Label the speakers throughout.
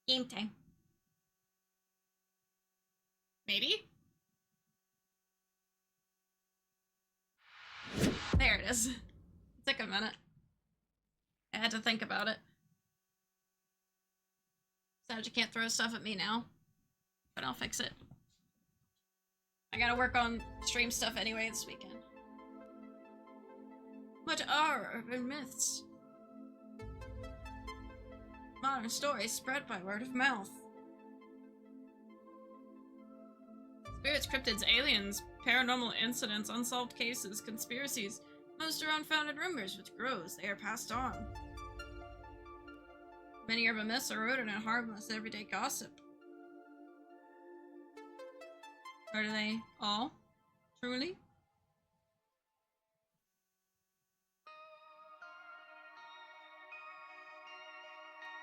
Speaker 1: Game time. Maybe? There it is. It took a minute. I had to think about it. Sad you can't throw stuff at me now. But I'll fix it. I gotta work on stream stuff anyway this weekend. What are urban myths? Modern stories spread by word of mouth. Spirits, cryptids, aliens, paranormal incidents, unsolved cases, conspiracies, most are unfounded rumors which grow as they are passed on. Many urban myths are rooted in harmless everyday gossip. Are they all? Truly?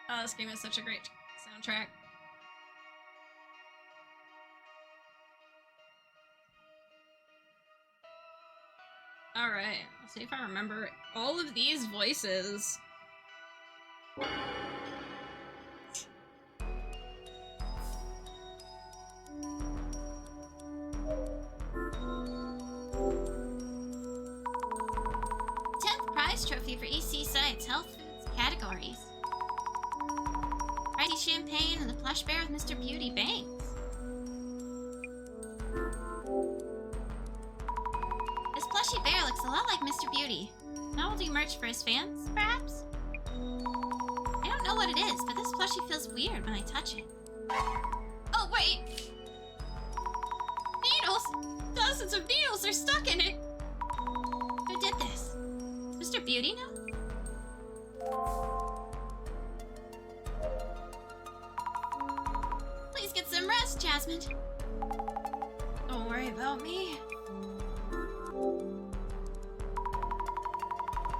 Speaker 1: Oh, this game is such a great soundtrack. Alright, let's see if I remember all of these voices.
Speaker 2: 10th prize trophy for EC Science Health Foods categories. Righty Champagne and the plush bear with Mr. Beauty Bangs. This plushy bear looks a lot like Mr. Beauty. Novelty merch for his fans, perhaps? I don't know what it is, but this plushie feels weird when I touch it. Oh, wait! Needles! Dozens of needles are stuck in it! Who did this? Does Mr. Beauty know? Please get some rest, Jasmine. Don't worry about me.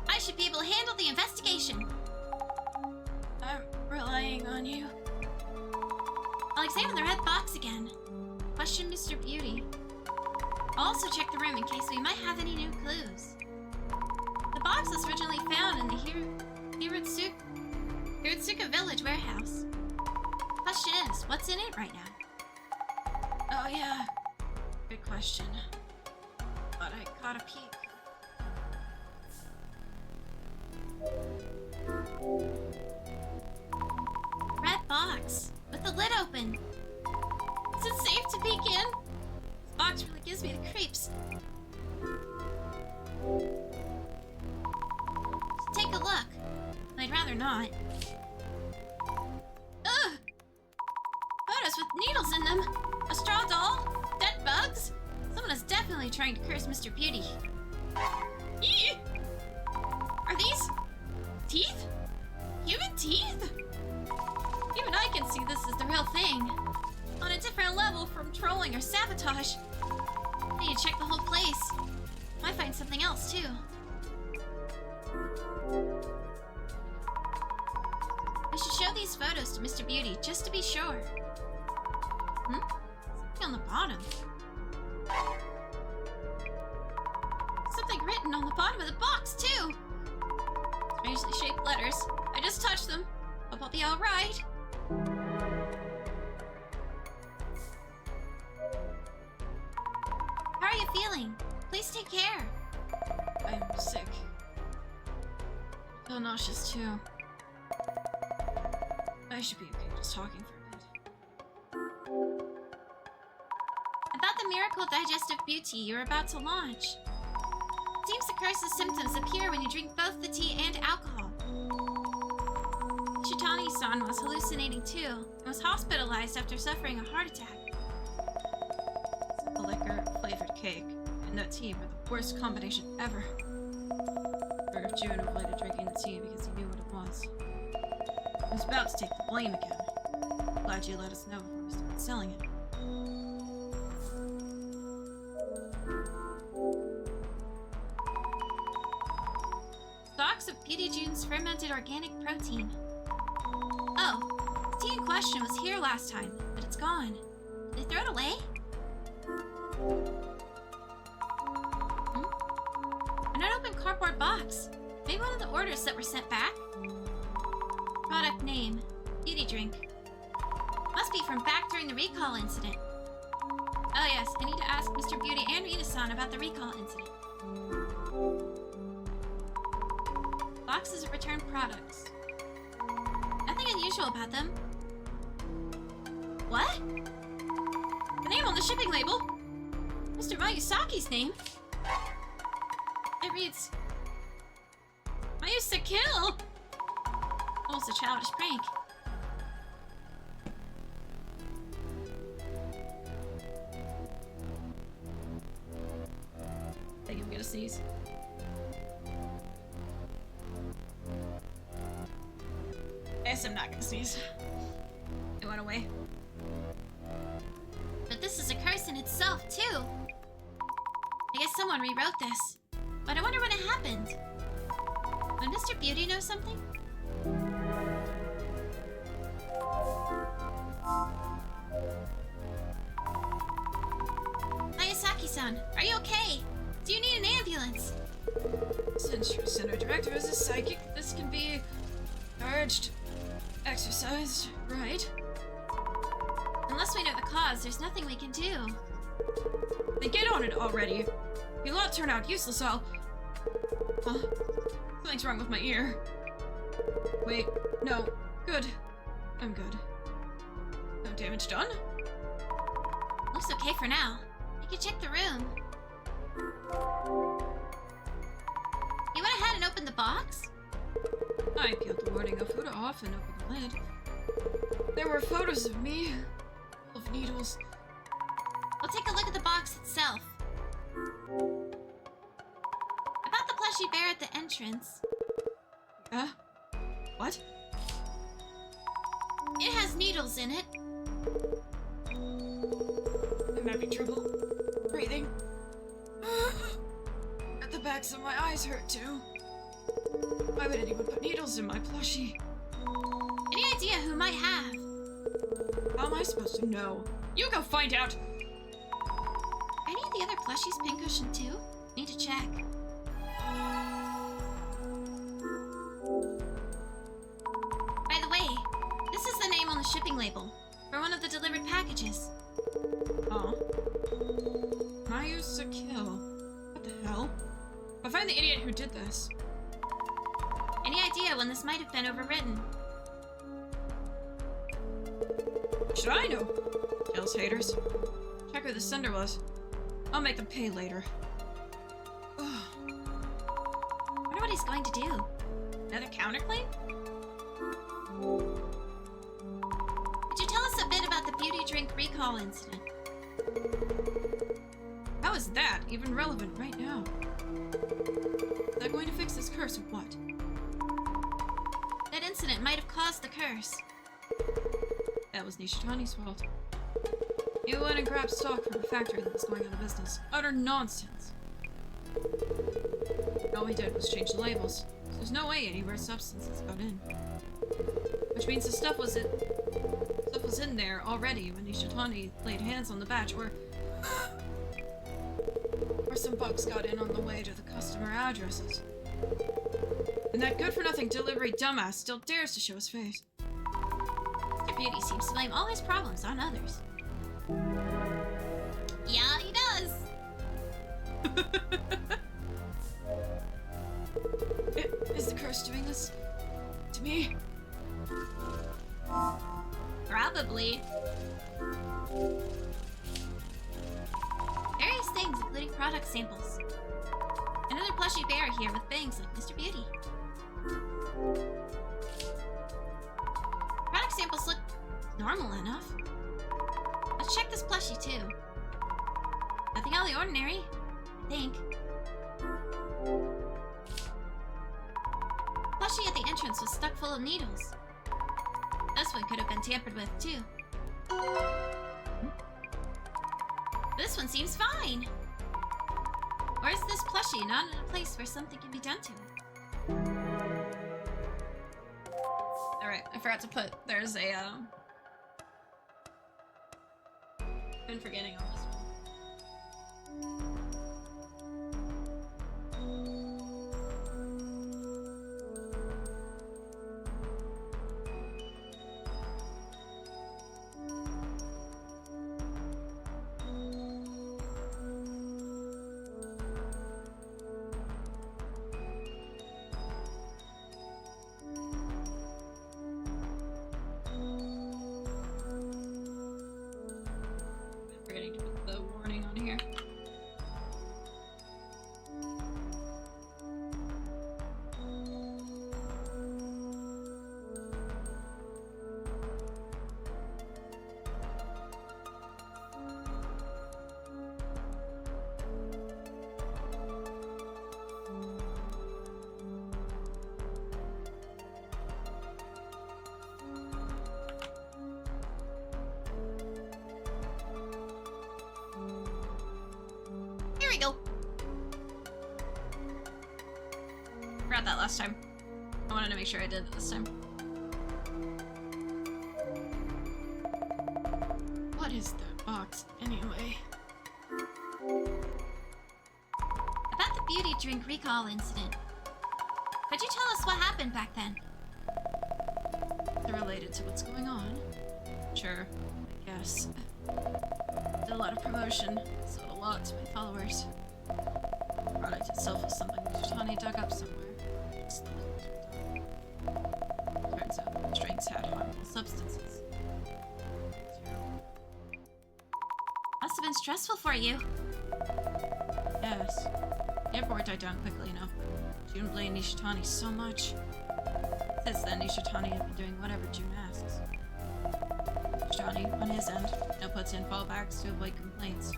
Speaker 2: I should be able to handle the investigation.
Speaker 1: I'm relying on you.
Speaker 2: I'll examine the red box again. Question Mr. Beauty. I'll also check the room in case we might have any new clues. The box was originally found in the Hirutsuka Village warehouse. Question is, what's in it right now?
Speaker 1: Oh yeah, good question. But I caught a peek.
Speaker 2: Red box, with the lid open. Is it safe to peek in? This box really gives me the creeps. Take a look. I'd rather not. Ugh! Photos with needles in them. A straw doll. Dead bugs. Someone is definitely trying to curse Mr. Beauty. Eee! Are these teeth? Human teeth? Even I can see this is the real thing. On a different level from trolling or sabotage. I need to check the whole place. Might find something else too. We should show these photos to Mr. Beauty just to be sure. Something on the bottom. Something written on the bottom of the box too. Strangely shaped letters. I just touched them. Hope I'll be alright. How are you feeling? Please take care.
Speaker 1: I'm sick. I feel nauseous too. I should be okay just talking for a bit.
Speaker 2: About the miracle digestive beauty you're about to launch. It seems the curse's symptoms appear when you drink both the tea and alcohol. Shitani-san was hallucinating too, and was hospitalized after suffering a heart attack.
Speaker 1: The liquor, flavored cake, and that tea were the worst combination ever. Or if June avoided drinking the tea because he knew what it was. He was about to take the blame again. Glad you let us know before we started selling it.
Speaker 2: Stalks of Beauty June's fermented organic protein. Oh, the tea in question was here last time, but it's gone. Did they throw it away? An unopened cardboard box. Maybe one of the orders that were sent back? Product name. Beauty drink. trophy from back during the recall incident. Oh yes, I need to ask Mr. Beauty and Rita-san about the recall incident. Boxes of returned products. Nothing unusual about them. What? The name on the shipping label? Mr. Mayusaki's name? It reads... Mayusa kill! Almost a childish prank.
Speaker 1: I think I'm gonna sneeze. I guess I'm not gonna sneeze. It went away.
Speaker 2: But this is a curse in itself, too. I guess someone rewrote this. But I wonder when it happened. Would Mr. Beauty know something? Mayasaki-san, are you okay? Do you need an ambulance?
Speaker 1: Since your center director is a psychic, this can be urged, exercised, right?
Speaker 2: Unless we know the cause, there's nothing we can do.
Speaker 1: Then get on it already. If you lot turn out useless, I'll... Huh? Something's wrong with my ear. Wait, no. Good. I'm good. No damage done?
Speaker 2: Looks okay for now. You can check the room. You went ahead and opened the box?
Speaker 1: I peeled the wording of Huda off and opened the lid. There were photos of me, full of needles.
Speaker 2: We'll take a look at the box itself. About the plushy bear at the entrance.
Speaker 1: What?
Speaker 2: It has needles in it.
Speaker 1: I'm having trouble breathing. And the backs of my eyes hurt too. Why would anyone put needles in my plushie?
Speaker 2: Any idea who might have?
Speaker 1: How am I supposed to know? You go find out!
Speaker 2: Are any of the other plushies pincushion too? Need to check. By the way, this is the name on the shipping label for one of the delivered packages.
Speaker 1: Huh? Mayusa kill. What the hell? I'll find the idiot who did this.
Speaker 2: Any idea when this might have been overwritten?
Speaker 1: Should I know? Kills haters. Check who the sender was. I'll make them pay later.
Speaker 2: Wonder what he's going to do.
Speaker 1: Another counterclaim?
Speaker 2: Could you tell us a bit about the beauty drink recall incident?
Speaker 1: How is that even relevant right now? Is that going to fix this curse or what?
Speaker 2: That incident might have caused the curse.
Speaker 1: That was Nishitani's fault. He went and grabbed stock from a factory that was going out of business. Utter nonsense. All he did was change the labels. So there's no way any rare substances got in. Which means the stuff was in there already when Nishitani laid hands on the batch where some bugs got in on the way to the customer addresses. And that good-for-nothing delivery dumbass still dares to show his face.
Speaker 2: Mr. Beauty seems to blame all his problems on others. Yeah, he does!
Speaker 1: Is the curse doing this to me?
Speaker 2: Probably. Various things, including product samples. Another plushy bear here with bangs like Mr. Beauty. Product samples look normal enough. Let's check this plushie too. Nothing out of the ordinary, I think. Plushie at the entrance was stuck full of needles. This one could have been tampered with too. This one seems fine. Or is this plushie not in a place where something can be done to it?
Speaker 1: Alright, I forgot to put, there's a, been forgetting on this one.
Speaker 2: we go.
Speaker 1: Forgot that last time. I wanted to make sure I did it this time. What is that box, anyway?
Speaker 2: About the beauty drink recall incident. Could you tell us what happened back then?
Speaker 1: Is it related to what's going on? Sure, I guess. Did a lot of promotion, sold a lot to my followers. The product itself was something Tani dug up somewhere. Just the labels were done. Turns out the drinks had harmful substances. Terrible.
Speaker 2: Must have been stressful for you.
Speaker 1: Yes. The airport died down quickly enough, but June blamed Nishitani so much. Since then, Nishitani had been doing whatever June asks. Nishitani, on his end, now puts in fallbacks to avoid complaints.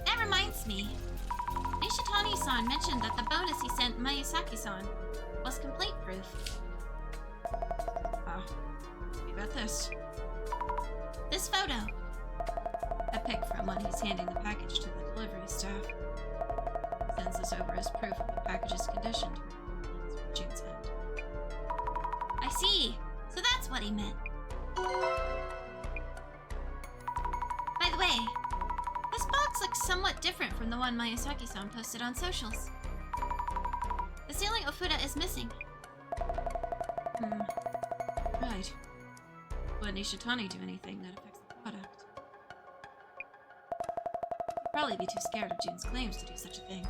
Speaker 2: That reminds me. Nishitani-san mentioned that the bonus he sent Mayasaki-san was complaint-proof.
Speaker 1: Ah, you got this.
Speaker 2: This photo.
Speaker 1: A pic from when he's handing the package to the delivery staff. Sends this over as proof of the package's condition to from June's end.
Speaker 2: I see. So that's what he meant. By the way, this box looks somewhat different from the one Mayasaki-san posted on socials. The ceiling Ofuda is missing.
Speaker 1: Right. Would Nishitani do anything that affects the product? He'd probably be too scared of June's claims to do such a thing.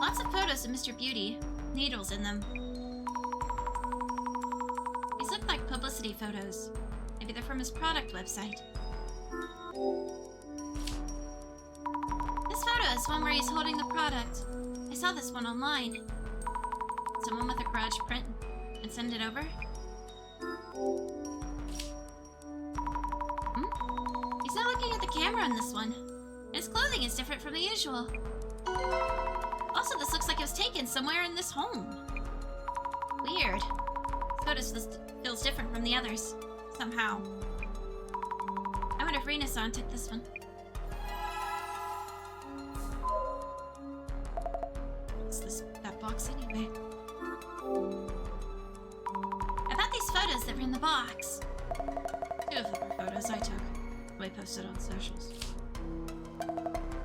Speaker 2: Lots of photos of Mr. Beauty, needles in them. These look like publicity photos. Maybe they're from his product website. This photo is one where he's holding the product. I saw this one online. Someone with a grudge print and send it over? He's not looking at the camera in this one. His clothing is different from the usual. Also, this looks like it was taken somewhere in this home. Weird. This photo feels different from the others. Somehow. I wonder if Rina-san took this one.
Speaker 1: What's that box anyway?
Speaker 2: About these photos that were in the box.
Speaker 1: 2 of them were photos I took. I posted on socials.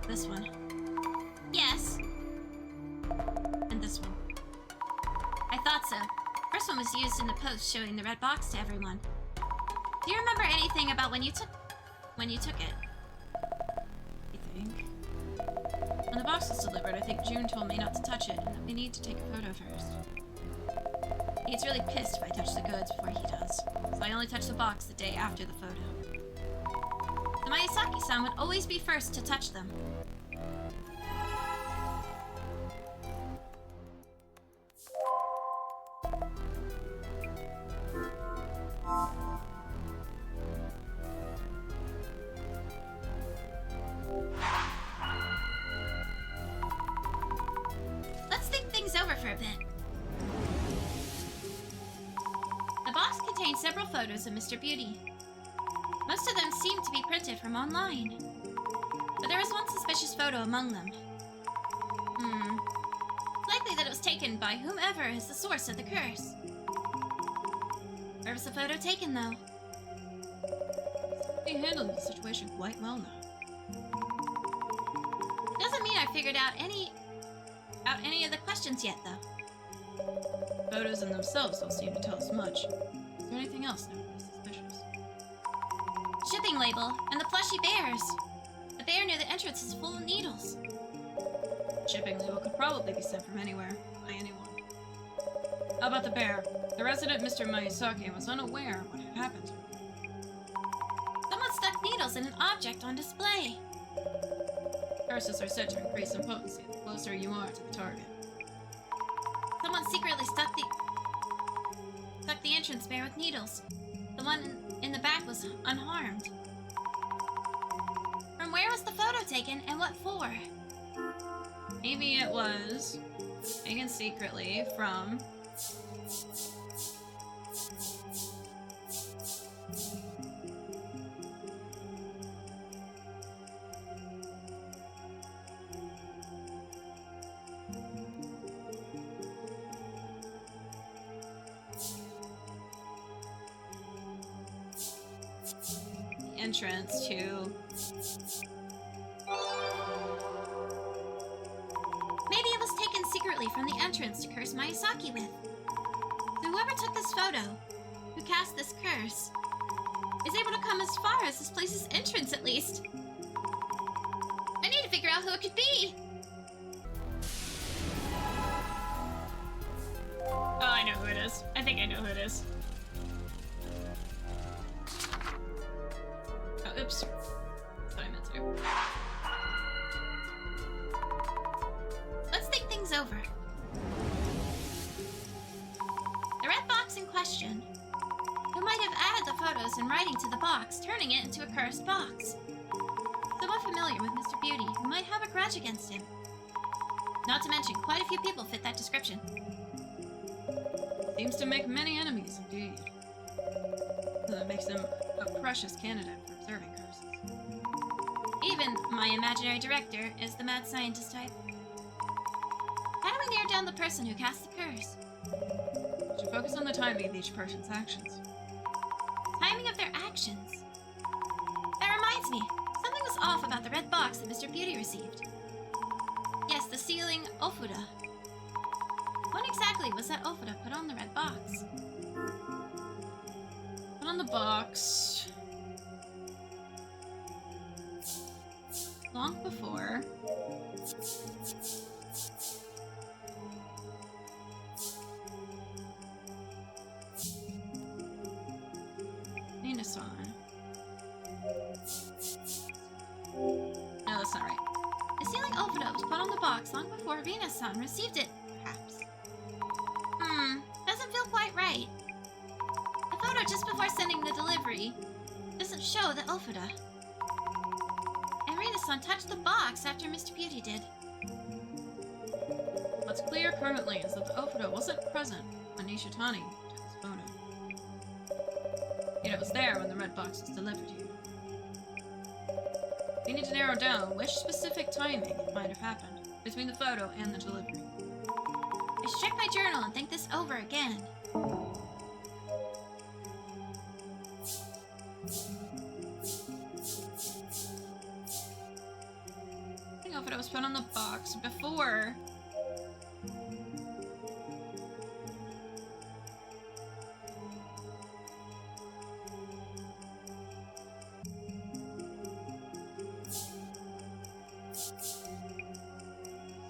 Speaker 1: This one.
Speaker 2: Yes.
Speaker 1: And this one.
Speaker 2: I thought so. First one was used in the post showing the red box to everyone. Do you remember anything about when you took it?
Speaker 1: You think? When the box was delivered, I think June told me not to touch it and that we need to take a photo first. He gets really pissed if I touch the goods before he does, so I only touch the box the day after the photo.
Speaker 2: The Mayasaki-san would always be first to touch them. Let's think things over for a bit. The box contains several photos of Mr. Beauty. Most of them seem to be printed from online. But there is one suspicious photo among them. Likely that it was taken by whomever is the source of the curse. Where was the photo taken, though?
Speaker 1: He handled the situation quite well now.
Speaker 2: Doesn't mean I figured out any of the questions yet, though.
Speaker 1: Photos in themselves don't seem to tell us much. Is there anything else that would be suspicious?
Speaker 2: Shipping label and the plushy bears. The bear near the entrance is full of needles.
Speaker 1: Shipping label could probably be sent from anywhere, by anyone. How about the bear? The resident Mr. Mayasaki was unaware of what had happened to him.
Speaker 2: Someone stuck needles in an object on display.
Speaker 1: Curses are said to increase in potency the closer you are to the target.
Speaker 2: Someone secretly stuck the entrance bear with needles. The one in the back was unharmed. From where was the photo taken and what for?
Speaker 1: Maybe it was taken secretly from the entrance to...
Speaker 2: Maybe it was taken secretly from the entrance to curse Miyazaki with. So whoever took this photo, who cast this curse, is able to come as far as this place's entrance at least. I need to figure out who it could be.
Speaker 1: Oh, I know who it is. I think I know who it is. Oh, oops. That's what I meant to.
Speaker 2: Let's think things over. The red box in question. Who might have added the photos in writing to the box, turning it into a cursed box? Someone familiar with Mr. Beauty who might have a grudge against him. Not to mention, quite a few people fit that description.
Speaker 1: Seems to make many enemies, indeed. So that makes him a precious candidate for observing curses.
Speaker 2: Even my imaginary director is the mad scientist type. How do we narrow down the person who cast the curse?
Speaker 1: We should focus on the timing of each person's actions.
Speaker 2: Timing of their actions. That reminds me, something was off about the red box that Mr. Beauty received. Yes, the sealing Ofuda. When exactly was that Ofuda put on the red box?
Speaker 1: Put on the box. Long before. Nina-san. No, that's not right.
Speaker 2: The sealing Ofuda was put on the box long before Rina-san received it, perhaps. Doesn't feel quite right. The photo just before sending the delivery doesn't show the Ofuda. And Rina-san touched the box after Mr. Beauty did.
Speaker 1: What's clear currently is that the Ofuda wasn't present when Nishitani took his photo. Yet it was there when the red box was delivered here. We need to narrow down which specific timing it might have happened between the photo and the delivery.
Speaker 2: I should check my journal and think this over again.
Speaker 1: I think Ofuda was put on the box before.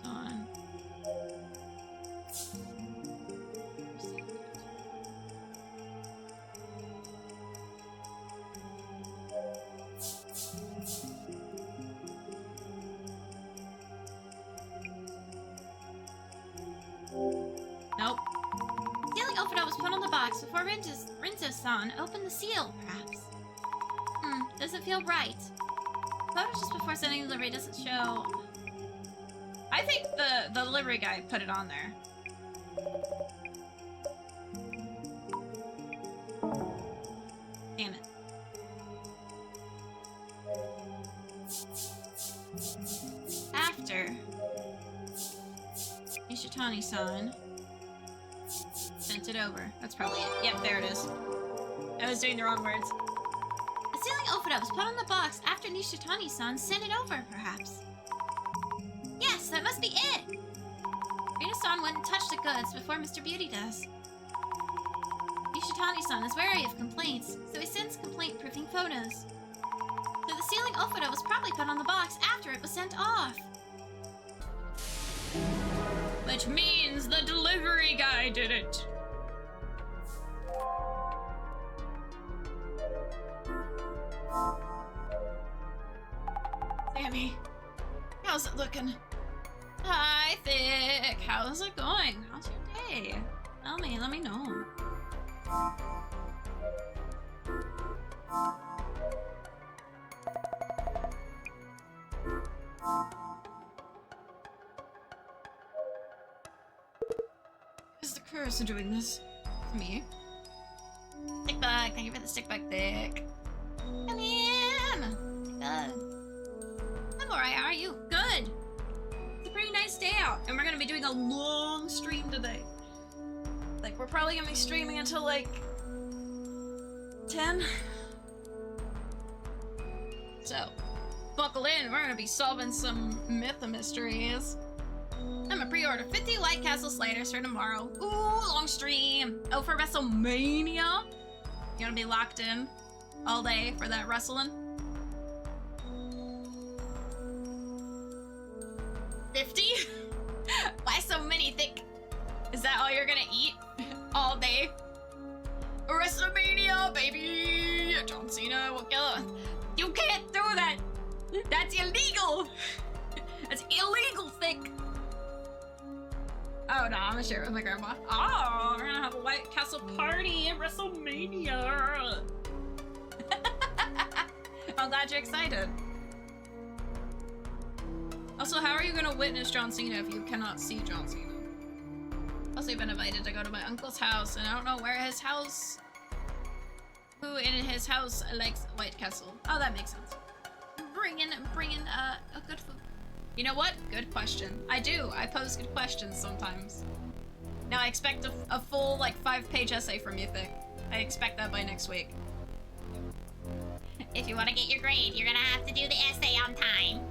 Speaker 1: On. Nope.
Speaker 2: Sealing Ofuda was put on the box before Rinzo-san opened the seal, perhaps. Doesn't feel right. Photo just before sending the delivery doesn't show.
Speaker 1: I think the delivery guy put it on there. Damn it. After Nishitani-san sent it over. That's probably it. Yep, there it is. I was doing the wrong words.
Speaker 2: The sealing Ofuda was put on the box after Nishitani-san sent it over, perhaps. Yes, that must be it! Rina-san wouldn't touch the goods before Mr. Beauty does. Nishitani-san is wary of complaints, so he sends complaint-proofing photos. So the sealing Ofuda was probably put on the box after it was sent off.
Speaker 1: Which means the delivery guy did it. Sammy, how's it looking? Hi, Thick. How's it going? How's your day? Tell me, let me know. person doing this. It's me.
Speaker 2: Stick bug, thank you for the stick bug thick. Come in! Stick bug. I'm alright, how are you?
Speaker 1: Good! It's a pretty nice day out, and we're gonna be doing a long stream today. Like, we're probably gonna be streaming until like 10. So, buckle in, we're gonna be solving some myth mysteries. I'm gonna pre-order 50 Light Castle sliders for tomorrow. Ooh, long stream! Oh, for WrestleMania? You gonna be locked in all day for that wrestling? 50? Why so many thick? Is that all you're gonna eat all day? WrestleMania, baby! John Cena will kill us. You can't do that! That's illegal! That's illegal thick! Oh no, I'm gonna share it with my grandma. Oh, we're gonna have a White Castle party at WrestleMania! I'm glad you're excited. Also, how are you gonna witness John Cena if you cannot see John Cena? Also, I've been invited to go to my uncle's house, and I don't know where his house... Who in his house likes White Castle? Oh, that makes sense. Bring in a good food. You know what? Good question. I do. I pose good questions sometimes. Now I expect a full, like, 5-page essay from you, Thick. I expect that by next week.
Speaker 2: If you want to get your grade, you're gonna have to do the essay on time.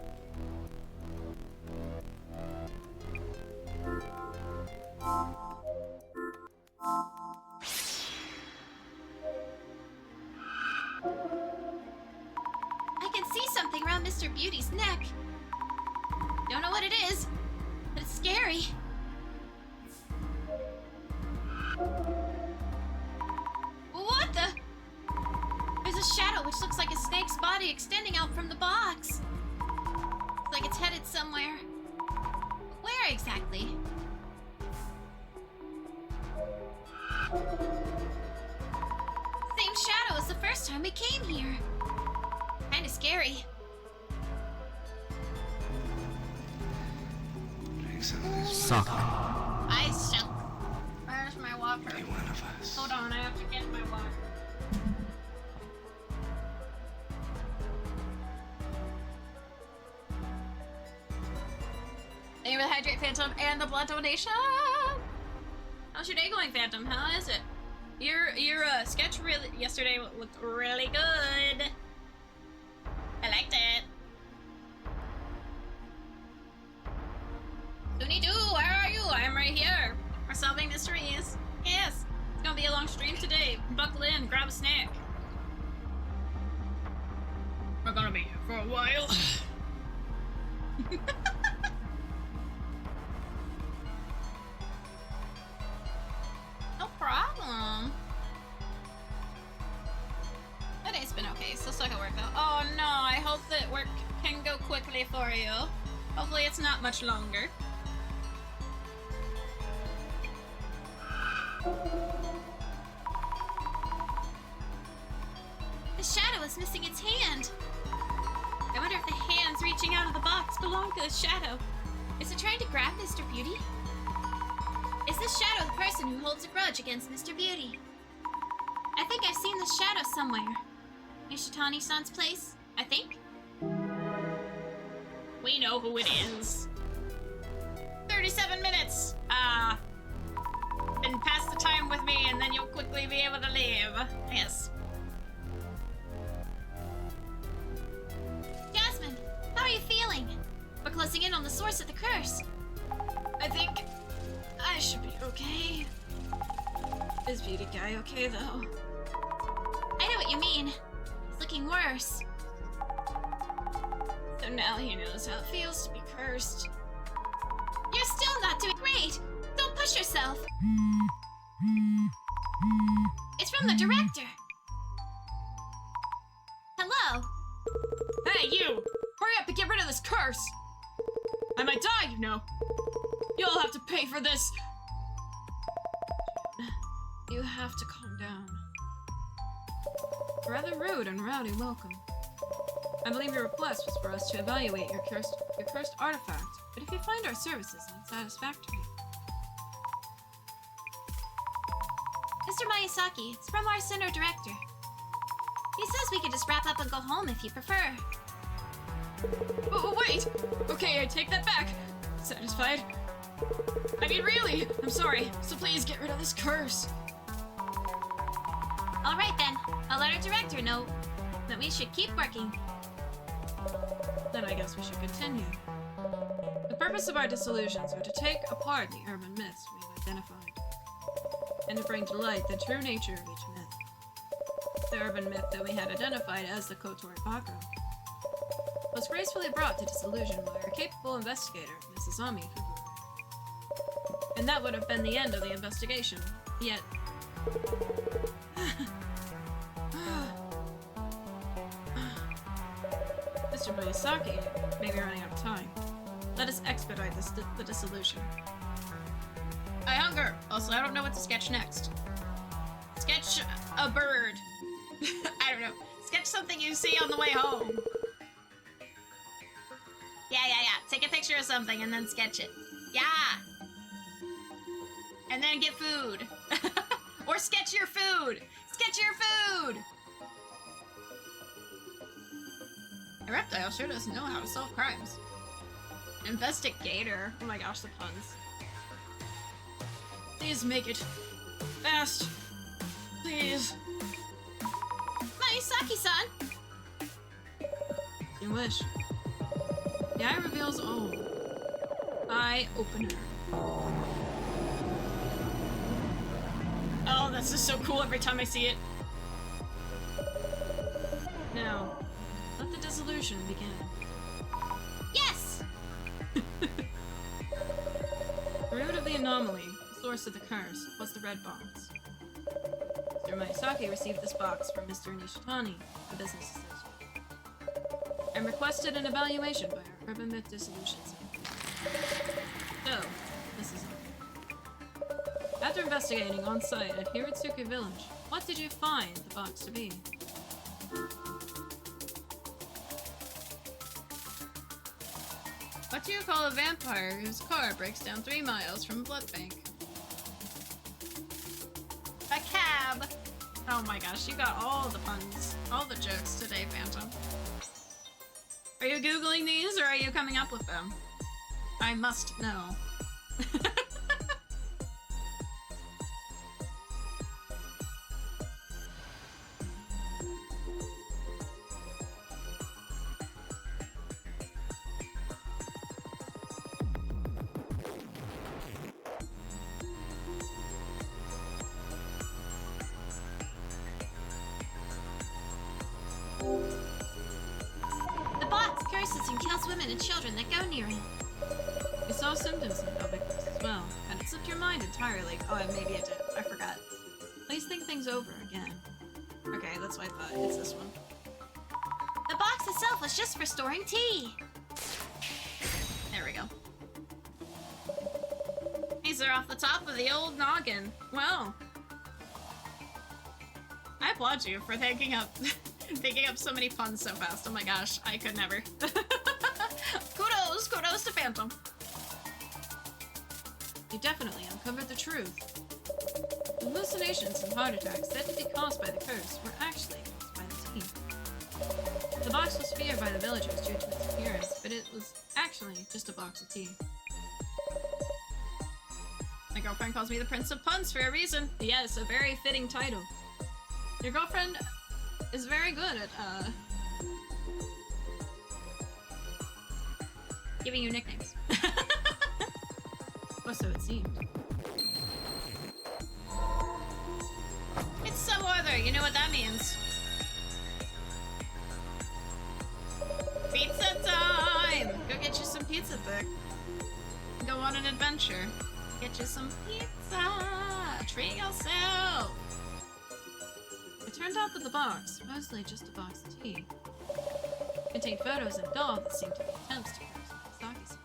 Speaker 2: I can see something around Mr. Beauty's neck. Don't know what it is, but it's scary. What the? There's a shadow which looks like a snake's body extending out from the box. Looks like it's headed somewhere. Where exactly? Same shadow as the first time we came here. Kinda scary.
Speaker 3: Suck.
Speaker 2: I suck.
Speaker 1: Where's my walker?
Speaker 3: Be one of us.
Speaker 1: Hold on, I have to get my walker. Thank you for the Hydrate Phantom and the blood donation! How's your day going, Phantom? How is it? Your sketch yesterday looked really good.
Speaker 2: I liked it.
Speaker 1: Dooney Doo, where are you? I'm right here. We're solving mysteries. Yes, it's gonna be a long stream today. Buckle in, grab a snack. We're gonna be here for a while. No problem. Today's been okay, so stuck at work though. Oh no, I hope that work can go quickly for you. Hopefully it's not much longer.
Speaker 2: The shadow is missing its hand. I wonder if the hands reaching out of the box belong to the shadow. Is it trying to grab Mr. Beauty? Is this shadow the person who holds a grudge against Mr. Beauty? I think I've seen this shadow somewhere. Near Shitani-san's place, I think.
Speaker 1: We know who it is. 37 minutes! Then pass the time with me and then you'll quickly be able to leave. Yes.
Speaker 2: Jasmine, how are you feeling? We're closing in on the source of the curse.
Speaker 1: I think I should be okay. Is Beauty Guy okay though?
Speaker 2: I know what you mean. He's looking worse.
Speaker 1: So now he knows how it feels to be cursed.
Speaker 2: You're still not doing great. Don't push yourself. It's from the director. Hello.
Speaker 1: Hey, you! Hurry up and get rid of this curse! I might die, you know. You'll have to pay for this. You have to calm down. Rather rude and rowdy welcome. I believe your request was for us to evaluate your cursed artifact, but if you find our services unsatisfactory...
Speaker 2: Mr. Miyazaki, it's from our center director. He says we could just wrap up and go home if you prefer.
Speaker 1: Oh, wait! Okay, I take that back. Satisfied? I mean, really! I'm sorry, so please get rid of this curse.
Speaker 2: Alright then, I'll let our director know that we should keep working.
Speaker 1: Then I guess we should continue. The purpose of our dissolutions are to take apart the urban myths we've identified, and to bring to light the true nature of each myth. The urban myth that we had identified as the Kotori Bako was gracefully brought to dissolution by our capable investigator, Mrs. Ami Fubu. And that would have been the end of the investigation, yet... Mr. Miyazaki may be running out of time. Let us expedite the dissolution.
Speaker 2: I hunger! Also, I don't know what to sketch next. Sketch a bird. I don't know. Sketch something you see on the way home. Yeah. Take a picture of something and then sketch it. Yeah! And then get food. Or sketch your food! Sketch your food! A reptile sure doesn't know how to solve crimes. Investigator. Oh my gosh, the puns.
Speaker 1: Please make it fast. Please.
Speaker 2: Miyazaki-san!
Speaker 1: You wish. The eye reveals all. Eye opener.
Speaker 2: Oh, this is so cool every time I see it.
Speaker 1: Now, let the dissolution begin.
Speaker 2: Yes!
Speaker 1: The root of the anomaly, the source of the curse, was the red box. Mr. Miyazaki received this box from Mr. Nishitani, a business associate, and requested an evaluation by our Urban Myth Dissolution Center. So, this is it. After investigating on-site at Hiratsuka Village, what did you find the box to be? What do you call a vampire whose car breaks down 3 miles from a blood bank?
Speaker 2: A cab!
Speaker 1: Oh my gosh, you got all the puns, all the jokes today, Phantom. Are you Googling these, or are you coming up with them? I must know.
Speaker 2: The box curses and kills women and children that go near it.
Speaker 1: You saw symptoms of no victims as well, and it slipped your mind entirely. Oh, maybe it did. I forgot. Please think things over again. Okay, that's what I thought. It's this one.
Speaker 2: The box itself was just for storing tea.
Speaker 1: There we go. These are off the top of the old noggin. Well, I applaud you for thinking up so many puns so fast. Oh my gosh, I could never. Kudos to Phantom. You definitely uncovered the truth. Hallucinations and heart attacks said to be caused by the curse were actually caused by the tea. The box was feared by the villagers due to its appearance, but it was actually just a box of tea. My girlfriend calls me the Prince of Puns for a reason. Yes, a very fitting title. Your girlfriend is very good at,
Speaker 2: Giving you nicknames.
Speaker 1: or so it seemed.
Speaker 2: It's some order, you know what that means. Pizza time!
Speaker 1: Go get you some pizza, Vic. Go on an adventure.
Speaker 2: Get you some pizza! Treat yourself!
Speaker 1: It turned out that the box, mostly just a box of tea, contained photos and dolls that seemed to be attempts to curse Miyazaki's.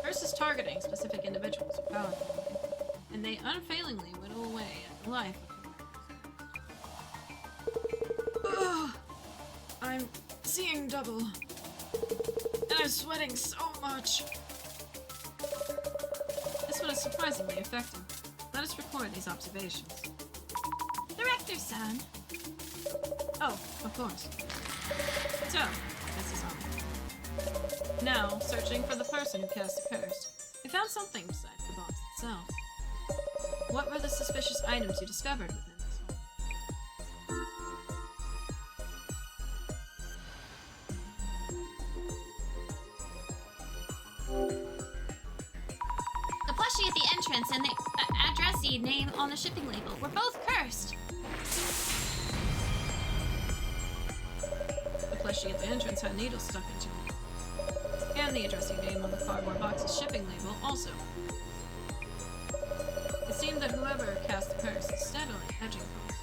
Speaker 1: Curses targeting specific individuals are powerful, and they unfailingly whittle away at the life of the I'm seeing double, and I'm sweating so much. This one is surprisingly effective. Let us record these observations.
Speaker 2: Tsun.
Speaker 1: Oh, of course. So, this is on. Now, searching for the person who cast the curse. We found something besides the box itself. What were the suspicious items you discovered within this hole?
Speaker 2: The plushie at the entrance and the addressee name on the shipping label were both cursed.
Speaker 1: The plushie at the entrance had needles stuck into it. And the addressing name on the cardboard box's shipping label also. It seemed that whoever cast the curse is steadily edging closer.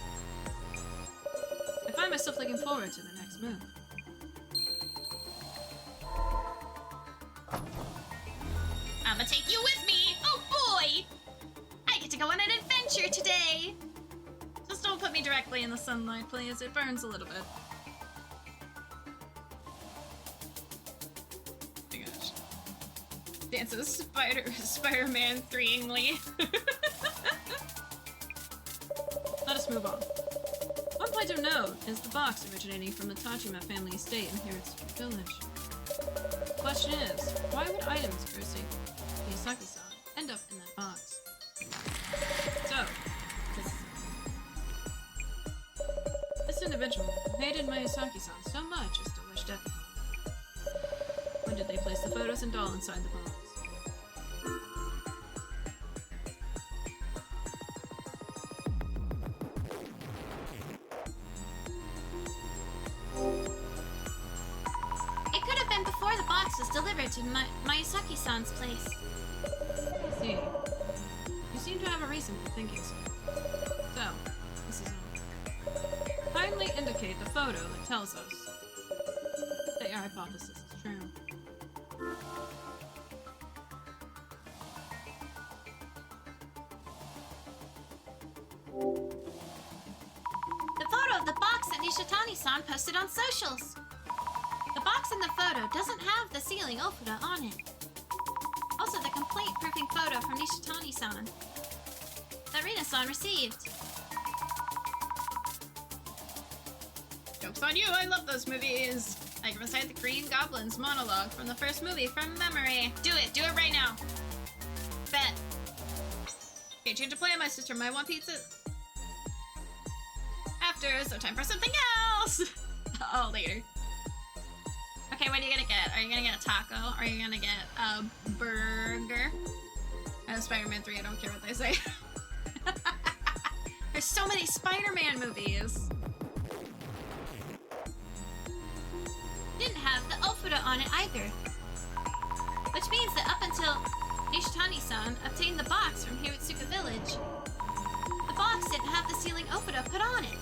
Speaker 1: I find myself looking forward to the next move.
Speaker 2: I'ma take you with me! Oh boy! I get to go on an adventure today!
Speaker 1: Just don't put me directly in the sunlight, please. It burns a little bit. Oh my gosh. Dances Spider-Man 3ingly. Let us move on. One point of note is the box originating from the Tachima family estate in Hirotsuki village. The question is, why would items cursing Miyazaki-san end up in that box? So, this individual hated Miyazaki-san so much as to wish death upon him. When did they place the photos and doll inside the box?
Speaker 2: It could have been before the box was delivered to Miyazaki-san's place.
Speaker 1: I see. You seem to have a reason for thinking so. So, this is all. Kindly indicate the photo that tells us that your hypothesis is true.
Speaker 2: The photo of the box that Nishitani-san posted on socials. The box in the photo doesn't have the sealing ofuda on it. Also, the complaint-proofing photo from Nishitani-san that Rina-san received.
Speaker 1: Joke's on you, I love those movies! I can recite the Green Goblin's monologue from the first movie from memory.
Speaker 2: Do it right now. Bet.
Speaker 1: Okay, change of plan, my sister might want pizza. After, so time for something else! Oh, later. Okay, what are you gonna get? Are you gonna get a taco? Or are you gonna get a burger? Spider-Man 3, I don't care what they say. There's so many Spider-Man movies!
Speaker 2: Didn't have the ofuda on it either. Which means that up until Nishitani-san obtained the box from Hirotsuka village, the box didn't have the sealing ofuda put on it.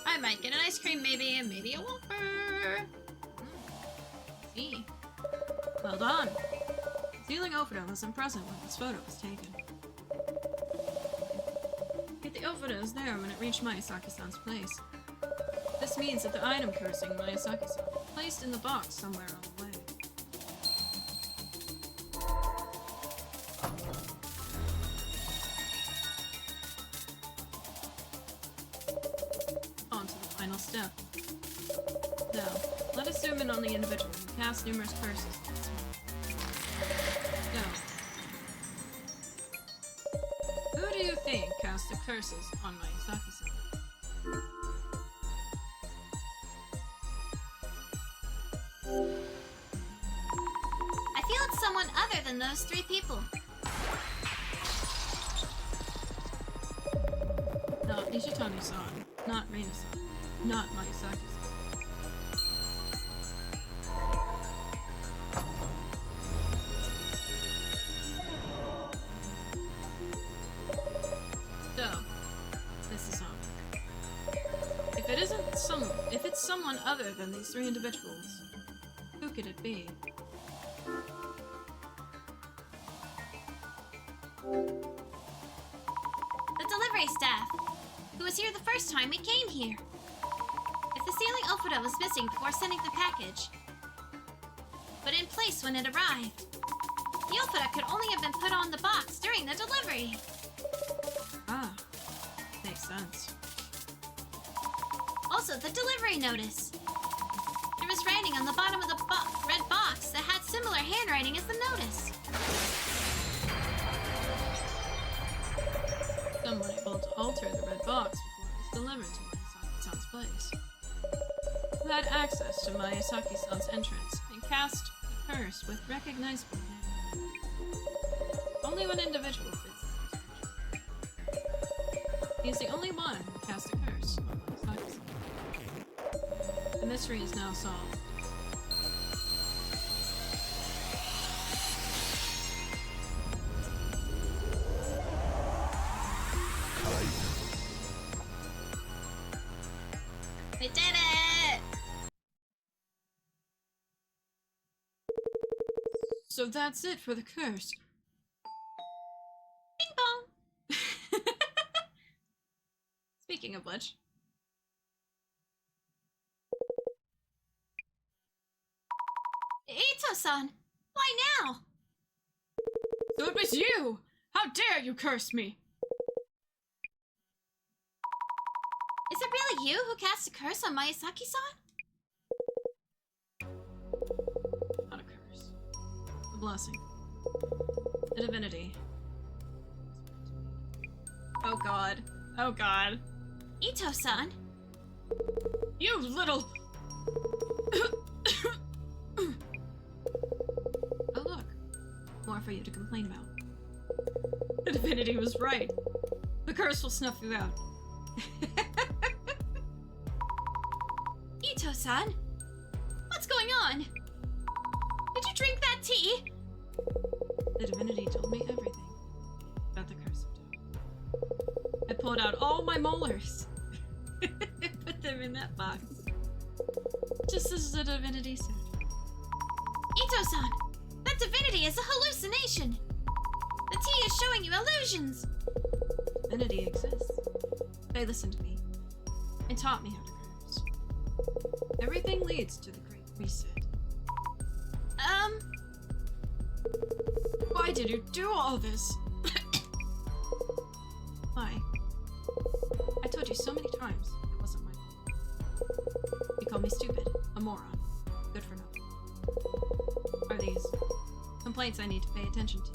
Speaker 1: I might get an ice cream, maybe, and maybe a Whopper. See. Well done. The sealing ofuda wasn't present when this photo was taken. Yet the ofuda is there when it reached Miyazaki-san's place. This means that the item cursing Miyazaki-san was placed in the box somewhere on the way. On to the final step. Now, let us zoom in on the individual who cast numerous curses on this one. Now, who do you think cast the curses on Miyazaki-san?
Speaker 2: I feel it's someone other than those three people.
Speaker 1: Not Nishitani-san, not Reina-san, not Miyazaki-san. So, this is on. If it's someone other than these three individuals, who could it be?
Speaker 2: The delivery staff, who was here the first time we came here. If the sealing ofuda was missing before sending the package, but in place when it arrived, The Opera could only have been put on the box during the delivery.
Speaker 1: Ah, makes sense.
Speaker 2: Also, the delivery notice. There was writing on the bottom of the red box that had similar handwriting as the notice.
Speaker 1: Someone able to alter the red box before it was delivered to Miyazaki-san's place. Who had access to Miyazaki-san's entrance and cast a curse with recognizable name. Only one individual fits the description. He is the only one who cast a curse on Miyazaki-san. The mystery is now solved.
Speaker 2: We did it!
Speaker 1: So that's it for the curse.
Speaker 2: Bing bong!
Speaker 1: Speaking of which,
Speaker 2: Ito-san! Why now?
Speaker 1: so it was you! How dare you curse me!
Speaker 2: Is it really you who cast a curse on Miyazaki-san?
Speaker 1: Not a curse. A blessing. A divinity. Oh god. Oh god.
Speaker 2: Ito-san?
Speaker 1: You little... Oh look. More for you to complain about. The divinity was right. The curse will snuff you out.
Speaker 2: Ito-san? What's going on? Did you drink that tea?
Speaker 1: The divinity told me everything about the curse of death. I pulled out all my molars and put them in that box. Just as the divinity said.
Speaker 2: Ito-san! That divinity is a hallucination! The tea is showing you illusions!
Speaker 1: Divinity exists. They listened to me and taught me how to curse. Everything leads to the Great Reset. Why did you do all this? Why? I told you so many times it wasn't my fault. You called me stupid, a moron, good for nothing. Are these complaints I need to pay attention to?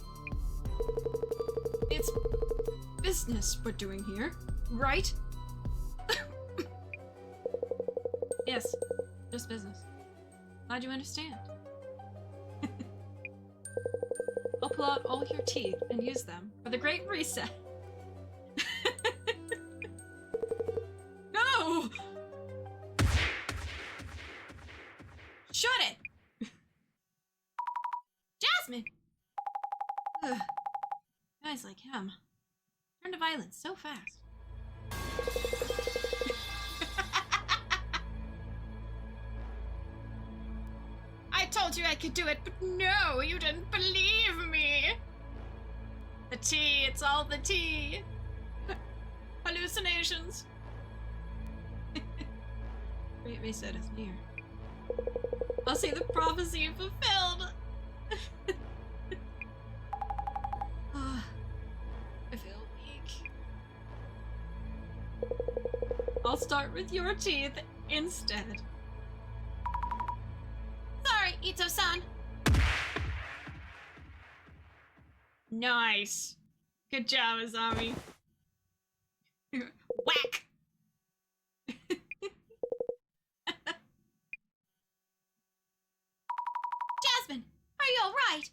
Speaker 1: It's business we're doing here, right? Yes, just business. Glad you understand. I'll pull out all your teeth and use them for the Great Reset. No! Shut it!
Speaker 2: Jasmine!
Speaker 1: Ugh. Guys like him turn to violence so fast. I told you I could do it, but no, you didn't believe me. The tea, it's all the tea. Hallucinations. Great Reset is near. I'll see the prophecy fulfilled. I feel weak. I'll start with your teeth instead.
Speaker 2: Sorry, Ito-san.
Speaker 1: Nice. Good job, Azami. Whack!
Speaker 2: Jasmine, are you alright?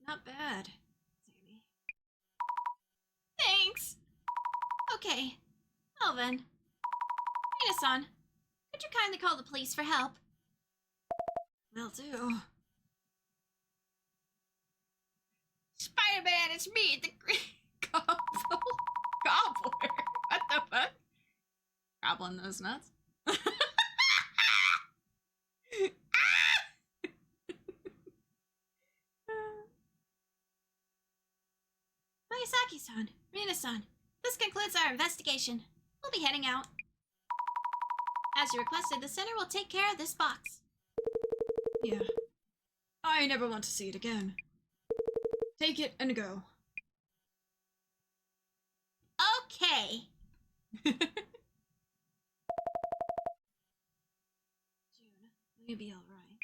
Speaker 1: Not bad, Sammy.
Speaker 2: Thanks. Okay. Well then. Mina-san, could you kindly call the police for help?
Speaker 1: Will do.
Speaker 2: Spider-Man, it's me, the Green Goblin.
Speaker 1: Gobbler? What the fuck? Goblin those nuts?
Speaker 2: Miyazaki-san, Rina-san, this concludes our investigation. We'll be heading out. As you requested, the center will take care of this box.
Speaker 1: Yeah. I never want to see it again. Take it and go.
Speaker 2: Okay.
Speaker 1: June, will you be alright?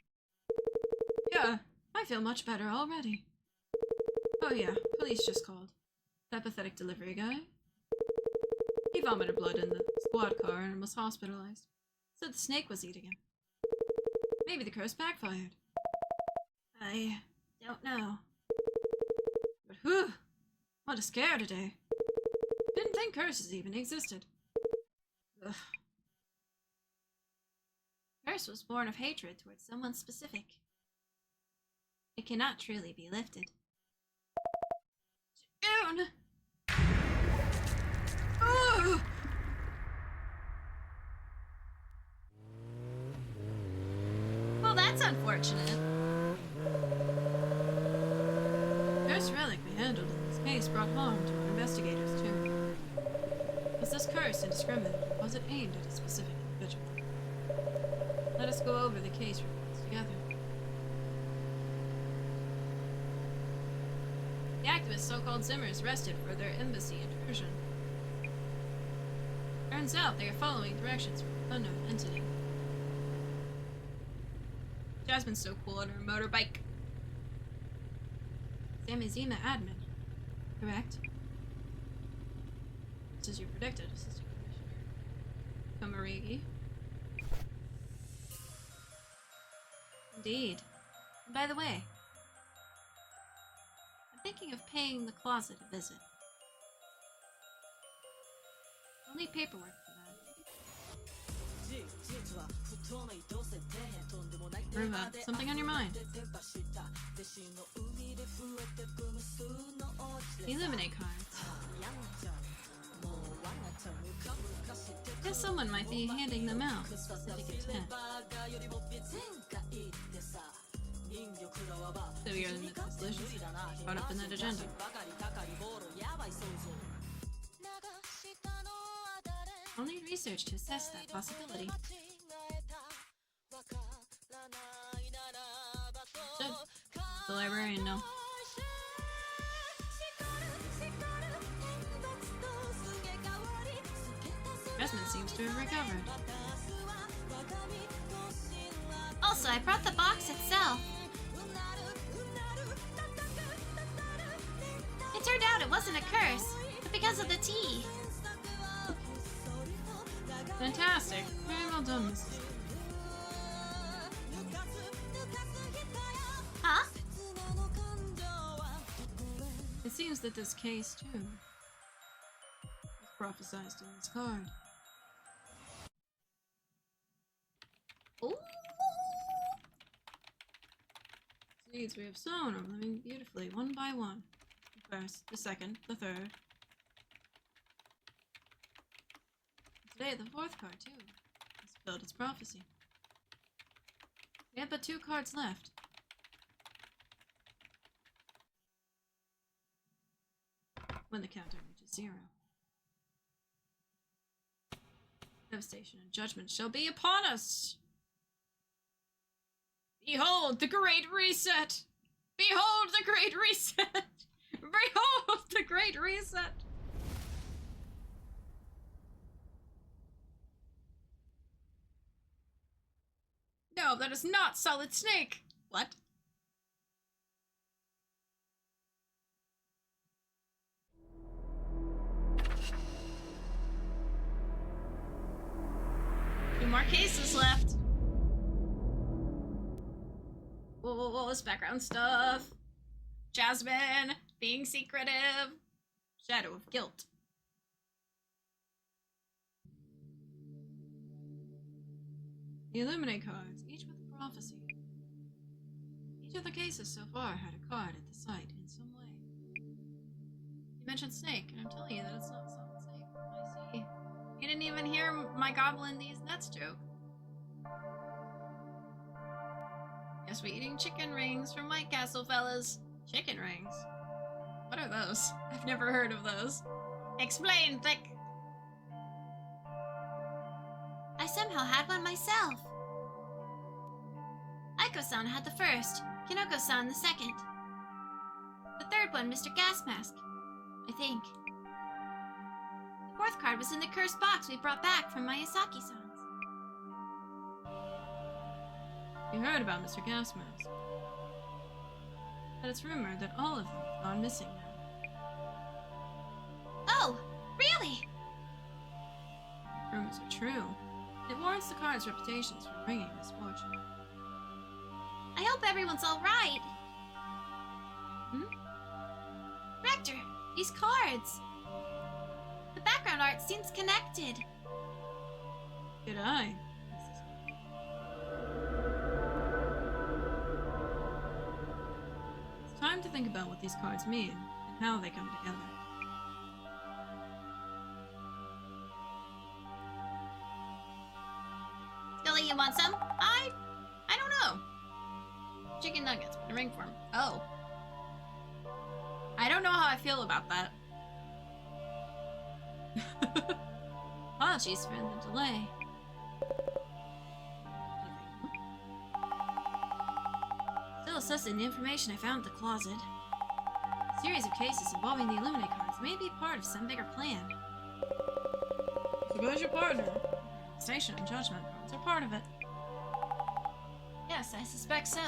Speaker 1: Yeah, I feel much better already. Oh yeah, police just called. That pathetic delivery guy. He vomited blood in the squad car and was hospitalized. Said the snake was eating him. Maybe the curse backfired. I don't know. But whew, what a scare today. Didn't think curses even existed. Ugh.
Speaker 2: Curse was born of hatred towards someone specific. It cannot truly be lifted.
Speaker 1: June! Ugh!
Speaker 2: Well, that's unfortunate.
Speaker 1: Curse relic we handled in this case brought harm to our investigators too. Was this curse indiscriminate, or was it aimed at a specific individual? Let us go over the case reports together. The activist so-called Zimmers arrested for their embassy intrusion. Turns out they are following directions from an unknown entity. Jasmine's so cool on her motorbike. Samizima admin. Correct? Just as you predicted, Assistant Commissioner Komarigi. Indeed. And by the way, I'm thinking of paying the closet a visit. I'll need paperwork for that. Ruva, something on your mind? Eliminate cards. Guess someone might be handing them out with specific intent. So you're in the Myth Dissolution Center, brought up in that agenda. I'll need research to assess that possibility. Should the librarian know? Jasmine seems to have recovered.
Speaker 2: Also, I brought the box itself. It turned out it wasn't a curse, but because of the tea.
Speaker 1: Fantastic. Very well done, Mrs.
Speaker 2: Huh?
Speaker 1: It seems that this case, too, was prophesized in this card.
Speaker 2: Ooh.
Speaker 1: Seeds we have sown are living beautifully, one by one. The first, the second, the third. Today, the fourth card, too, has fulfilled its prophecy. We have but 2 cards left. When the countdown reaches 0. Devastation and judgment shall be upon us! Behold the Great Reset! Behold the Great Reset! Behold the Great Reset! No, that is not Solid Snake! What?
Speaker 2: Two more cases left.
Speaker 1: What was background stuff? Jasmine being secretive. Shadow of guilt. The Illuminate cards, each with a prophecy. Each of the cases so far had a card at the site in some way. You mentioned Snake, and I'm telling you that it's not Solid Snake. I see. You didn't even hear my Goblin These Nuts joke. Guess we're eating chicken rings from White Castle, fellas. Chicken rings? What are those? I've never heard of those.
Speaker 2: Explain, Thick. I somehow had one myself. Aiko-san had the first, Kinoko-san the second. The third one, Mr. Gasmask, I think. The fourth card was in the cursed box we brought back from Miyazaki-san's.
Speaker 1: You heard about Mr. Gasmask. But it's rumored that all of them have gone missing now.
Speaker 2: Oh, really?
Speaker 1: Rumors are true. It warrants the card's reputations for bringing misfortune.
Speaker 2: I hope everyone's alright. Rector, these cards. The background art seems connected.
Speaker 1: Good eye. It's time to think about what these cards mean and how they come together.
Speaker 2: Skully, you want some? I don't know. Chicken nuggets with a ring form. Oh.
Speaker 1: I don't know how I feel about that. Apologies for the delay. Still assessing the information I found in the closet. A series of cases involving the Illuminate cards may be part of some bigger plan. Suppose your partner, Station and Judgment cards are part of it.
Speaker 2: Yes, I suspect so.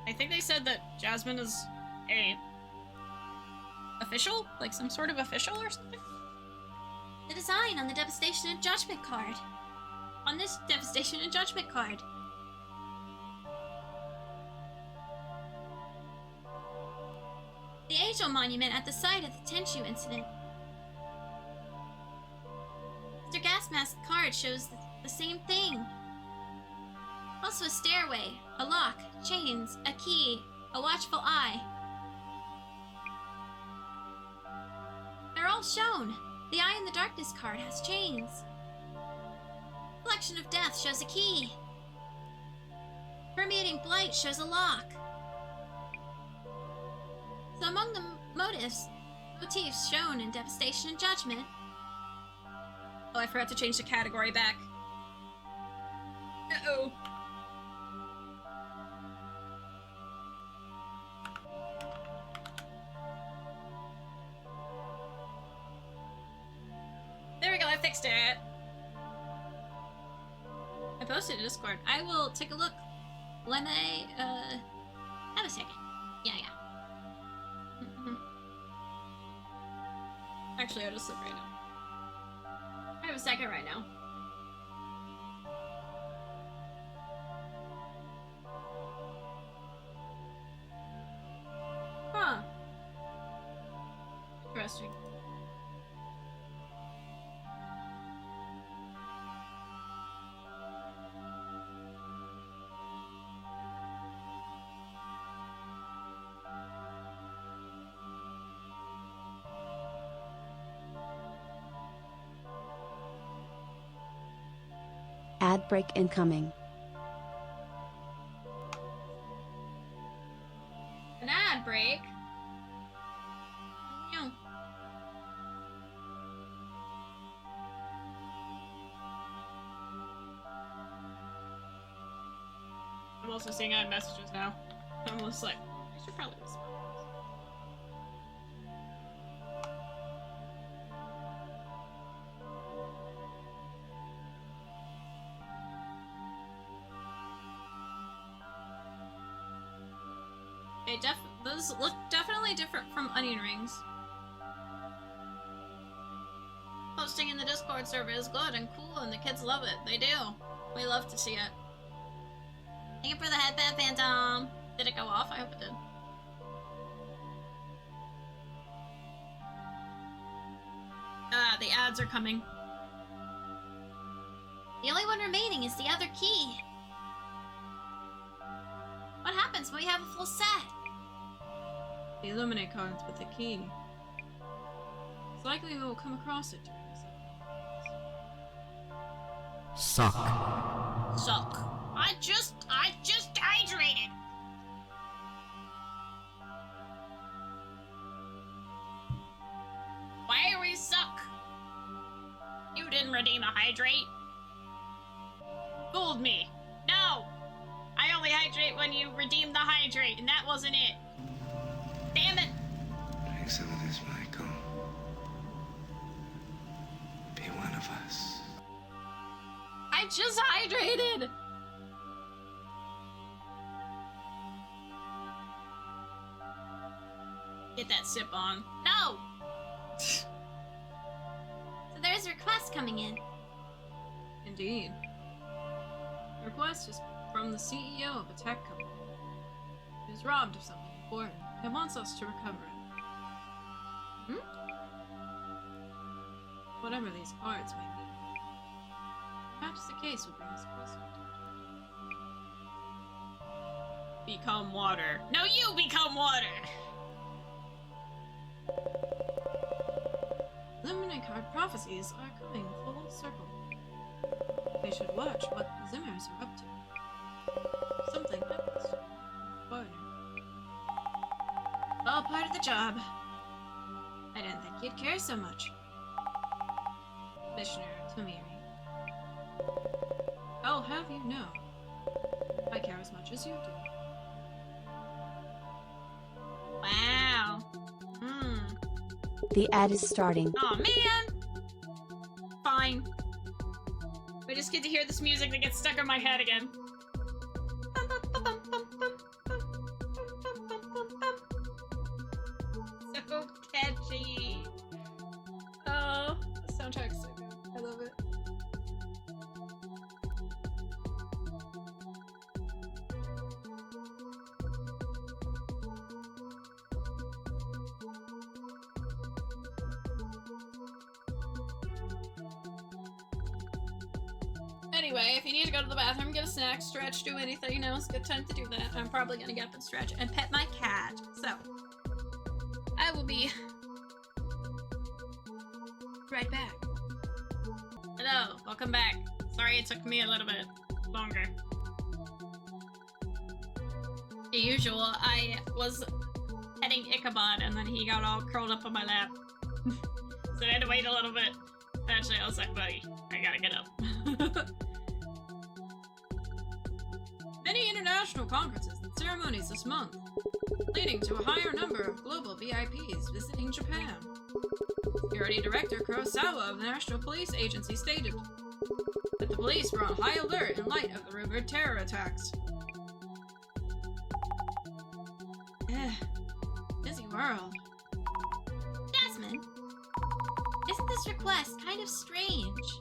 Speaker 4: I think they said that Jasmine is a official? Like some sort of official or something?
Speaker 2: The design on the Devastation and Judgment card. On this Devastation and Judgment card. The Angel Monument at the site of the Tenshu incident. Mr. Gasmask's card shows the same thing. Also a stairway, a lock, chains, a key, a watchful eye. They're all shown. The Eye in the Darkness card has chains. Collection of Death shows a key. Permeating Blight shows a lock. So among the motifs shown in Devastation and Judgment.
Speaker 4: Oh, I forgot to change the category back. Uh-oh. There we go, I fixed it.
Speaker 1: I posted to Discord. I will take a look when I,
Speaker 2: Have a second. Yeah.
Speaker 1: Actually, I'll just look right now.
Speaker 4: I have a second right now.
Speaker 1: Huh. Interesting.
Speaker 5: Ad break incoming.
Speaker 4: An ad break?
Speaker 1: No.
Speaker 4: I'm also seeing ad messages now. I'm just like, I should probably respond.
Speaker 1: Those look definitely different from onion rings.
Speaker 4: Posting in the Discord server is good and cool, and the kids love it. They do. We love to see it.
Speaker 2: Thank you for the headband, Phantom.
Speaker 4: Did it go off? I hope it did. Ah, the ads are coming.
Speaker 2: The only one remaining is the other key. What happens when we have a full set?
Speaker 1: The Illuminate cards with the key. It's likely we will come across it during this.
Speaker 3: Suck.
Speaker 4: I just hydrated. Why are we suck? You didn't redeem a hydrate. Fooled me. No, I only hydrate hydrate when you redeem the hydrate, and that wasn't it. Damn it!
Speaker 3: Drink some of this, Michael. Be one of us.
Speaker 4: I just hydrated! Get that sip on. No!
Speaker 2: So there's requests coming in.
Speaker 1: Indeed. The request is from the CEO of a tech company. He was robbed of something important and wants us to recover it. Whatever these cards may be. Perhaps the case will bring us closer.
Speaker 4: Become water. No, you become water!
Speaker 1: Eliminate card prophecies are coming full circle. We should watch what the Zimmers are up to. Something happens. Partner. All part of the job. I didn't think you'd care so much. Commissioner Tamiri. I'll have you know, I care as much as you do.
Speaker 4: Wow.
Speaker 5: The ad is starting.
Speaker 4: Aw, man! Fine. We just get to hear this music that gets stuck in my head again. So catchy. Oh, the soundtrack's so good. I love it. Anyway, if you need to go to the bathroom, get a snack, stretch, do anything, you know, it's a good time to do that. I'm probably gonna get up and stretch and pet my cat. So, I will be right back. Hello, welcome back. Sorry it took me a little bit longer. As usual, I was petting Ichabod and then he got all curled up on my lap. So I had to wait a little bit. Actually, I was like, buddy, I gotta get up.
Speaker 1: Many international conferences and ceremonies this month, leading to a higher number of global VIPs visiting Japan. Security Director Kurosawa of the National Police Agency stated that the police were on high alert in light of the rumored terror attacks. Busy world.
Speaker 2: Jasmine, isn't this request kind of strange?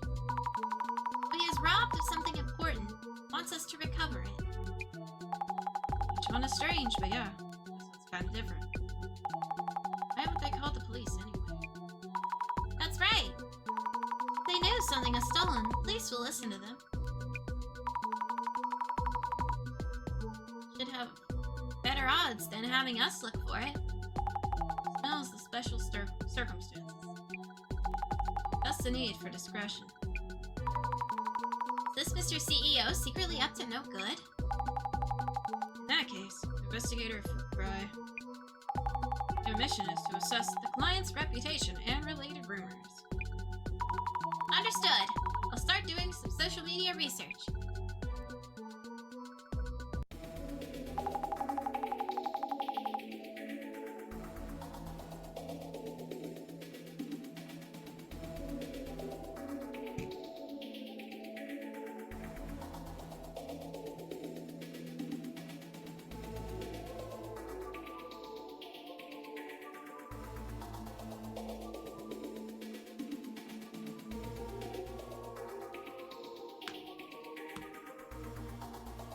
Speaker 2: He is robbed of something important, wants us to recover it.
Speaker 1: Each one is strange, but yeah, this one's kind of different. Why haven't they called the police anyway?
Speaker 2: That's right. If they knew something was stolen, the police will listen to them. Should have better odds than having us look for it.
Speaker 1: Smells the special circumstances. Thus the need for discretion.
Speaker 2: Is this Mr. CEO secretly up to no good?
Speaker 1: In that case, Investigator Fry. Their mission is to assess the client's reputation and related rumors.
Speaker 2: Understood. I'll start doing some social media research.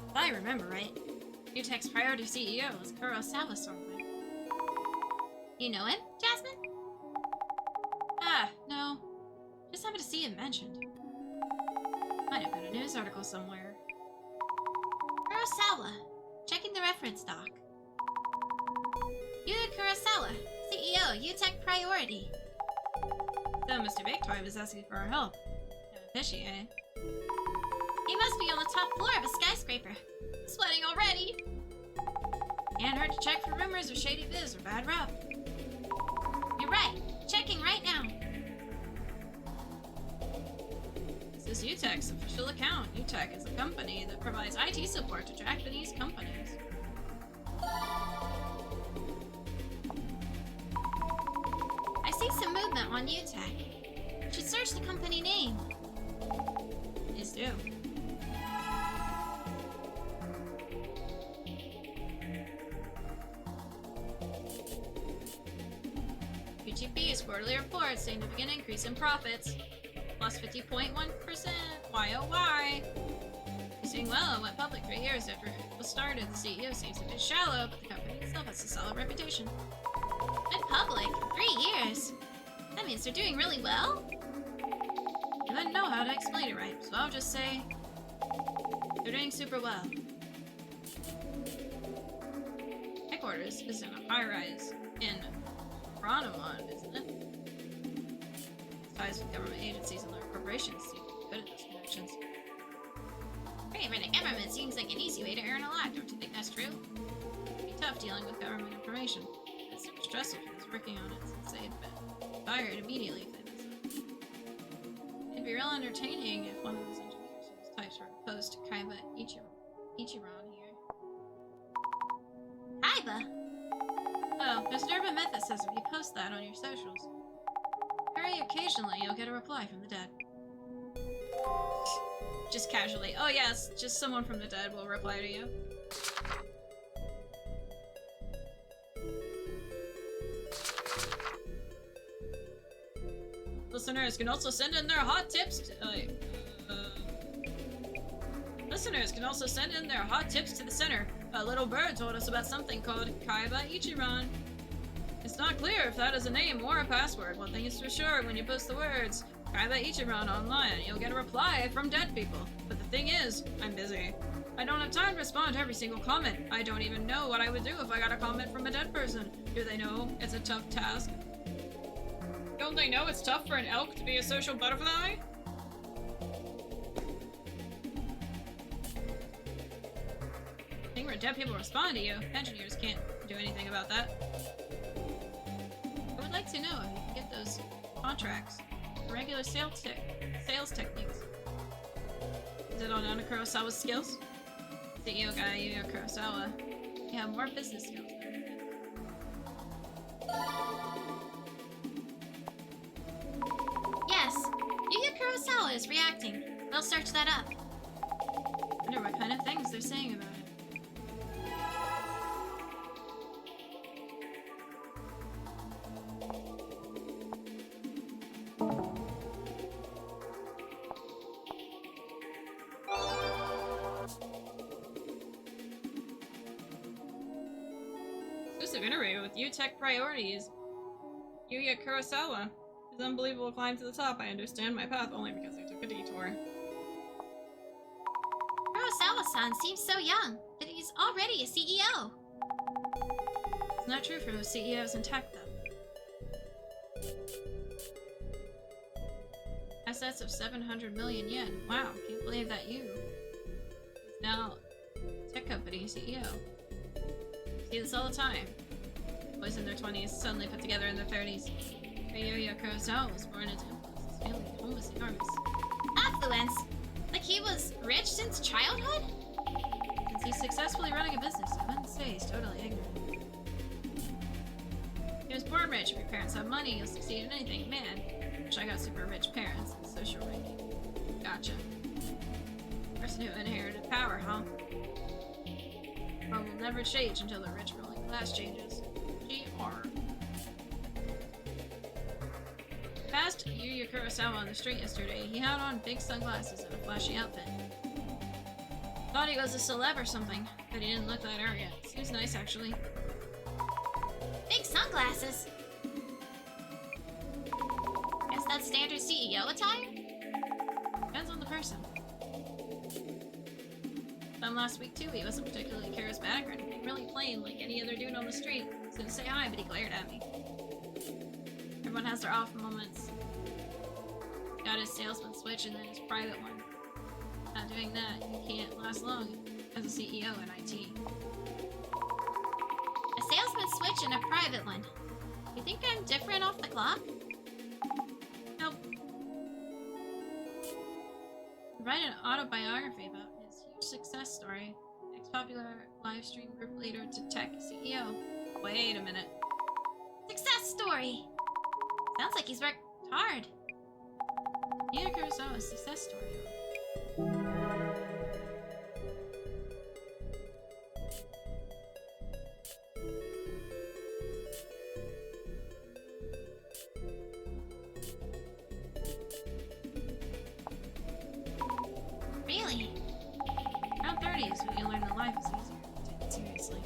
Speaker 1: If I remember right, UTech's priority CEO is Kurosawa somewhere.
Speaker 2: You know him, Jasmine?
Speaker 1: Ah, no. Just happened to see him mentioned. Might have been a news article somewhere.
Speaker 2: Kurosawa. Checking the reference doc. Yu Kurosawa, CEO, UTech Priority.
Speaker 1: So Mr. Big Toy was asking for our help. Kinda fishy, eh?
Speaker 2: He must be on the top floor of a skyscraper. Sweating already.
Speaker 1: Can't hurt to check for rumors of shady biz or bad rep.
Speaker 2: You're right. Checking right now.
Speaker 1: Is is UTech's official account. UTech is a company that provides IT support to Japanese companies.
Speaker 2: I see some movement on UTech. Should search the company name.
Speaker 1: Please do. UTP's quarterly report significant increase in profits. Plus 50.1%. Why oh why? He's doing well and went public 3 years after it was started. The CEO seems a bit shallow, but the company itself has a solid reputation.
Speaker 2: Went public? 3 years? That means they're doing really well?
Speaker 1: I wouldn't know how to explain it right, so I'll just say they're doing super well. Headquarters is in a high-rise in Ranamon, isn't it? Ties with government agencies and large corporations seem good at those connections.
Speaker 2: Working for the government seems like an easy way to earn a lot, don't you think that's true?
Speaker 1: It'd be tough dealing with government information. It's super stressful for those working on it since they'd been fired immediately if they mess up. It'd be real entertaining if one of those engineers whose types were opposed to Kaiba Ichiran here.
Speaker 2: Kaiba?
Speaker 1: Oh, there's an urban myth that says if you post that on your socials, very occasionally you'll get a reply from the dead. Just casually. Oh yes, just someone from the dead will reply to you. Listeners can also send in their hot tips to, Listeners can also send in their hot tips to the center. A little bird told us about something called Kaiba Ichiran. It's not clear if that is a name or a password. One thing is for sure, when you post the words Kaiba Ichiran online, you'll get a reply from dead people. But the thing is, I'm busy. I don't have time to respond to every single comment. I don't even know what I would do if I got a comment from a dead person. Do they know it's a tough task? Don't they know it's tough for an elk to be a social butterfly? Thing where dead people respond to you, engineers can't do anything about that. I would like to know if you can get those contracts for regular sales techniques. Is it all down to Kurosawa's skills? CEO guy Yuya Kurosawa, you have more business skills than you think.
Speaker 2: Yes, Yuya Kurosawa is reacting. We'll search that up.
Speaker 1: I wonder what kind of things they're saying about it. Exclusive interview with UTech priorities. Yuya Kurosawa. His unbelievable climb to the top. I understand my path only because I took a detour.
Speaker 2: Kurosawa-san seems so young, but he's already a CEO.
Speaker 1: It's not true for those CEOs in tech, though. Assets of 700 million yen. Wow, can't believe that you. He's now a tech company CEO. See this all the time. Boys in their 20s suddenly put together in their 30s. Yuya Kurosawa was born into influence. His family home was enormous.
Speaker 2: Affluence? Like he was rich since childhood?
Speaker 1: Since he's successfully running a business, I wouldn't say he's totally ignorant. He was born rich. If your parents have money, you'll succeed in anything. Man, wish I got super rich parents and social ranking. Gotcha. Person who inherited power, huh? World will never change until the rich ruling class changes. GR. Passed Yuya Kurosawa on the street yesterday. He had on big sunglasses and a flashy outfit. Thought he was a celeb or something, but he didn't look that arrogant. Seems nice, actually.
Speaker 2: Big sunglasses. Guess that's standard CEO attire?
Speaker 1: Depends on the person. Last week too, he wasn't particularly charismatic or anything, really plain like any other dude on the street. I was gonna say hi, but he glared at me. Everyone has their off moments. Got his salesman switch and then his private one. Not doing that, you can't last long as a CEO in IT.
Speaker 2: A salesman switch and a private one. You think I'm different off the clock?
Speaker 1: Nope. write an autobiography about his huge success story. Ex-popular live stream group leader to tech CEO. Wait a minute.
Speaker 2: Success story! Sounds like he's worked hard.
Speaker 1: Nia Kurosawa's success story.
Speaker 2: Really?
Speaker 1: Around 30 is when you learn that life is easier. Take it seriously.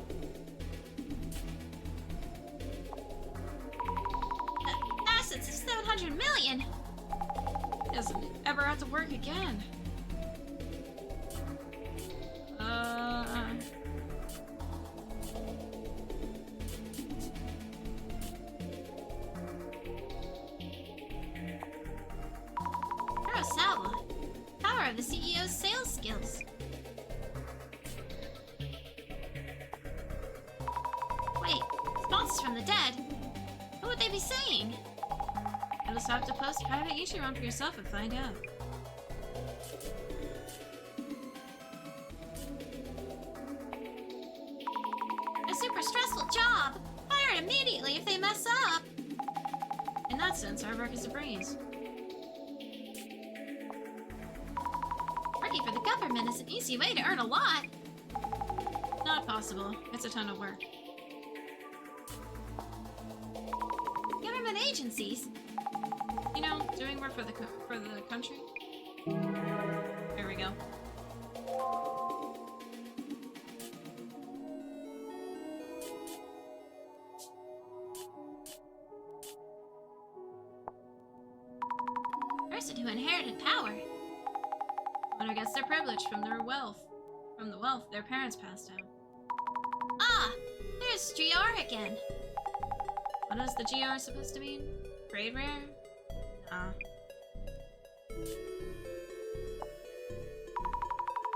Speaker 2: Assets of 700 million!
Speaker 1: He doesn't ever have to work again.
Speaker 2: Kurosawa. Power of the CEO's sales skills. Wait, sponsors from the dead? What would they be saying?
Speaker 1: You'll just have to post a private YouTube run for yourself and find out.
Speaker 2: A super stressful job! Fired immediately if they mess up!
Speaker 1: In that sense, our work is a breeze.
Speaker 2: Working for the government is an easy way to earn a lot.
Speaker 1: Not possible. It's a ton of work.
Speaker 2: Government agencies?
Speaker 1: You know, doing work for the country. There we go.
Speaker 2: Person who inherited power.
Speaker 1: One who gets their privilege from their wealth. From the wealth their parents passed down.
Speaker 2: Ah! There's GR again.
Speaker 1: What is the GR supposed to mean? Grade rare? Nah.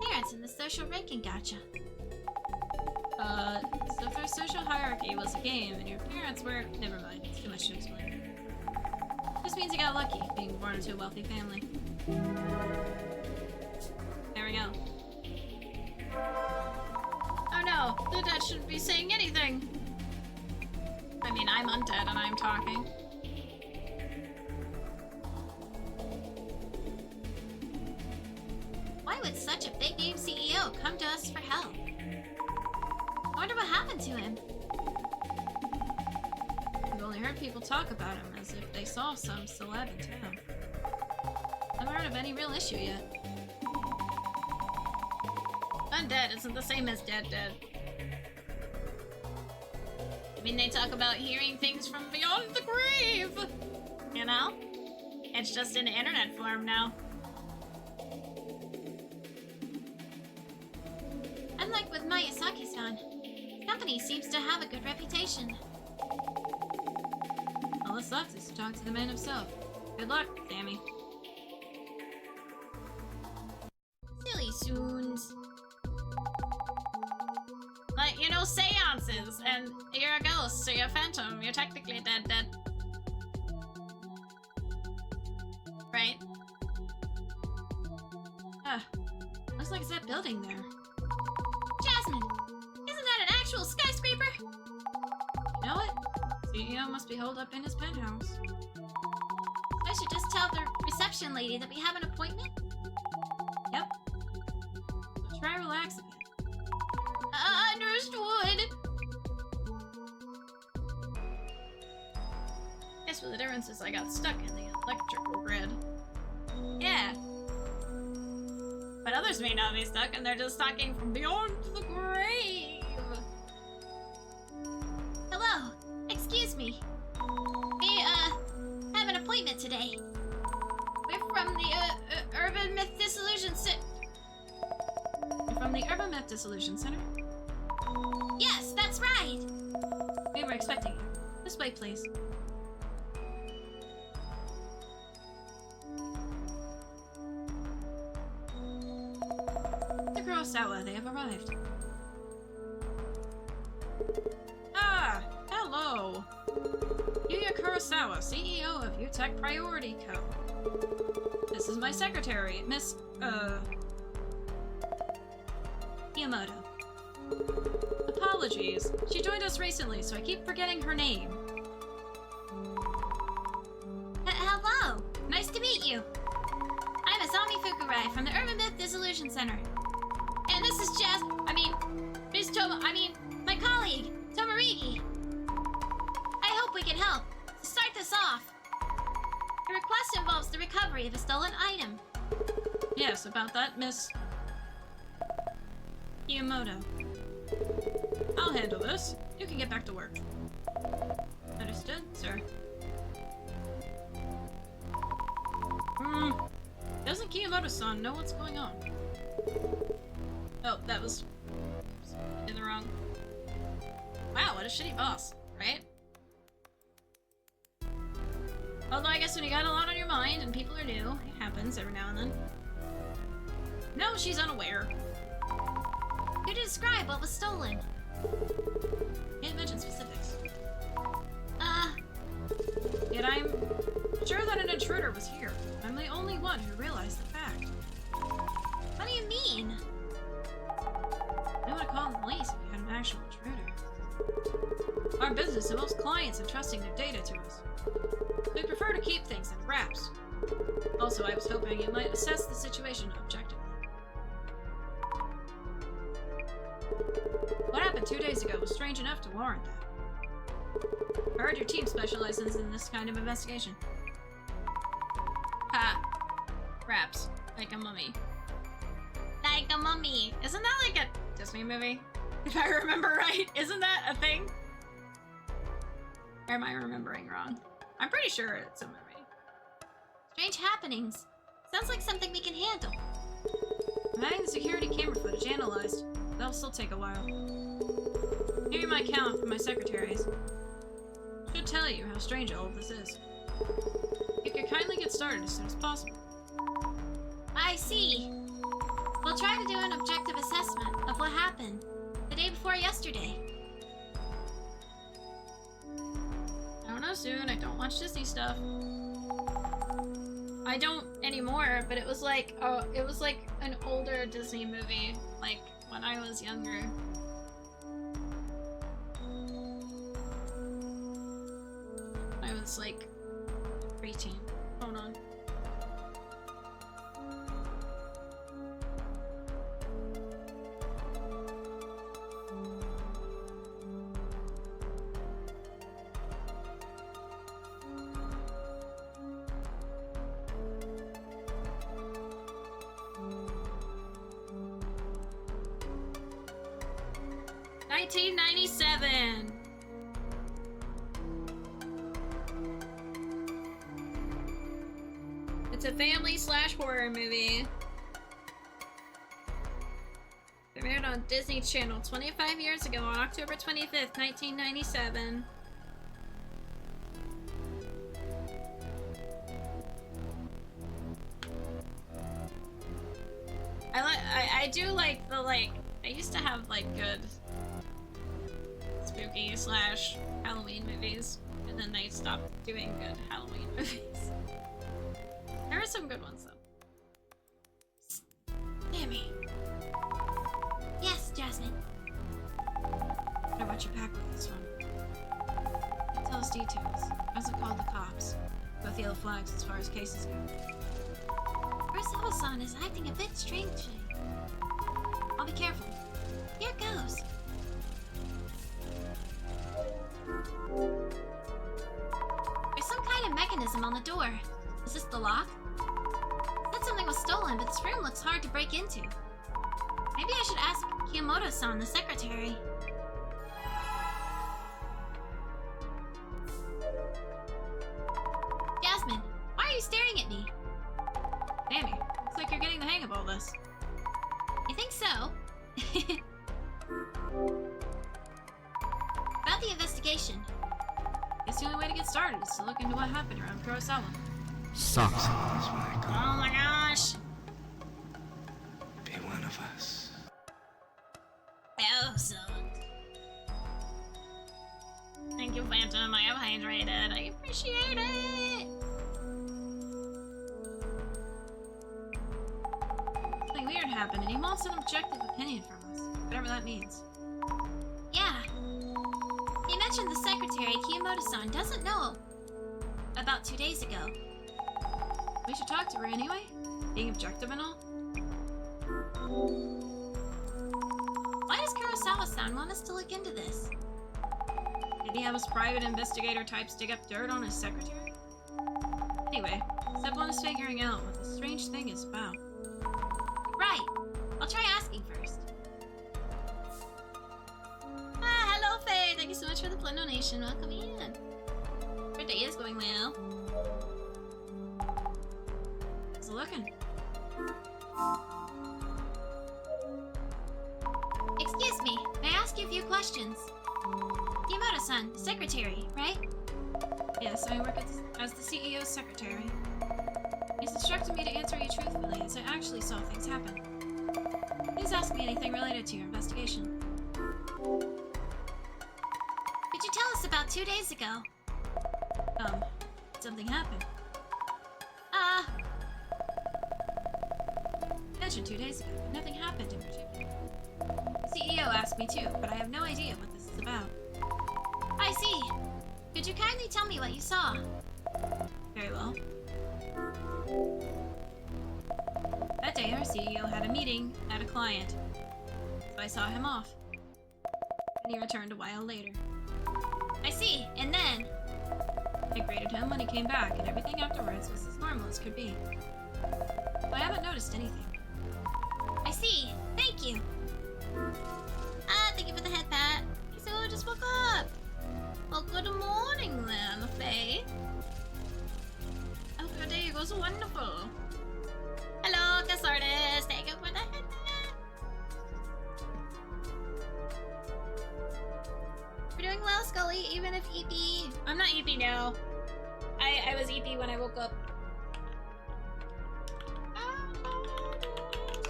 Speaker 2: Parents in the social ranking gacha.
Speaker 1: So if their social hierarchy was a game and your parents were... Never mind, it's too much to explain. This means you got lucky, being born into a wealthy family. There we go.
Speaker 4: Oh no, the dead shouldn't be saying anything. I mean, I'm undead and I'm talking.
Speaker 2: Why would such a big name CEO come to us for help? I wonder what happened to him.
Speaker 1: I've only heard people talk about him as if they saw some celeb in town. I haven't heard of any real issue yet.
Speaker 4: Undead isn't the same as dead. I mean, they talk about hearing things from beyond the grave. You know? It's just in internet form now.
Speaker 2: Unlike with Miyazaki-san, the company seems to have a good reputation.
Speaker 1: All that's left is to talk to the man himself. Good luck, Sammy.
Speaker 2: Silly Tsuns.
Speaker 4: Like, you know, seances, and you're a ghost, so you're a phantom, you're technically dead. Right?
Speaker 1: Looks like it's that building there.
Speaker 2: Jasmine! Isn't that an actual skyscraper?
Speaker 1: You know what? CEO must be holed up in his penthouse.
Speaker 2: I should just tell the reception lady that we have an appointment?
Speaker 1: Yep. So try relax a bit.
Speaker 2: Understood!
Speaker 4: Guess what the difference is I got stuck in the electrical grid. Yeah. But others may not be stuck and they're just talking from beyond the grave.
Speaker 2: Hello, excuse me. We, have an appointment today. We're from the, Urban Myth Dissolution Center.
Speaker 1: You're from the Urban Myth Dissolution Center?
Speaker 2: Yes, that's right.
Speaker 1: We were expecting you. This way, please. Mr. Kurosawa, they have arrived. Ah, hello. Yuya Kurosawa, CEO of UTech Priority Co. This is my secretary, Miss, Yamamoto. Apologies. She joined us recently, so I keep forgetting her name.
Speaker 2: Hello. Nice to meet you. I'm Azami Fukurai from the Urban Myth Dissolution Center. And this is my colleague, Tomarigi. I hope we can help. To start this off, the request involves the recovery of a stolen item.
Speaker 1: Yes, about that, Miss Yamamoto. I'll handle this. You can get back to work. Understood, sir. Doesn't Kiyomoto-san know what's going on? Oh, that was... in the wrong... Wow, what a shitty boss, right? Although I guess when you got a lot on your mind and people are new, it happens every now and then. No, she's unaware.
Speaker 2: Could you describe what was stolen?
Speaker 1: Can't mention specifics. Yet I'm sure that an intruder was here. I'm the only one who realized the fact.
Speaker 2: What do you mean?
Speaker 1: I would have called the police if you had an actual intruder. Our business involves clients entrusting their data to us. We prefer to keep things in wraps. Also, I was hoping you might assess the situation objectively. What happened 2 days ago was strange enough to warrant that. I heard your team specializes in this kind of investigation.
Speaker 4: Ha. Raps. Like a mummy.
Speaker 2: Like a mummy.
Speaker 4: Isn't that like a Disney movie? If I remember right, isn't that a thing? Or am I remembering wrong? I'm pretty sure it's a movie.
Speaker 2: Strange happenings. Sounds like something we can handle.
Speaker 1: I'm having the security camera footage analyzed. That'll still take a while. Here's my count from my secretaries. Should tell you how strange all of this is. You could kindly get started as soon as possible.
Speaker 2: I see. We'll try to do an objective assessment of what happened the day before yesterday.
Speaker 4: I don't know, soon. I don't watch Disney stuff. I don't anymore, but it was like an older Disney movie, like when I was younger. I was like preteen. Hold on. $1997. It's a family/horror movie. Premiered on Disney Channel 25 years ago on October 25th, 1997. I do like the I used to have like good spooky/Halloween movies, and then they stopped doing good Halloween movies. There are some good ones though.
Speaker 2: Sammy. Yes, Jasmine.
Speaker 1: I want you back with this one. Tell us details. Hasn't called the cops. Both yellow flags as far as cases go.
Speaker 2: Urasawa-san is acting a bit strangely. I'll be careful. Here goes. There's some kind of mechanism on the door. Is this the lock? Said something was stolen, but this room looks hard to break into. Maybe I should ask Kiyomoto-san, the secretary. Jasmine, why are you staring at me?
Speaker 1: Damn you. Looks like you're getting the hang of all this.
Speaker 2: You think so? About the investigation.
Speaker 1: Guess the only way to get started is to look into what happened around Kurosawa.
Speaker 3: Sucks. Is my goal.
Speaker 4: Oh my gosh!
Speaker 3: Be one of us.
Speaker 2: Oh, so.
Speaker 4: Thank you, Phantom. I am hydrated. I appreciate it.
Speaker 1: weird happened, and he wants an objective opinion from us, whatever that means.
Speaker 2: Yeah. He mentioned the secretary, Kiyomoto-san, doesn't know about 2 days ago.
Speaker 1: We should talk to her anyway, being objective and all.
Speaker 2: Why does Kurosawa-san want us to look into this?
Speaker 1: Did he have his private investigator types dig up dirt on his secretary? Anyway, step one is figuring out what this strange thing is about.
Speaker 2: Right. I'll try asking first. Ah, hello, Faye. Thank you so much for the planned donation. Welcome in. Your day is going well.
Speaker 1: How's it looking?
Speaker 2: Excuse me. May I ask you a few questions? Kiyomoto-san, secretary, right?
Speaker 1: Yes, I work as the CEO's secretary. He's instructed me to answer you truthfully, as I actually saw things happen. Please ask me anything related to your investigation.
Speaker 2: Could you tell us about 2 days ago?
Speaker 1: Something happened. You mentioned 2 days ago, but nothing happened in particular. The CEO asked me too, but I have no idea what this is about.
Speaker 2: I see. Could you kindly tell me what you saw?
Speaker 1: Very well. That day, our CEO had a meeting at a client, so I saw him off. And he returned a while later.
Speaker 2: I see, and then?
Speaker 1: I greeted him when he came back, and everything afterwards was as normal as could be. So I haven't noticed anything.
Speaker 2: I see. Thank you. Thank you for the head pat. So I just woke up. Well, good morning then, Faye.
Speaker 1: I hope your day goes wonderful.
Speaker 2: Hello, Kasardes. Thank you for the head pat. We're doing well, Skully, even if EP.
Speaker 4: I'm not EP now. I was EP when I woke up.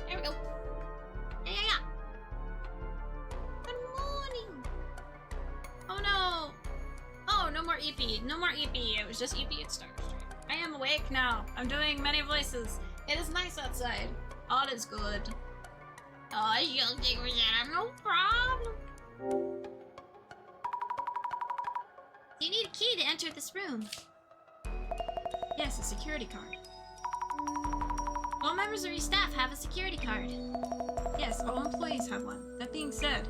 Speaker 2: There we go. Yeah. Good morning.
Speaker 4: Oh no! Oh, no more EP. No more EP. It was just EP at Star Street. I am awake now. I'm doing many voices. It is nice outside. All is good.
Speaker 2: Oh, you'll take that. No problem. You need a key to enter this room.
Speaker 1: Yes, a security card.
Speaker 2: All members of your staff have a security card.
Speaker 1: Yes, all employees have one. That being said,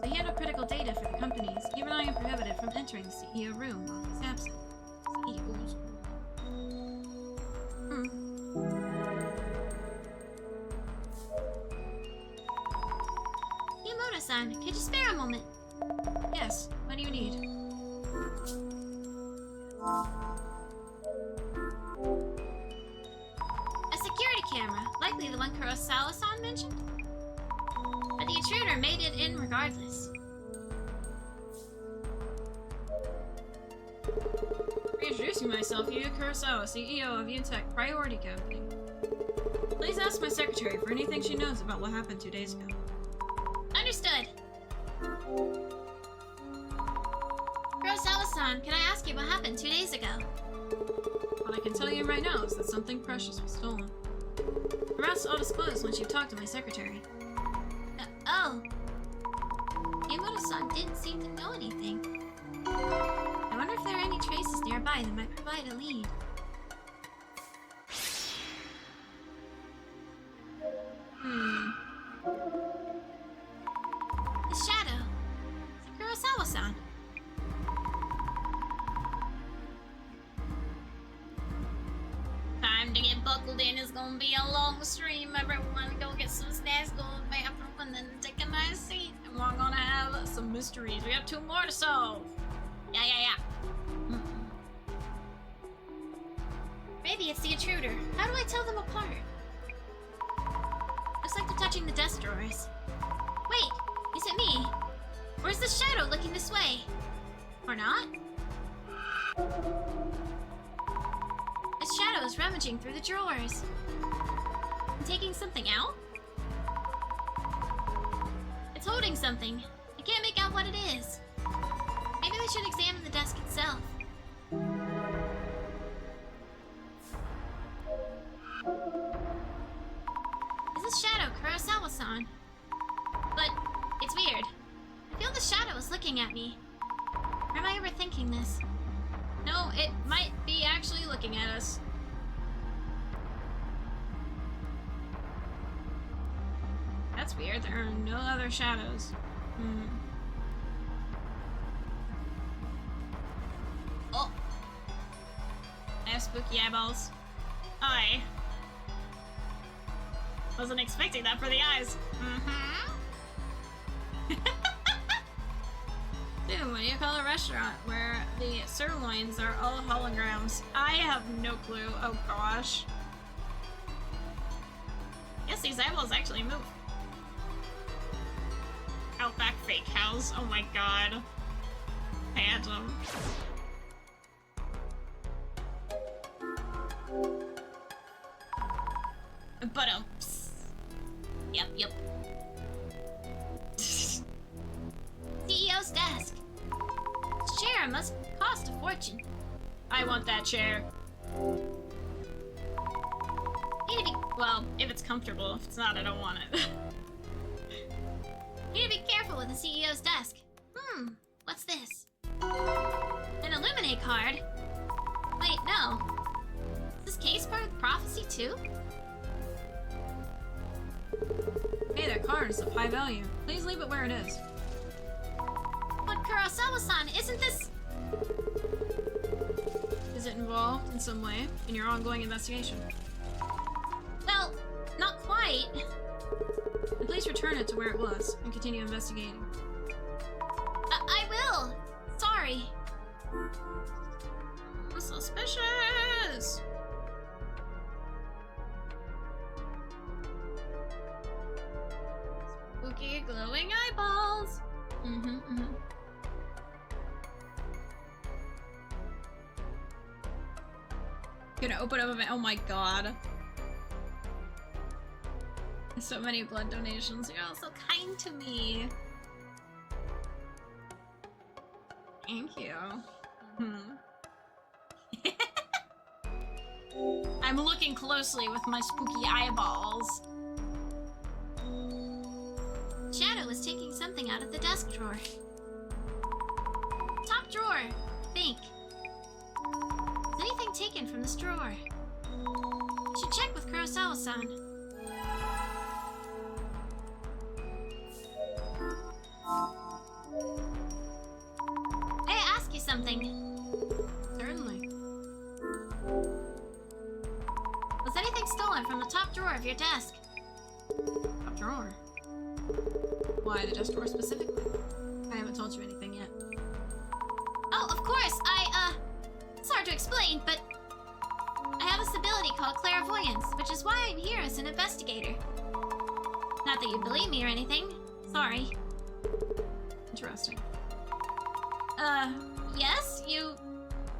Speaker 1: to handle critical data for the companies, even I am prohibited from entering the CEO room while he's absent. CEO's room.
Speaker 2: Kiyomoto-san, could you spare a moment?
Speaker 1: Yes, what do you need?
Speaker 2: A security camera, likely the one Kurosawa-san mentioned. But the intruder made it in regardless.
Speaker 1: Reintroducing myself, Yu Kurosawa, CEO of UTech Priority Company. Please ask my secretary for anything she knows about what happened 2 days ago.
Speaker 2: Understood. Kurosawa-san, can I ask you what happened 2 days ago?
Speaker 1: What I can tell you right now is that something precious was stolen. The rest I'll disclose once you've talked to my secretary.
Speaker 2: Oh. Kiyomoto-san didn't seem to know anything.
Speaker 1: I wonder if there are any traces nearby that might provide a lead.
Speaker 2: The shadow. It's Kurosawa-san.
Speaker 4: Time to get buckled in. It's gonna be a long stream. Everyone go get some snacks, go to the bathroom, and then take a nice seat. And we're gonna have some mysteries. We have 2 more to solve.
Speaker 2: Yeah. Maybe it's the intruder. How do I tell them apart? Looks like they're touching the desk drawers. Wait, is it me? Or is the shadow looking this way? Or not? The shadow is rummaging through the drawers. And taking something out? It's holding something. I can't make out what it is. Maybe we should examine the desk itself. Is this looking at me? Or am I overthinking this?
Speaker 4: No, it might be actually looking at us. That's weird. There are no other shadows. Oh! I have spooky eyeballs. I wasn't expecting that for the eyes. Dude, what do you call a restaurant where the sirloins are all holograms? I have no clue. Oh gosh. Yes, these eyeballs actually move. Outback fake house. Oh my god. Phantom. But Yep.
Speaker 2: CEO's desk. This chair must cost a fortune.
Speaker 4: I want that chair.
Speaker 2: Need to be
Speaker 4: Well, if it's comfortable. If it's not, I don't want it.
Speaker 2: Need to be careful with the CEO's desk. What's this? An Illuminate card? Wait, no. Is this case part of the prophecy too?
Speaker 1: Hey, that card is of high value. Please leave it where it is.
Speaker 2: But Kurosawa-san, isn't this...
Speaker 1: Is it involved in some way in your ongoing investigation?
Speaker 2: Well, not quite.
Speaker 1: Then please return it to where it was and continue investigating.
Speaker 2: I will. Sorry.
Speaker 4: Suspicious! Spooky glowing eyeballs! Gonna open up a bit. Oh my god. So many blood donations. You're all so kind to me. Thank you. I'm looking closely with my spooky eyeballs.
Speaker 2: Shadow is taking something out of the desk drawer. Top drawer, I think. Is anything taken from this drawer? Should check with Kurosawa-san. May I ask you something?
Speaker 1: Certainly.
Speaker 2: Was anything stolen from the top drawer of your desk?
Speaker 1: Top drawer. Why the desk drawer specifically? I haven't told you anything yet.
Speaker 2: Oh, of course, it's hard to explain, but I have this ability called clairvoyance, which is why I'm here as an investigator. Not that you believe me or anything. Sorry.
Speaker 1: Interesting.
Speaker 2: Yes? You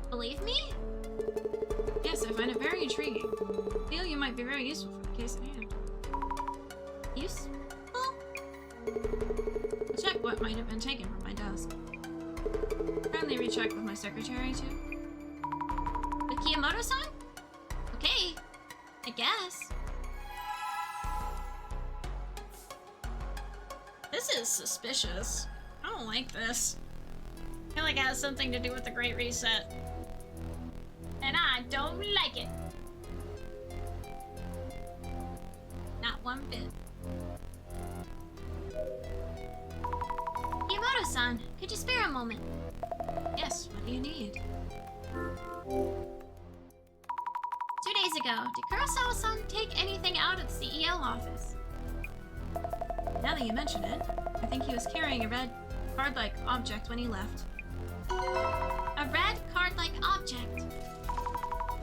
Speaker 2: believe me?
Speaker 1: Yes, I find it very intriguing. I feel you might be very useful for the case at hand.
Speaker 2: Useful?
Speaker 1: Check what might have been taken from my desk. Kindly recheck with my secretary, too.
Speaker 2: With Kiyomoto-san? Okay. I guess.
Speaker 4: This is suspicious. I don't like this. I feel like it has something to do with the Great Reset. And I don't like it. Not one bit.
Speaker 2: Kiyomoto-san, could you spare a moment?
Speaker 1: Yes, what do you need?
Speaker 2: 2 days ago, did Kurosawa-san take anything out of the CEO office?
Speaker 1: Now that you mention it, I think he was carrying a red card-like object when he left.
Speaker 2: A red card-like object?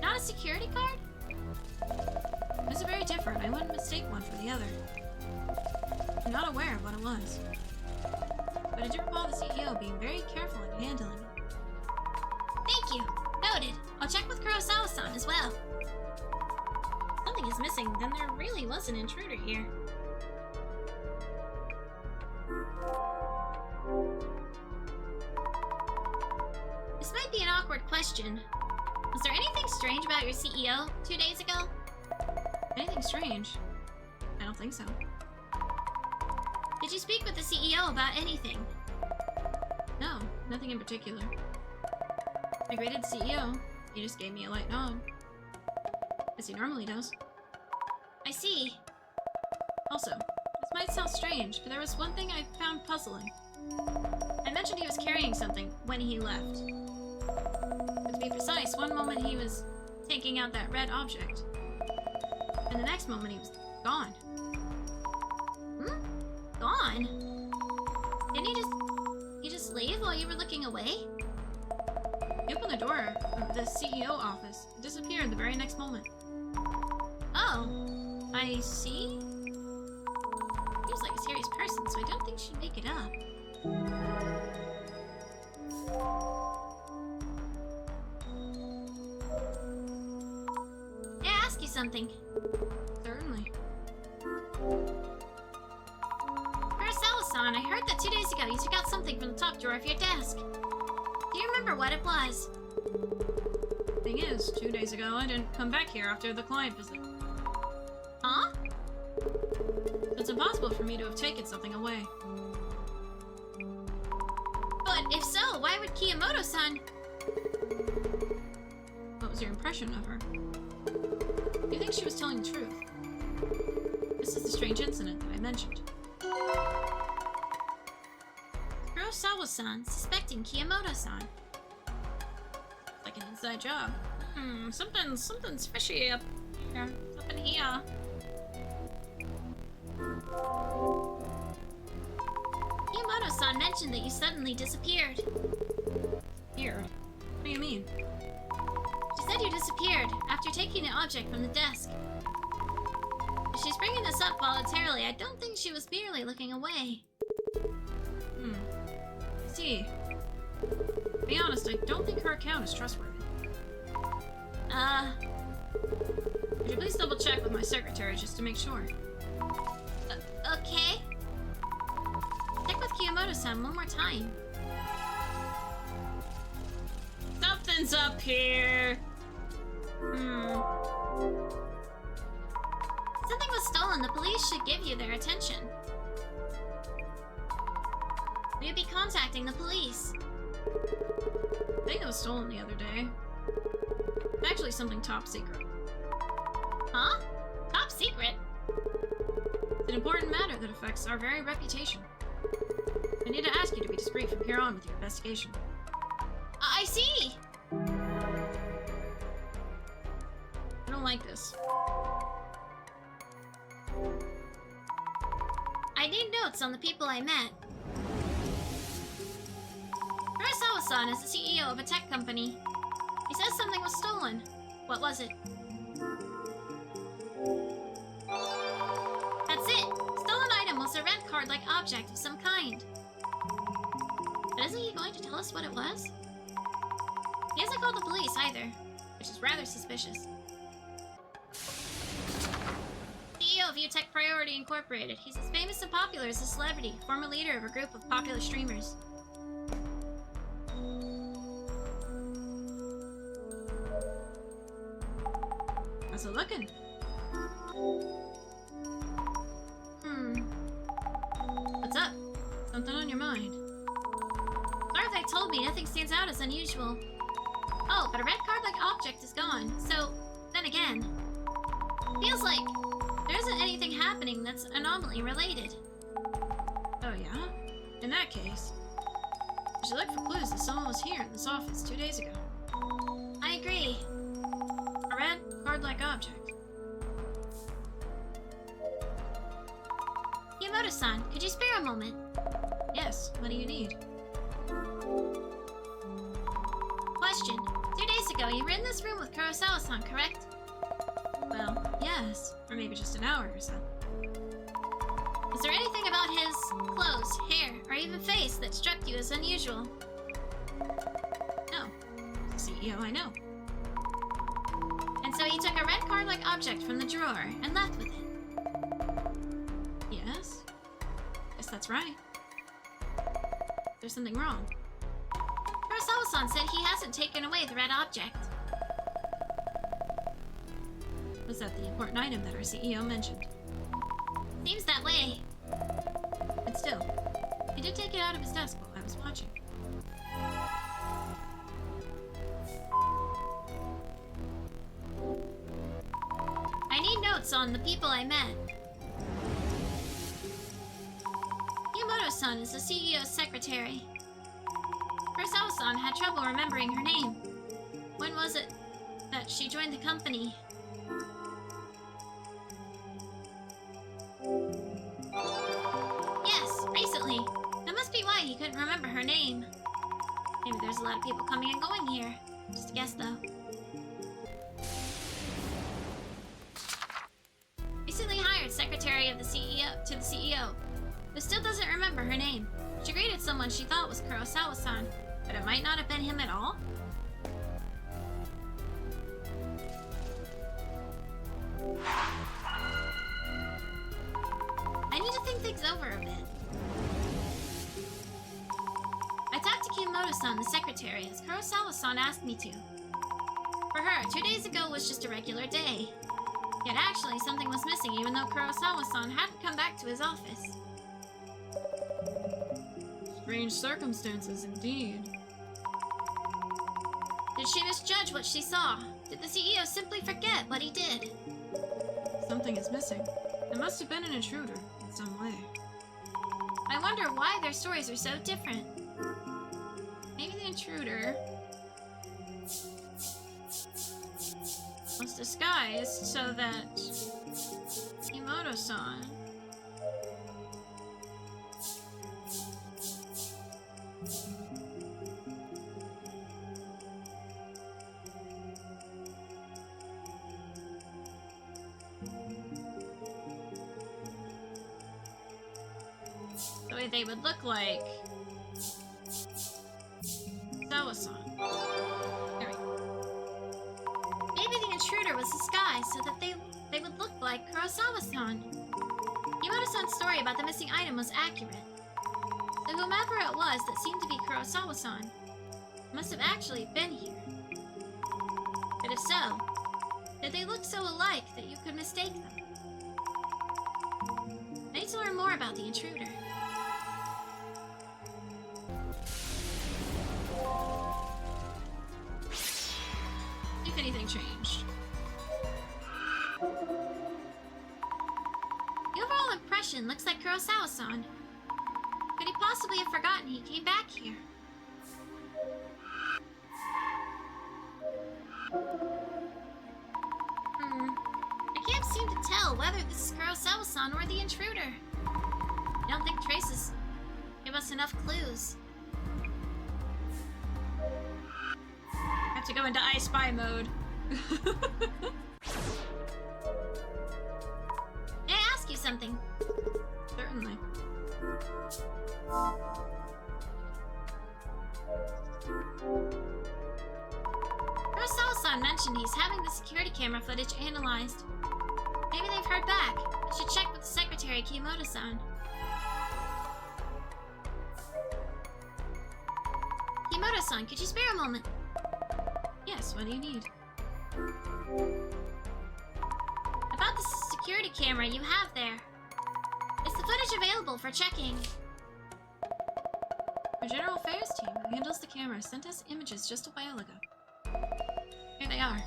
Speaker 2: Not a security card?
Speaker 1: It was very different. I wouldn't mistake one for the other. I'm not aware of what it was. But I do recall the CEO being very careful in handling it.
Speaker 2: Thank you. Noted. I'll check with Kurosawa-san as well.
Speaker 4: If something is missing, then there really was an intruder here.
Speaker 2: This might be an awkward question. Was there anything strange about your CEO 2 days ago?
Speaker 1: Anything strange? I don't think so.
Speaker 2: Did you speak with the CEO about anything?
Speaker 1: Nothing in particular. I greeted CEO. He just gave me a light nod. As he normally does.
Speaker 2: I see.
Speaker 1: Also, this might sound strange, but there was one thing I found puzzling. I mentioned he was carrying something when he left. But to be precise, one moment he was taking out that red object. And the next moment he was gone.
Speaker 2: Gone? Didn't he just leave while you were looking away?
Speaker 1: He opened the door of the CEO office and disappeared the very next moment.
Speaker 2: Oh, I see. Seems like a serious person, so I don't think she'd make it up. May I ask you something?
Speaker 1: Certainly.
Speaker 2: Kurosawa-san, I heard that 2 days ago you took out something from the top drawer of your desk. Do you remember what it was?
Speaker 1: Thing is, 2 days ago I didn't come back here after the client visit.
Speaker 2: Huh?
Speaker 1: It's impossible for me to have taken something away.
Speaker 2: But if so, why would Kiyomoto-san...
Speaker 1: What was your impression of her? Do you think she was telling the truth? This is the strange incident that I mentioned.
Speaker 2: Kurosawa-san suspecting Kiyomoto-san.
Speaker 1: Like an inside job.
Speaker 4: Something's fishy up here. Up in here.
Speaker 2: Kiyomoto-san mentioned that you suddenly disappeared.
Speaker 1: Here. What do you mean?
Speaker 2: She said you disappeared after taking an object from the desk. If she's bringing this up voluntarily, I don't think she was merely looking away.
Speaker 1: I see. To be honest, I don't think her account is trustworthy. Could you please double check with my secretary just to make sure?
Speaker 2: Okay. Check with Kiyomoto-san one more time.
Speaker 4: Something's up here.
Speaker 2: Something was stolen. The police should give you their attention. We would be contacting the police.
Speaker 1: The thing that was stolen the other day. Actually, something top secret.
Speaker 2: Huh? Top secret?
Speaker 1: It's an important matter that affects our very reputation. I need to ask you to be discreet from here on with your investigation.
Speaker 2: I see!
Speaker 1: I don't like this.
Speaker 2: I need notes on the people I met. Kurosawa-san is the CEO of a tech company. He says something was stolen. What was it? That's it! Stolen item was a red card-like object of some kind. But isn't he going to tell us what it was? He hasn't called the police either, which is rather suspicious. CEO of UTech Priority Incorporated. He's as famous and popular as a celebrity, former leader of a group of popular streamers.
Speaker 1: How's it looking? What's up? Something on your mind?
Speaker 2: Larvae told me nothing stands out as unusual. Oh, but a red card-like object is gone, so, then again. Feels like there isn't anything happening that's anomaly related.
Speaker 1: Oh yeah? In that case, you should look for clues that someone was here in this office 2 days ago.
Speaker 2: I agree.
Speaker 1: A red card-like object.
Speaker 2: Yamoto-san, could you spare a moment?
Speaker 1: Yes, what do you need?
Speaker 2: Question. 2 days ago, you were in this room with Kurosawa-san, correct?
Speaker 1: Well, yes. Or maybe just an hour or so.
Speaker 2: Was there anything about his clothes, hair, or even face that struck you as unusual?
Speaker 1: No. He's the CEO I know.
Speaker 2: And so he took a red card-like object from the drawer and left with it?
Speaker 1: Yes. Guess that's right. There's something wrong.
Speaker 2: Kurosawa-san said he hasn't taken away the red object.
Speaker 1: Was that the important item that our CEO mentioned?
Speaker 2: Seems that way.
Speaker 1: But still, he did take it out of his desk while I was watching.
Speaker 2: thoughts on the people I met. Yamato-san is the CEO's secretary. Kurosawa-san had trouble remembering her name. When was it that she joined the company? Yes, recently. That must be why he couldn't remember her name. Maybe there's a lot of people coming and going here. Just a guess, though. Recently hired secretary of the CEO to the CEO, who still doesn't remember her name. She greeted someone she thought was Kurosawa-san, but it might not have been him at all. I need to think things over a bit. I talked to Kimoto-san, the secretary, as Kurosawa-san asked me to. For her, 2 days ago was just a regular day. Yet actually, something was missing even though Kurosawa-san hadn't come back to his office.
Speaker 1: Strange circumstances, indeed.
Speaker 2: Did she misjudge what she saw? Did the CEO simply forget what he did?
Speaker 1: Something is missing. It must have been an intruder in some way.
Speaker 2: I wonder why their stories are so different. Maybe the intruder was disguised so that Kimoto-san the way they would look like Sawa-san. There we go. Maybe the intruder was disguised so that they would look like Kurosawa-san. Yamato-san's story about the missing item was accurate. So whomever it was that seemed to be Kurosawa-san must have actually been here. But if so, did they look so alike that you could mistake them? I need to learn more about the intruder. If anything changed. The overall impression looks like Kurosawa-san. Could he possibly have forgotten he came back here? I can't seem to tell whether this is Kurosawa-san or the intruder. I don't think traces give us enough clues.
Speaker 1: I have to go into I Spy mode.
Speaker 2: May I ask you something?
Speaker 1: Certainly.
Speaker 2: Kurosawa-san mentioned he's having the security camera footage analyzed. Maybe they've heard back. I should check with the secretary, Kimoto-san. Kimoto-san, could you spare a moment?
Speaker 1: Yes, what do you need?
Speaker 2: About the security camera you have there. Is the footage available for checking?
Speaker 1: Our General Affairs team, who handles the camera, sent us images just a while ago. Here they are.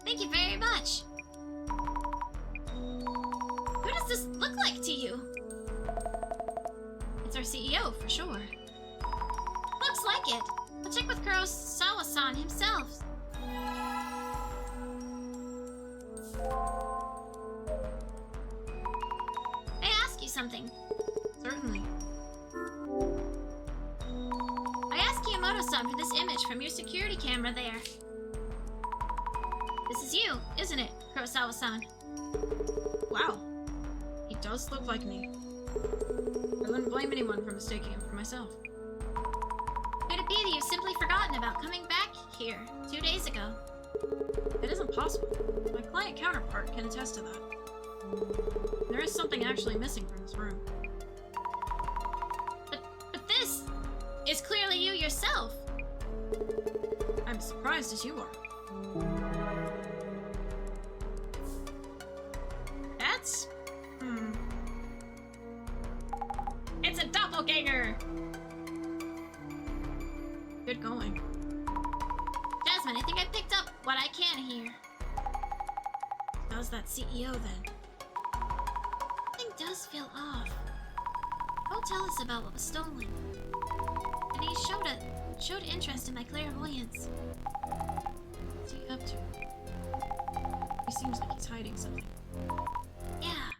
Speaker 2: Thank you very much. Who does this look like to you?
Speaker 1: It's our CEO, for sure.
Speaker 2: Looks like it. I'll check with Kurosawa-san himself. May I ask you something?
Speaker 1: Certainly.
Speaker 2: I asked Kimoto-san for this image from your security camera there. This is you, isn't it, Kurosawa-san?
Speaker 1: Wow. He does look like me. I wouldn't blame anyone for mistaking him for myself.
Speaker 2: Could it be that you've simply forgotten about coming back here 2 days ago?
Speaker 1: It isn't possible. My client counterpart can attest to that. There is something actually missing from this room.
Speaker 2: But this is clearly you yourself.
Speaker 1: I'm as surprised as you are. That's...
Speaker 4: It's a doppelganger!
Speaker 1: good going.
Speaker 2: Jasmine, I think I picked up what I can here.
Speaker 1: does that CEO then?
Speaker 2: Something does feel off. Don't tell us about what was stolen. And he showed interest in my clairvoyance.
Speaker 1: What's he up to? He seems like he's hiding something.
Speaker 2: Yeah.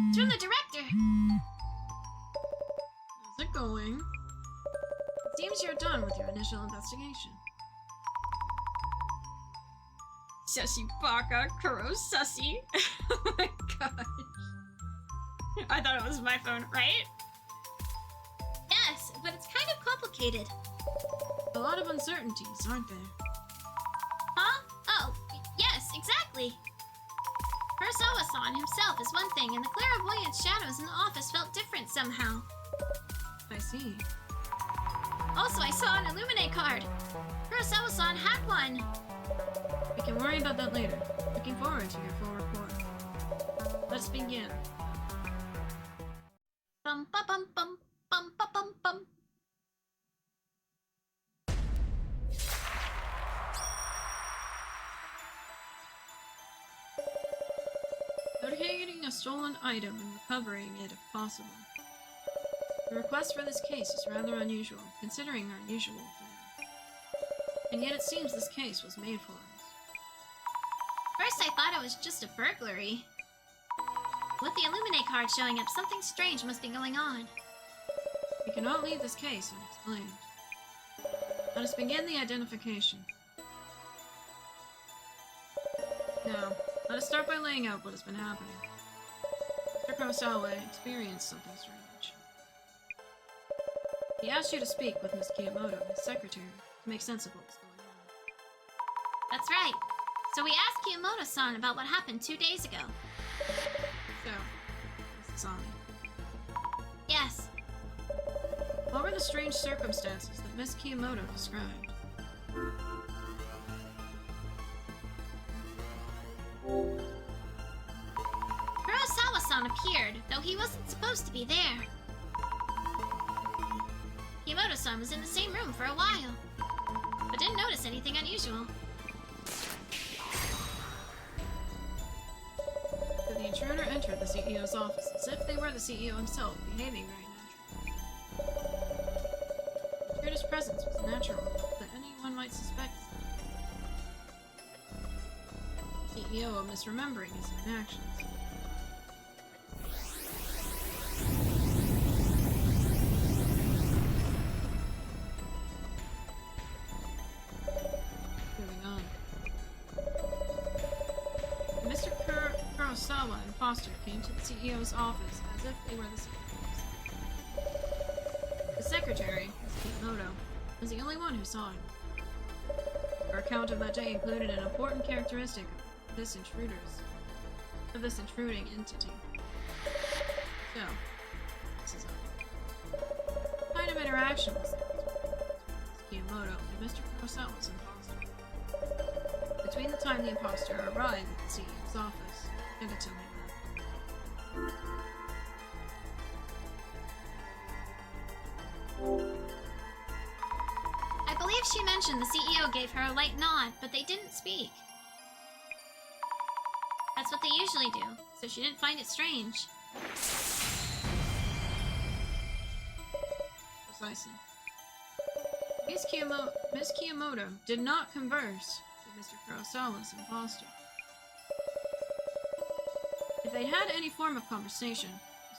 Speaker 2: It's from the director.
Speaker 1: How's it going? It seems you're done with your initial investigation.
Speaker 4: Sussy baka, kuro sussy. Oh my gosh. I thought it was my phone, right?
Speaker 2: Yes, but it's kind of complicated.
Speaker 1: A lot of uncertainties, aren't there?
Speaker 2: Huh? Oh, yes, exactly. Kurosawa-san himself is one thing, and the clairvoyant shadows in the office felt different somehow.
Speaker 1: I see.
Speaker 2: Also, I saw an Illuminate card. Kurosawa-san had one.
Speaker 1: We can worry about that later. Looking forward to your full report. Let's begin.
Speaker 2: Bum bum bum bum bum bum bum bum.
Speaker 1: Locating a stolen item and recovering it if possible. The request for this case is rather unusual, considering our usual thing. And yet it seems this case was made for us.
Speaker 2: First, I thought it was just a burglary. With the Illuminate card showing up, something strange must be going on.
Speaker 1: We cannot leave this case unexplained. Let us begin the identification. Now, let us start by laying out what has been happening. Mr. Kurosawa experienced something strange. He asked you to speak with Miss Kiyomoto, his secretary, to make sense of what was going on.
Speaker 2: That's right. So we asked Kiyomoto-san about what happened 2 days ago.
Speaker 1: So, this is Sony.
Speaker 2: Yes.
Speaker 1: What were the strange circumstances that Miss Kiyomoto described?
Speaker 2: Kurosawa-san appeared, though he wasn't supposed to be there. Kiyomoto-san was in the same room for a while, but didn't notice anything unusual.
Speaker 1: So the intruder entered the CEO's office as if they were the CEO himself, behaving very naturally. The intruder's presence was natural enough that anyone might suspect the CEO of misremembering his own actions. Moving on. Mr. Kurosawa, imposter, came to the CEO's office as if they were the CEO himself. The secretary, Ms. Kiyomoto, was the only one who saw him. Her account of that day included an important characteristic of this intruding entity. So, this is what kind of interaction was there between Ms. Kiyomoto and Mr. Kurosawa's imposter? Between the time the imposter arrived at the CEO's office and until he left.
Speaker 2: I believe she mentioned the CEO gave her a light nod, but they didn't speak. That's what they usually do, so she didn't find it strange.
Speaker 1: Precisely. Miss Kiyomoto did not converse with Mr. Kurosawa's imposter. If they'd had any form of conversation, this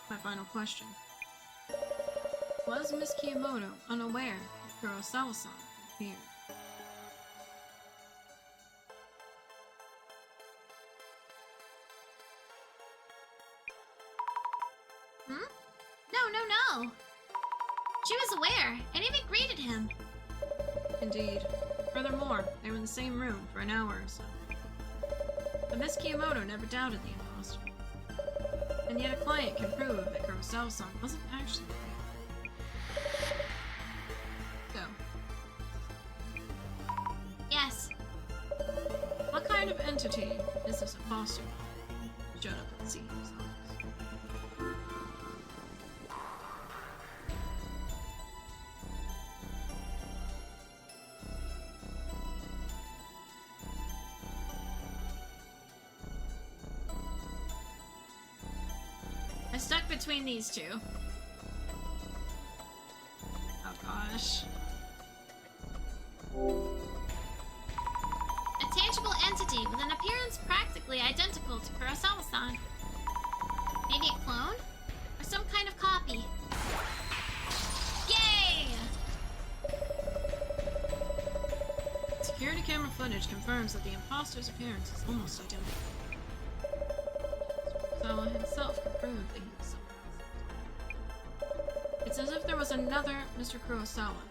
Speaker 1: would My final question. Was Miss Kiyomoto unaware that Kurosawa-san had appeared?
Speaker 2: No. She was aware, and even greeted him.
Speaker 1: Indeed. Furthermore, they were in the same room for an hour or so. But Miss Kiyomoto never doubted the imposter. And yet a client can prove that Kurosawa-san wasn't actually there. So.
Speaker 2: Yes.
Speaker 1: What kind of entity is this imposter? showed up at the CEO's office.
Speaker 4: I'm stuck between these two. Oh gosh.
Speaker 2: A tangible entity with an appearance practically identical to Kurosawa-san. Maybe a clone? Or some kind of copy. Yay!
Speaker 1: Security camera footage confirms that the imposter's appearance is almost identical. Kurosawa himself can prove that he was someone else. It's as if there was another Mr. Kurosawa.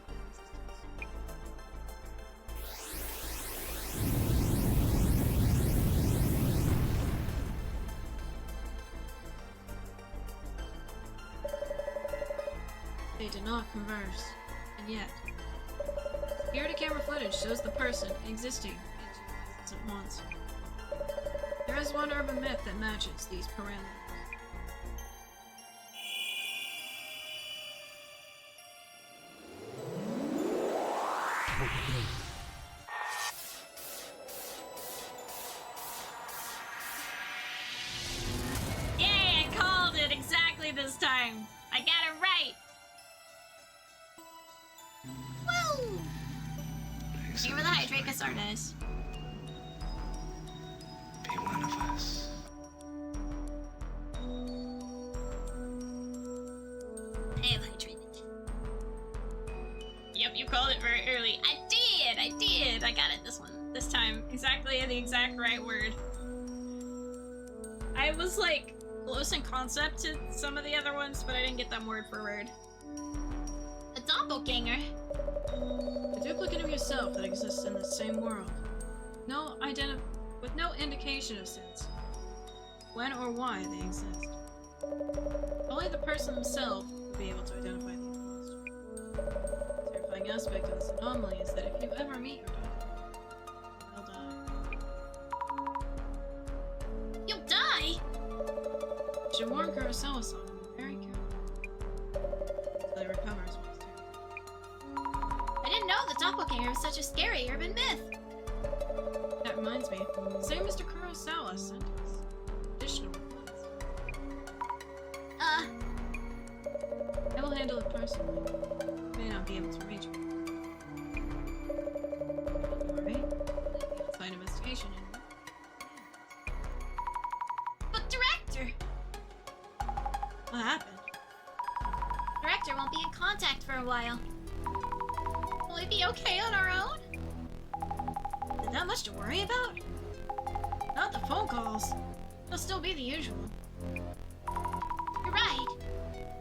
Speaker 1: They did not converse, and yet, security camera footage shows the person existing in two places at once. There is one urban myth that matches these parameters.
Speaker 4: Yay, I called it exactly this time. I got it right.
Speaker 2: Woo! Here with the hydrate, Kasardes.
Speaker 3: Be one of us.
Speaker 2: I have hydrated.
Speaker 4: Yep, you called it very early. I did. I got it this time. Exactly the exact right word. I was like close in concept to some of the other ones, but I didn't get them word for word.
Speaker 2: A doppelganger?
Speaker 1: A duplicate of yourself that exists in the same world. With no indication of sense. When or why they exist. Only the person himself will be able to identify the imposter. The terrifying aspect of this anomaly is that if you ever meet your daughter, you'll die.
Speaker 2: You'll die?
Speaker 1: You should warn Kurosawa-san to be very careful. Until he recovers from his terror.
Speaker 2: I didn't know the doppelganger was such a scary urban myth.
Speaker 1: That reminds me, say Mr. Kurosawa sent us additional reports. I will handle it personally. May not be able to reach me. Alright? The outside investigation in
Speaker 2: But Director!
Speaker 1: What happened?
Speaker 2: Director won't be in contact for a while. Will we be okay on our own?
Speaker 1: Is that much to worry about? Not the phone calls. They'll still be the usual.
Speaker 2: You're right.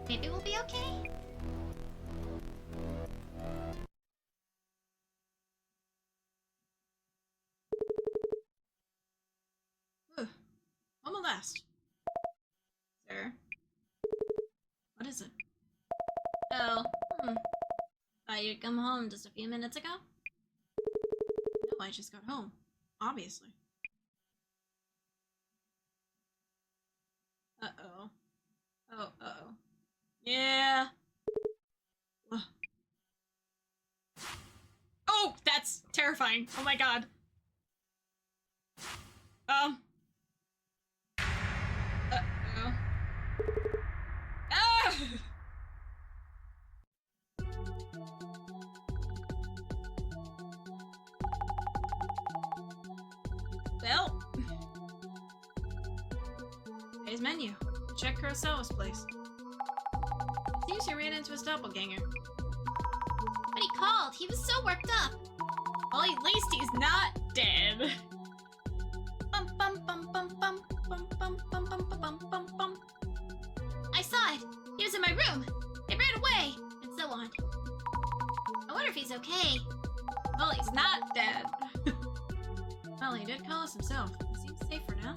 Speaker 2: Maybe we'll be okay.
Speaker 1: Home at last. Sir? What is it?
Speaker 2: Oh, thought you'd come home just a few minutes ago?
Speaker 1: No, I just got home. Obviously. Uh-oh. Oh, uh-oh. Yeah. Ugh.
Speaker 4: Oh, that's terrifying. Oh my god. Uh-oh. Ah!
Speaker 1: Well. His menu. Check Kurosawa's place. Seems he ran into his doppelganger.
Speaker 2: But he called. He was so worked up.
Speaker 4: Well, at least he's not dead.
Speaker 2: Bum bum bum bum bum bum bum bum bum bum bum bum. I saw it. He was in my room. It ran away, and so on. I wonder if he's okay.
Speaker 1: Well, he's not dead. Well, he did call us himself. He seems safe for now.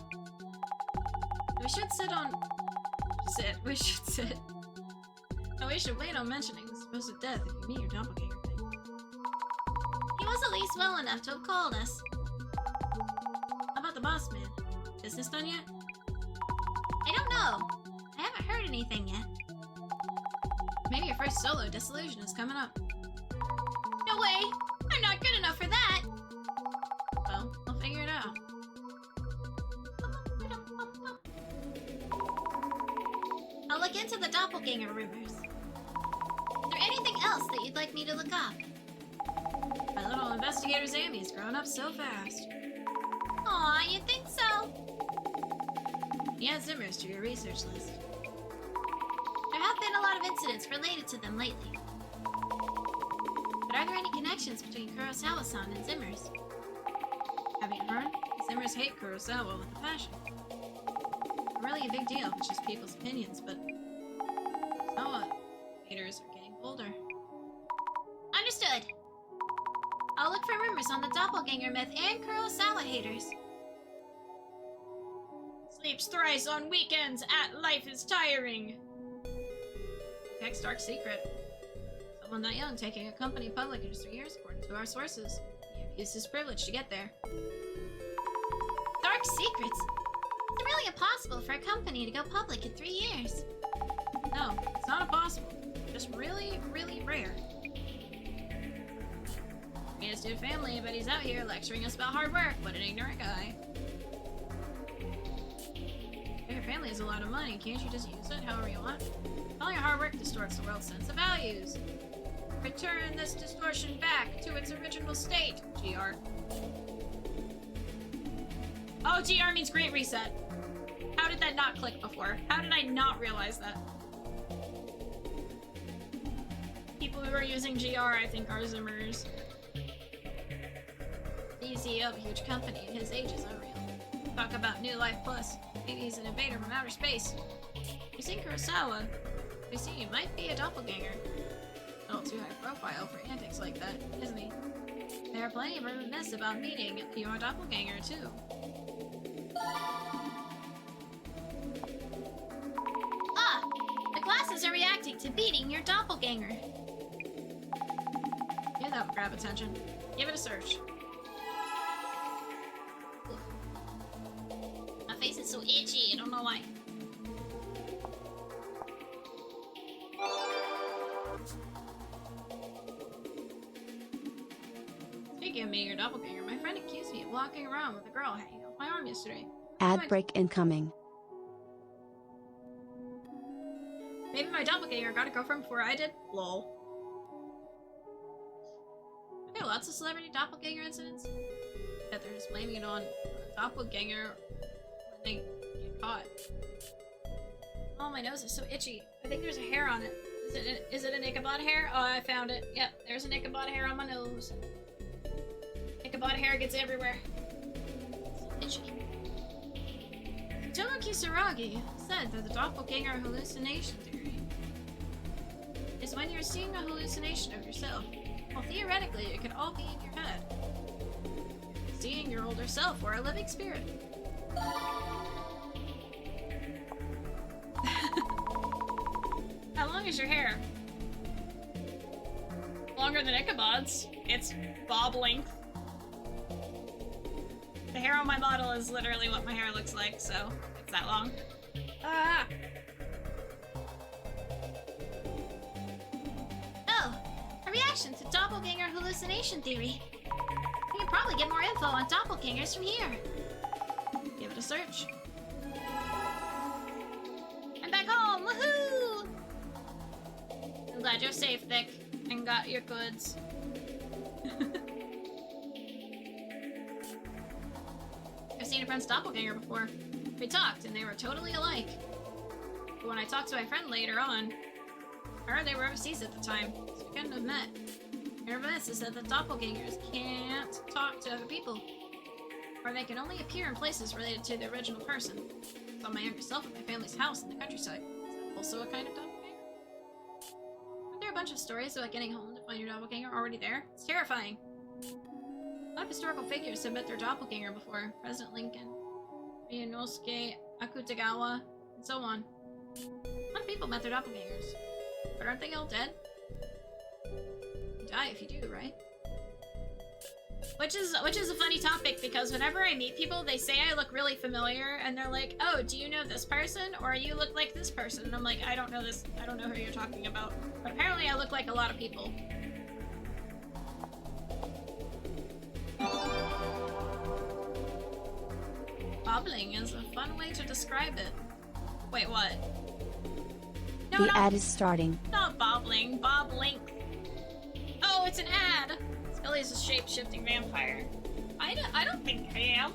Speaker 1: We should We should sit. And we should wait on mentioning the supposed death if you meet your doppelganger thing.
Speaker 2: He was at least well enough to have called us.
Speaker 1: How about the boss man? Business done yet?
Speaker 2: No, I haven't heard anything yet.
Speaker 1: Maybe your first solo dissolution is coming up.
Speaker 2: No way! I'm not good enough for that!
Speaker 1: Well, I'll figure it out.
Speaker 2: I'll look into the doppelganger rumors. Is there anything else that you'd like me to look up?
Speaker 1: My little investigator's Amy's grown up so fast.
Speaker 2: Aw, you think so?
Speaker 1: Add Zimmers to your research list.
Speaker 2: There have been a lot of incidents related to them lately. But are there any connections between Kurosawa-san and Zimmers?
Speaker 1: Haven't you heard? Zimmers hate Kurosawa with a passion. Not really a big deal, it's just people's opinions, but Kurosawa haters are getting bolder.
Speaker 2: Understood. I'll look for rumors on the doppelganger myth and Kurosawa haters.
Speaker 4: Sleeps thrice on weekends at Life is Tiring.
Speaker 1: Tech's dark secret. Someone that young taking a company public in just 3 years, according to our sources. He abused his privilege to get there.
Speaker 2: Dark secrets? Is it really impossible for a company to go public in 3 years?
Speaker 1: No, it's not impossible. Just really, really rare. He has a family, but he's out here lecturing us about hard work. What an ignorant guy. Your family has a lot of money. Can't you just use it however you want? Calling it hard work distorts the world's sense of values. Return this distortion back to its original state, GR.
Speaker 4: Oh, GR means Great Reset. How did that not click before? How did I not realize that? People who are using GR, I think, are Zimmers.
Speaker 1: The CEO of a huge company at his age is unreal. Talk about New Life Plus. Maybe he's an invader from outer space. You've seen Kurosawa. We see he might be a doppelganger. A little too high profile for antics like that, isn't he? There are plenty of urban myths about meeting your doppelganger, too.
Speaker 2: Ah! The classes are reacting to beating your doppelganger.
Speaker 1: Yeah, that would grab attention. Give it a search.
Speaker 2: My face is so itchy, I don't know why.
Speaker 1: Speaking of meeting your doppelganger, my friend accused me of walking around with a girl hanging off my arm yesterday.
Speaker 5: Ad break incoming.
Speaker 1: Maybe my doppelganger got a girlfriend before I did? Lol. Are there lots of celebrity doppelganger incidents? That they're just blaming it on a doppelganger when they get caught. Oh, my nose is so itchy. I think there's a hair on it. Is it an Ichabod hair? Oh, I found it. Yep, there's an Ichabod hair on my nose. Ichabod hair gets everywhere.
Speaker 2: So itchy.
Speaker 1: Kasugabee said that the doppelganger hallucination theory is when you're seeing a hallucination of yourself. Well, theoretically, it could all be in your head. Seeing your older self or a living spirit.
Speaker 4: How long is your hair? Longer than Ichabod's. It's bob length. The hair on my model is literally what my hair looks like, so it's that long. Ah!
Speaker 2: Oh, a reaction to doppelganger hallucination theory. We can probably get more info on doppelgangers from here.
Speaker 1: Give it a search.
Speaker 2: I'm back home, woohoo!
Speaker 4: I'm glad you're safe, Thick, and got your goods.
Speaker 1: I've seen a friend's doppelganger before. We talked, and they were totally alike. But when I talked to my friend later on, I heard they were overseas at the time, so we couldn't have met. Everyone says that the doppelgangers can't talk to other people, or they can only appear in places related to the original person. I saw my younger self at my family's house in the countryside. Is that also a kind of doppelganger? Aren't there a bunch of stories about getting home to find your doppelganger already there? It's terrifying. A lot of historical figures have met their doppelganger before. President Lincoln, Ryunosuke Akutagawa, and so on. A lot of people met their doppelgangers. But aren't they all dead? You die if you do, right?
Speaker 4: Which is a funny topic because whenever I meet people, they say I look really familiar, and they're like, "Oh, do you know this person, or you look like this person?" And I'm like, "I don't know this. I don't know who you're talking about." But apparently, I look like a lot of people. Bobbling is a fun way to describe it. Wait, what? No,
Speaker 5: The ad is starting.
Speaker 4: not bobbling. Boblink. Oh, it's an ad. Skully's a shape-shifting vampire. I don't think I am.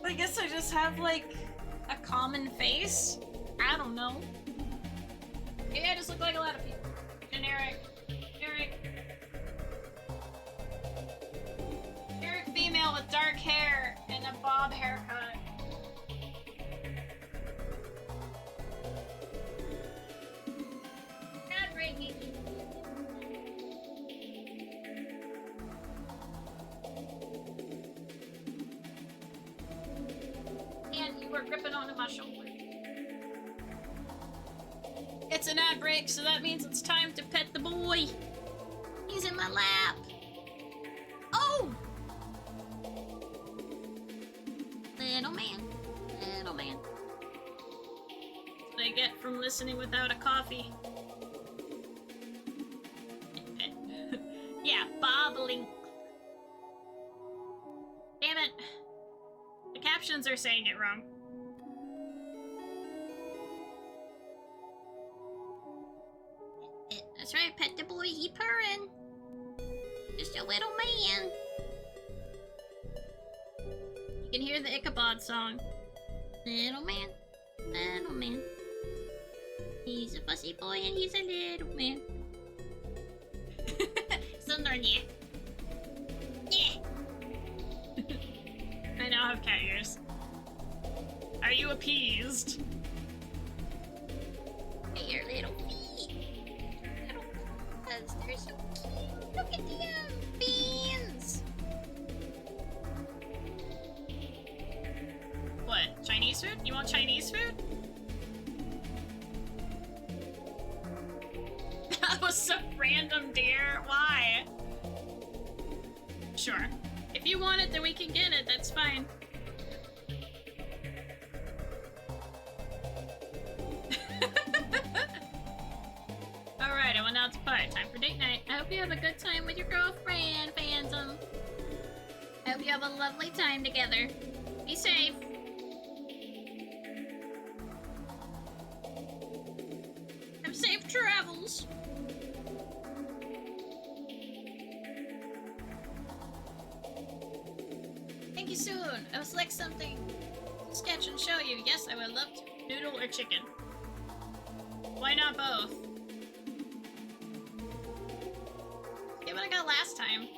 Speaker 4: I guess I just have, like, a common face? I don't know. Maybe I just look like a lot of people. Generic female with dark hair and a bob haircut. Ad breaking. And you were gripping onto my shoulder. It's an ad break, so that means it's time to pet the boy. He's in my lap. Oh! Little man. Little man. That's what I get from listening without a coffee. Yeah, bobbling. Damn it. The captions are saying it wrong. That's right, pet the boy, he purring. Just a little man. You can hear the Ichabod song. Little man, little man. He's a fussy boy and he's a little man. Sundarn, yeah. Yeah. I now have cat ears. Are you appeased? Hey, your little feet. Little paws, they're so cute. Look at them beans. What? Chinese food? You want Chinese food? That was so random, dear. Why? Sure. If you want it, then we can get it. That's fine. Alright, I went out to party. Time for date night. I hope you have a good time with your girlfriend, Phantom. I hope you have a lovely time together. Be safe. Have safe travels. Thank you soon. I will select something to sketch and show you. Yes, I would love to. Noodle or chicken? Why not both? Get what I got last time.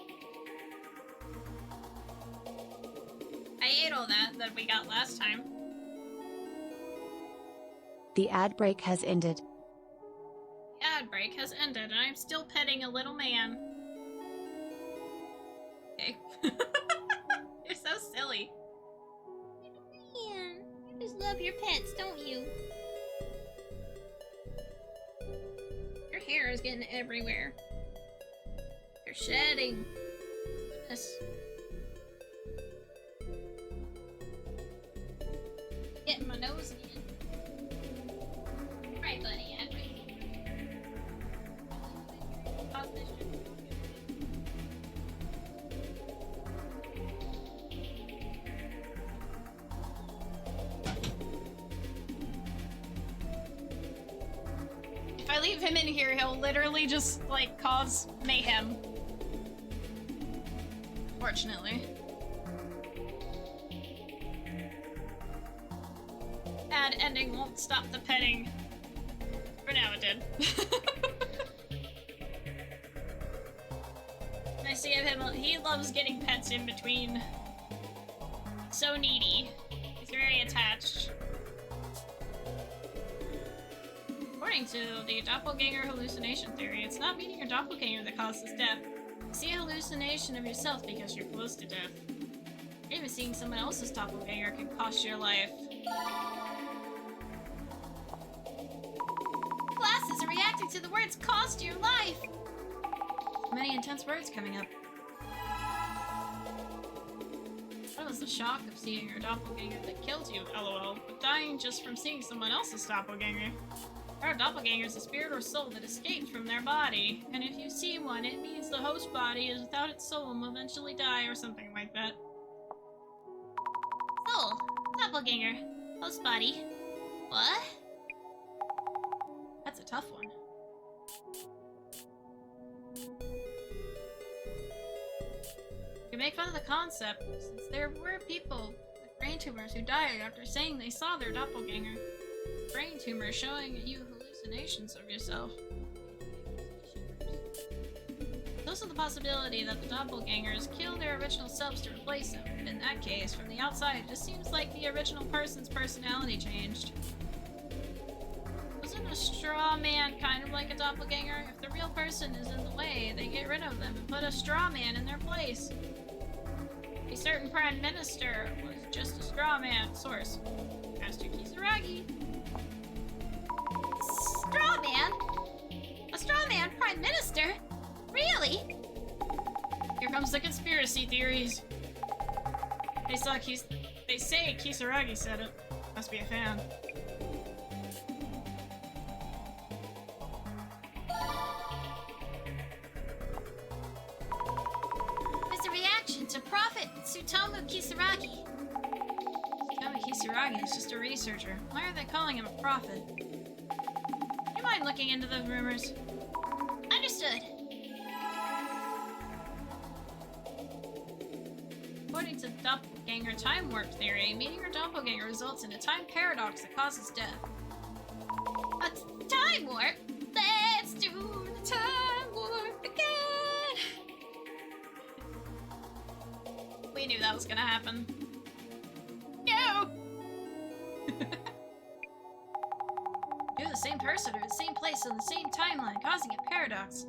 Speaker 4: I ate all that we got last time.
Speaker 5: The ad break has ended.
Speaker 4: The ad break has ended, and I'm still petting a little man. Okay. You're so silly. Man, you just love your pets, don't you? Your hair is getting everywhere. You're shedding. Goodness. Getting my nose again. Right, buddy, ad break. Pause this shit. If I leave him in here, he'll literally just, like, cause mayhem. Fortunately. Ad ending won't stop the petting. For now it did. I see of him, he loves getting pets in between. So needy. He's very attached. According to the doppelganger hallucination theory, it's not meeting your doppelganger that causes death. You see a hallucination of yourself because you're close to death. Even seeing someone else's doppelganger can cost your life. Glasses are reacting to the words "cost your life."
Speaker 1: Many intense words coming up.
Speaker 4: That was the shock of seeing your doppelganger that killed you, lol, but dying just from seeing someone else's doppelganger. Our doppelganger is a spirit or soul that escaped from their body, and if you see one, it means the host body is without its soul and will eventually die or something like that.
Speaker 2: Soul. Doppelganger. Host body. What?
Speaker 1: That's a tough one.
Speaker 4: You make fun of the concept, since there were people with brain tumors who died after saying they saw their doppelganger. Brain tumor showing you hallucinations of yourself. There's also the possibility that the doppelgangers kill their original selves to replace them. In that case, from the outside, it just seems like the original person's personality changed. Wasn't a straw man kind of like a doppelganger? If the real person is in the way, they get rid of them and put a straw man in their place. A certain prime minister was just a straw man. Source: Master Kisaragi.
Speaker 2: Straw man? A straw man prime minister? Really?
Speaker 4: Here comes the conspiracy theories. They say Kisaragi said it. Must be a fan.
Speaker 2: There's a reaction to Prophet Tsutomu Kisaragi.
Speaker 1: Tsutomu Kisaragi is just a researcher. Why are they calling him a prophet?
Speaker 4: You mind looking into the rumors?
Speaker 2: Understood.
Speaker 4: According to doppelganger time warp theory, meeting your doppelganger results in a time paradox that causes death.
Speaker 2: A time warp? Let's do the time warp again!
Speaker 4: We knew that was gonna happen.
Speaker 2: No!
Speaker 1: You're the same person or the same place on the same timeline, causing a paradox.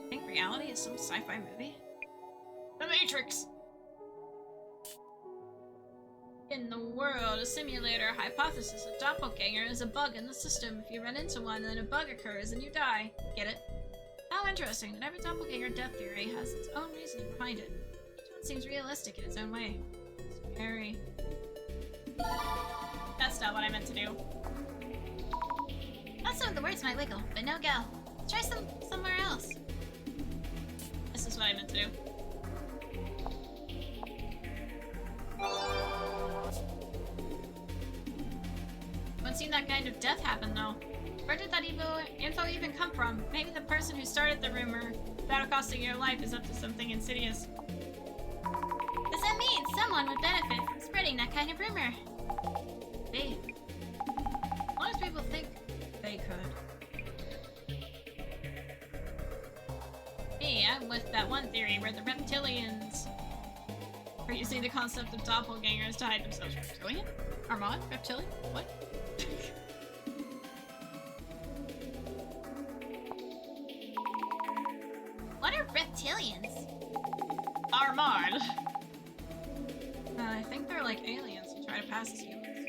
Speaker 1: You think reality is some sci-fi movie?
Speaker 4: The Matrix! In the world, a simulator hypothesis of doppelganger is a bug in the system. If you run into one, then a bug occurs and you die. Get it? How interesting that every doppelganger death theory has its own reasoning behind it. Each one seems realistic in its own way. Scary. That's not what I meant to do.
Speaker 2: Thought some of the words might wiggle, but no go. Try somewhere else.
Speaker 4: This is what I meant to do. Haven't seen that kind of death happen though. Where did that info even come from? Maybe the person who started the rumor about costing your life is up to something insidious.
Speaker 2: Does that mean someone would benefit from spreading that kind of rumor?
Speaker 1: They. As long as people think they could.
Speaker 4: Hey, I'm with that one theory where the reptilians are using the concept of doppelgangers to hide themselves. Reptilian? Armand? Reptilian? What?
Speaker 2: What are reptilians?
Speaker 4: Armand!
Speaker 1: I think they're like aliens who try to pass as humans.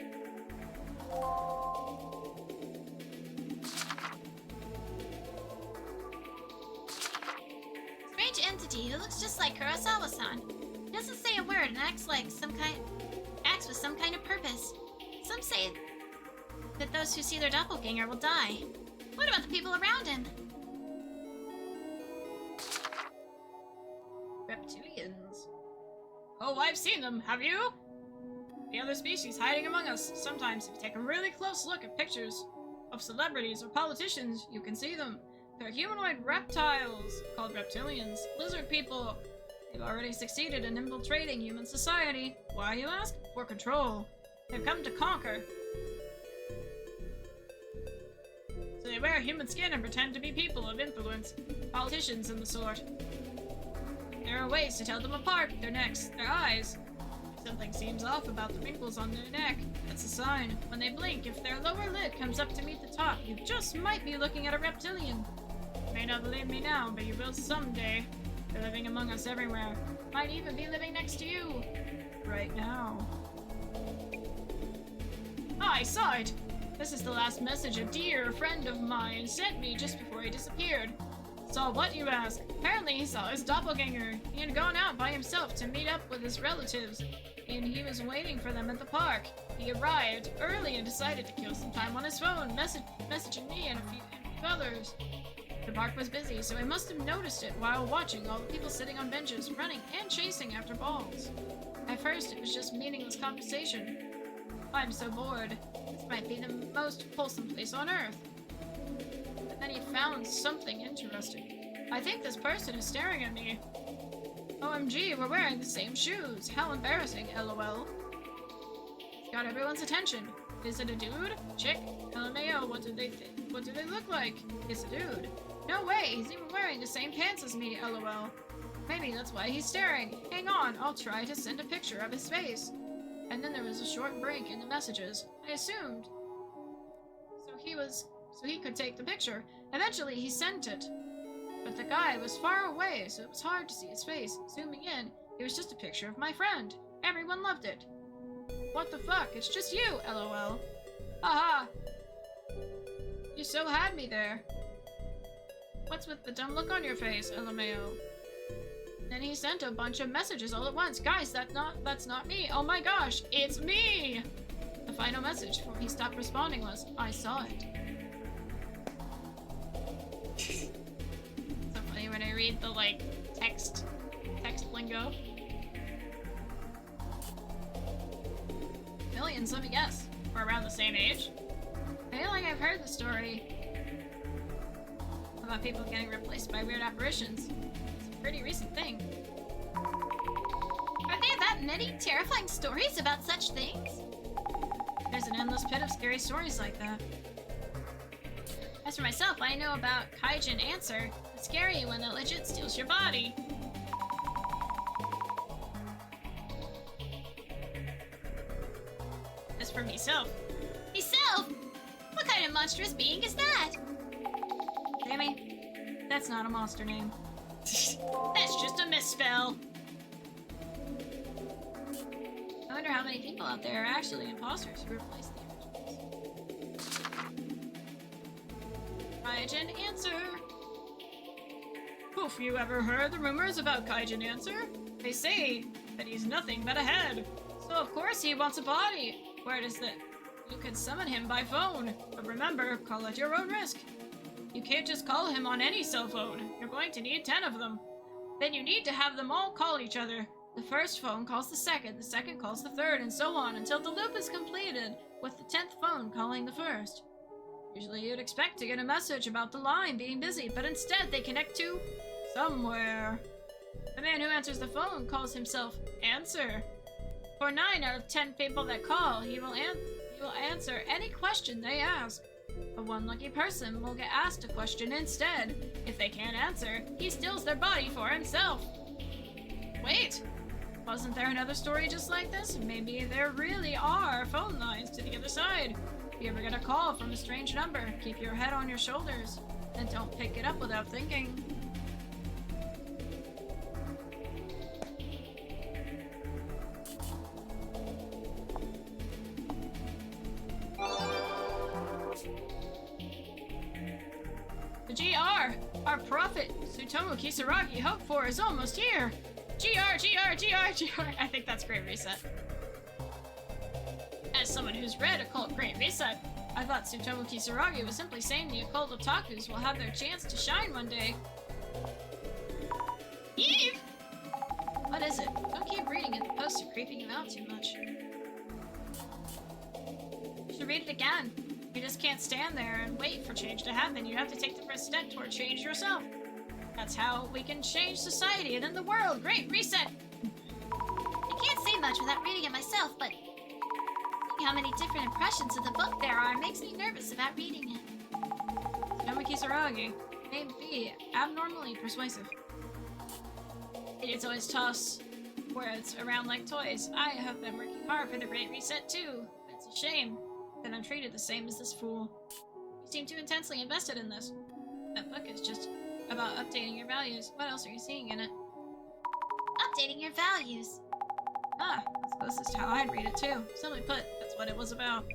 Speaker 2: Strange entity who looks just like Kurosawa-san. He doesn't say a word and acts with some kind of purpose. Some say that those who see their doppelganger will die. What about the people around him?
Speaker 1: Reptilians.
Speaker 4: Oh, I've seen them, have you? The other species hiding among us. Sometimes, if you take a really close look at pictures of celebrities or politicians, you can see them. They're humanoid reptiles, called reptilians. Lizard people. They've already succeeded in infiltrating human society. Why, you ask? For control. They've come to conquer. So they wear human skin and pretend to be people of influence. Politicians and the sort. There are ways to tell them apart. Their necks, their eyes. If something seems off about the wrinkles on their neck, that's a sign. When they blink, if their lower lid comes up to meet the top, you just might be looking at a reptilian. You may not believe me now, but you will someday. They're living among us everywhere. Might even be living next to you. Right now. I saw it! This is the last message a dear friend of mine sent me just before he disappeared. Saw what, you ask? Apparently he saw his doppelganger. He had gone out by himself to meet up with his relatives, and he was waiting for them at the park. He arrived early and decided to kill some time on his phone, messaging me and a few others. The park was busy, so I must have noticed it while watching all the people sitting on benches, running and chasing after balls. At first, it was just meaningless conversation. I'm so bored. This might be the most wholesome place on Earth. But then he found something interesting. I think this person is staring at me. OMG, we're wearing the same shoes. How embarrassing, LOL. It's got everyone's attention. Is it a dude? Chick? LMAO, what do they look like? It's a dude. No way, he's even wearing the same pants as me, LOL. Maybe that's why he's staring. Hang on, I'll try to send a picture of his face. And then there was a short break in the messages. I assumed. So he could take the picture. Eventually, he sent it. But the guy was far away, so it was hard to see his face. Zooming in, it was just a picture of my friend. Everyone loved it. What the fuck? It's just you, LOL. Haha. You so had me there. What's with the dumb look on your face, LMAO? Then he sent a bunch of messages all at once. Guys, that's not me. Oh my gosh, it's me! The final message before he stopped responding was, I saw it. So funny when I read the, like, text lingo. Millions, let me guess. We're around the same age? I feel like I've heard the story about people getting replaced by weird apparitions. It's a pretty recent thing.
Speaker 2: Are there that many terrifying stories about such things?
Speaker 1: There's an endless pit of scary stories like that.
Speaker 4: As for myself, I know about Kaijin Answer. It's scary when it legit steals your body. As for myself.
Speaker 2: Myself? What kind of monstrous being is that?
Speaker 1: Sammy, that's not a monster name.
Speaker 4: That's just a misspell.
Speaker 1: I wonder how many people out there are actually imposters who replace the originals.
Speaker 4: Kaijin Answer. Poof, you ever heard the rumors about Kaijin Answer? They say that he's nothing but a head. So of course he wants a body. Word is that you can summon him by phone. But remember, call at your own risk. You can't just call him on any cell phone. You're going to need 10 of them. Then you need to have them all call each other. The first phone calls the second calls the third, and so on until the loop is completed, with the 10th phone calling the first. Usually you'd expect to get a message about the line being busy, but instead they connect to somewhere. The man who answers the phone calls himself Answer. For 9 out of 10 people that call, he will answer any question they ask. But one lucky person will get asked a question instead. If they can't answer, he steals their body for himself. Wait! Wasn't there another story just like this? Maybe there really are phone lines to the other side. If you ever get a call from a strange number, keep your head on your shoulders, and don't pick it up without thinking. The GR! Our prophet, Tsutomu Kisaragi, hoped for, is almost here! GR! I think that's Great Reset. As someone who's read Occult Great Reset, I thought Tsutomu Kisaragi was simply saying the occult otakus will have their chance to shine one day. Eve!
Speaker 1: What is it? Don't keep reading it. The posts are creeping you out too much.
Speaker 4: You should read it again. You just can't stand there and wait for change to happen. You have to take the first step toward change yourself. That's how we can change society and then the world. Great Reset!
Speaker 2: I can't say much without reading it myself, but seeing how many different impressions of the book there are makes me nervous about reading it.
Speaker 1: Tsutomu Kisaragi may be abnormally persuasive.
Speaker 4: Idiots always toss words around like toys. I have been working hard for the Great Reset too. It's a shame that I'm treated the same as this fool. You seem too intensely invested in this. That book is just about updating your values. What else are you seeing in it?
Speaker 2: Updating your values.
Speaker 1: Ah, that's closest to how I'd read it too.
Speaker 4: Simply put, that's what it was about.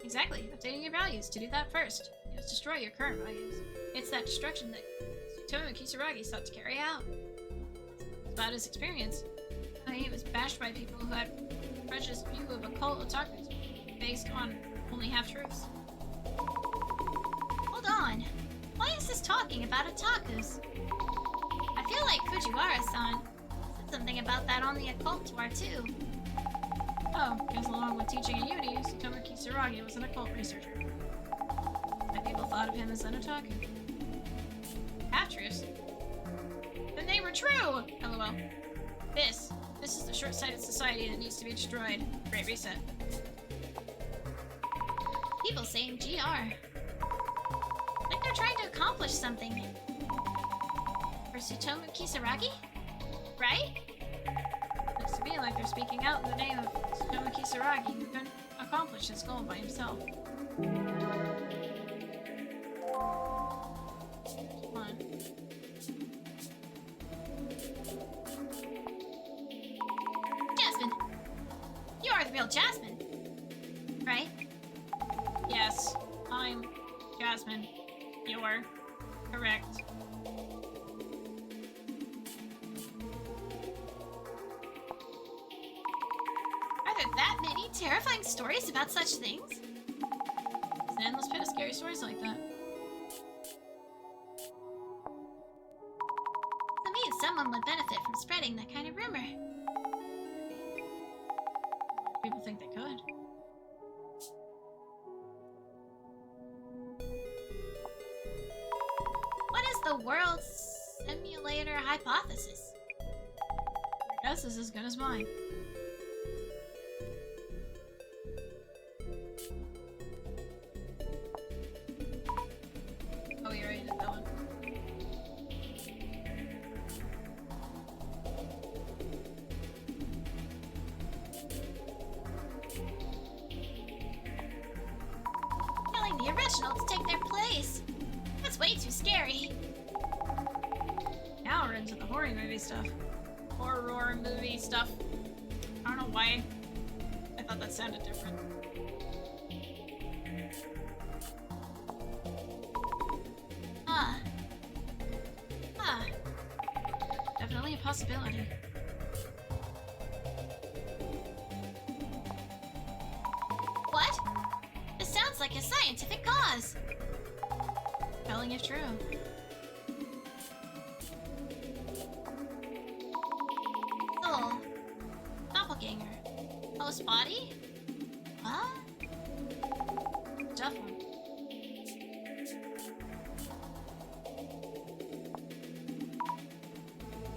Speaker 1: Exactly, updating your values. To do that first, you must destroy your current values. It's that destruction that Tsutomu Kisaragi sought to carry out. It's about his experience. He was bashed by people who had a prejudiced view of occult otakus based on only half-truths.
Speaker 2: Hold on. Why is this talking about otakus? I feel like Fujiwara-san said something about that on the occult tour too.
Speaker 1: Oh, because along with teaching at uni, Tsutomu Kisaragi was an occult researcher. And people thought of him as an otaku. Half-truths? Then they were true! LOL. This is the short-sighted society that needs to be destroyed. Great reset.
Speaker 2: People saying GR. Like they're trying to accomplish something. For Tsutomu Kisaragi? Right?
Speaker 1: Looks to me like they're speaking out in the name of Tsutomu Kisaragi, who couldn't accomplish his goal by himself. Come on.
Speaker 2: Jasmine! You are the real Jasmine. Right?
Speaker 1: Yes, I'm Jasmine. You're correct.
Speaker 2: Are there that many terrifying stories about such things?
Speaker 1: It's an endless pit of scary stories like that.
Speaker 2: To me, someone would benefit from spreading that kind of rumor.
Speaker 1: People think they could.
Speaker 2: What is the world simulator hypothesis?
Speaker 1: Your guess is as good as mine. Oh, you already did that one.
Speaker 2: Telling the original to take their place. That's way too scary.
Speaker 1: Now we're into the horror movie stuff. Horror movie stuff. I don't know why. I thought that sounded different. Definitely a possibility.
Speaker 2: What? This sounds like a scientific cause.
Speaker 1: Telling if true.
Speaker 2: Soul. Doppelganger. Host body? What?
Speaker 1: Tough one.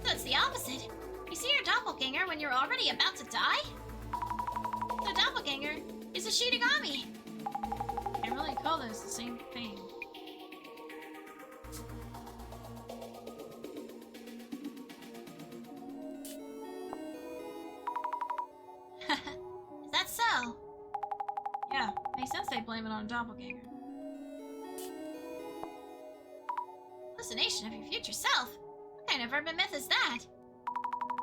Speaker 2: So it's the opposite. You see your doppelganger when you're already about to die? The doppelganger is a Shinigami.
Speaker 1: Can't really call those the same thing.
Speaker 2: Is that so?
Speaker 1: Yeah, makes sense they blame it on a doppelganger.
Speaker 2: Hallucination of your future self? What kind of urban myth is that?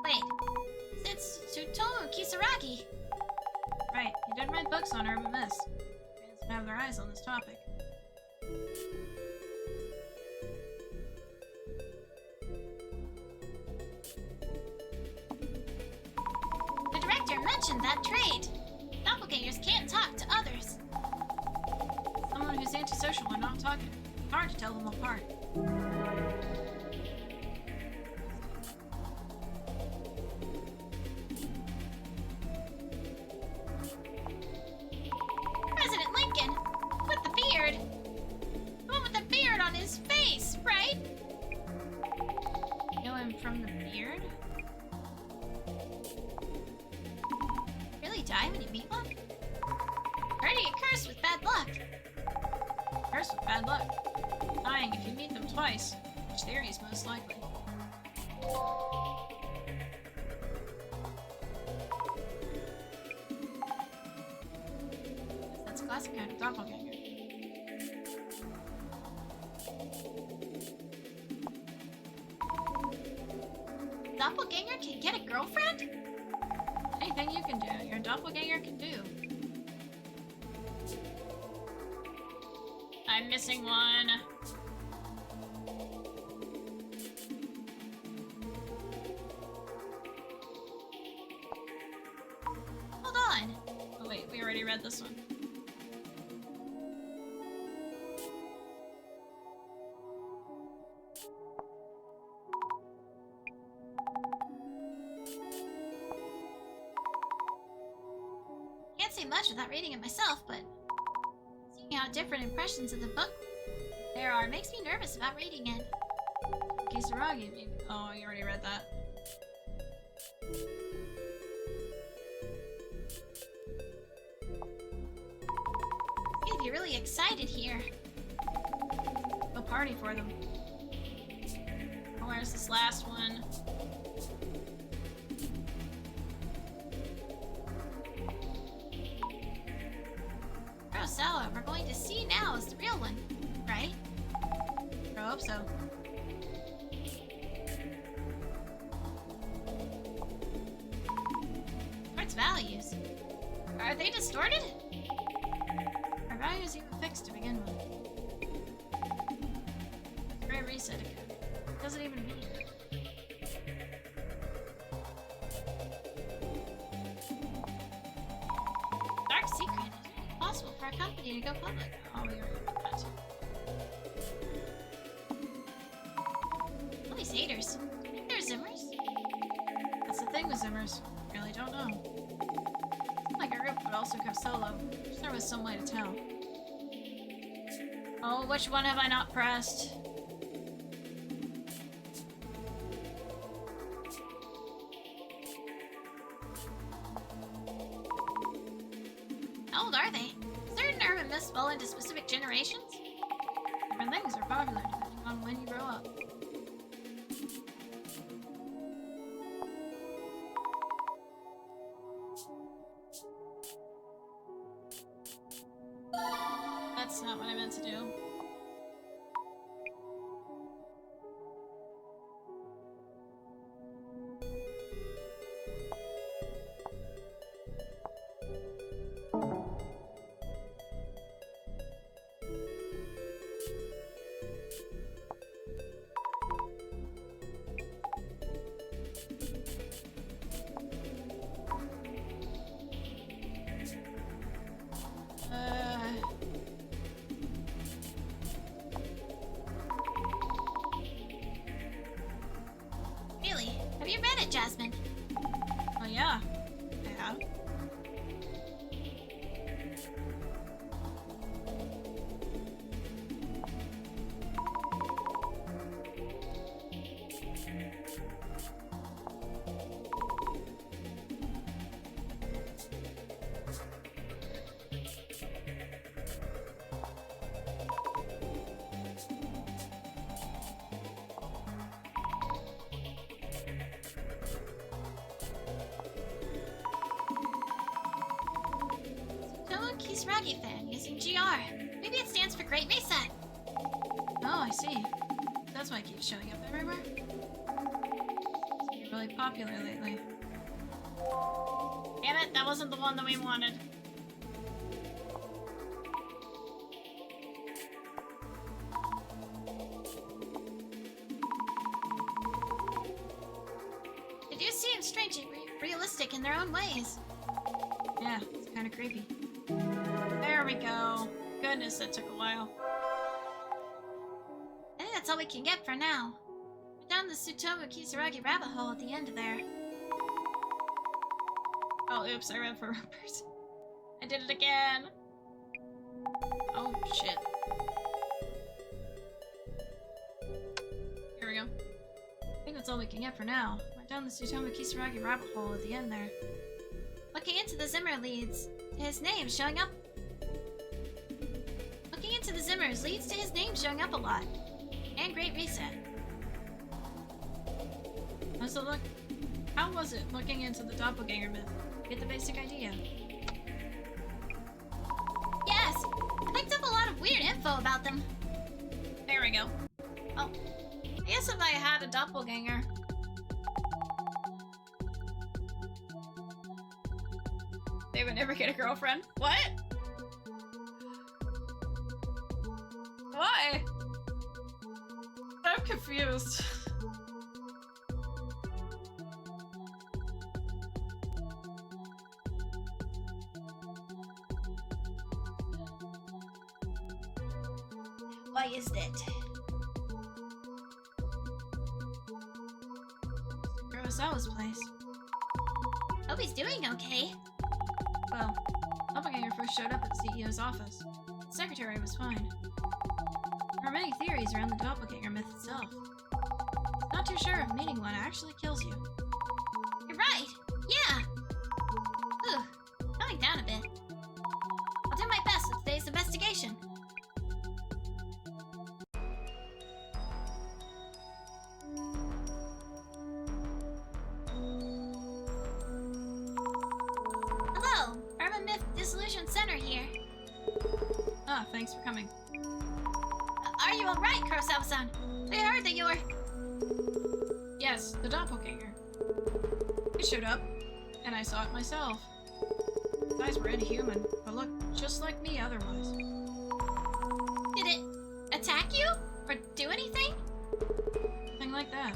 Speaker 2: Wait, it's Tsutomu Kisaragi.
Speaker 1: Right, he did write books on urban myths. Fans would have their eyes on this topic.
Speaker 2: The director mentioned that trait. Doppelgangers can't talk to others.
Speaker 1: Someone who's antisocial and not talkative. Hard to tell them apart.
Speaker 2: President Lincoln! With the beard! The one with the beard on his face, right?
Speaker 1: You know him from the beard?
Speaker 2: Really die when you meet one? Or do you curse with bad luck?
Speaker 1: Curse with bad luck. Dying if you meet them twice, which theory is most likely. That's a classic kind of doppelganger.
Speaker 2: Doppelganger can get a girlfriend?
Speaker 1: Anything you can do, your doppelganger can do.
Speaker 4: I'm missing one. already read this one.
Speaker 2: Can't say much without reading it myself, but seeing how different impressions of the book there are makes me nervous about reading it.
Speaker 1: Kisaragi, maybe. Oh, you already read that.
Speaker 2: You'd be really excited here.
Speaker 1: A party for them.
Speaker 4: Oh, where's this last one?
Speaker 2: Kurosawa, we're going to see now is the real one, right?
Speaker 1: I hope so.
Speaker 2: What's values? Are they distorted?
Speaker 1: Our values even fixed to begin with. Great reset again. Doesn't even mean it.
Speaker 2: Dark secret. It's possible for a company to go public.
Speaker 1: Oh, we already read that.
Speaker 2: All these haters. Do you think they're Zimmers?
Speaker 1: That's the thing with Zimmers. Really don't know. Seemed like a group would also go solo. Wish there was some way to tell.
Speaker 4: Oh, which one have I not pressed?
Speaker 2: How old are they? Certain urban myths fall into specific generations?
Speaker 1: Different things are popular depending on when you grow up.
Speaker 4: That's not what I meant to do.
Speaker 2: Really? Have you read it, Jasmine?
Speaker 1: Oh yeah, I have.
Speaker 2: Tomo Kisaragi fan using GR. Maybe it stands for Great Reset.
Speaker 1: Oh, I see. That's why it keeps showing up everywhere. You're really popular lately.
Speaker 4: Damn it, that wasn't the one that we wanted.
Speaker 2: They do seem strangely realistic in their own ways.
Speaker 1: Yeah, it's kind of creepy.
Speaker 4: There we go. Goodness, that took a while.
Speaker 2: I think that's all we can get for now. We're down the Tsutomu Kisaragi rabbit hole at the end of there.
Speaker 4: Oh, oops, I read for rubbers. I did it again.
Speaker 1: Oh, shit. Here we go. I think that's all we can get for now. Went down the Tsutomu Kisaragi rabbit hole at the end there.
Speaker 2: Looking into the Zimmer leads to his name showing up. Looking into the Zimmers leads to his name showing up a lot. And Great Reset.
Speaker 1: How's it look? How was it looking into the doppelganger myth? Get the basic idea.
Speaker 2: Yes! I picked up a lot of weird info about them.
Speaker 4: There we go. Oh, I guess if I had a doppelganger. They would never get a girlfriend. What? Why?
Speaker 1: I'm confused.
Speaker 2: Why is that?
Speaker 1: Kurosawa's place.
Speaker 2: Hope he's doing okay.
Speaker 1: Well, Doppelganger first showed up at the CEO's office. The secretary was fine. There are many theories around the Doppelganger myth itself. Not too sure if meeting one actually kills you.
Speaker 2: You're right! Yeah! Ooh, calming down a bit. I'll do my best with today's investigation. Hello! Urban Myth Dissolution Center here.
Speaker 1: Ah, thanks for coming.
Speaker 2: Are you alright, Kurosawa-san? I heard that you were...
Speaker 1: Yes, the Doppelganger. It showed up, and I saw it myself. His eyes were inhuman, but looked just like me otherwise.
Speaker 2: Did it attack you? Or do anything?
Speaker 1: Nothing like that.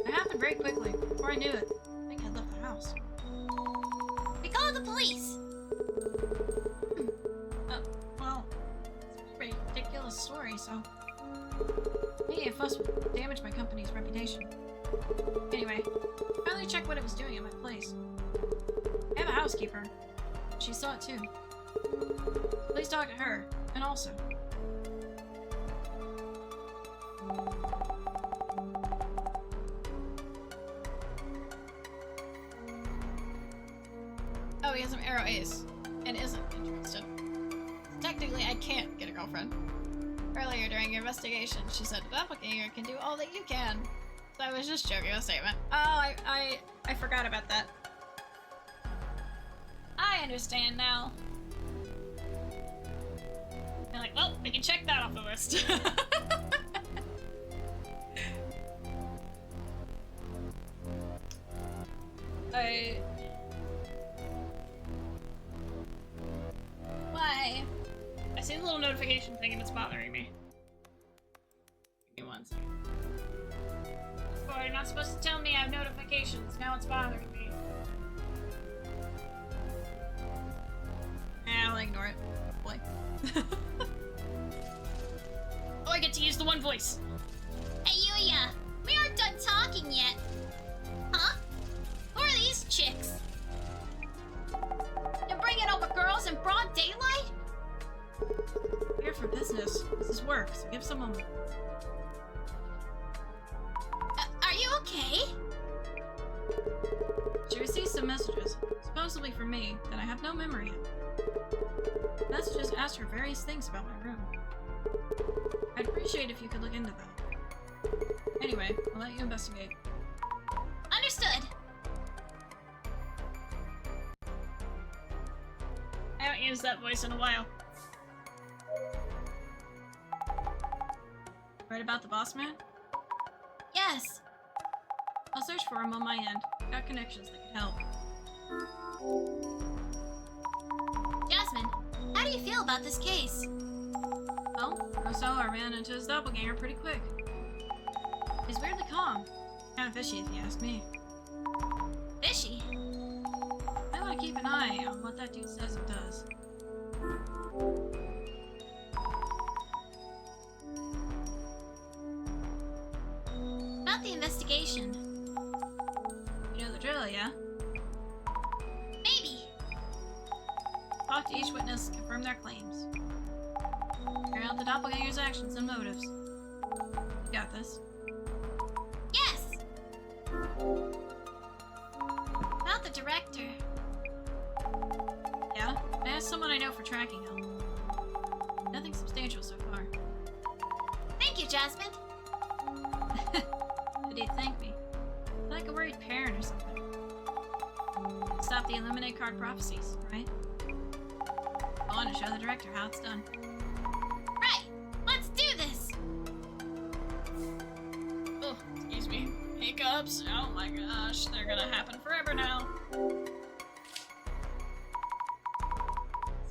Speaker 1: It happened very quickly. Before I knew it, I think I'd left the house.
Speaker 2: We called the police!
Speaker 1: Well, it's a pretty ridiculous story, so... Making a fuss would damage my company's reputation. Anyway, I finally checked what it was doing at my place. I have a housekeeper. She saw it too. Please talk to her, and also...
Speaker 4: Oh, he has some arrow ace and isn't interested. Technically, I can't get a girlfriend. Earlier during your investigation, she said the Doppelganger can do all that you can. So I was just joking with a statement. Oh, I forgot about that. I understand now. I'm like, well, we can check that off the list. Why? I see the little notification thing and it's bothering me. Give me one second. Boy, you're not supposed to tell me I have notifications. Now it's bothering me.
Speaker 1: I'll ignore it. Boy.
Speaker 4: Oh, I get to use the one voice.
Speaker 2: Hey, Yuya! We aren't done talking yet! Huh? Who are these chicks? You're bringing over girls in broad daylight?
Speaker 1: We're here for business. This is work, so give someone...
Speaker 2: Are you okay?
Speaker 1: She received some messages, supposedly from me, that I have no memory of. The messages asked her various things about my room. I'd appreciate if you could look into that. Anyway, I'll let you investigate.
Speaker 2: Understood.
Speaker 4: I haven't used that voice in a while.
Speaker 1: Right about the boss man?
Speaker 2: Yes.
Speaker 1: I'll search for him on my end. Got connections that can help.
Speaker 2: Jasmine, how do you feel about this case?
Speaker 1: Well, Kurosawa ran into his doppelganger pretty quick. He's weirdly calm. Kinda fishy if you ask me.
Speaker 2: Fishy?
Speaker 1: I want to keep an eye on what that dude says and does.
Speaker 2: About the investigation.
Speaker 1: You know the drill, yeah?
Speaker 2: Maybe.
Speaker 1: Talk to each witness, confirm their claims. Carry out the doppelganger's actions and motives. You got this.
Speaker 2: Yes! About the director.
Speaker 1: Yeah? I asked someone I know for tracking help. Nothing substantial so far.
Speaker 2: Thank you, Jasmine.
Speaker 1: But he'd thank me. Like a worried parent or something. Stop the eliminate card prophecies, right? I want to show the director how it's done.
Speaker 2: Right! Let's do this!
Speaker 4: Oh, excuse me. Hiccups. Oh my gosh, they're gonna happen forever now.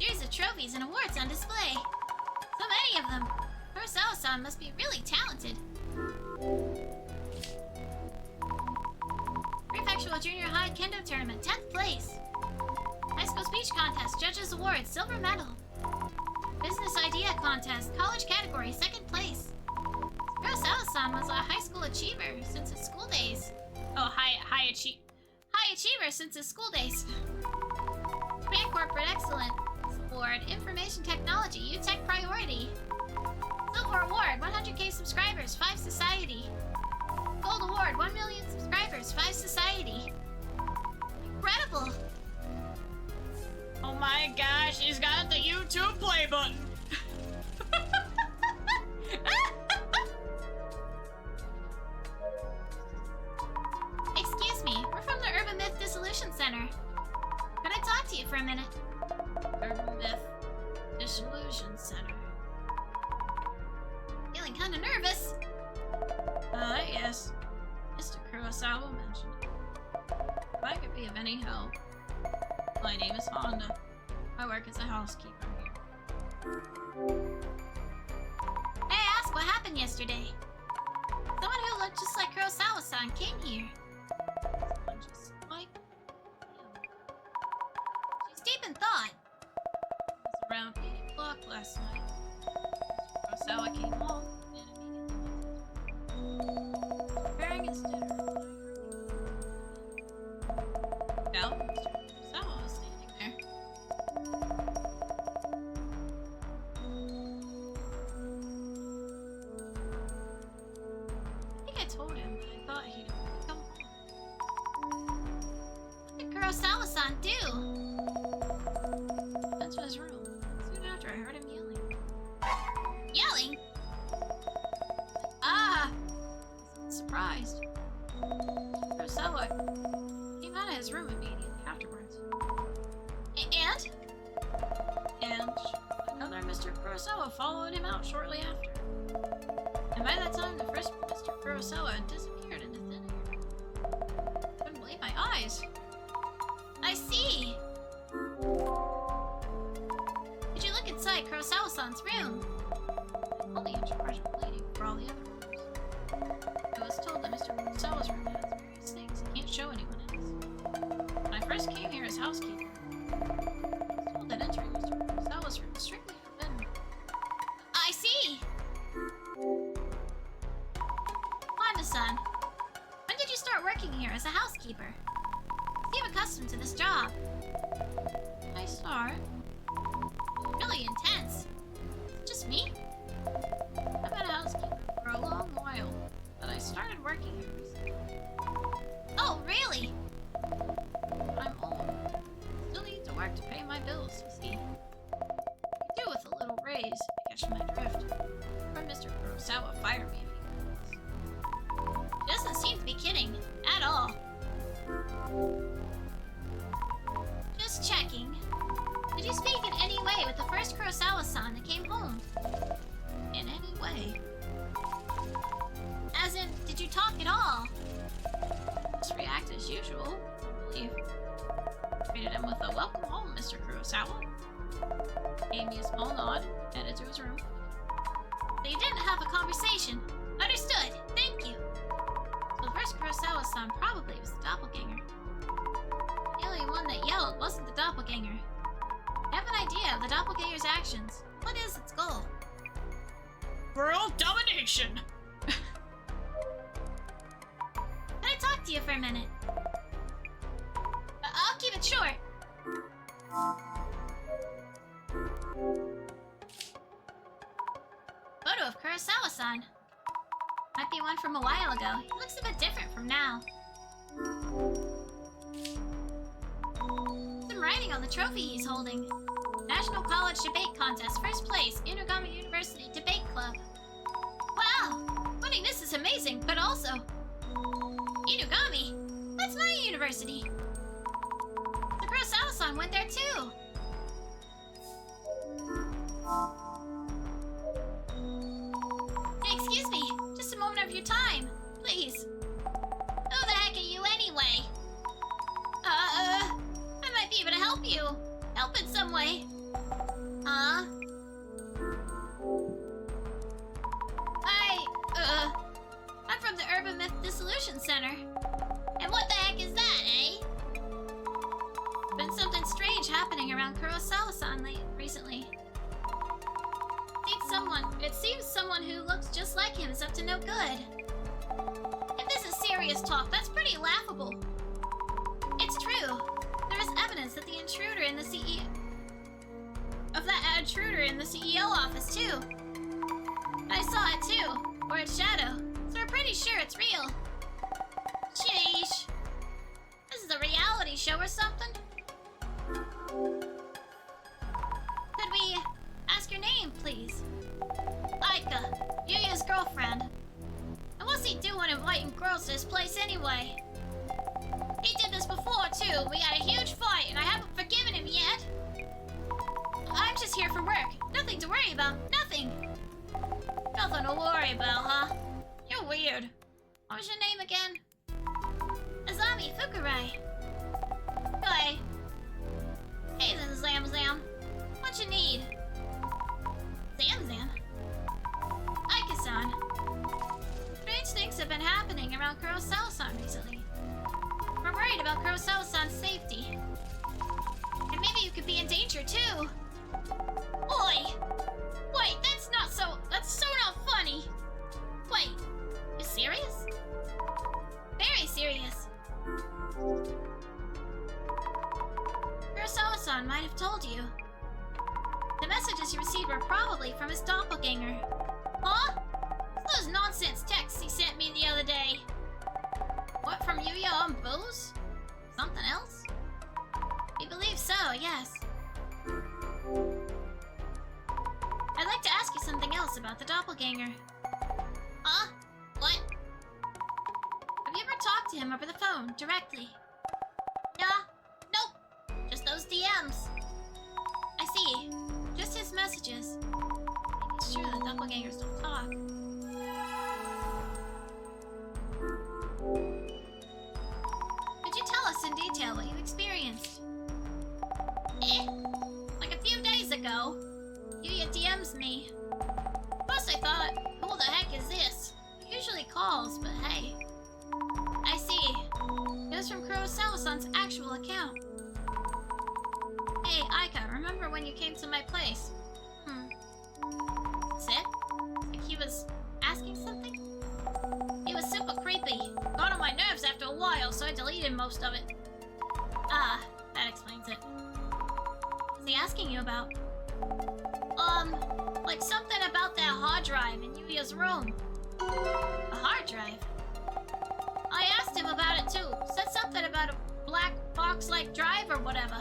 Speaker 2: Series of trophies and awards on display. So many of them. Kurosawa-san must be really talented. Prefectural Junior High Kendo Tournament, 10th place. High School Speech Contest, Judges Award, silver medal. Business idea contest, college category, 2nd place. Kurosawa-san was a high school achiever since his school days.
Speaker 4: Oh, high
Speaker 2: achiever since his school days. Grand Corporate Excellence Award, Information Technology, UTech Priority. Silver Award, 100K subscribers, 5 Society. Gold Award, 1 million subscribers, 5 Society. Incredible!
Speaker 4: Oh my gosh, he's got the YouTube play button.
Speaker 2: Excuse me, we're from the Urban Myth Dissolution Center. Could I talk to you for a minute?
Speaker 1: Urban Myth Dissolution Center.
Speaker 2: Feeling kinda nervous.
Speaker 1: Yes. Mr. Kurosawa mentioned it. If I could be of any help. My name is Honda. I work as a housekeeper here.
Speaker 2: May I ask what happened yesterday? Someone who looked just like Kurosawa-san came here.
Speaker 1: Someone just like him.
Speaker 2: She's deep in thought.
Speaker 1: It was around 8 o'clock last night. Mr. Kurosawa came home and immediately went to his room. Preparing his dinner. Now, Mr. Kurosawa was standing there. I think I told him that I thought he'd come home.
Speaker 2: What did Kurosawa-san do?
Speaker 1: Went to his room. Soon after, I heard him yelling.
Speaker 2: Yelling?
Speaker 1: I was surprised. Kurosawa came out of his room immediately afterwards.
Speaker 2: And?
Speaker 1: And another Mr. Kurosawa followed him out shortly after. And by that time, the first Mr. Kurosawa had disappeared into thin air. Couldn't believe my eyes.
Speaker 2: I see. Did you look inside Kurosawa-san's room?
Speaker 1: I'm only in charge of cleaning for all the other rooms. I was told that Mr. Kurosawa's room has various things he can't show anyone else. When I first came here as housekeeper, I was told that entering Mr. Kurosawa's room was strictly forbidden.
Speaker 2: I see. Honda-san, when did you start working here as a housekeeper? Seem accustomed to this job.
Speaker 1: I start.
Speaker 2: Really intense. Just me?
Speaker 1: I've been a housekeeper for a long while, but I started working here recently.
Speaker 2: Oh, really?
Speaker 1: I'm old. Still need to work to pay my bills, you see. I could do with a little raise, if you catch my drift. Or Mr. Kurosawa fired me a few months.
Speaker 2: She doesn't seem to be kidding. At all. Just checking. Did you speak in any way with the first Kurosawa-san that came home?
Speaker 1: In any way.
Speaker 2: As in, did you talk at all?
Speaker 1: Just react as usual, I believe. Treated him with a welcome home, Mr. Kurosawa. Gave me a small nod, headed to his room.
Speaker 2: So you didn't have a conversation. Understood. Thank you.
Speaker 1: So the first Kurosawa-san probably was the doppelganger.
Speaker 2: The only one that yelled wasn't the doppelganger. I have an idea of the doppelganger's actions. What is its goal?
Speaker 4: World domination.
Speaker 2: Can I talk to you for a minute? I'll keep it short. Photo of Kurosawa-san. Might be one from a while ago. He looks a bit different from now. Some writing on the trophy he's holding. National College Debate Contest, first place, Inugami University Debate Club. Wow! Winning this is amazing, but also... Inugami? That's my university! The Kurosawa-san went there too! Hey, excuse me, just a moment of your time, please. Who the heck are you anyway? I might be able to help you. Help in some way. I'm from the Urban Myth Dissolution Center. And what the heck is that, eh? Been something strange happening around Kurosawa-san recently. seems someone who looks just like him is up to no good. If this is serious talk, that's pretty laughable. It's true. There is evidence that the intruder in the CEO office too. I saw it too, or its shadow. So we're pretty sure it's real. Sheesh. This is a reality show or something? Could we ask your name, please? Aika, Yuya's girlfriend. And what's he doing inviting girls to his place anyway? He did this before, too. We had a huge fight, and I haven't forgiven him yet. I'm just here for work. Nothing to worry about. Nothing. Nothing to worry about, huh? You're weird. What was your name again? Azami Fukurai. Hi. Hey then, Zamzam. What you need? Zamzam? Aika-san. Strange things have been happening around Kurosawa-san recently. We're worried about Kurosawa-san's safety. And maybe you could be in danger too. Oi! Wait, that's so not funny. Wait, you serious? Very serious. Kurosawa-san might have told you. The messages you received were probably from his doppelganger. Huh? Those nonsense texts he sent me the other day. What, from Yuya on booze? Something else? We believe so, yes. I'd like to ask you something else about the doppelganger. Huh? What? Have you ever talked to him over the phone, directly? Nah. Nope. Just those DMs. I see. Just his messages. Maybe it's true that doppelgangers don't talk. Could you tell us in detail what you experienced? Like a few days ago, Yuya DMs me. First I thought, who the heck is this? He usually calls, but hey. I see. It was from Kurosawa-san's actual account. Hey, Aika, remember when you came to my place? Sick? Like he was asking something? He was super creepy. Got on my nerves after a while, so I deleted most of it. Ah, that explains it. What's he asking you about? Like something about that hard drive in Yuya's room. A hard drive? I asked him about it too. Said something about a black box-like drive or whatever.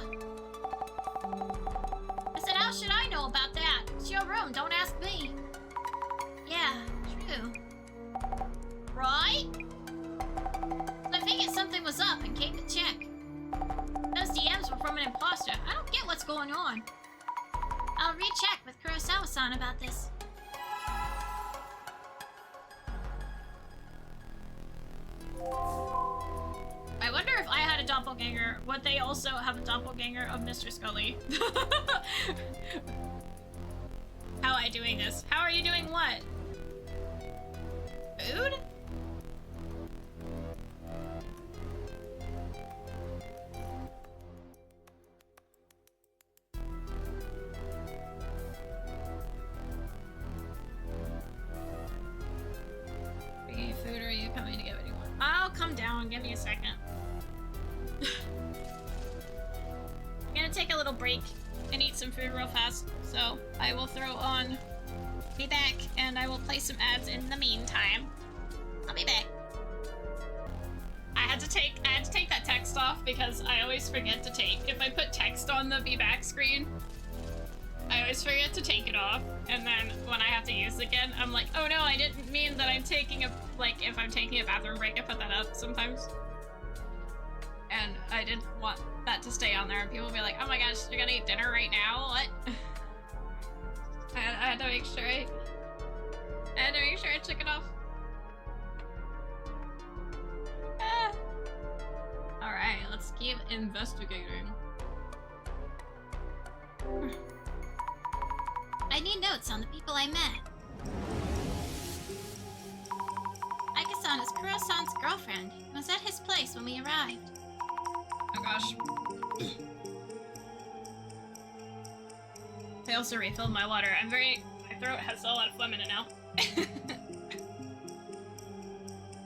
Speaker 2: I said, how should I know about that? It's your room, don't ask me. Yeah, true. Right? So I figured something was up and came to check. Those DMs were from an imposter. I don't get what's going on. I'll recheck with Kurosawa-san about this.
Speaker 4: I wonder if I had a doppelganger, would they also have a doppelganger of Mr. Skully? How am I doing this? How are you doing what? Food? Bringing food, or are you coming to get what you want? I'll come down, give me a second. I'm gonna take a little break and eat some food real fast, so I will throw on Be Back and I will play some ads in the meantime. I'll be back. I had to take that text off because I always forget to take. If I put text on the Be Back screen, I always forget to take it off, and then when I have to use it again, I'm like, oh no, I didn't mean that I'm taking a, like, if I'm taking a bathroom break, I put that up sometimes. And I didn't want that to stay on there, and people will be like, oh my gosh, you're gonna eat dinner right now? What? I had to make sure I took it off. Ah. Alright, let's keep investigating.
Speaker 2: I need notes on the people I met. Aika-san is Kuro-san's girlfriend and was at his place when we arrived.
Speaker 4: Oh gosh. I also refilled my water. I'm very throat has a lot of phlegm in it now.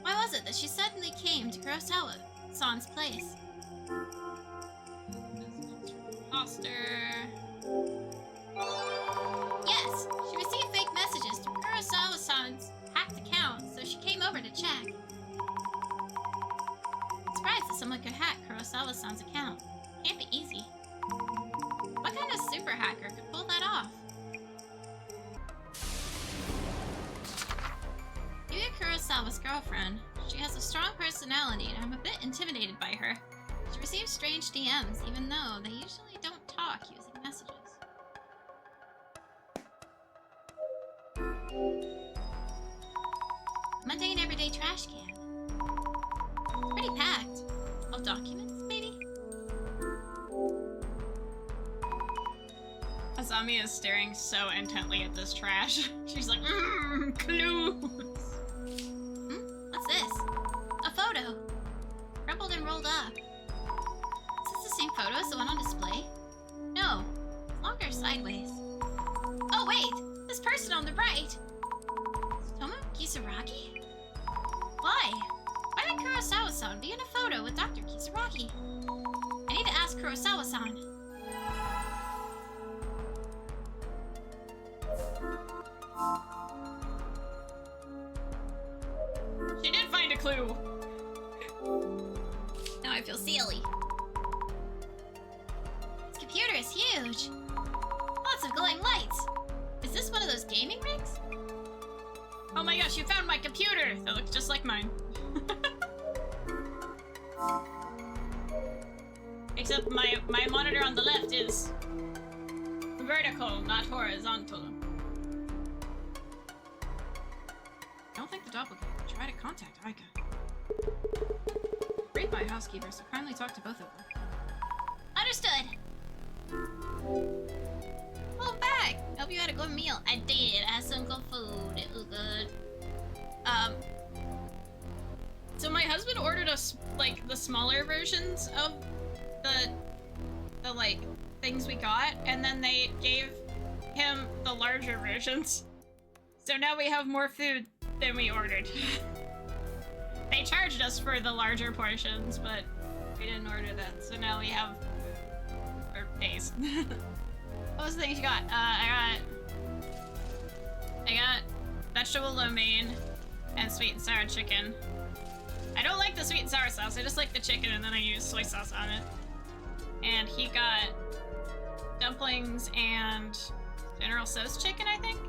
Speaker 2: Why was it that she suddenly came to Kurosawa-san's place?
Speaker 4: Imposter.
Speaker 2: Yes, she received fake messages to Kurosawa-san's hacked account, so she came over to check. I'm surprised that someone could hack Kurosawa-san's account. Can't be easy. What kind of super hacker could pull that off? Yuya Kurosawa's girlfriend. She has a strong personality and I'm a bit intimidated by her. She receives strange DMs even though they usually don't talk using messages. Mundane everyday trash can. It's pretty packed. All documents, maybe?
Speaker 4: Azami is staring so intently at this trash. She's like, clues!
Speaker 2: What's this? A photo. Crumpled and rolled up. Is this the same photo as the one on display? No. It's longer sideways. Oh wait! This person on the right! Tomo Kisaragi? Why? Why would Kurosawa-san be in a photo with Dr. Kisaragi? I need to ask Kurosawa-san.
Speaker 4: She did find a clue!
Speaker 2: Now I feel silly. This computer is huge. Lots of glowing lights. Is this one of those gaming rigs?
Speaker 4: Oh my gosh, you found my computer! That looks just like mine. Except my monitor on the left is vertical, not horizontal.
Speaker 1: I don't think the doppelganger will try to contact Aika. Read my housekeeper, so kindly talk to both of them.
Speaker 2: Understood. Welcome back. Hope you had a good meal. I did. I had some good food. It was good.
Speaker 4: So my husband ordered us like the smaller versions of the like things we got, and then they gave him the larger versions. So now we have more food than we ordered. They charged us for the larger portions, but we didn't order that. So now we have for days. What was the things you got? I got vegetable lo mein and sweet and sour chicken. I don't like the sweet and sour sauce. I just like the chicken, and then I use soy sauce on it. And he got dumplings and General Tso's chicken, I think.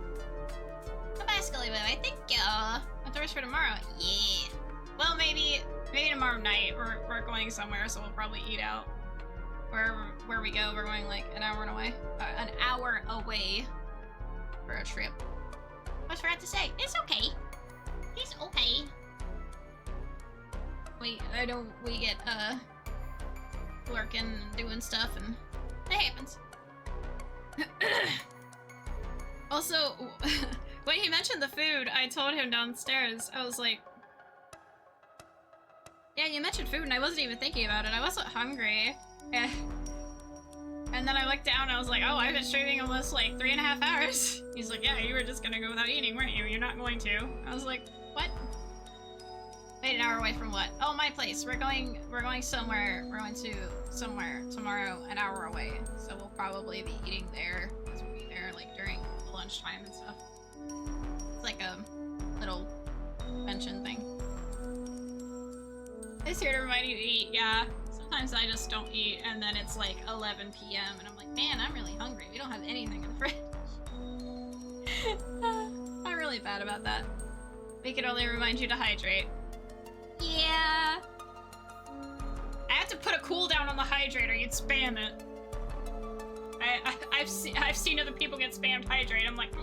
Speaker 2: Come back, Skully, but I think,
Speaker 4: Outdoors for tomorrow. Yeah. Well, maybe tomorrow night. We're going somewhere, so we'll probably eat out. Where we go, we're going like an hour away for a trip.
Speaker 2: what's for it to say? It's okay. He's okay.
Speaker 4: We get working and doing stuff, and
Speaker 2: It happens.
Speaker 4: also, when he mentioned the food, I told him downstairs, I was like, yeah, you mentioned food and I wasn't even thinking about it. I wasn't hungry. And then I looked down and I was like, oh, I've been streaming almost like 3.5 hours. He's like, yeah, you were just gonna go without eating, weren't you? You're not going to. I was like, what? Wait, an hour away from what? Oh, my place. We're going somewhere. We're going to somewhere tomorrow, an hour away. So we'll probably be eating there. Because we'll be there like during lunchtime and stuff. It's like a little convention thing. It's here to remind you to eat, yeah. Sometimes I just don't eat, and then it's like 11 p.m. and I'm like, man, I'm really hungry. We don't have anything in the fridge. I'm really bad about that. We can only remind you to hydrate.
Speaker 2: Yeah.
Speaker 4: I have to put a cooldown on the hydrator. You'd spam it. I've seen other people get spammed hydrate. I'm like,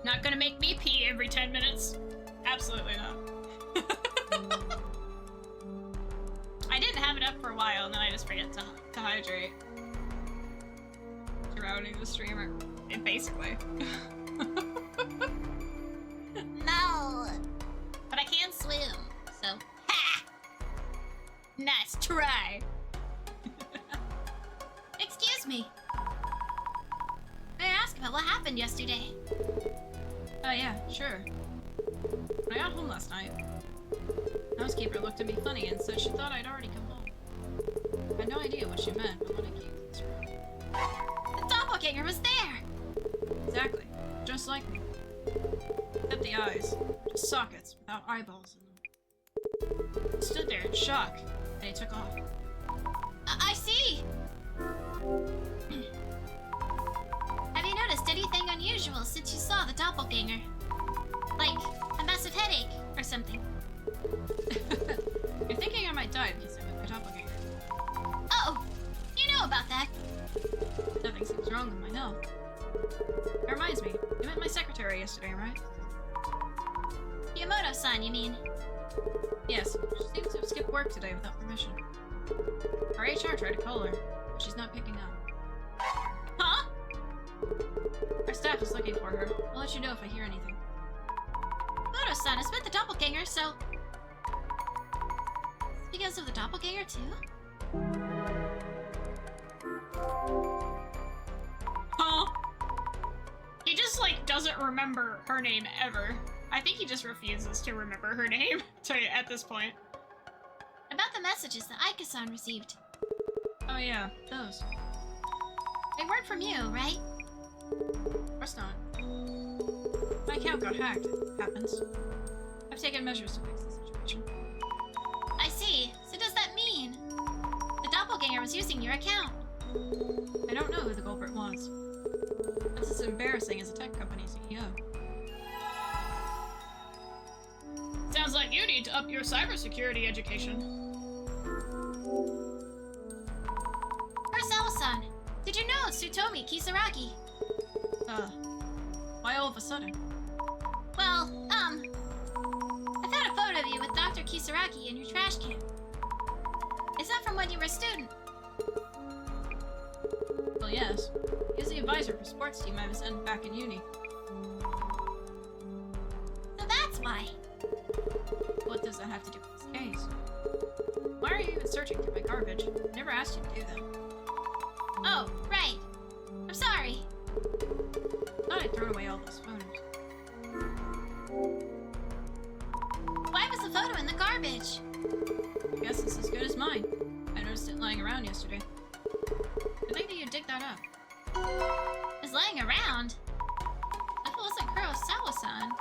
Speaker 4: Not gonna make me pee every 10 minutes. Absolutely not. I didn't have it up for a while, and then I just forget to hydrate. Drowning the streamer, basically.
Speaker 2: No. But I can swim, so. Ha!
Speaker 4: Nice try.
Speaker 2: Excuse me. ask about what happened yesterday.
Speaker 1: Oh yeah, sure. When I got home last night, the housekeeper looked at me funny and said she thought I'd already come home. I had no idea what she meant, but when I came to this room...
Speaker 2: The doppelganger was there!
Speaker 1: Exactly. Just like me. Except the eyes. Just sockets, without eyeballs in them. He stood there in shock, and he took off.
Speaker 2: I see! Have you noticed anything unusual since you saw the doppelganger? Like, a massive headache, or something?
Speaker 1: You're thinking I might die because I'm a doppelganger.
Speaker 2: Oh! You know about that.
Speaker 1: Nothing seems wrong with my health. That reminds me, you met my secretary yesterday, right?
Speaker 2: Yamamoto-san, you mean?
Speaker 1: Yes, she seems to have skipped work today without permission. Our HR tried to call her, but she's not picking up.
Speaker 2: Huh?
Speaker 1: Our staff is looking for her. I'll let you know if I hear anything.
Speaker 2: Moto-san has met the doppelganger, so... Because of the doppelganger, too?
Speaker 4: Huh? He just, like, doesn't remember her name ever. I think he just refuses to remember her name at this point.
Speaker 2: About the messages that Aika-san received.
Speaker 1: Oh yeah, those.
Speaker 2: They weren't from you, right?
Speaker 1: Of course not. My account got hacked. It happens. I've taken measures to fix the situation.
Speaker 2: I see. So does that mean the doppelganger was using your account?
Speaker 1: I don't know who the culprit was. That's as embarrassing as a tech company CEO.
Speaker 4: Sounds like you need to up your cybersecurity education.
Speaker 2: Harassment-san, did you know Tsutomi Kisaragi?
Speaker 1: Why all of a sudden?
Speaker 2: Well, I found a photo of you with Dr. Kisaragi in your trash can. Is that from when you were a student?
Speaker 1: Well, yes. He was the advisor for sports team I was in back in uni.
Speaker 2: So that's why.
Speaker 1: What does that have to do with this case? Why are you even searching through my garbage? I never asked you to do that.
Speaker 2: Oh, right. I'm sorry.
Speaker 1: I thought I'd thrown away all those photos.
Speaker 2: Why was the photo in the garbage?
Speaker 1: I guess it's as good as mine. I noticed it lying around yesterday. I think that you'd dig that up.
Speaker 2: It's lying around. If it wasn't Kurosawa-san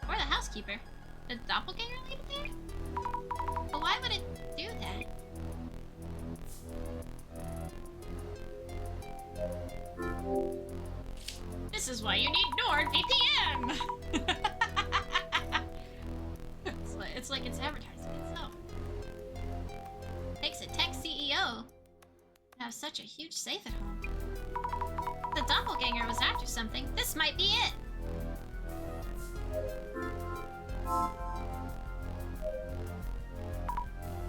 Speaker 2: or the housekeeper, the doppelganger leave it there? But why would it do that?
Speaker 4: This is why you need NordVPN!
Speaker 2: It's like it's advertising itself. Takes a tech CEO to have such a huge safe at home. The doppelganger was after something. This might be it.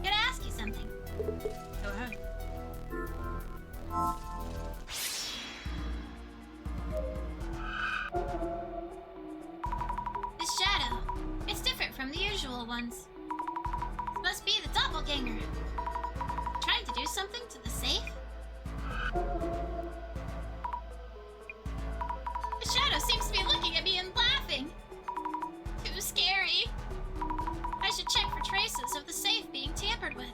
Speaker 2: Gotta ask you something.
Speaker 1: Go ahead.
Speaker 2: This shadow, it's different from the usual ones. It must be the doppelganger. Trying to do something to the safe? The shadow seems to be looking at me and laughing. Too scary. I should check for traces of the safe being tampered with.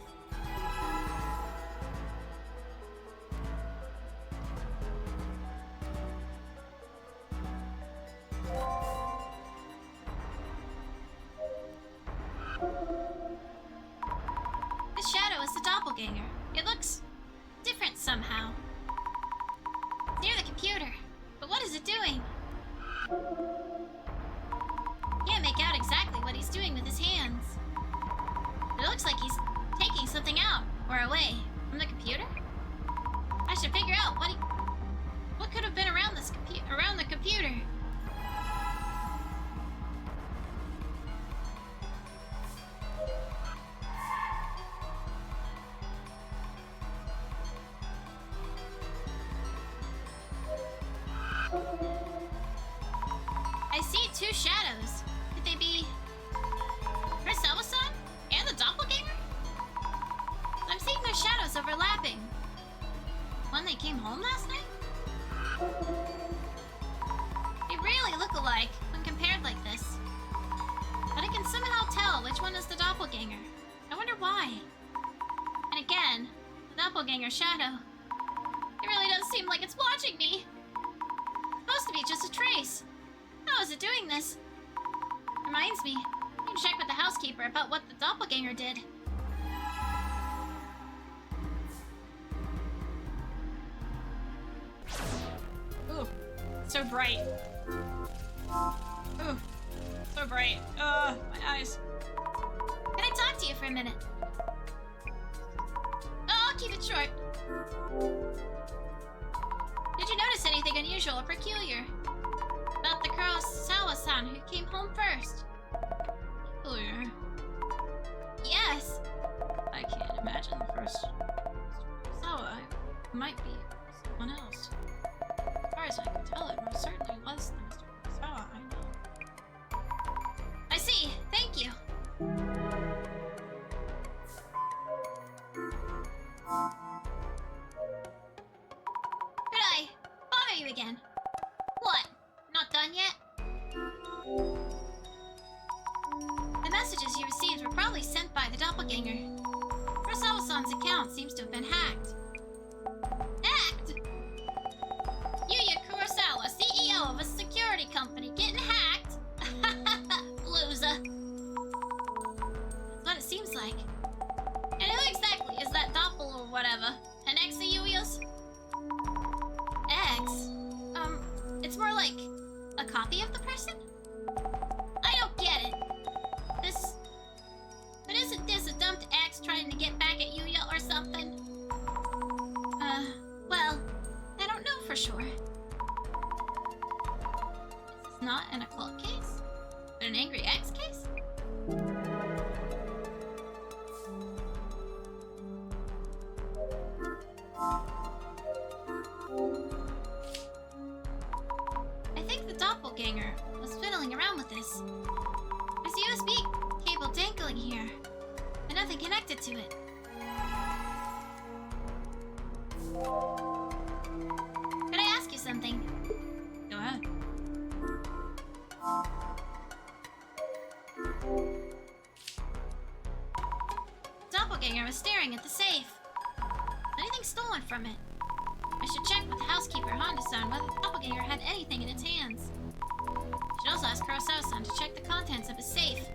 Speaker 2: This shadow is the doppelganger. It looks different somehow. It's near the computer, but what is it doing? Can't make out exactly what he's doing with his hands. But it looks like he's taking something out or away from the computer. I should figure out what could have been around the computer. I see two shadows. Could they be Harassment-san and the doppelganger? I'm seeing their shadows overlapping. When they came home last night? why. And again, the doppelganger shadow. It really does seem like it's watching me. It's supposed to be just a trace. How is it doing this? Reminds me, I need to check with the housekeeper about what the doppelganger did.
Speaker 4: Ooh, so bright. Ooh, so bright. My eyes.
Speaker 2: Can I talk to you for a minute? Oh, I'll keep it short. Did you notice anything unusual or peculiar about the Kurosawa-san who came home first?
Speaker 1: Peculiar.
Speaker 2: Yes.
Speaker 1: I can't imagine the first Mr. Kurosawa. It might be someone else. As far as I can tell, it most certainly was the Mr. Kurosawa I know.
Speaker 2: I see. Thank you. Could I bother you again? What? Not done yet? The messages you received were probably sent by the doppelganger. Kurosawa-san's account seems to have been hacked. Hacked? Yuya Kurosawa, CEO of a security company, getting hacked? Loser. That's what it seems like. And who exactly is that doppel or whatever? An ex of Yuya's? Ex? It's more like a copy of the person? I don't get it. But isn't this a dumped ex trying to get back at Yuya or something? Well, I don't know for sure. This is not an occult case, but an angry ex case? I think the doppelganger was fiddling around with this. There's a USB cable dangling here, and nothing connected to it. Could I ask you something?
Speaker 1: Go ahead.
Speaker 2: Doppelganger was staring at the safe. Anything stolen from it? I should check with housekeeper Honda-san whether the doppelganger had anything in its hands. I should also ask Kurosawa-san to check the contents of his safe.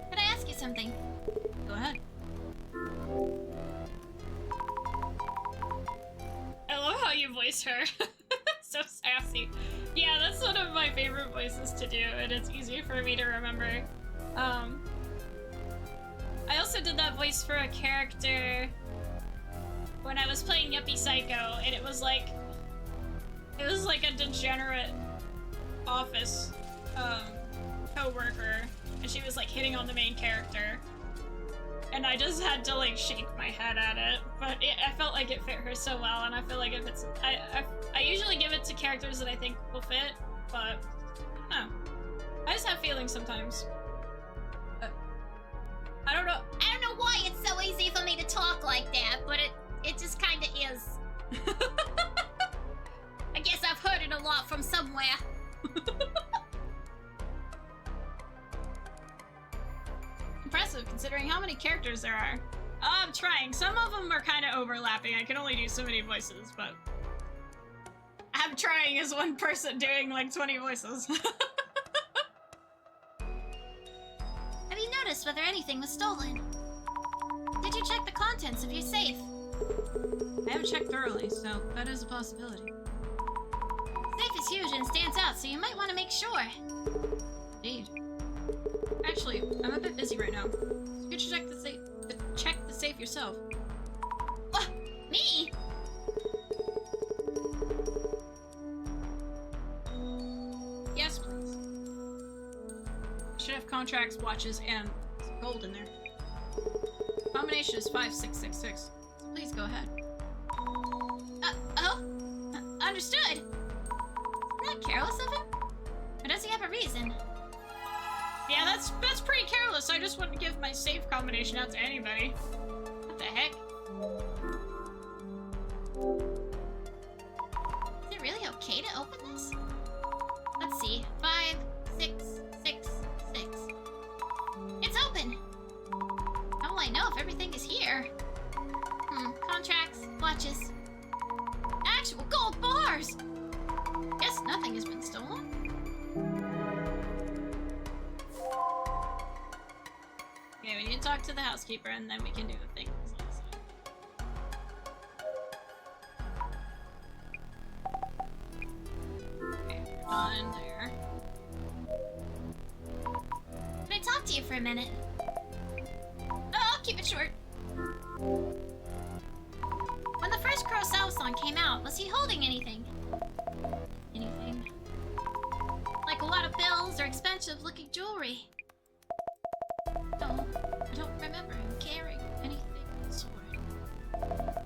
Speaker 2: Could I ask you something?
Speaker 1: Go ahead.
Speaker 4: I love how you voice her. So sassy. Yeah, that's one of my favorite voices to do, and it's easy for me to remember. I also did that voice for a character when I was playing Yuppie Psycho, and it was like a degenerate office co-worker, and she was like hitting on the main character, and I just had to like shake my head at it, but I felt like it fit her so well, and I feel like if it's I usually give it to characters that I think will fit, but I don't know. I just have feelings sometimes. I don't know
Speaker 2: why it's so easy for me to talk like that, but it just kinda is. I guess I've heard it a lot from somewhere.
Speaker 4: Impressive, considering how many characters there are. I'm trying. Some of them are kind of overlapping. I can only do so many voices, but I'm trying as one person doing like 20 voices.
Speaker 2: Have you noticed whether anything was stolen? Did you check the contents of your safe?
Speaker 1: I haven't checked thoroughly, so that is a possibility.
Speaker 2: Safe is huge and stands out, so you might want to make sure.
Speaker 1: Indeed. Actually, I'm a bit busy right now. So you should check the safe yourself.
Speaker 2: What? Me?
Speaker 1: Yes, please. Should have contracts, watches, and some gold in there. Combination is 5666. So please go ahead.
Speaker 2: Understood. Isn't that careless of him? Or does he have a reason?
Speaker 4: Yeah, that's pretty careless. I just wouldn't give my safe combination out to anybody. What the heck?
Speaker 2: Is it really okay to open this? Let's see. 5, 6, 6, watches. Actual gold bars! Guess nothing has been stolen.
Speaker 4: Okay, we need to talk to the housekeeper and then we can do the things. Okay, done there.
Speaker 2: Can I talk to you for a minute? Oh, I'll keep it short. When the first Kurosawa song came out, was he holding anything? Anything? Like a lot of bills or expensive looking jewelry? No, I don't remember him carrying anything of the sort.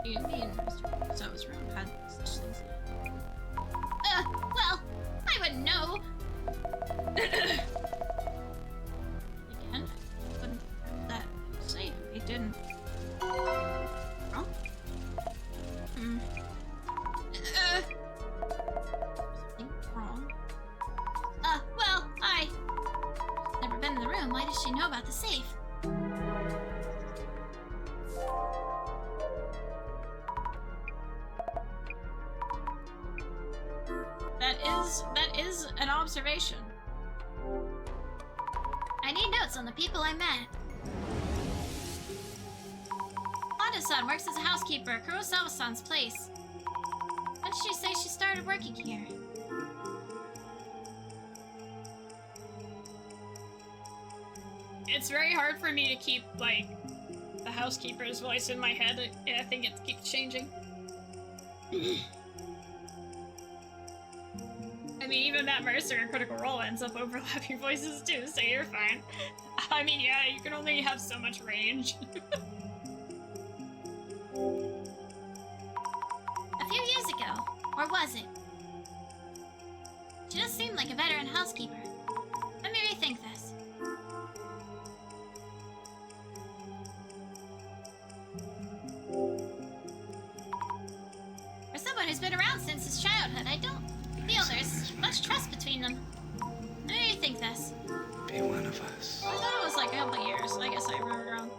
Speaker 1: You mean Mr. Kurosawa's room had such things in it?
Speaker 2: Well, I wouldn't know.
Speaker 1: Again, I wouldn't have that safe if he didn't. Wrong? Something wrong?
Speaker 2: Well, never been in the room. Why does she know about the safe?
Speaker 4: That is an observation.
Speaker 2: I need notes on the people I met. Honda-san works as a housekeeper at Kurosawa-san's place. When did she say she started working here?
Speaker 4: It's very hard for me to keep, like, the housekeeper's voice in my head. I think it keeps changing. I mean, even Matt Mercer in Critical Role ends up overlapping voices too, so you're fine. I mean, yeah, you can only have so much range.
Speaker 2: A few years ago, or was it? She does seem like a veteran housekeeper. Let me rethink this. For someone who's been around since his childhood, I don't feel there's much trust between them. Let me rethink this.
Speaker 3: Be one of us.
Speaker 4: I thought it was like a couple of years. I guess I remember wrong.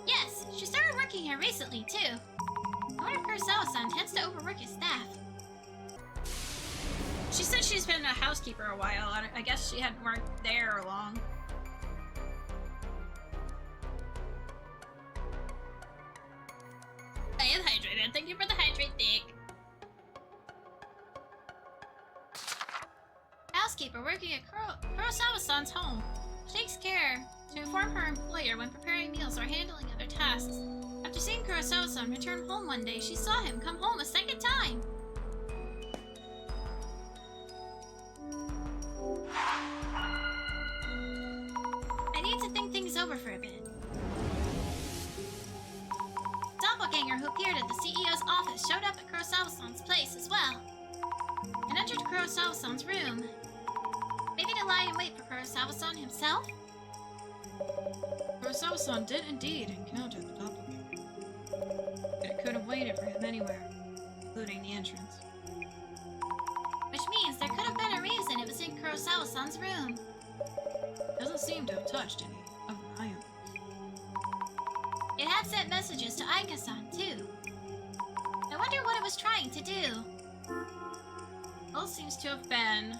Speaker 2: Yes, she started working here recently, too. I wonder if Kurosawa-san tends to overwork his staff.
Speaker 4: She said she's been a housekeeper a while. I guess she hadn't worked there long. I am hydrated. Thank you for the hydrate, Dick.
Speaker 2: Housekeeper working at Kurosawa-san's home. She takes care to inform her employer when preparing meals or handling other tasks. After seeing Kurosawa-san return home one day, she saw him come home a second time. I need to think things over for a bit. Doppelganger who appeared at the CEO's office showed up at Kurosawa-san's place as well, and entered Kurosawa-san's room. Maybe to lie in wait for Kurosawa-san himself?
Speaker 1: Kurosawa-san did indeed encounter the doppelganger. But it could have waited for him anywhere, including the entrance.
Speaker 2: Which means there could have been a reason it was in Kurosawa-san's room.
Speaker 1: Doesn't seem to have touched any of the items.
Speaker 2: It had sent messages to Aika-san, too. I wonder what it was trying to do.
Speaker 4: All seems to have been...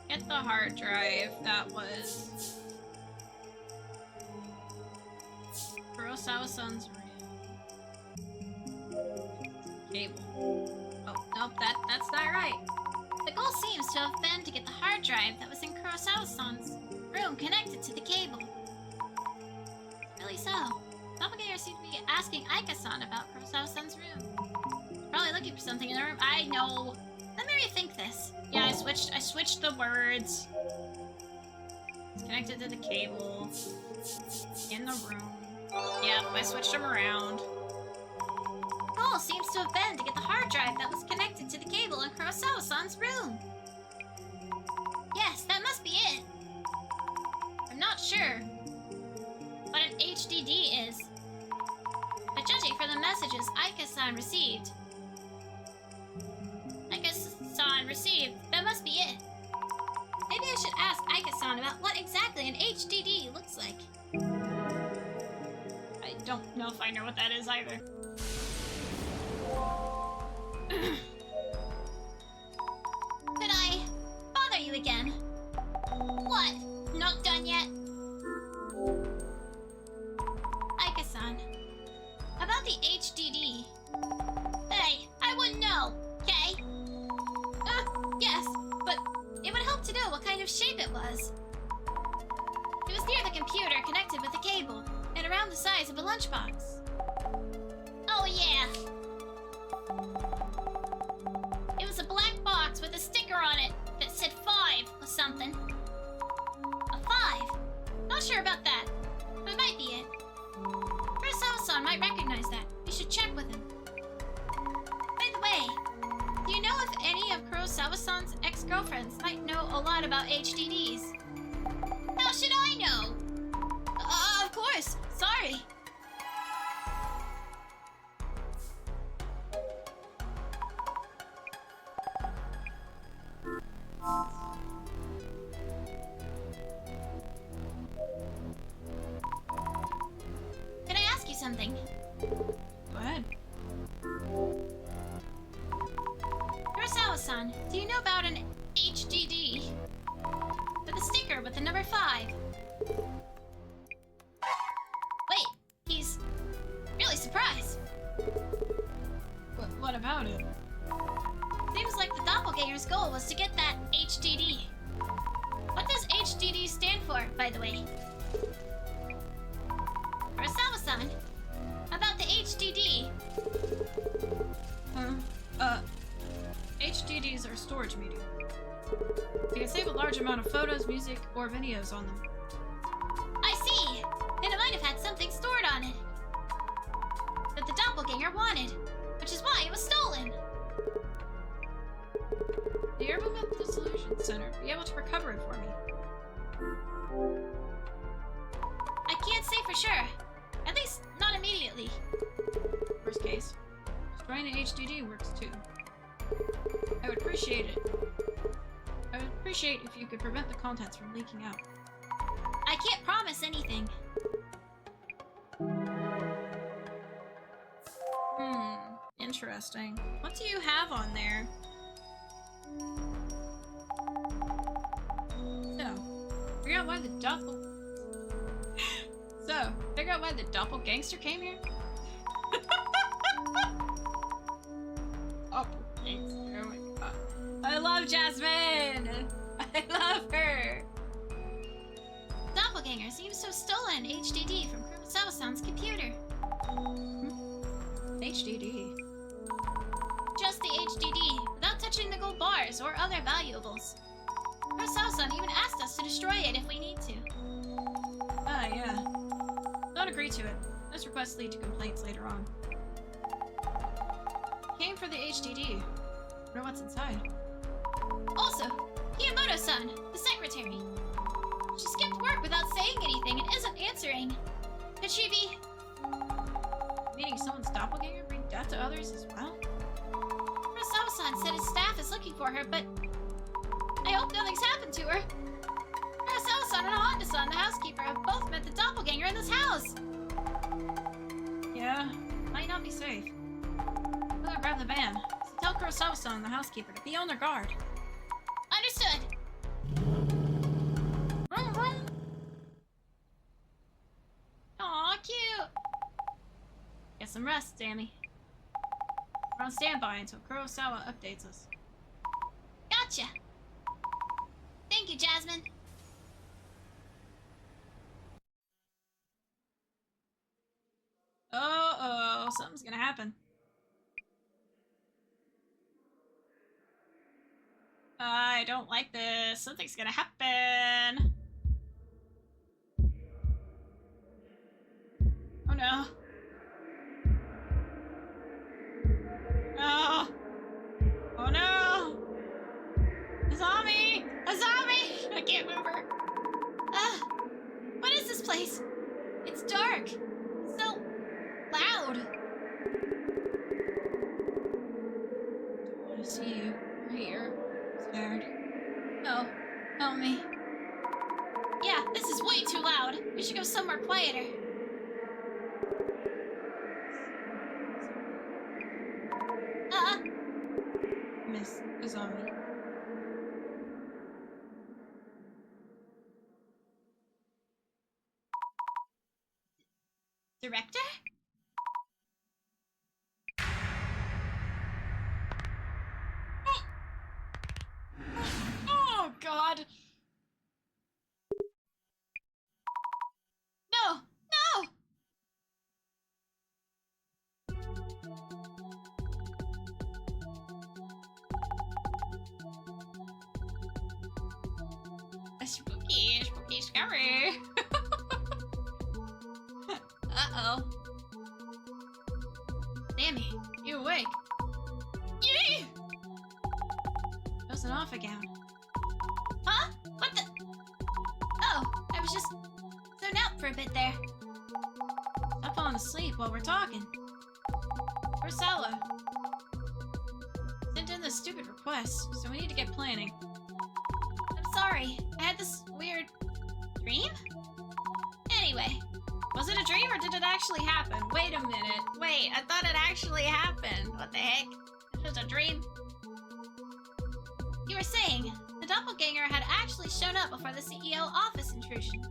Speaker 4: Get the hard drive. That was Kurosawa-san's room. Cable. Oh, nope, that's not right.
Speaker 2: The goal seems to have been to get the hard drive that was in Kurosawa-san's room connected to the cable. Really so. Doppelganger seemed to be asking Aika-san about Kurosawa-san's room. Probably looking for something in the room. I know. Let me rethink this.
Speaker 4: Yeah, I switched the words. It's connected to the cable. In the room. Yep, I switched them around.
Speaker 2: Goal seems to have been to get the hard drive that was connected to the cable in Kurosawa-san's room. Yes, that must be it. I'm not sure what an HDD is, but judging from the messages Aika-san Aika-san received. Aika-san received. That must be it. Maybe I should ask Aika-san about what exactly an HDD looks like.
Speaker 4: I don't know if I know what that is either.
Speaker 2: Could I bother you again? What? Not done yet? Aika-san, about the HDD. Hey, I wouldn't know, okay? Yes, but it would help to know what kind of shape it was. It was near the computer, connected with a cable, and around the size of a lunchbox. Oh yeah. It was a black box with a sticker on it that said 5 or something. A 5? Not sure about that, but it might be it. Kurosawa-san might recognize that. We should check with him. By the way, do you know if any of Kurosawa-san's ex-girlfriends might know a lot about HDDs? How should I know? Of course. Sorry. Can I ask you something?
Speaker 1: Go ahead.
Speaker 2: Kurosawa-san, do you know about an HDD? With a sticker with the number 5. Wait, he's really surprised.
Speaker 1: What about it?
Speaker 2: Seems like the doppelganger's goal was to get that HDD. What does HDD stand for, by the way? Kurosawa-san, about the HDD.
Speaker 1: HDDs are storage media. You can save a large amount of photos, music, or videos on them.
Speaker 2: I see! And it might have had something stored on it that the doppelganger wanted, which is why it was stolen.
Speaker 1: The Myth Dissolution Center be able to recover it for me.
Speaker 2: I can't say for sure. At least, not immediately.
Speaker 1: Worst case, destroying the HDD works too. I would appreciate it. I would appreciate if you could prevent the contents from leaking out.
Speaker 2: I can't promise anything.
Speaker 1: Interesting. What do you have on there? Figure out why the doppelgangster came here? Doppelgangster, oh my god. I love Jasmine! I love her!
Speaker 2: Doppelganger seems to have stolen an HDD from Kurosawa-san's computer.
Speaker 1: HDD.
Speaker 2: Just the HDD, without touching the gold bars or other valuables. Kurosawa-san even asked us to destroy it if we need to.
Speaker 1: Ah, yeah. Don't agree to it. Those requests lead to complaints later on. Came for the HDD. Wonder what's inside.
Speaker 2: Also, Kiyamoto-san, the secretary. She skipped work without saying anything and isn't answering. Could she be...
Speaker 1: Meaning someone's doppelganger bring death to others as well?
Speaker 2: Kurosawa-san said his staff is looking for her, but... I hope nothing's happened to her. Kurosawa-san and Honda-san, the housekeeper, have both met the doppelganger in this house.
Speaker 1: Yeah, might not be safe. I'm gonna grab the van. So tell Kurosawa-san, the housekeeper, to be on their guard.
Speaker 2: Understood.
Speaker 1: Vroom, vroom.
Speaker 2: Aw, cute.
Speaker 1: Get some rest, Sammy. We're on standby until Kurosawa updates us.
Speaker 2: Gotcha. Thank you, Jasmine.
Speaker 1: Uh-oh, something's gonna happen. I don't like this. Something's gonna happen. Oh no. Oh. Oh no. A zombie! A zombie! I can't move her.
Speaker 2: What is this place? It's dark. So loud. loud. We should go somewhere quieter.
Speaker 1: Miss is on me.
Speaker 2: Director?
Speaker 4: Oh, God.
Speaker 2: No! No!
Speaker 4: Spooky, scary.
Speaker 2: Uh-oh. Sammy,
Speaker 1: You awake?
Speaker 2: yee!
Speaker 1: Dozing off again.
Speaker 2: Huh? What the? Oh, I was just zoned out for a bit there.
Speaker 1: Stop falling asleep while we're talking. Where's Sala? Sent in this stupid request, so we need to get planning.
Speaker 2: I'm sorry. I had this weird dream? Anyway,
Speaker 4: Was it a dream or did it actually happen? Wait a minute. Wait, I thought it actually happened. What the heck? It's just a dream?
Speaker 2: you were saying the doppelganger had actually shown up before the CEO office intrusion.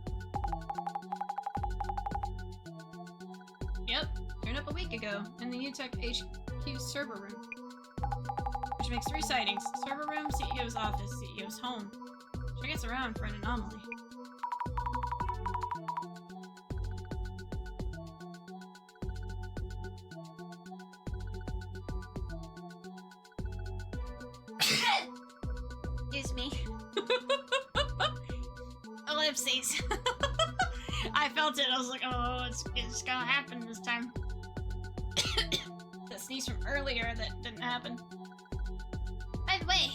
Speaker 1: Yep, turned up a week ago in the UTech HQ server room. Which makes 3 sightings. Server room, CEO's office, CEO's home. Sure gets around for an anomaly.
Speaker 2: Excuse me. Ellipses.
Speaker 4: I felt it. I was like, oh, it's gonna happen this time. That sneeze from earlier that didn't happen.
Speaker 2: By the way,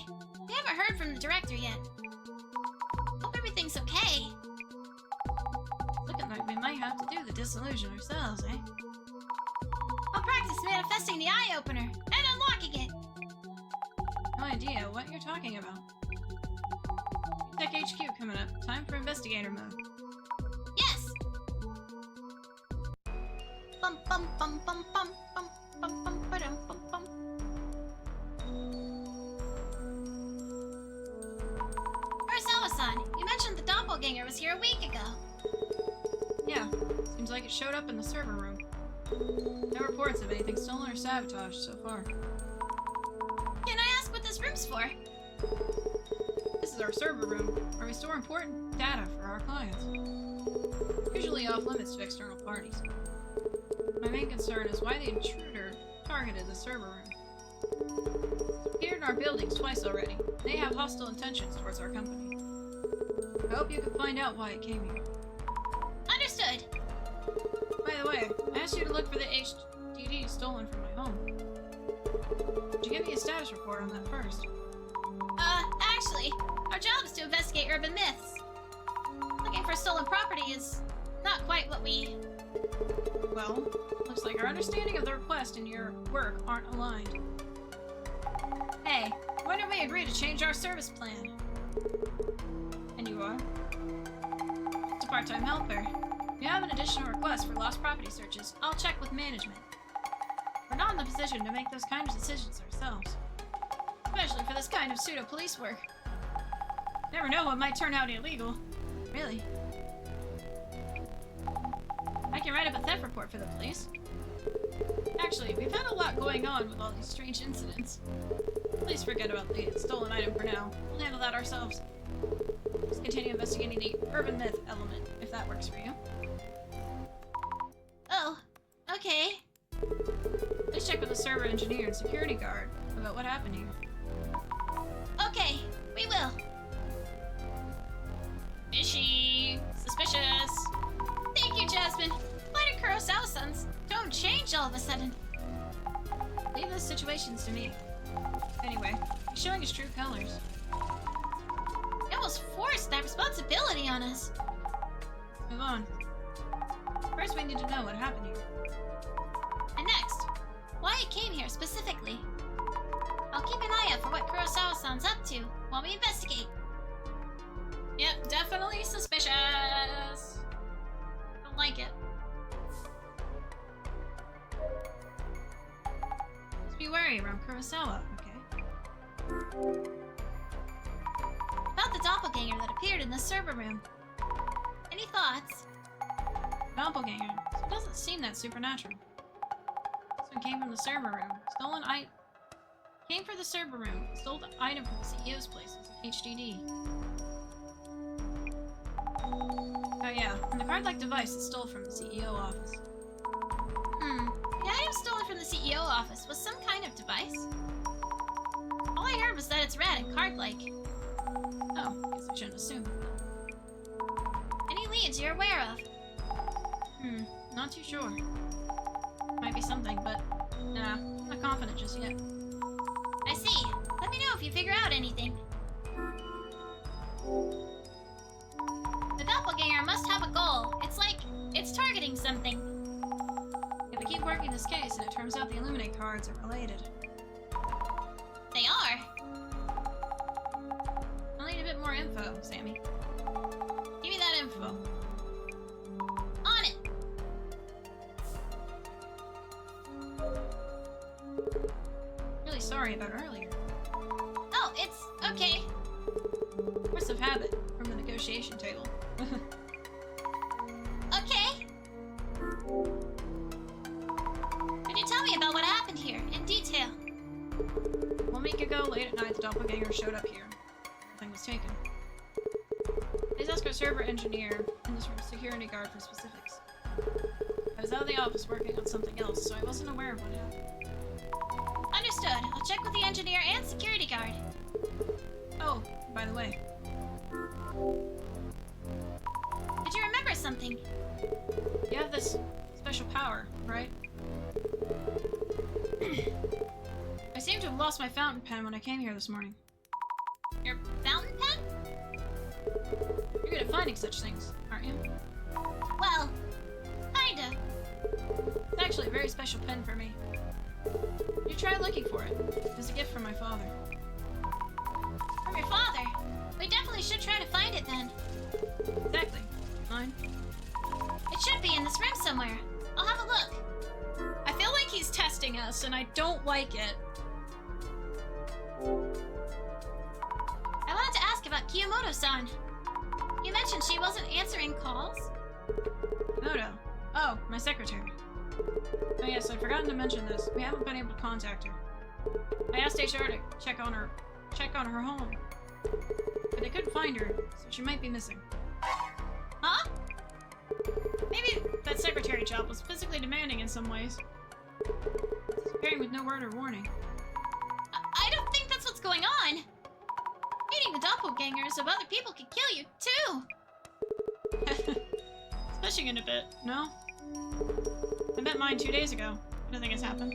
Speaker 2: we haven't heard from the director yet. Hope everything's okay.
Speaker 1: Looking like we might have to do the dissolution ourselves, eh?
Speaker 2: I'll practice manifesting the eye opener and unlocking it.
Speaker 1: No idea what you're talking about. UTech HQ coming up. Time for investigator mode.
Speaker 2: Yes. Bum bum bum bum bum bum bum bum ba-dum, bum bum. Urasawa-san, you mentioned the doppelganger was here a week ago.
Speaker 1: Yeah, seems like it showed up in the server room. No reports of anything stolen or sabotaged so far.
Speaker 2: Can I ask what this room's for?
Speaker 1: This is our server room, where we store important data for our clients. Usually off limits to external parties. My main concern is why the intruder targeted the server room. It's appeared in our buildings twice already. They have hostile intentions towards our company. I hope you can find out why it came here.
Speaker 2: Understood.
Speaker 1: By the way, I asked you to look for the HDD stolen from my home. Could you give me a status report on that first?
Speaker 2: Actually, our job is to investigate urban myths. Looking for stolen property is not quite what we...
Speaker 1: Well, looks like our understanding of the request and your work aren't aligned. Hey, when did we agree to change our service plan? And you are? It's a part-time helper. If you have an additional request for lost property searches, I'll check with management. We're not in the position to make those kind of decisions ourselves. Especially for this kind of pseudo-police work. Never know what might turn out illegal. Really. I can write up a theft report for the police. Actually, we've had a lot going on with all these strange incidents. Please forget about the stolen item for now. We'll handle that ourselves. Just continue investigating the urban myth element, if that works for you.
Speaker 2: Oh, okay.
Speaker 1: Please check with the server engineer and security guard about what happened here.
Speaker 2: Okay, we will.
Speaker 4: Fishy. Suspicious.
Speaker 2: Thank you, Jasmine. Why did Kurosawa-san's tone change all of a sudden?
Speaker 1: Leave those situations to me. Anyway, he's showing his true colors.
Speaker 2: He almost forced that responsibility on us.
Speaker 1: Let's move on. First, we need to know what happened here.
Speaker 2: And next, why it came here specifically. I'll keep an eye out for what Kurosawa-san's up to while we investigate.
Speaker 4: Yep, definitely suspicious.
Speaker 1: Kurosawa, okay?
Speaker 2: About the doppelganger that appeared in the server room. Any thoughts?
Speaker 1: Doppelganger. So it doesn't seem that supernatural. This one came from the server room. Came for the server room. Stole the item from the CEO's place. It's an HDD. Oh yeah, and the card-like device it stole from the CEO office.
Speaker 2: The item stolen from the CEO office was some kind of device? All I heard was that it's red and card-like.
Speaker 1: Oh, guess I shouldn't assume.
Speaker 2: Any leads you're aware of?
Speaker 1: Not too sure. Might be something, but nah, not confident just yet.
Speaker 2: I see. Let me know if you figure out anything. The doppelganger must have a goal. It's like, it's targeting something.
Speaker 1: If we keep working this case and it turns out the Illuminate cards are related.
Speaker 2: They are.
Speaker 1: I'll need a bit more info, Sammy. Give me that info.
Speaker 2: On it.
Speaker 1: Really sorry about earlier.
Speaker 2: Oh, it's okay.
Speaker 1: Force of habit from the negotiation table.
Speaker 2: Okay. Could you tell me about what happened here, in detail?
Speaker 1: 1 week ago, late at night, the doppelganger showed up here. Everything was taken. Please ask our server engineer and this room's security guard for specifics. I was out of the office working on something else, so I wasn't aware of what happened.
Speaker 2: Understood. I'll check with the engineer and security guard.
Speaker 1: Oh, by the way,
Speaker 2: Did you remember something?
Speaker 1: you have this special power, right? I seem to have lost my fountain pen when I came here this morning.
Speaker 2: Your fountain pen?
Speaker 1: You're good at finding such things, aren't you?
Speaker 2: Well, kinda.
Speaker 1: It's actually a very special pen for me. You try looking for it. It's a gift from my father.
Speaker 2: From your father. We definitely should try to find it then.
Speaker 1: Exactly. Mine.
Speaker 2: It should be in this room somewhere. I'll have a look.
Speaker 1: I feel like he's testing us, and I don't like it.
Speaker 2: I wanted to ask about Kiyomoto-san. You mentioned she wasn't answering calls?
Speaker 1: Moto. Oh, my secretary. Oh yes, I'd forgotten to mention this. We haven't been able to contact her. I asked HR to check on her home. But they couldn't find her, so she might be missing.
Speaker 2: Huh?
Speaker 1: Maybe that secretary job was physically demanding in some ways. Disappearing with no word or warning.
Speaker 2: I don't think that's what's going on. Meeting the doppelgangers of other people could kill you, too.
Speaker 1: It's pushing it a bit, no? I met mine 2 days ago. Nothing has happened.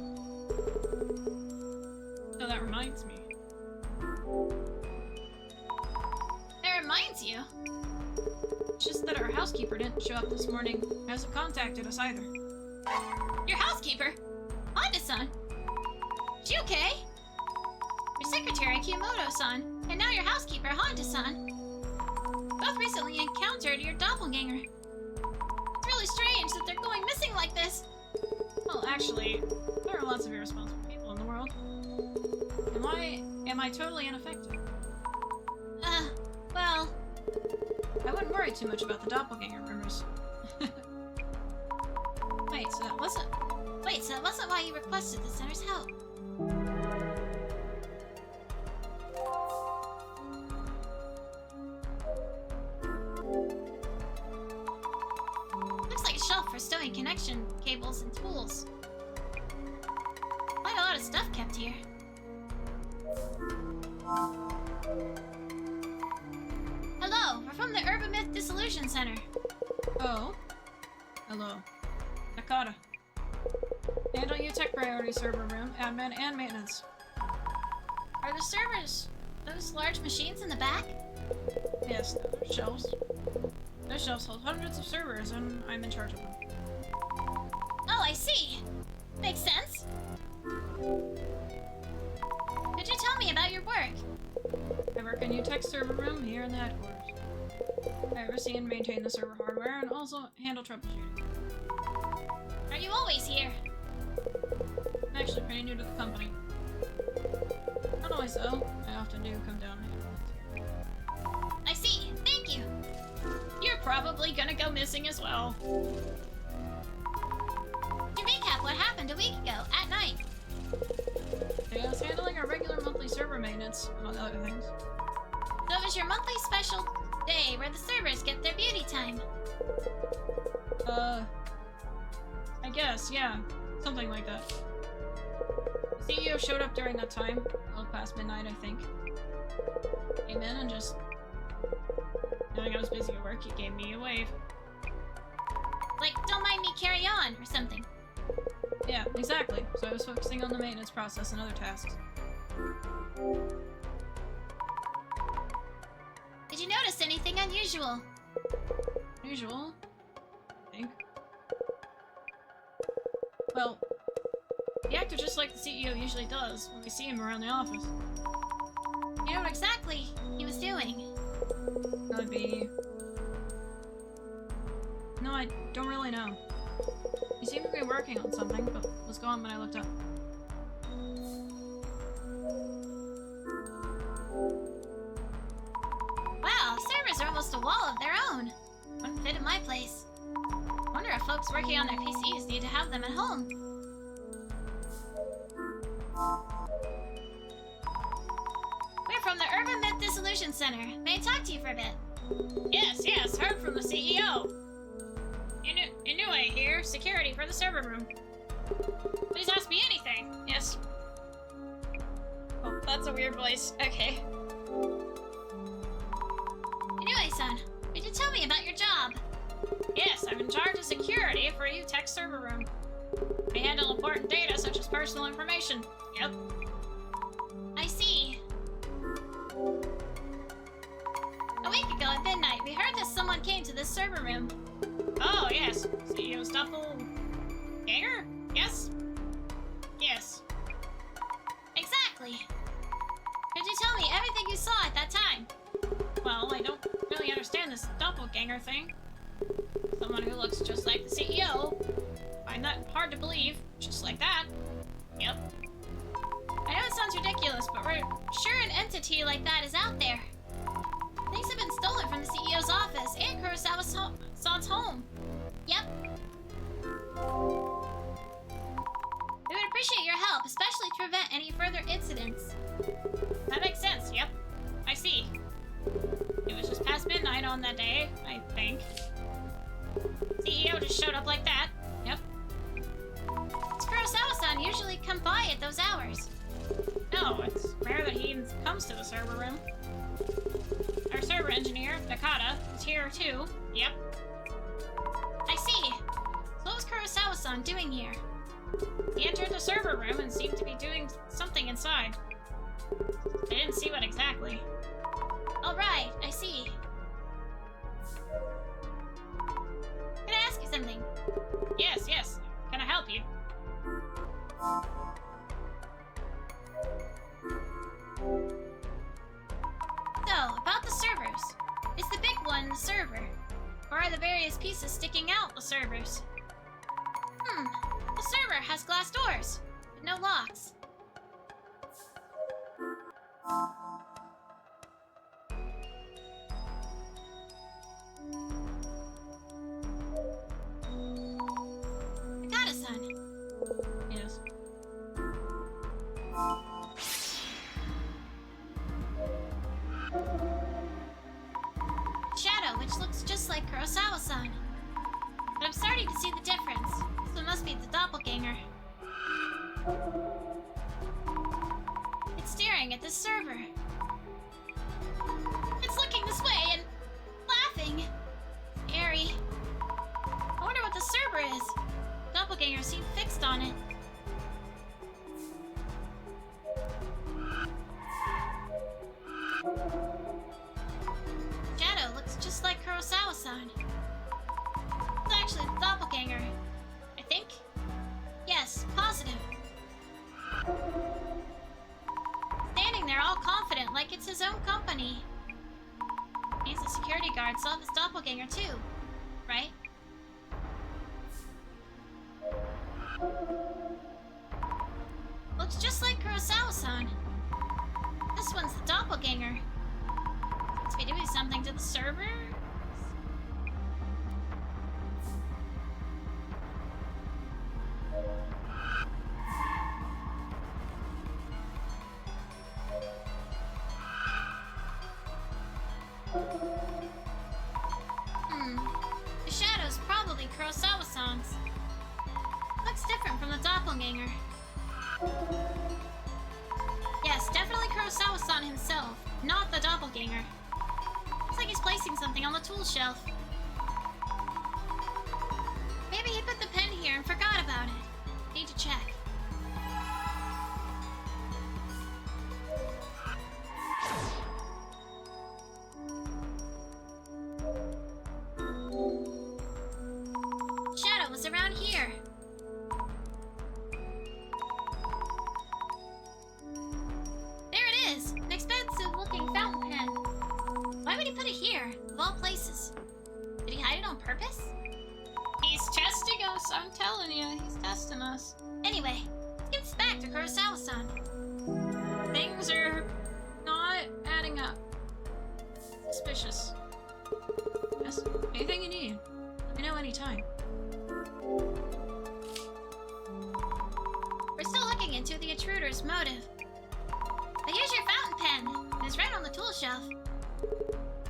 Speaker 1: Oh, that reminds me.
Speaker 2: That reminds you.
Speaker 1: It's just that our housekeeper didn't show up this morning. Hasn't contacted us either.
Speaker 2: Your housekeeper? Honda-san? She okay? Your secretary, Kiyomoto-san, and now your housekeeper, Honda-san. Both recently encountered your doppelganger. It's really strange that they're going missing like this.
Speaker 1: Well, actually, there are lots of irresponsible people in the world. And why am I totally unaffected?
Speaker 2: Well...
Speaker 1: I wouldn't worry too much about the doppelganger rumors. Wait, so that wasn't
Speaker 2: why you requested the center's help. Looks like a shelf for stowing connection cables and tools. Quite a lot of stuff kept here. Hello, we're from the Myth Dissolution Center.
Speaker 1: Oh. Hello. Nakata. Handle you tech priority server room, admin, and maintenance.
Speaker 2: Are the servers those large machines in the back?
Speaker 1: Yes, those shelves. Those shelves hold hundreds of servers, and I'm in charge of them.
Speaker 2: Oh, I see. Makes sense. Could you tell me about your work?
Speaker 1: I work in UTech server room here in the headquarters. I oversee and maintain the server hardware and also handle troubleshooting.
Speaker 2: Are you always here?
Speaker 1: I'm actually pretty new to the company. Occasionally so. I often do come down here.
Speaker 2: I see. Thank you.
Speaker 4: You're probably gonna go missing as well.
Speaker 2: To recap what happened a week ago at night.
Speaker 1: I was handling our regular monthly server maintenance, among other things.
Speaker 2: So it was your monthly special day where the servers get their beauty time.
Speaker 1: I guess, yeah. Something like that. The CEO showed up during that time, a little past midnight, I think. Came in and just... knowing I was busy at work, he gave me a wave.
Speaker 2: Like, don't mind me, carry on, or something.
Speaker 1: Yeah, exactly. So I was focusing on the maintenance process and other tasks.
Speaker 2: Did you notice anything unusual?
Speaker 1: Usual, I think. Well, he acted just like the CEO usually does when we see him around the office.
Speaker 2: You know what exactly he was doing?
Speaker 1: That'd be... No, I don't really know. He seemed to be working on something, but was gone when I looked up.
Speaker 2: Wow, servers are almost a wall of their own. Wouldn't fit in my place. Wonder if folks working on their PCs need to have them at home. We're from the Urban Myth Dissolution Center. May I talk to you for a bit?
Speaker 4: Yes, heard from the CEO. Inoue here, security for the server room. Please ask me anything. Yes. Oh, that's a weird voice. Okay.
Speaker 2: Inoue-san, could you tell me about your job?
Speaker 4: Yes, I'm in charge of security for a tech server room. We handle important data such as personal information. Yep.
Speaker 2: I see. A week ago at midnight, we heard that someone came to this server room.
Speaker 4: Oh, yes. CEO's doppelganger? Yes? Yes.
Speaker 2: Exactly. Could you tell me everything you saw at that time?
Speaker 4: Well, I don't really understand this doppelganger thing. Someone who looks just like the CEO. Find that hard to believe. Just like that. Yep.
Speaker 2: I know it sounds ridiculous, but we're sure an entity like that is out there. Things have been stolen from the CEO's office and Kurosawa-san's home. Yep. We would appreciate your help, especially to prevent any further incidents.
Speaker 4: That makes sense, yep. I see. It was just past midnight on that day, I think. CEO just showed up like that. Yep.
Speaker 2: Does Kurosawa-san usually come by at those hours?
Speaker 4: No, it's rare that he even comes to the server room. Our server engineer, Nakata, is here too. Yep.
Speaker 2: I see. So what was Kurosawa-san doing here?
Speaker 4: He entered the server room and seemed to be doing something inside. I didn't see what exactly.
Speaker 2: Alright, I see. Can I ask you something?
Speaker 4: Yes. Can I help you?
Speaker 2: So, about the servers. Is the big one the server? Or are the various pieces sticking out the servers? The server has glass doors, but no locks. Nakata-san.
Speaker 1: Yes.
Speaker 2: Shadow, which looks just like Kurosawa-san. But I'm starting to see the difference, so it must be the doppelganger. It's staring at this server. It's looking this way and laughing. Scary. I wonder what the server is. Doppelganger seemed fixed on it. Shadow looks just like Kurosawa-san. It's actually the doppelganger. I think? Yes, positive. Standing there all confident like it's his own company. He's a security guard, saw this doppelganger too, right? Looks just like Kurosawa-san. This one's the doppelganger. Must be doing something to the server? The shadow's probably Kurosawa-san's. Looks different from the doppelganger. Yes, definitely Kurosawa-san himself, not the doppelganger. Looks like he's placing something on the tool shelf. Maybe he put the pen here and forgot about it. Need to check. Shadow was around here. There it is! An expensive-looking fountain pen. Why would he put it here, of all places? Did he hide it on purpose?
Speaker 4: He's testing us, I'm telling you, he's testing us.
Speaker 2: Anyway, let's give this back to Kurosawa-san.
Speaker 4: Things are not adding up. Suspicious.
Speaker 1: Yes, anything you need. Let me know anytime.
Speaker 2: We're still looking into the intruder's motive. But here's your fountain pen. It's right on the tool shelf.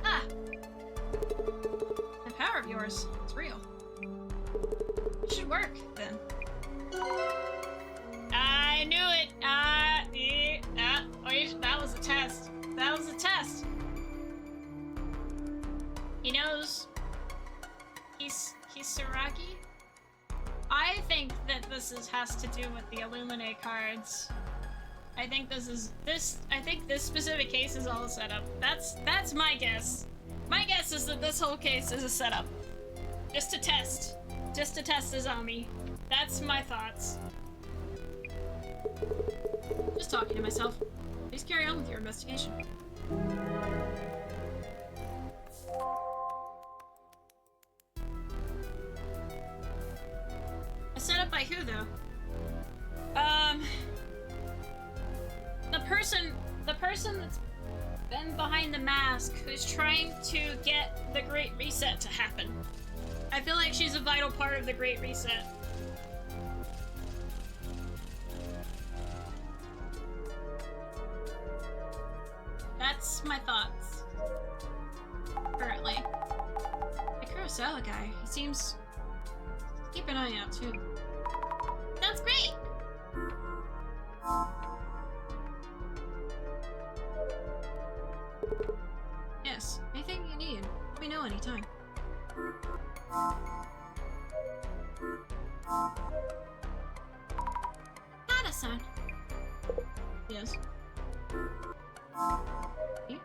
Speaker 2: Ah,
Speaker 1: That power of yours, it's real. It should work, then.
Speaker 4: I knew it! Wait, that was a test. That was a test. He knows. Kisaragi? I think that has to do with the Illuminate cards. I think this specific case is all a setup. That's my guess. My guess is that this whole case is a setup. Just to test Azami. That's my thoughts.
Speaker 1: Just talking to myself. Please carry on with your investigation.
Speaker 4: A setup by who, though? The person that's been behind the mask, who's trying to get the Great Reset to happen. I feel like she's a vital part of the Great Reset. That's my thoughts. Currently.
Speaker 1: The Kurosawa guy, he seems... Keep an eye out, too.
Speaker 2: sounds great.
Speaker 1: Yes, anything you need, let me know anytime.
Speaker 2: Hana-san.
Speaker 1: Yes. You?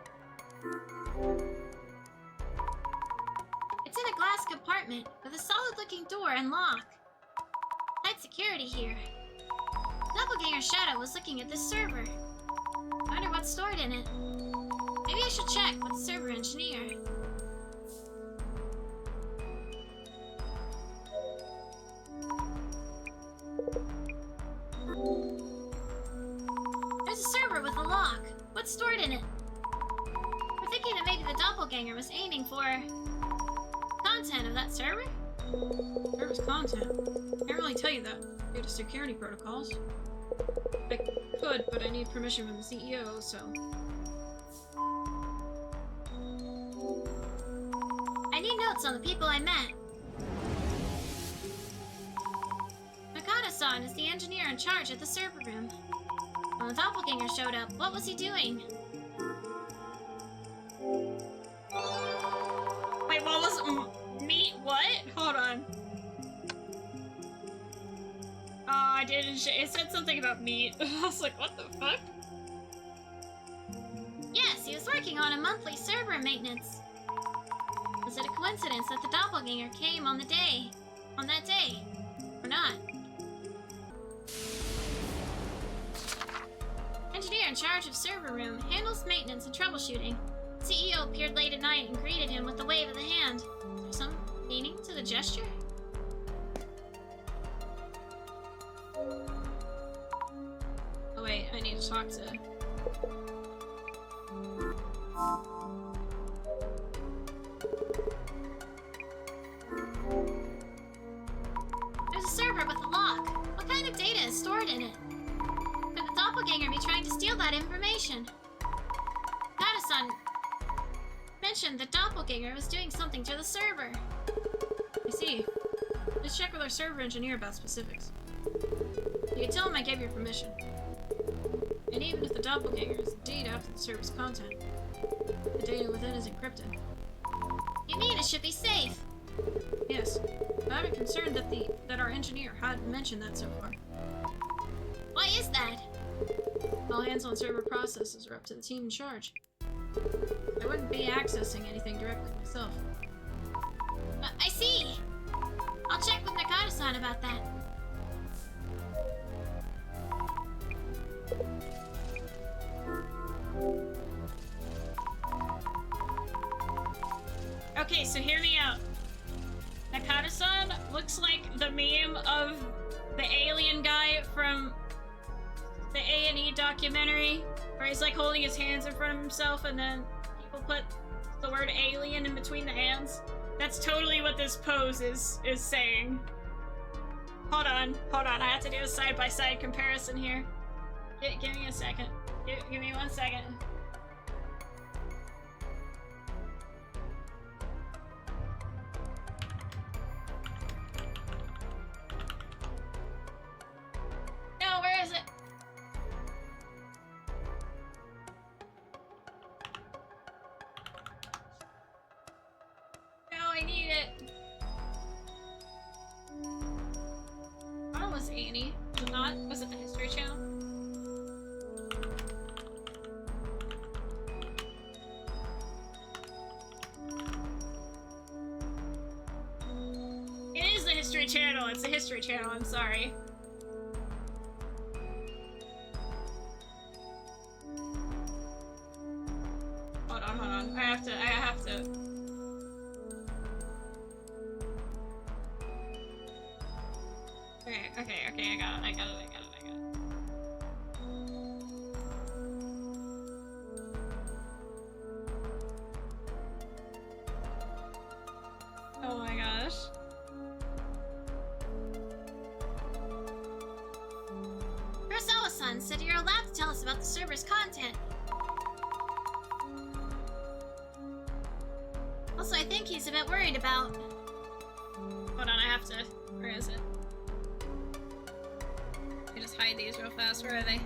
Speaker 2: It's in a glass compartment with a solid-looking door and lock. Tight security here. Doppelganger Shadow was looking at this server. I wonder what's stored in it. Maybe I should check with the server engineer. There's a server with a lock. What's stored in it? We're thinking that maybe the doppelganger was aiming for content of that server?
Speaker 1: Server's content. Can't really tell you that due to security protocols. I could, but I need permission from the CEO, so...
Speaker 2: I need notes on the people I met. Nakata-san is the engineer in charge at the server room. When the doppelganger showed up, what was he doing?
Speaker 4: Wait, what was meat? What? Hold on. Oh, I didn't. It said something about meat. I was like, what the fuck?
Speaker 2: Yes, he was working on a monthly server maintenance. Was it a coincidence that the doppelganger came on that day? Or not? Engineer in charge of server room, handles maintenance and troubleshooting. CEO appeared late at night and greeted him with a wave of the hand. Is there some meaning to the gesture?
Speaker 1: Oh wait, I need to talk to...
Speaker 2: There's a server with a lock. What kind of data is stored in it? Could the doppelganger be trying to steal that information? Kata-san mentioned the doppelganger was doing something to the server.
Speaker 1: I see. Let's check with our server engineer about specifics. You can tell him I gave your permission. And even if the doppelganger is indeed after the server's content, the data within is encrypted.
Speaker 2: You mean it should be safe?
Speaker 1: Yes, but I'm concerned that our engineer hadn't mentioned that so far.
Speaker 2: Why is that?
Speaker 1: All hands on server processes are up to the team in charge. I wouldn't be accessing anything directly myself.
Speaker 2: I see. I'll check with Nakata-san about that.
Speaker 4: Okay, so hear me out. Nakata-san looks like the meme of the alien guy from the A&E documentary, where he's like holding his hands in front of himself and then people put the word alien in between the hands. That's totally what this pose is saying. Hold on, I have to do a side-by-side comparison here. Give me a second. Give me 1 second. No, where is it? No, I need it. I thought it was Annie. Was it not? Was it the History Channel? It is the History Channel. It's the History Channel. I'm sorry. Hold on. I have to. Okay, I got it. Oh my gosh.
Speaker 2: Kurosawa-san said you're allowed to tell us about the server's content. Also, I think he's a bit worried about...
Speaker 4: Hold on, I have to. Where is it? Let me just hide these real fast. Where are they?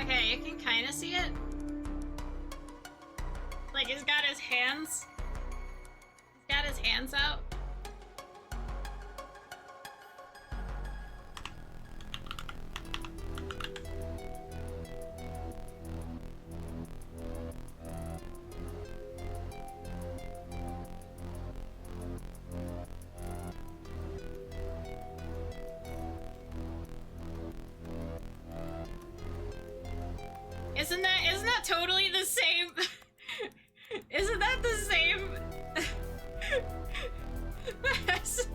Speaker 4: Okay, you can kind of see it. Like, he's got his hands. He's got his hands out. Isn't that totally the same? Isn't that the same? That's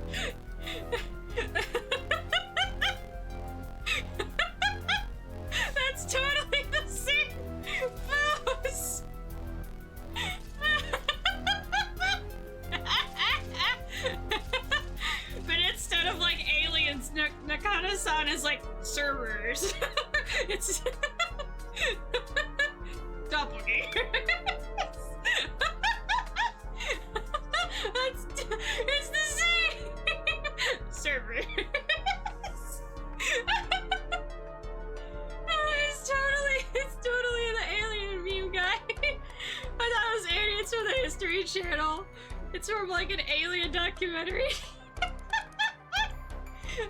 Speaker 4: totally the same pose. But instead of like aliens, Nakata-san is like servers. It's doppelganger. It's the same. Server. It's totally the alien meme guy. I thought it was aliens from the History Channel. It's from like an alien documentary.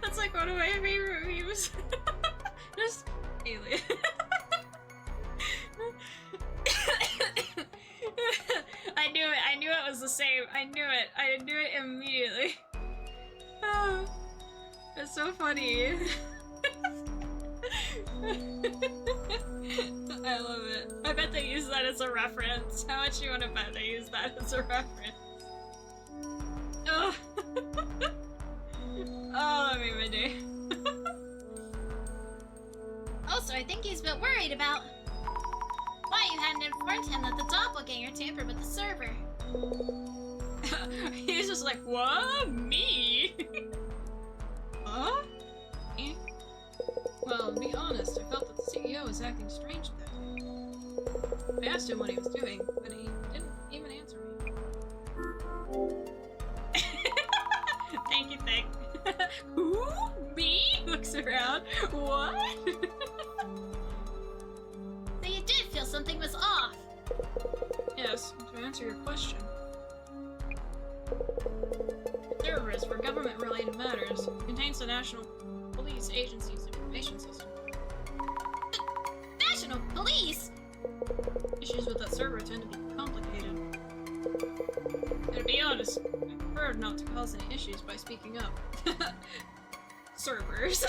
Speaker 4: That's like one of my favorite memes. Just alien. I knew it was the same. I knew it immediately. Oh, it's so funny. I love it. I bet they use that as a reference. How much you want to bet they use that as a reference? Oh, oh, that made my day.
Speaker 2: Also, I think he's a bit worried about why you hadn't informed him that the doppelganger tampered with the server.
Speaker 4: He's just like, what? Me?
Speaker 1: Huh? Eh? Well, to be honest, I felt that the CEO was acting strange that day. I asked him what he was doing, but he didn't even answer me.
Speaker 4: Thank you, thank. Who? Me? Looks around. What?
Speaker 2: So you did feel something was off.
Speaker 1: Yes, to answer your question. Servers for government-related matters contains the National Police Agency's information system.
Speaker 2: National Police?
Speaker 1: Issues with that server tend to be complicated. And to be honest, I prefer not to cause any issues by speaking up. Servers.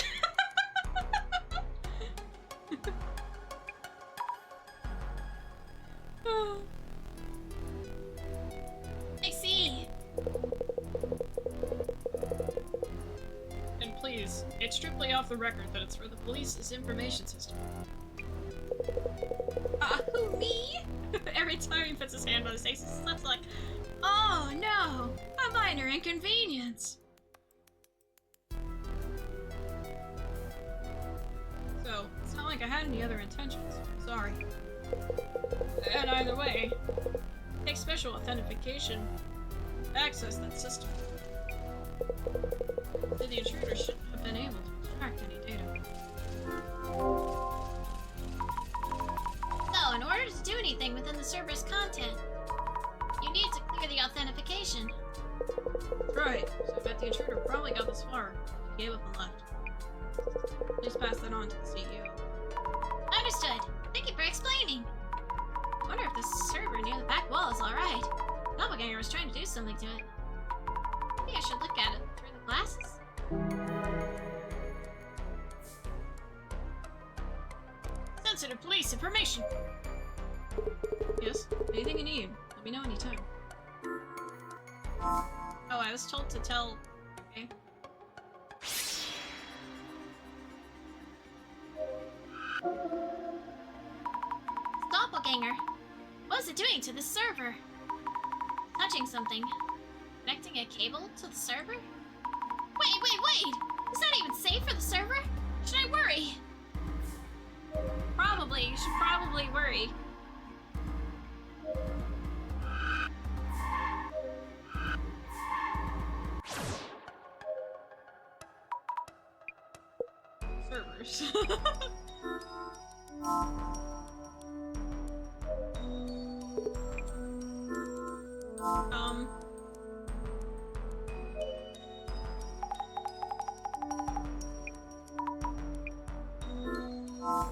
Speaker 2: I see.
Speaker 1: And please, it's strictly off the record that it's for the police's information system.
Speaker 2: Who, me?
Speaker 4: Every time he puts his hand on his face, it's like,
Speaker 1: Oh no! A minor inconvenience! So, it's not like I had any other intentions. Sorry. And either way, it takes special authentication to access that system. So the intruder shouldn't have been able to extract any data.
Speaker 2: So, in order to do anything within the server's content, you need to clear the authentication.
Speaker 1: That's right. So I bet the intruder probably got this far. He gave up and left. Please pass that on to the CEO.
Speaker 2: Understood. Thank you for explaining. I wonder if the server near the back wall is alright. Doppelganger was trying to do something to it. Maybe I should look at it through the glasses.
Speaker 4: sensitive police information.
Speaker 1: Yes? Anything you need, let me know anytime.
Speaker 4: Oh, I was told to tell. Okay.
Speaker 2: Doppelganger! What is it doing to the server? Touching something. Connecting a cable to the server? Wait! Is that even safe for the server? Should I worry?
Speaker 4: Probably. You should probably worry.
Speaker 1: Servers.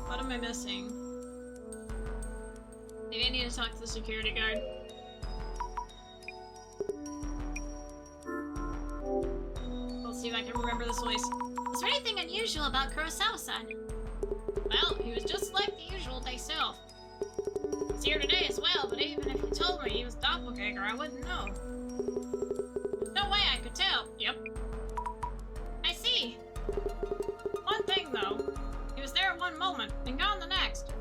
Speaker 1: What am I missing?
Speaker 4: Maybe I need to talk to the security guard.
Speaker 1: Let's see if I can remember this voice.
Speaker 2: Is there anything unusual about Kurosawa-san?
Speaker 4: Well, he was just like the usual day self. He's here today as well, but even if you told me he was doppelganger, I wouldn't know. There's no way I could tell. Yep.
Speaker 2: I see.
Speaker 4: One thing though, he was there one moment and gone the next.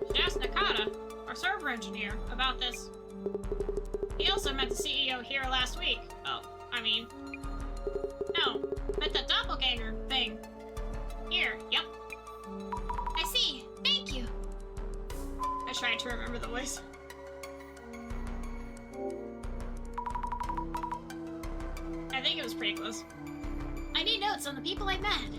Speaker 4: Should ask Nakata, our server engineer, about this. He also met the CEO here last week. Oh, I mean, no, met the doppelganger thing. Here, yep.
Speaker 2: I see. Thank you.
Speaker 4: I tried to remember the voice. I think it was pretty close.
Speaker 2: I need notes on the people I met.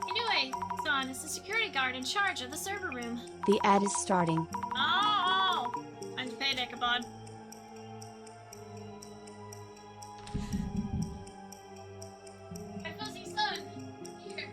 Speaker 2: Inouye-san is the security guard in charge of the server room.
Speaker 5: The ad is starting.
Speaker 4: Oh! Unpaid Ichabod.
Speaker 2: My fuzzy son. Here.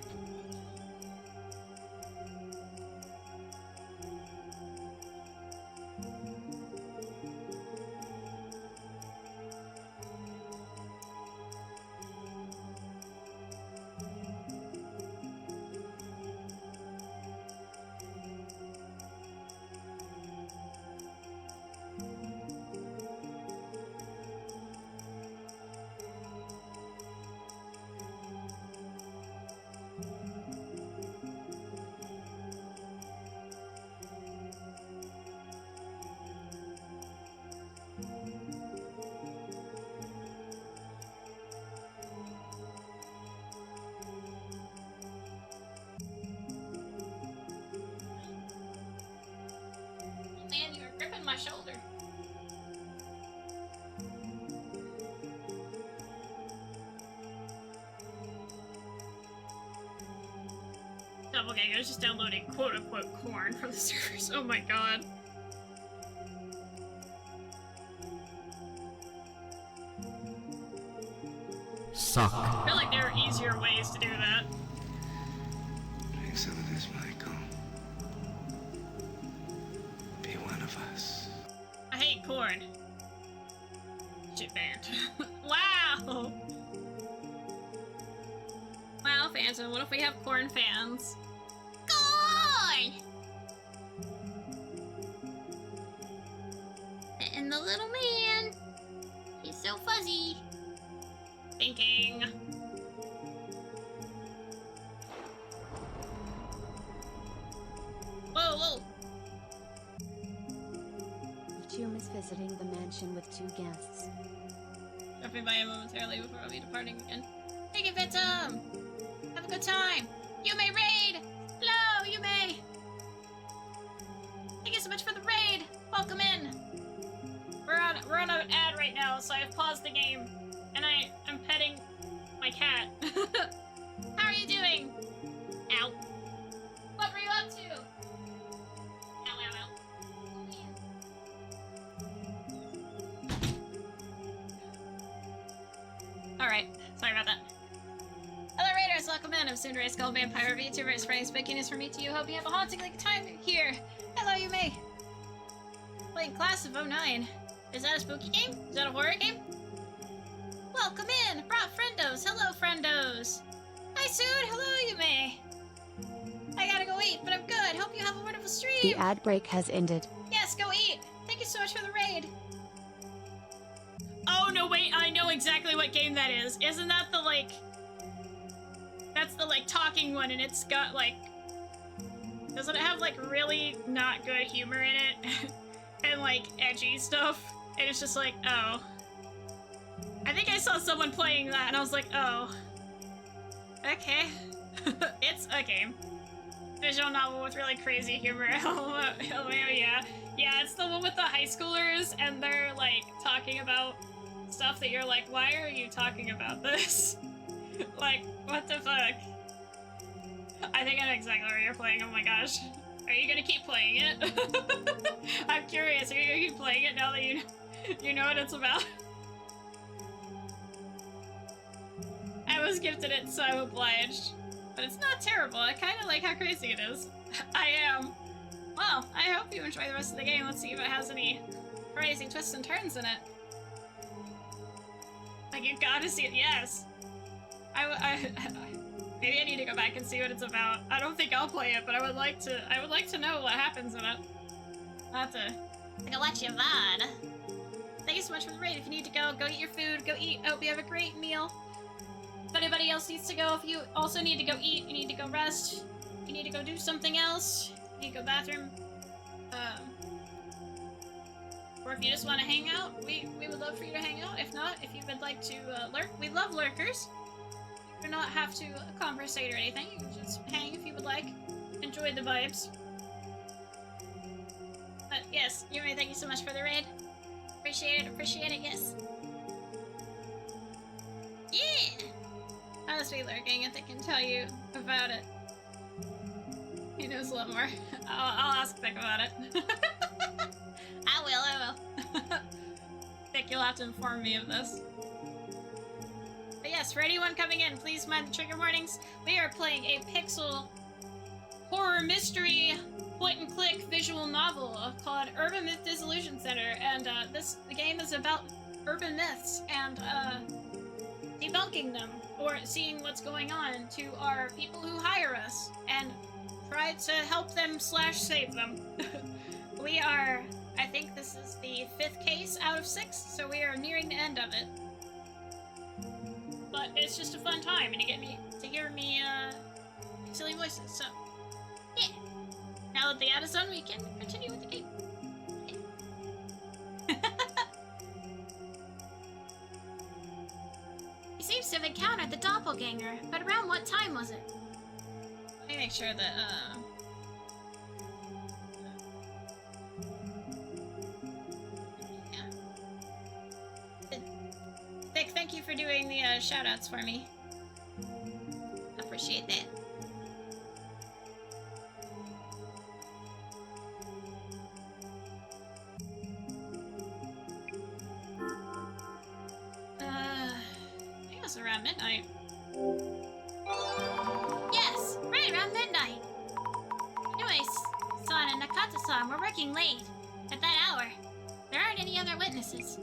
Speaker 4: man, you are gripping my shoulder. Doppelganger's just downloading quote-unquote corn from the servers. Oh my god.
Speaker 6: Suck.
Speaker 4: I feel like there are easier ways to do that.
Speaker 3: Drink some of this, Michael. Be one of us.
Speaker 4: I hate corn. Shit banned. Wow! Wow, Phantom, what if we have corn fans?
Speaker 2: Corn! And the little man. He's so fuzzy.
Speaker 4: Thinking. Whoa, whoa!
Speaker 5: Vtuber is visiting the mansion with 2 guests.
Speaker 4: Dropping by momentarily before I'll be departing again. Thank you, Phantom! Have a good time! You may raid! Hello, you may! Thank you so much for the raid! Welcome in! We're on an ad right now, so I've paused the game. And I am petting my cat. How are you doing? Ow. What were you up to? Ow, ow, ow. Alright, sorry about that. Hello Raiders, welcome in. I'm TsundereSkull, Vampire Vtuber, spreading spookiness from me to you. Hope you have a hauntingly good time here. Hello, you may. Playing Class of 09. Is that a spooky game? Is that a horror game? Welcome in! Brought friendos! Hello, friendos! Hi, Soon! Hello, you may! I gotta go eat, but I'm good! Hope you have a wonderful stream!
Speaker 5: The ad break has ended.
Speaker 4: Yes, go eat! Thank you so much for the raid! Oh, no, wait, I know exactly what game that is. Isn't that the, like... That's the, like, talking one, and it's got, like... Doesn't it have, like, really not good humor in it? And, like, edgy stuff? And it's just like, oh... I think I saw someone playing that, and I was like, oh. Okay. It's a game. Visual novel with really crazy humor. Oh, yeah. Yeah, it's the one with the high schoolers, and they're, like, talking about stuff that you're like, why are you talking about this? Like, what the fuck? I think I know exactly what you're playing, oh my gosh. Are you gonna keep playing it? I'm curious, are you gonna keep playing it now that you know what it's about? I was gifted it, so I'm obliged. But it's not terrible. I kind of like how crazy it is. I am. Well, I hope you enjoy the rest of the game. Let's see if it has any crazy twists and turns in it. Like, you gotta see it. Yes. Maybe I need to go back and see what it's about. I don't think I'll play it, but I would like to know what happens in it. I'll have to
Speaker 2: Go watch your VOD.
Speaker 4: Thank you so much for the raid. If you need to go eat your food, go eat. I hope you have a great meal. If anybody else needs to go, if you also need to go eat, you need to go rest, you need to go do something else, you need to go bathroom, or if you just want to hang out, we would love for you to hang out. If not, if you would like to lurk, we love lurkers. You do not have to conversate or anything, you can just hang if you would like. Enjoy the vibes. But yes, Yuri, thank you so much for the raid. Appreciate it, yes. Yeah! I must be lurking if I can tell you about it. He knows a lot more. I'll ask Vic about it.
Speaker 2: I will.
Speaker 4: Vic, you'll have to inform me of this. But yes, for anyone coming in, please mind the trigger warnings. We are playing a pixel horror mystery point-and-click visual novel called Urban Myth Dissolution Center, and the game is about urban myths and debunking them, or seeing what's going on to our people who hire us, and try to help them / save them. We are, I think this is the 5th case out of 6, so we are nearing the end of it. But it's just a fun time, and to hear me silly voices, so yeah. Now that the ad is done, we can continue with the game.
Speaker 2: He seems to have encountered the doppelganger, but around what time was it?
Speaker 4: Let me make sure that, thank you for doing the shoutouts for me. Appreciate that. I think it was around midnight.
Speaker 2: Yes, right around midnight. Anyways, San and Nakata-san were working late. At that hour, there aren't any other witnesses.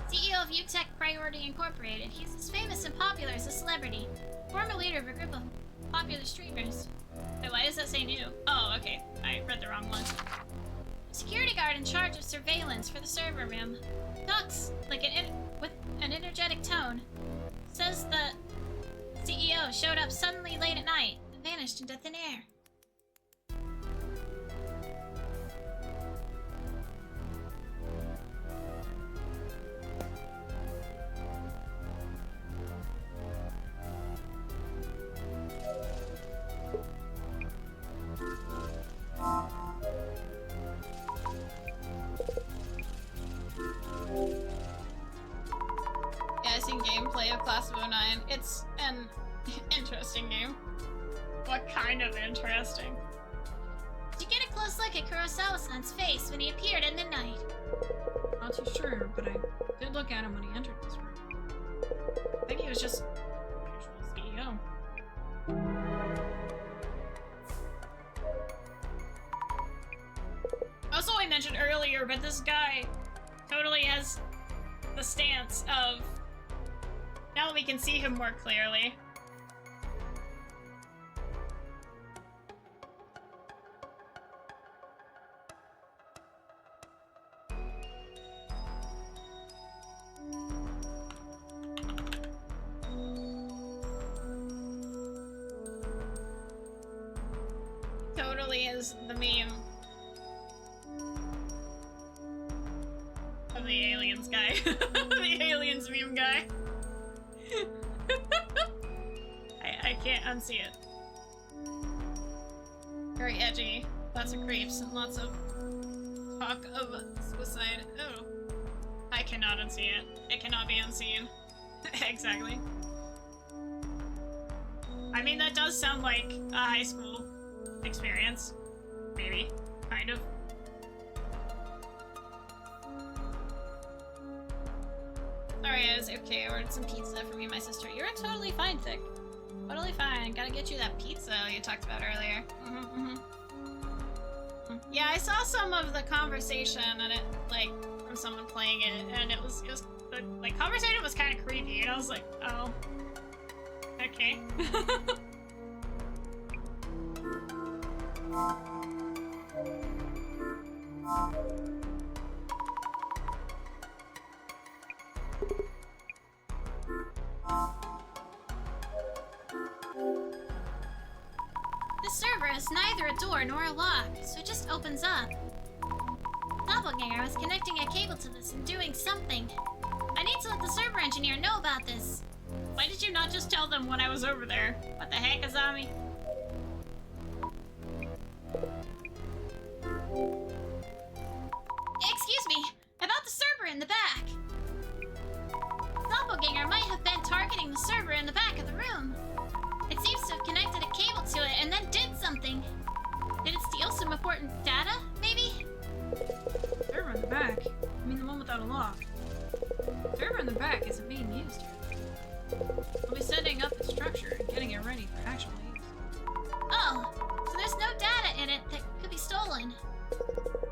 Speaker 2: CEO of UTech Priority Incorporated. He's as famous and popular as a celebrity. Former leader of a group of popular streamers.
Speaker 4: Wait, why does that say new? Oh, okay. I read the wrong one.
Speaker 2: Security guard in charge of surveillance for the server room. Talks like with an energetic tone. Says the CEO showed up suddenly late at night and vanished into thin air.
Speaker 4: Yeah, I've seen gameplay of Class of 09. It's an interesting game. What kind of interesting?
Speaker 2: Did you get a close look at Kurosawa-san's face when he appeared at midnight?
Speaker 1: Not too sure, but I did look at him when he entered this room.
Speaker 4: I think he was just usual CEO. Also, I mentioned earlier, but this guy totally has the stance of, now that we can see him more clearly. Totally is the meme of the aliens guy. The aliens meme guy. I can't unsee it. Very edgy. Lots of creeps and lots of talk of suicide. Oh. I cannot unsee it. It cannot be unseen. Exactly. I mean, that does sound like a high school experience. Maybe. Kind of. Sorry, I was okay. I ordered some pizza for me and my sister. You're totally fine, Thick. Totally fine. Gotta get you that pizza you talked about earlier. Yeah, I saw some of the conversation and it, like, from someone playing it, and it was the like conversation was kind of creepy, and I was like, oh, okay.
Speaker 2: The server has neither a door nor a lock, so it just opens up. Doppelganger was connecting a cable to this and doing something. I need to let the server engineer know about this.
Speaker 4: Why did you not just tell them when I was over there? What the heck, Azami?
Speaker 2: Excuse me, about the server in the back. Doppelganger might have been targeting the server in the back of the room. It seems to have connected a cable to it and then did something. Did it steal some important data, maybe?
Speaker 1: Server in the back? I mean the one without a lock. Server in the back isn't being used here. I'll be setting up the structure and getting it ready for actual use.
Speaker 2: Oh, so there's no data in it that could be stolen.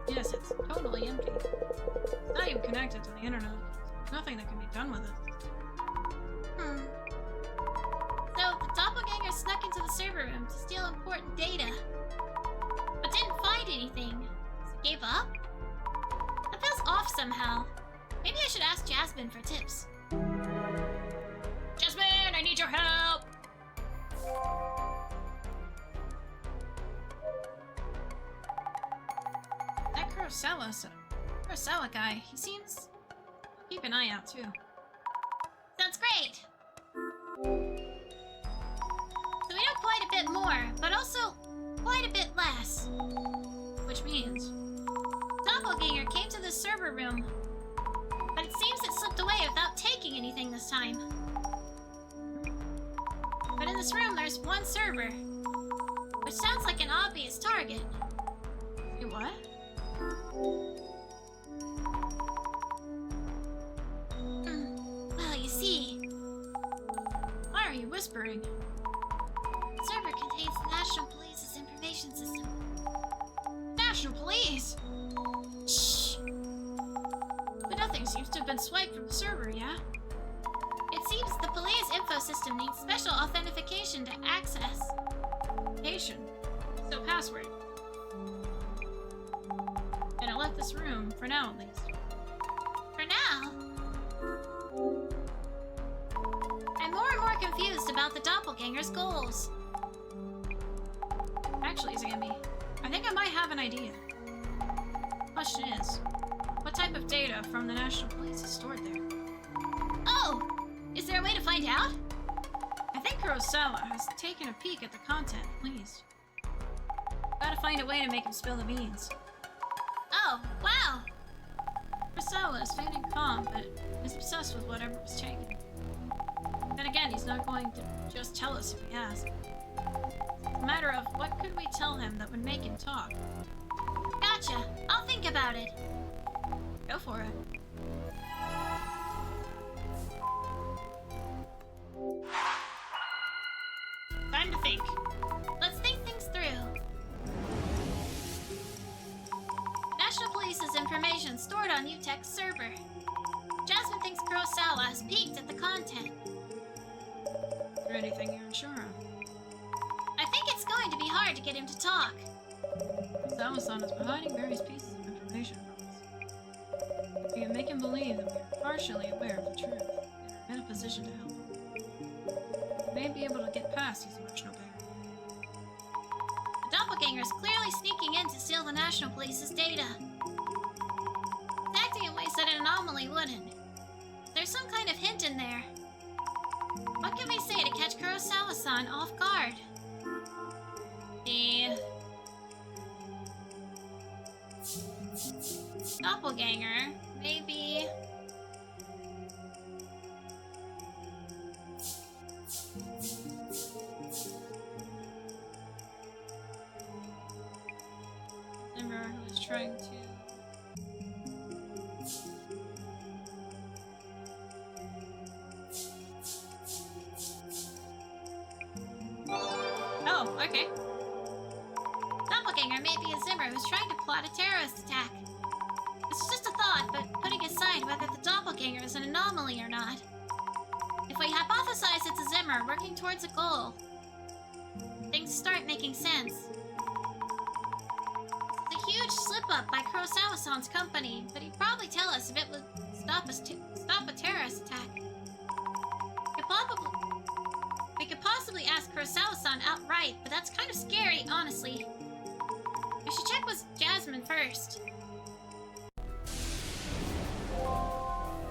Speaker 1: Yes, it's totally empty. It's not even connected to the internet. There's nothing that can be done with it.
Speaker 2: So, the doppelganger snuck into the server room to steal important data. But didn't find anything. So gave up? That feels off somehow. Maybe I should ask Jasmine for tips.
Speaker 4: Jasmine, I need your help!
Speaker 1: That Kurosawa guy, he seems... Keep an eye out, too.
Speaker 2: Sounds great! So we know quite a bit more, but also, quite a bit less.
Speaker 4: Which means...
Speaker 2: Doppelganger came to the server room, but it seems it slipped away without taking anything this time. But in this room, there's one server, which sounds like an obvious target.
Speaker 4: Wait, what?
Speaker 2: Well, you see,
Speaker 4: Why are you whispering?
Speaker 2: the server contains the National Police's information system.
Speaker 4: National Police!
Speaker 2: Shh!
Speaker 4: But nothing seems to have been swiped from the server, yeah?
Speaker 2: It seems the police info system needs special authentication to access.
Speaker 4: Location. So password. And it left this room, for now at least.
Speaker 2: For now, I'm more and more confused about the doppelganger's goals.
Speaker 4: Actually, Zambi, I think I might have an idea. Question is, what type of data from the National Police is stored there?
Speaker 2: Oh! Is there a way to find out?
Speaker 4: I think Kurosawa has taken a peek at the content, at least. Gotta find a way to make him spill the beans.
Speaker 2: Oh, wow!
Speaker 4: Kurosawa is feigning calm, but is obsessed with whatever was taken. Then again, he's not going to just tell us if he asks. It's a matter of what could we tell him that would make him talk.
Speaker 2: Gotcha. I'll think about it.
Speaker 4: Go for it. Time to think.
Speaker 2: Let's think things through. National Police's information stored on UTech's server. Jasmine thinks Kurosawa has peeked at the content.
Speaker 4: Is there anything you're unsure of?
Speaker 2: I think it's going to be hard to get him to talk.
Speaker 4: Kurosawa-san has been hiding various pieces of information from us. We can make him believe that we are partially aware of the truth and are in a position to help him. We may be able to get past his emotional barrier.
Speaker 2: The doppelganger is clearly sneaking in to steal the National Police's data. It's acting in ways that an anomaly wouldn't. There's some kind of hint in there. What can we say to catch Kurosawa-san off guard?
Speaker 4: The doppelganger, maybe. Remember who was trying to. Oh, okay.
Speaker 2: Doppelganger may be a Zimmer who's trying to plot a terrorist attack. This is just a thought, but putting aside whether the doppelganger is an anomaly or not. If we hypothesize it's a Zimmer working towards a goal, things start making sense. It's a huge slip-up by Kurosawa-san's company, but he'd probably tell us if it would stop a terrorist attack. We could possibly ask Kurosawa-san outright, but that's kind of scary, honestly. We should check with Jasmine first.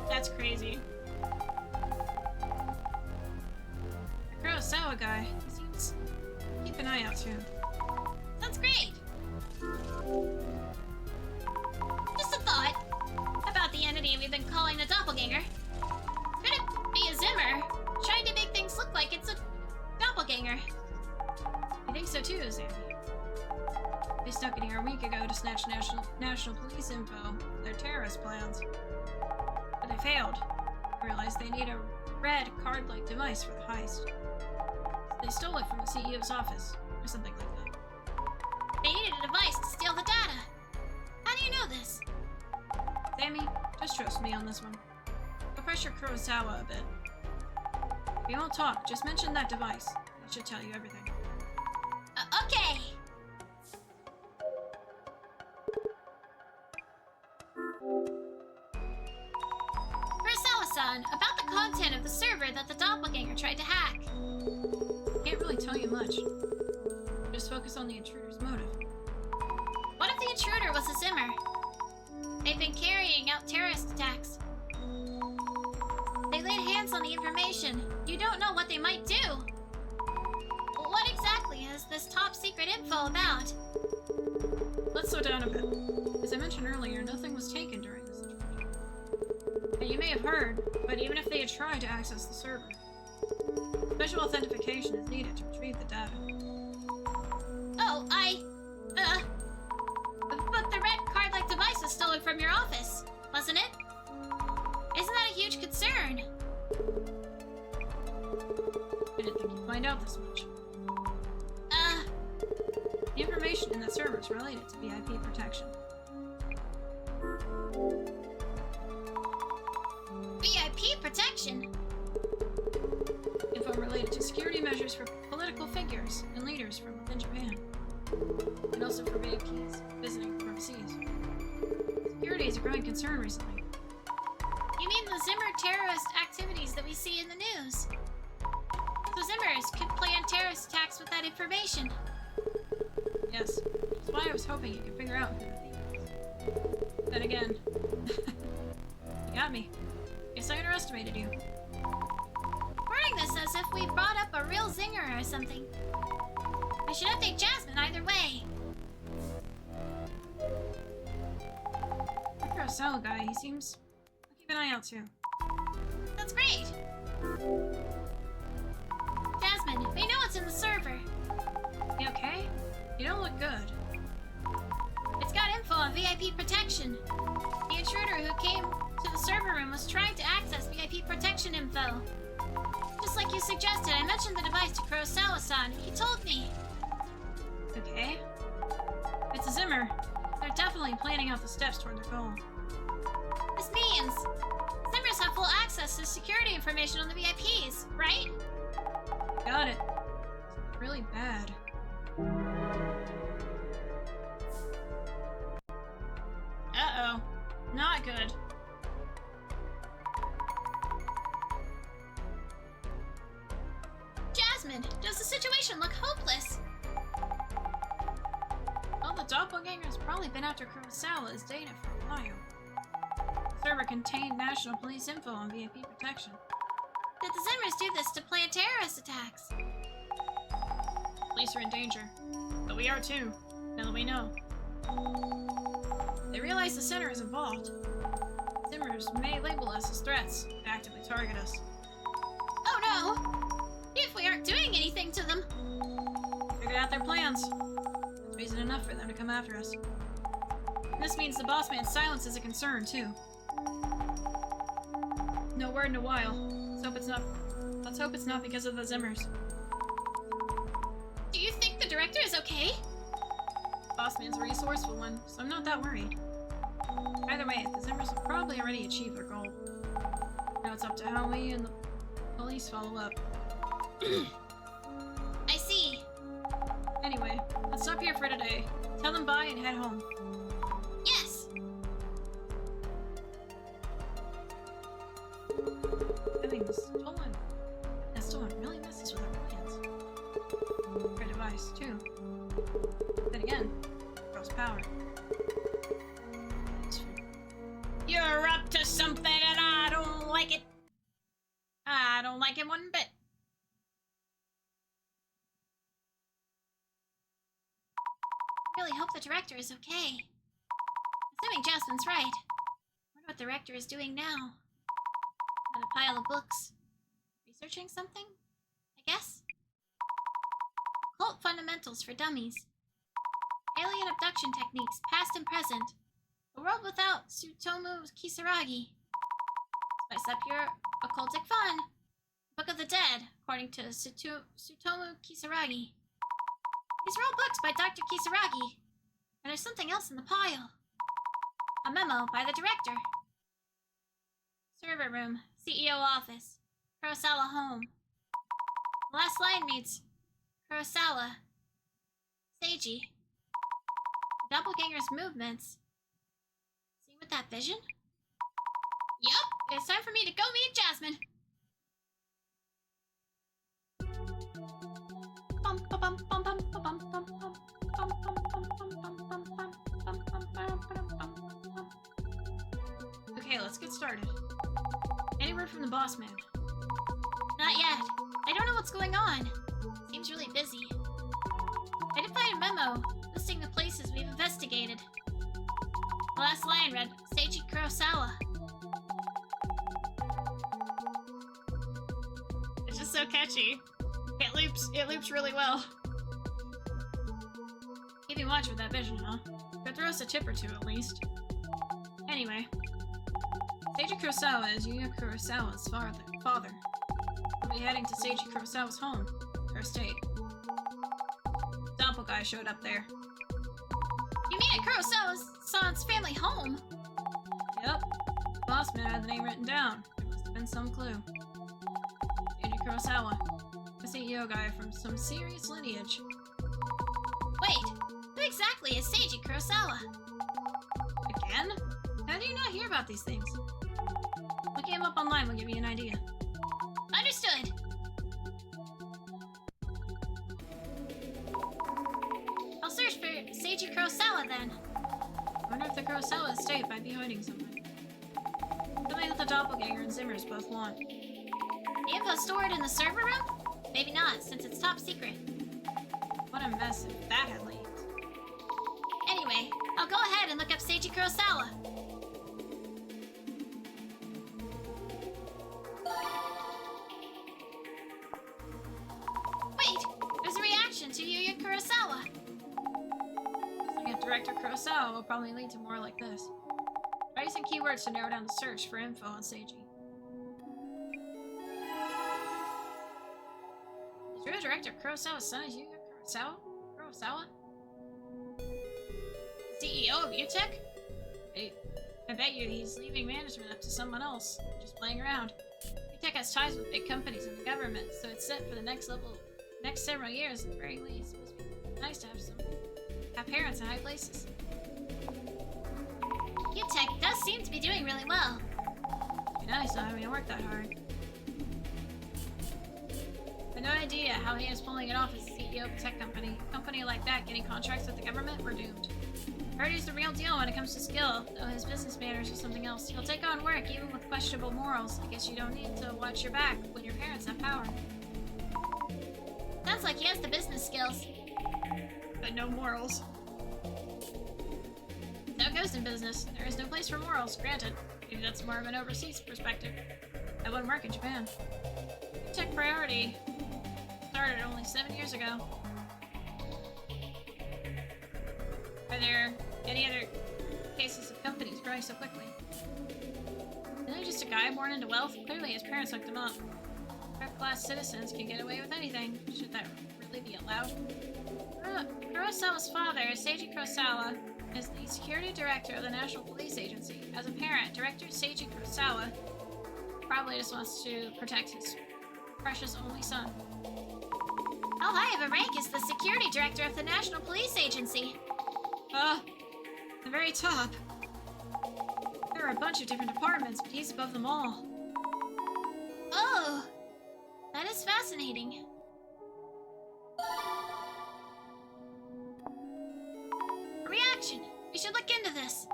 Speaker 4: That's crazy. The Kurosawa guy, he seems. Keep an eye out too.
Speaker 2: Sounds great. Just a thought about the entity we've been calling the doppelganger. Could it be a Zimmer trying to make things look like it's a doppelganger?
Speaker 4: I think so too, Zambi. They stuck in here a week ago to snatch national police info for their terrorist plans. But they failed. They realized they need a red card-like device for the heist. They stole it from the CEO's office, or something like that.
Speaker 2: They needed a device to steal the data. How do you know this?
Speaker 4: Sammy, just trust me on this one. Go pressure Kurosawa a bit. If you won't talk, just mention that device. It should tell you everything.
Speaker 2: Okay. Kurosawa-san, about the content of the server that the doppelganger tried to hack.
Speaker 4: Can't really tell you much. Just focus on the intruder's motive.
Speaker 2: What if the intruder was a Zimmer? They've been carrying out terrorist attacks. They laid hands on the information. You don't know what they might do. What exactly has what's this top secret info about?
Speaker 1: Let's slow down a bit. As I mentioned earlier, nothing was taken during this situation. And you may have heard, but even if they had tried to access the server, special authentication is needed to retrieve the data.
Speaker 2: Oh, but the red card-like device was stolen from your office, wasn't it? Isn't that a huge concern?
Speaker 1: I didn't think you'd find out this much. The information in that server is related to VIP protection.
Speaker 2: VIP protection?
Speaker 1: Info related to security measures for political figures and leaders from within Japan. And also for VIPs visiting from overseas. Security is a growing concern recently.
Speaker 2: You mean the Zimmer terrorist activities that we see in the news? So Zimmers could plan terrorist attacks with that information.
Speaker 1: Yes, that's why I was hoping you could figure out who the thief is. Then again, you got me. Guess I underestimated you.
Speaker 2: Wording this as if we brought up a real zinger or something. I should update Jasmine either way.
Speaker 1: The Kurosawa guy, he seems... I'll keep an eye out too.
Speaker 2: That's great. Jasmine, we know what's in the server.
Speaker 1: You okay? You don't look good.
Speaker 2: It's got info on VIP protection. The intruder who came to the server room was trying to access VIP protection info. Just like you suggested, I mentioned the device to Kurosawa-san. He told me.
Speaker 1: Okay. If it's a Zimmer, they're definitely planning out the steps toward their goal.
Speaker 2: This means Zimmers have full access to security information on the VIPs, right?
Speaker 1: Got it. It's really bad. Uh-oh. Not good.
Speaker 2: Jasmine, does the situation look hopeless?
Speaker 1: Well, the doppelganger has probably been after Kurosawa's data for a while. The server contained national police info on VIP protection.
Speaker 2: Did the Zimmers do this to plan terrorist attacks?
Speaker 1: Police are in danger. But we are too, now that we know. They realize the center is involved. Zimmers may label us as threats to actively target us.
Speaker 2: Oh no! If we aren't doing anything to them!
Speaker 1: Figured out their plans. That's reason enough for them to come after us. And this means the boss man's silence is a concern too. No word in a while. Let's hope it's not because of the Zimmers.
Speaker 2: Do you think the director is okay?
Speaker 1: Boss man's a resourceful one, so I'm not that worried. Either way, the Zimmers have probably already achieved their goal. Now it's up to how we and the police follow up.
Speaker 2: I see.
Speaker 1: Anyway, let's stop here for today. Tell them bye and head home.
Speaker 2: Yes!
Speaker 1: Having this stolen really messes with our plans. Great device, too. Then again, grows power.
Speaker 4: You're up to something and I don't like it. I don't like it one bit.
Speaker 2: I really hope the director is okay. Assuming Jasmine's right. I wonder what the director is doing now. Got a pile of books. Researching something? I guess? Occult Fundamentals for Dummies. Alien Abduction Techniques, Past and Present. A World Without Tsutomu Kisaragi. Spice up your occultic fun. Book of the Dead, according to Tsutomu Kisaragi. These are all books by Dr. Kisaragi. And there's something else in the pile. A memo by the director. Server room, CEO office, Kurosawa home. The last line reads, Kurosawa, Seiji. The doppelganger's movements. See with that vision? Yup, it's time for me to go meet Jasmine.
Speaker 1: Okay, let's get started. Any word from the boss man?
Speaker 2: Not yet. I don't know what's going on. Seems really busy. can find a memo listing the places we've investigated. The last line read, Seiji Kurosawa.
Speaker 4: It's just so catchy. It loops really well.
Speaker 1: Keeping watch with that vision, huh? Could throw us a tip or two at least. Anyway, Seiji Kurosawa is Yuya Kurosawa's father. We'll be heading to Seiji Kurosawa's home, her estate. Doppel guy showed up there.
Speaker 2: You mean at Kurosawa-san's family home?
Speaker 1: Yep. The boss man had the name written down. There must have been some clue. Seiji Kurosawa. A CEO guy from some serious lineage.
Speaker 2: Wait, who exactly is Seiji Kurosawa?
Speaker 1: Again? How do you not hear about these things? Looking him up online will give you an idea.
Speaker 2: Understood. I'll search for Seiji Kurosawa then.
Speaker 1: I wonder if the Kurosawa estate might be hiding something. Something that the doppelganger and Zimmers both want.
Speaker 2: The info stored in the server room? Maybe not, since it's top secret.
Speaker 1: What a mess if that had leaked.
Speaker 2: Anyway, I'll go ahead and look up Seiji Kurosawa. Wait, there's a reaction to Yuya Kurosawa.
Speaker 1: Looking at Director Kurosawa will probably lead to more like this. Try using keywords to narrow down the search for info on Seiji. Is your Director Kurosawa's son is Yuya Kurosawa? Kurosawa?
Speaker 4: CEO of UTech?
Speaker 1: I bet you he's leaving management up to someone else, just playing around. UTech has ties with big companies and the government, so it's set for the next several years at the very least. It must be nice to have parents in high places.
Speaker 2: UTech does seem to be doing really well.
Speaker 1: Be nice not having to work that hard. I had no idea how he is pulling it off as CEO of a tech company. A company like that getting contracts with the government, we're doomed. I heard he's the real deal when it comes to skill, though his business manners are something else. He'll take on work even with questionable morals. I guess you don't need to watch your back when your parents have power.
Speaker 2: Sounds like he has the business skills.
Speaker 4: But no morals.
Speaker 1: So it goes in business. There is no place for morals, granted. Maybe that's more of an overseas perspective. That wouldn't work in Japan. Tech priority started only 7 years ago. Are there any other cases of companies growing so quickly? Isn't he just a guy born into wealth? Clearly his parents hooked him up. Third-class citizens can get away with anything. Should that really be allowed? Kurosawa's father, Seiji Kurosawa, is the security director of the National Police Agency. As a parent, Director Seiji Kurosawa probably just wants to protect his precious only son.
Speaker 2: How high of a rank is the security director of the National Police Agency?
Speaker 1: The very top. There are a bunch of different departments, but he's above them all.
Speaker 2: Oh, that is fascinating. Reaction! We should look into this.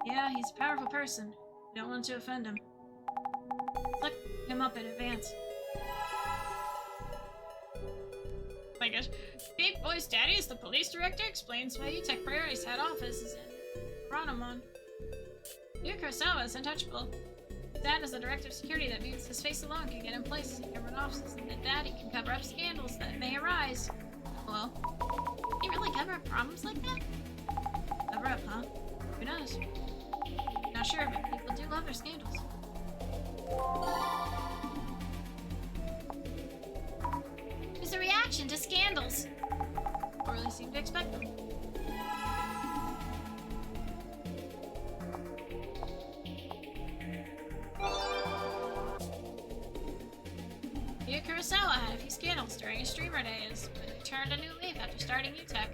Speaker 1: Yeah, he's a powerful person. I don't want to offend him. Let's look him up in advance.
Speaker 4: Oh my gosh. Big Boy's daddy is the police director? Explains why UTech Priority's head office is in Ranamon.
Speaker 1: Yuya Kurosawa is untouchable. His dad is the director of security. That means his face alone can get him places in government offices, and that daddy can cover up scandals that may arise. Well,
Speaker 2: Can you really cover up problems like that?
Speaker 1: cover up, huh? Who knows? Not sure, but people do love their scandals.
Speaker 2: There's a reaction to scandals.
Speaker 1: Or at least seem to expect them. Yuya Kurosawa had a few scandals during his streamer days, but he turned a new leaf after starting UTech.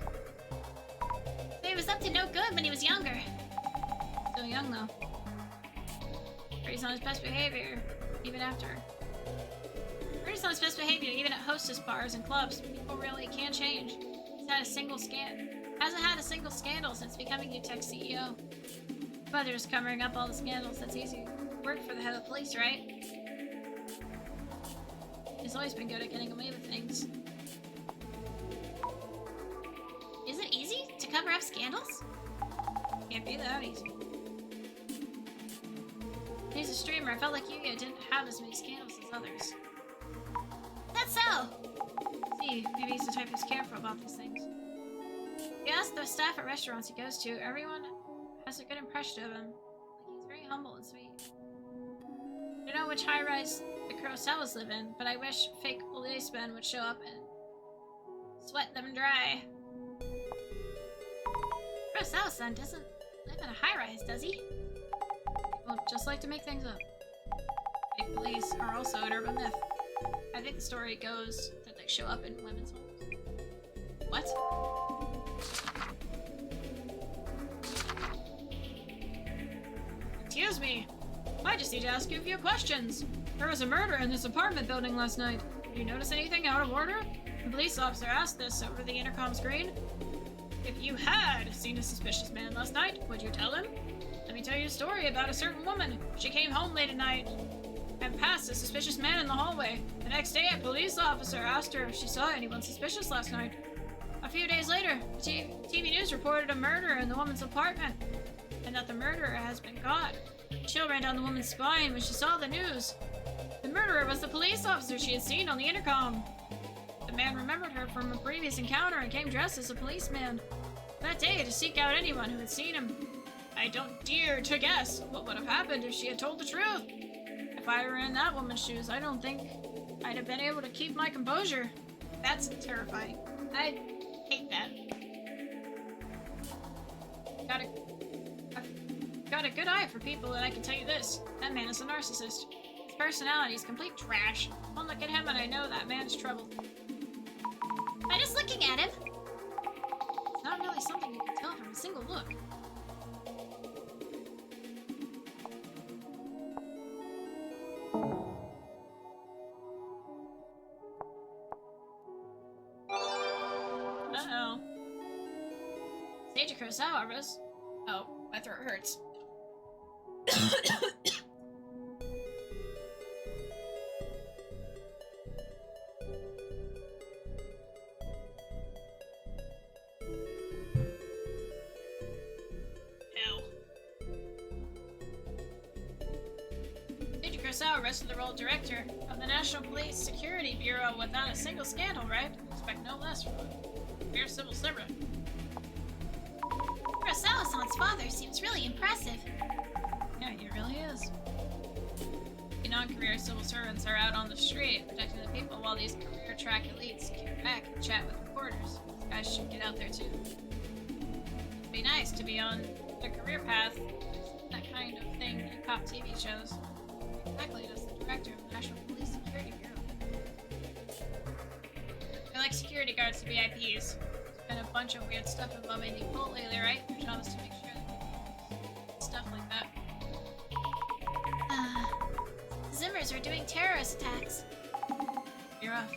Speaker 2: So he was up to no good when he was younger.
Speaker 1: Still young though. Or he's on his best behavior even after. Or he's on his best behavior even at hostess bars and clubs. People really can change. Hasn't had a single scandal since becoming UTech CEO. But just covering up all the scandals. That's easy work for the head of the police, right? He's always been good at getting away with things.
Speaker 2: cover up scandals?
Speaker 1: Can't be that easy.
Speaker 4: He's a streamer. I felt like Yuya didn't have as many scandals as others.
Speaker 2: That's so.
Speaker 4: See, maybe he's the type who's careful about these things. If you ask the staff at restaurants he goes to, everyone has a good impression of him. Like, he's very humble and sweet. I don't know which high-rise the Kurosawas live in, but I wish fake policemen would show up and sweat them dry.
Speaker 2: Kurosawa-san doesn't live in a high-rise, does he?
Speaker 4: Well, just like to make things up. Fake police are also an urban myth. I think the story goes that they show up in women's homes. What? Excuse me. I just need to ask you a few questions. There was a murder in this apartment building last night. Did you notice anything out of order? The police officer asked this over the intercom screen. If you had seen a suspicious man last night, would you tell him? Let me tell you a story about a certain woman. She came home late at night and passed a suspicious man in the hallway. The next day, a police officer asked her if she saw anyone suspicious last night. A few days later, TV News reported a murder in the woman's apartment and that the murderer has been caught. A chill ran down the woman's spine when she saw the news. The murderer was the police officer she had seen on the intercom. The man remembered her from a previous encounter and came dressed as a policeman that day to seek out anyone who had seen him. I don't dare to guess what would have happened if she had told the truth. If I were in that woman's shoes, I don't think I'd have been able to keep my composure. That's terrifying. I hate that. I've got a good eye for people, and I can tell you this. That man is a narcissist. His personality is complete trash. One look at him and I know that man's trouble.
Speaker 2: By just looking at him.
Speaker 4: It's not really something you can tell from a single look. Uh-oh. Seiji Kurosawa was... Oh, my throat hurts. Seiji Kurosawa arrested the role of director of the National Police Security Bureau without a single scandal, right? Expect no less from a mere civil servant.
Speaker 2: Kurosawa-san's father seems really impressive.
Speaker 4: Yeah, he really is. The non-career civil servants are out on the street protecting the people while these career track elites kick back and chat with reporters. These guys should get out there too. It'd be nice to be on the career path, that kind of thing in cop TV shows. Exactly, as the director of the National Police Security Bureau. They're like security guards to VIPs. There's been a bunch of weird stuff involving the cult lately, right? Their job is to make sure that stuff like that.
Speaker 2: Zimmers are doing terrorist attacks.
Speaker 4: You're off.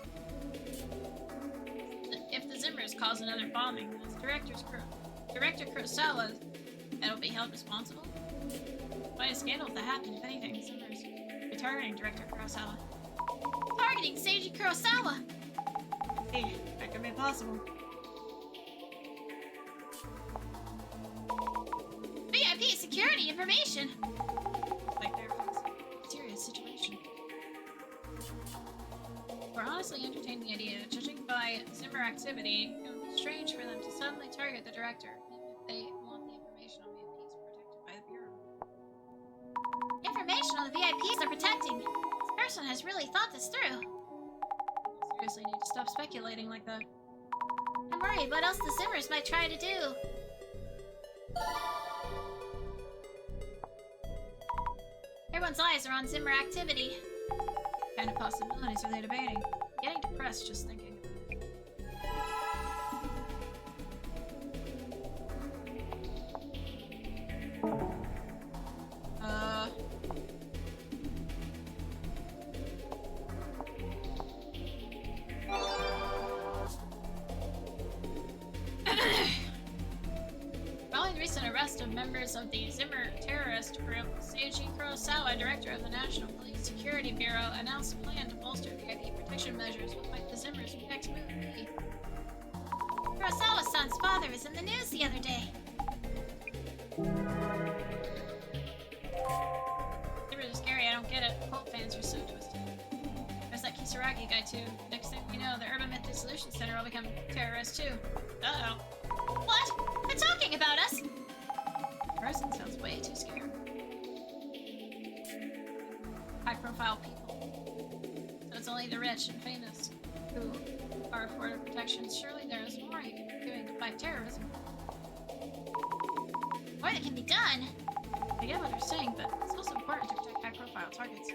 Speaker 4: If the Zimmers cause another bombing, then it's Director Kurosawa that'll be held responsible. Quite a scandal if that happened. If anything, Zimmers will be targeting Director Kurosawa.
Speaker 2: Targeting Seiji Kurosawa!
Speaker 4: Hey, that could be possible.
Speaker 2: VIP security information!
Speaker 4: Like they're a serious situation. We're honestly entertaining the idea that, judging by Zimmer activity, it would be strange for them to suddenly target the director, even if they want the information on VIPs protected by the Bureau.
Speaker 2: Information on the VIPs they're protecting. This person has really thought this through.
Speaker 4: Seriously need to stop speculating like that.
Speaker 2: I'm worried what else the Zimmers might try to do. Everyone's eyes are on Zimmer activity.
Speaker 4: What kind of possibilities are they debating? Getting depressed just thinking. Following the recent arrest of members of the Zimmer terrorist group, Seiji Kurosawa, director of the National Police Security Bureau, announced a plan to bolster VIP protection measures. What might the Zimmers' next move be?
Speaker 2: Kurosawa-san's father was in the news the other day.
Speaker 4: It's really scary, I don't get it. Cult fans are so twisted. There's that Kisaragi guy too. Next thing we know, the Urban Myth Dissolution Center will become terrorists too. Uh-oh.
Speaker 2: What? They're talking about us!
Speaker 4: Person sounds way too scary. High-profile people. So it's only the rich and famous who are afforded protections. Surely there is more you can be doing to fight terrorism.
Speaker 2: More that can be done.
Speaker 4: I get what they're saying, but it's also important to protect high-profile targets.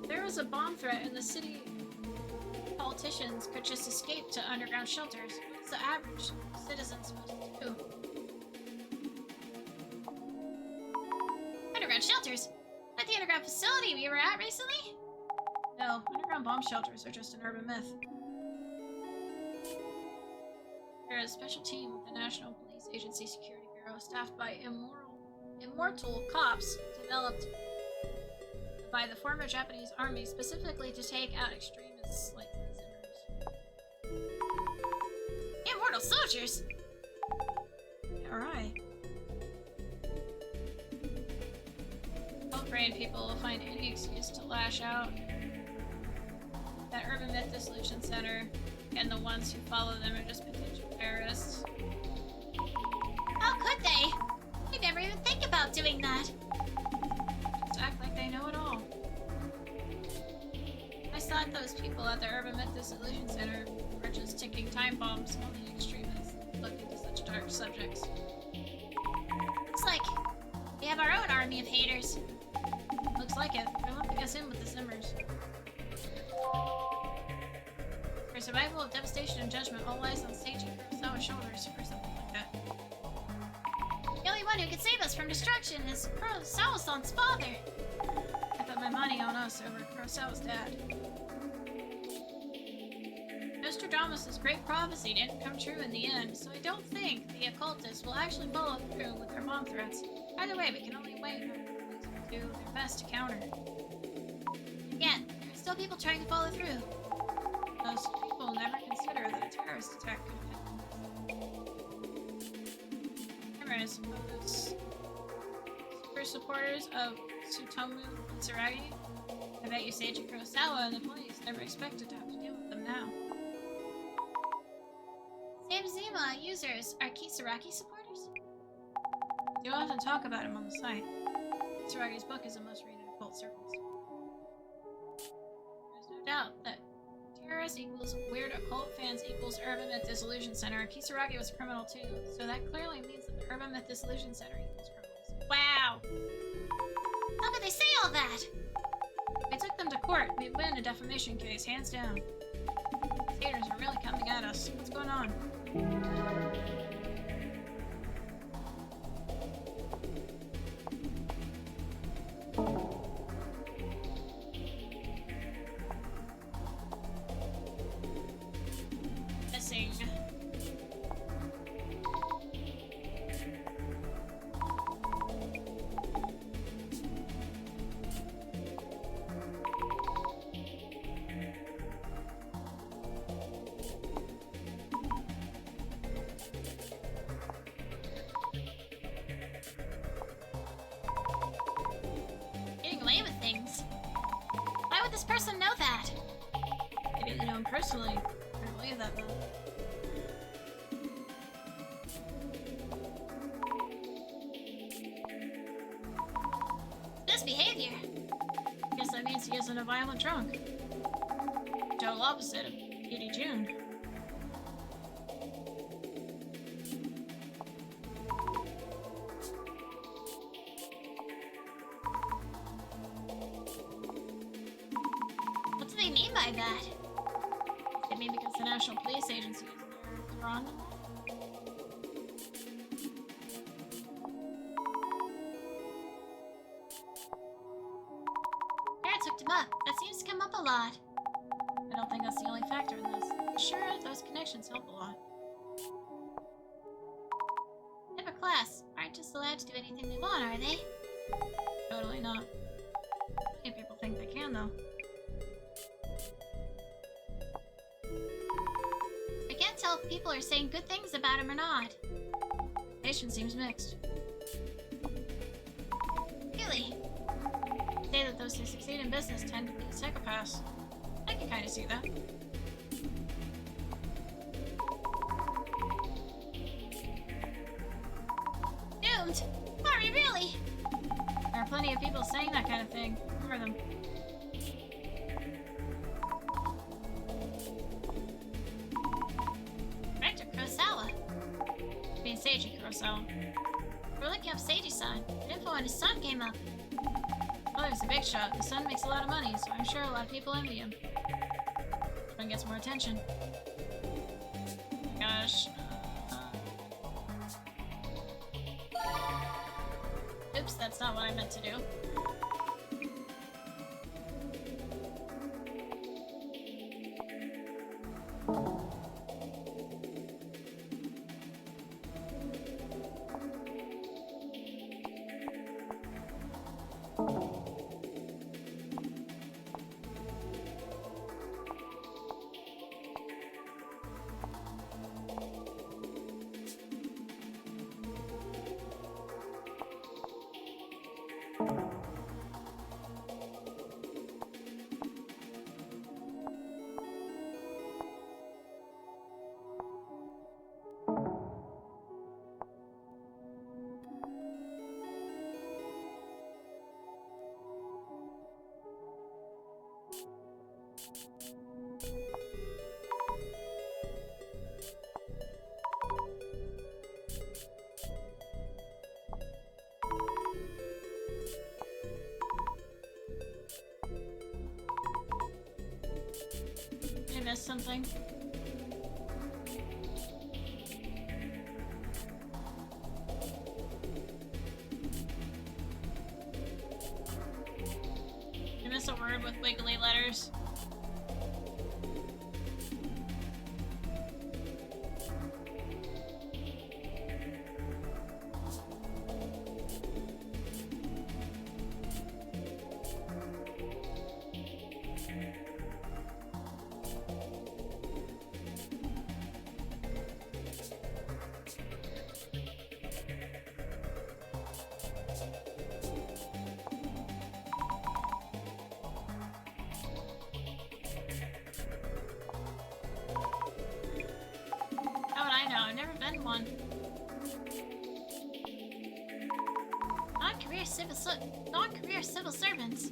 Speaker 4: There was a bomb threat in the city. Politicians could just escape to underground shelters. What's the average citizen supposed to do?
Speaker 2: Underground shelters? At the underground facility we were at recently?
Speaker 4: No, underground bomb shelters are just an urban myth. There is a special team with the National Police Agency Security Bureau, staffed by immortal cops, developed by the former Japanese army specifically to take out extremists like the Zimmers.
Speaker 2: Immortal soldiers?
Speaker 4: Alright. Cult-brained people will find any excuse to lash out. That Urban Myth Dissolution Center and the ones who follow them are just potential terrorists.
Speaker 2: How could they? They never even think about doing that.
Speaker 4: Just act like they know it all. I thought those people at the Urban Myth Dissolution Center were just ticking time bombs on the extremists look into such dark subjects.
Speaker 2: Looks like we have our own army of haters.
Speaker 4: Looks like it. They're lumping us in with the Zimmers. For survival of devastation and judgment, all lies on Seiji Kurosawa's shoulders, or something like that.
Speaker 2: The only one who could save us from destruction is Kurosawa-san's father.
Speaker 4: I put my money on us over Kurosawa's dad. Nostradamus' great prophecy didn't come true in the end, so I don't think the occultists will actually follow through with their bomb threats. Either way, we can only wait for the police to do their best to counter.
Speaker 2: Yet, there are still people trying to follow through.
Speaker 4: Those people never consider that a terrorist attack could happen. Cameras of those super supporters of Tsutomu Kisaragi. I bet you Seiji Kurosawa and the police never expected to have to deal with them now.
Speaker 2: Samzima users are Kisaragi supporters?
Speaker 4: You often talk about him on the site. Kisaragi's book is a must-read in occult circles. There's no doubt that terrorist equals weird occult fans equals Urban Myth Dissolution Center. Kisaragi was a criminal too, so that clearly means that the Urban Myth Dissolution Center equals criminals. Wow!
Speaker 2: How could they say all that?
Speaker 4: If we took them to court, we'd win a defamation case, hands down. These haters are really coming at us. What's going on? Missing.
Speaker 2: Getting away with things. Why would this person know that?
Speaker 4: Maybe they know him personally. I don't believe that though.
Speaker 2: This behavior.
Speaker 4: Guess that means he isn't a violent drunk. Total opposite of Beauty June.
Speaker 2: What do they mean by that?
Speaker 4: I mean, because the National Police Agency is there. Wrong?
Speaker 2: Parents hooked him up. That seems to come up a lot.
Speaker 4: I don't think that's the only factor in this. Sure, those connections help a lot.
Speaker 2: Upper class aren't just allowed to do anything they want, are they?
Speaker 4: Totally not. Many people think they can, though.
Speaker 2: if people are saying good things about him or not.
Speaker 4: Patient seems mixed.
Speaker 2: Really?
Speaker 4: Say that those who succeed in business tend to be psychopaths. I can kind of see that.
Speaker 2: Doomed? Are we really?
Speaker 4: There are plenty of people saying that kind of thing. Who are them?
Speaker 2: Director Kurosawa.
Speaker 4: I mean Seiji Kurosawa.
Speaker 2: We're looking up Seiji-san. Info on his son came up.
Speaker 4: Well, there's a big shot. The son makes a lot of money, so I'm sure a lot of people envy him. One gets more attention. Gosh. Oops, that's not what I meant to do. Did I miss something? Did I miss a word with wiggly letters? I've never been one.
Speaker 2: Non-career civil servants.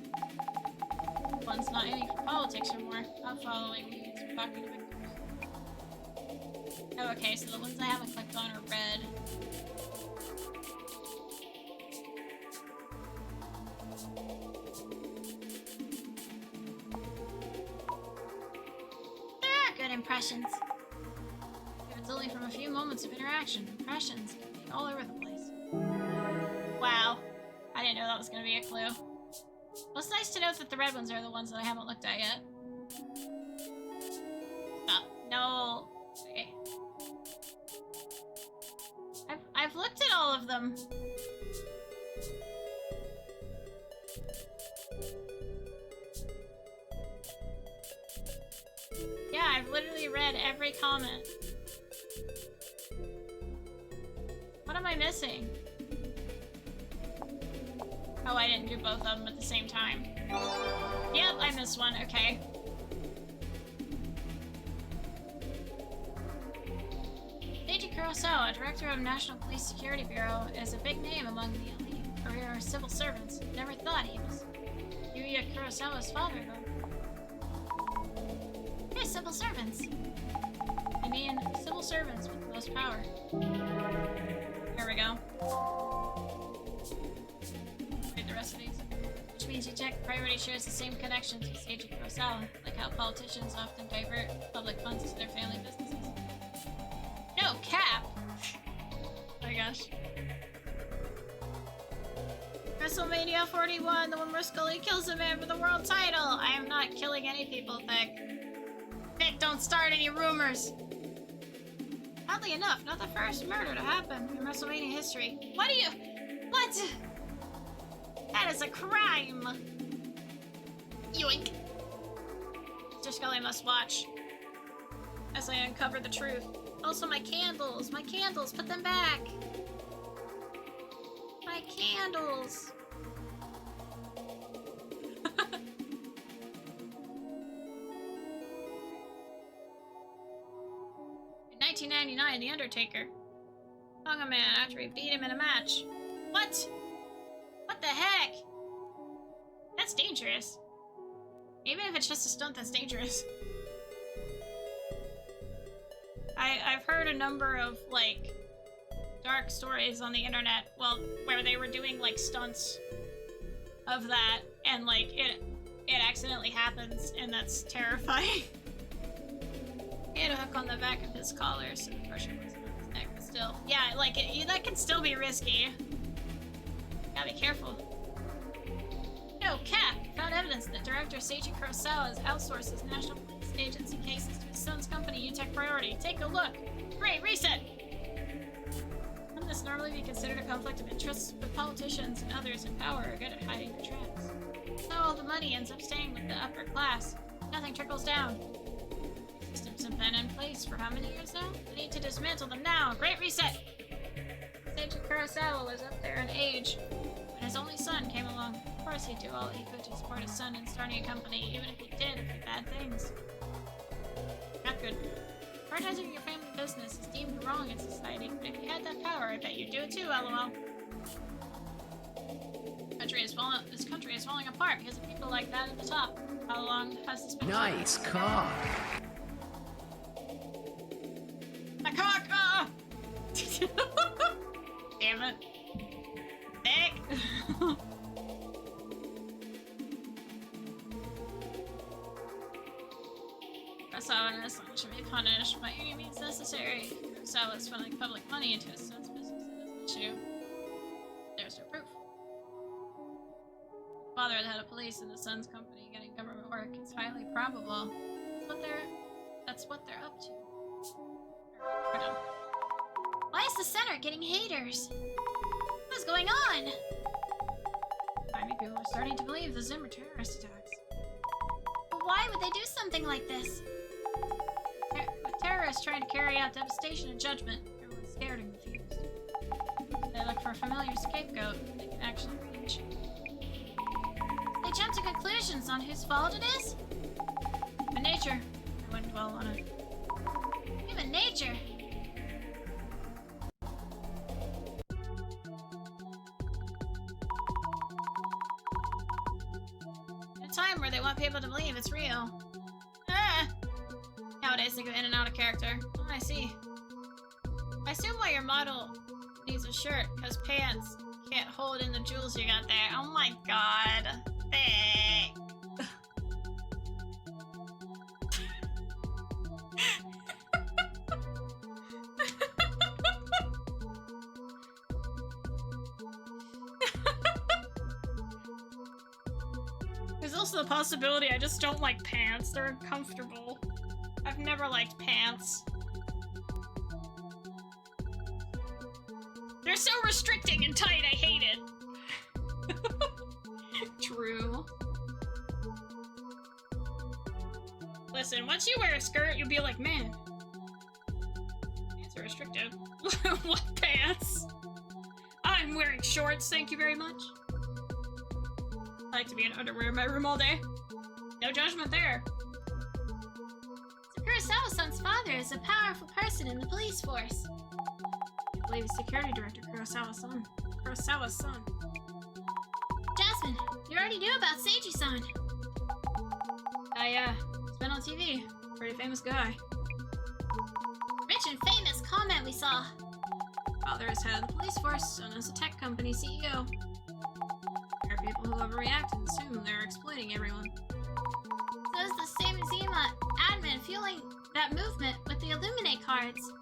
Speaker 4: One's not aiming for politics anymore. Not following leads or talking to victims. Oh, okay, so the ones I haven't clicked on are red.
Speaker 2: There are good impressions.
Speaker 4: If it's only from a few moments of interaction, impressions can be all over the place. Wow. I didn't know that was going to be a clue. Well, it's nice to note that the red ones are the ones that I haven't looked at yet. Stop. No. Okay. I've looked at all of them. Yeah, I've literally read every comment. What am I missing? Oh, I didn't do both of them at the same time. Yep, I missed one. Okay. Seiji Kurosawa, Director of National Police Security Bureau, is a big name among the elite career civil servants. Never thought he was Yuya Kurosawa's father, though.
Speaker 2: They're civil servants.
Speaker 4: I mean, civil servants with the most power. Here we go. Read the rest of these. Which means you check priority shares the same connections with Seiji Kurosawa, like how politicians often divert public funds to their family businesses. No cap! Oh my gosh. WrestleMania 41, the one where Skully kills a man for the world title! I am not killing any people, Vic. Vic, don't start any rumors! Oddly enough, not the first murder to happen in WrestleMania history. What? That is a crime! Yoink! Mr. Skully must watch as I uncover the truth. Also my candles, put them back. My candles. In 1999, The Undertaker hung a man after he beat him in a match. What? What the heck? That's dangerous. Even if it's just a stunt, that's dangerous. I've heard a number of, like, dark stories on the internet, well, where they were doing, like, stunts of that, and, like, it accidentally happens, and that's terrifying. He had a hook on the back of his collar, so the pressure wasn't on his neck, but still. Yeah, like, that can still be risky. Gotta be careful. No, Cap found evidence that director Seiji Kurosawa has outsourced his national police agency cases to his son's company, UTech Priority. Take a look. Great, reset! Wouldn't this normally be considered a conflict of interest? But politicians and others in power are good at hiding their tracks. So all the money ends up staying with the upper class. Nothing trickles down. Systems have been in place for how many years now? We need to dismantle them now. Great reset! Seiji Kurosawa was up there in age when his only son came along. Of course he'd do all he could to support his son in starting a company, even if he did a few bad things. Not good. Prioritizing your family business is deemed wrong in society, but if you had that power, I bet you'd do it too, lol. This country is falling apart because of people like that at the top. How long has this been?
Speaker 6: Nice cock.
Speaker 4: My cock! Ah! Damn it. Dick! Kurosawa and his son should be punished by any means necessary. Kurosawa is funneling public money into his son's business. It is an issue. There's no proof. Father had the head of police in the son's company getting government work. It's highly probable. That's what they're up to.
Speaker 2: Why is the center getting haters? What's going on?
Speaker 4: Finally, people are starting to believe the Zim are terrorist attacks.
Speaker 2: But why would they do something like this?
Speaker 4: With terrorists trying to carry out devastation and judgment, everyone's scared and confused. They look for a familiar scapegoat they can actually reach.
Speaker 2: They jump to conclusions on whose fault it is?
Speaker 4: Human nature. I wouldn't dwell on it.
Speaker 2: Human nature?
Speaker 4: In a time where they want people to believe it's real. Ah! Nowadays they go in and out of character. Oh, I see. I assume why your model needs a shirt, because pants can't hold in the jewels you got there. Oh my god. Thanks. There's also the possibility I just don't like pants. They're uncomfortable. I've never liked pants. They're so restricting and tight, I hate it. True. Listen, once you wear a skirt, you'll be like, man, pants are restrictive. What pants? I'm wearing shorts, thank you very much. I like to be in underwear in my room all day. No judgment there.
Speaker 2: So Kurosawa-san's father is a powerful person in the police force.
Speaker 4: I believe he's security director, Kurosawa's son.
Speaker 2: Jasmine, you already knew about Seiji-san.
Speaker 4: Yeah. He's been on TV. Pretty famous guy.
Speaker 2: Rich and famous comment we saw.
Speaker 4: Father is head of the police force, son is a tech company CEO. There are people who overreact and assume they're exploiting everyone.
Speaker 2: So is the same Zima admin fueling that movement with the Illuminate cards.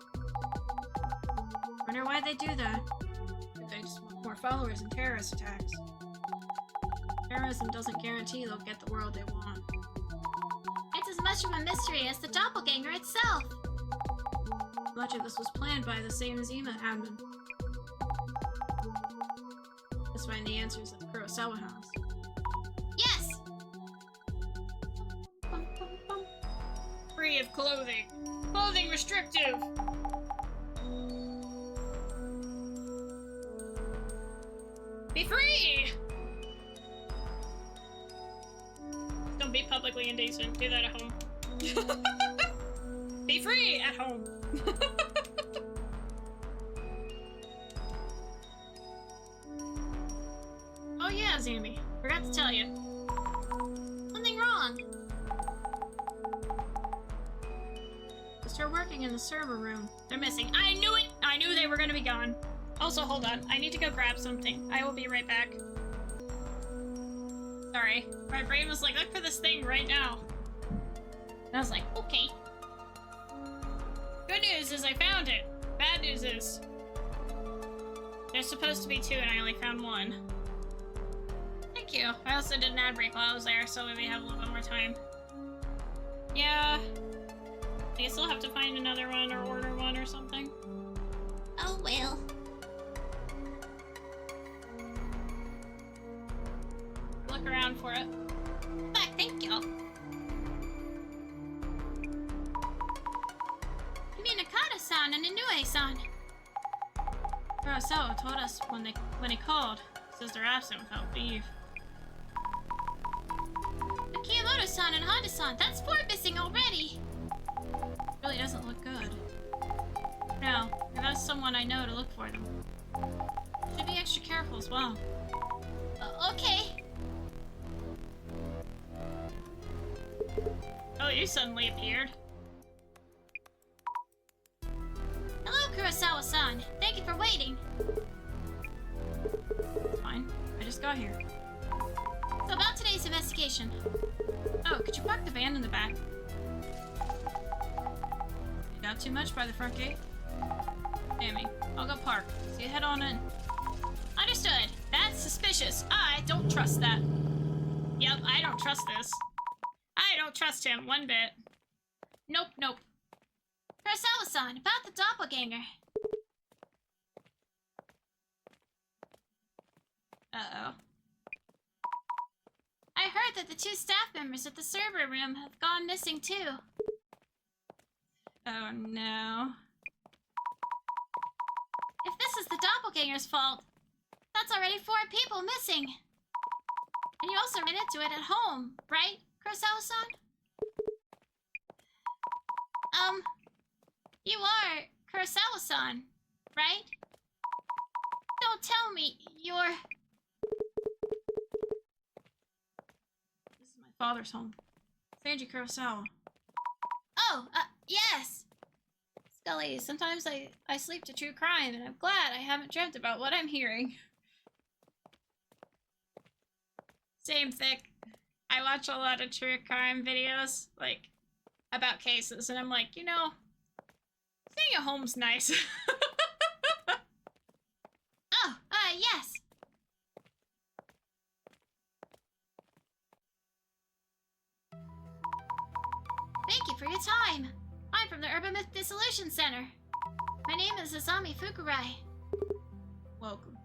Speaker 4: Wonder why they do that. If they just want more followers in terrorist attacks. Terrorism doesn't guarantee they'll get the world they want.
Speaker 2: It's as much of a mystery as the doppelganger itself.
Speaker 4: Much of this was planned by the same Zima admin. Let's find the answers at the Kurosawa house.
Speaker 2: Yes!
Speaker 4: Free of clothing. Clothing restrictive! publicly indecent. Do that at home. Be free at home. Oh yeah, Zambi. Forgot to tell you.
Speaker 2: Something wrong.
Speaker 4: They're working in the server room. They're missing. I knew it! I knew they were gonna be gone. Also, hold on. I need to go grab something. I will be right back. Sorry. My brain was like, look for this thing right now. And I was like, okay. Good news is I found it. Bad news is there's supposed to be 2 and I only found 1. Thank you. I also did an ad break while I was there, so we may have a little bit more time. Yeah. I guess I'll have to find another one or order one or something.
Speaker 2: Oh well.
Speaker 4: Look around for it.
Speaker 2: Back, thank you. You mean Akata-san and Inoue-san?
Speaker 4: Kurosawa told us when he called. Says they're absent without leave.
Speaker 2: Kiyomoto-san and Honda-san, that's 4 missing already!
Speaker 1: Really doesn't look good.
Speaker 4: No, I've asked someone I know to look for them. Should be extra careful as well.
Speaker 2: Okay.
Speaker 4: Oh, you suddenly appeared.
Speaker 2: Hello, Kurosawa-san. Thank you for waiting.
Speaker 1: Fine. I just got here.
Speaker 2: So about today's investigation.
Speaker 1: Oh, could you park the van in the back? You got too much by the front gate? Dammy, I'll go park. So you head on in.
Speaker 4: Understood. That's suspicious. I don't trust that. Yep, I don't trust this. I don't trust him one bit. Nope, nope.
Speaker 2: Kurosawa-san, about the doppelganger.
Speaker 1: Uh-oh.
Speaker 2: I heard that the 2 staff members at the server room have gone missing too.
Speaker 1: Oh no.
Speaker 2: If this is the doppelganger's fault, that's already 4 people missing. And you also ran into it at home, right, Kurosawa-san? You are Kurosawa-san, right? Don't tell me you're...
Speaker 1: This is my father's home. Sanji Kurosawa.
Speaker 2: Oh, yes!
Speaker 4: Skully, sometimes I sleep to true crime, and I'm glad I haven't dreamt about what I'm hearing. Same thing. I watch a lot of true crime videos, like, about cases, and I'm like, you know, staying at home's nice.
Speaker 2: Oh, yes. Thank you for your time. I'm from the Myth Dissolution Center. My name is Azami Fukurai.
Speaker 1: Welcome.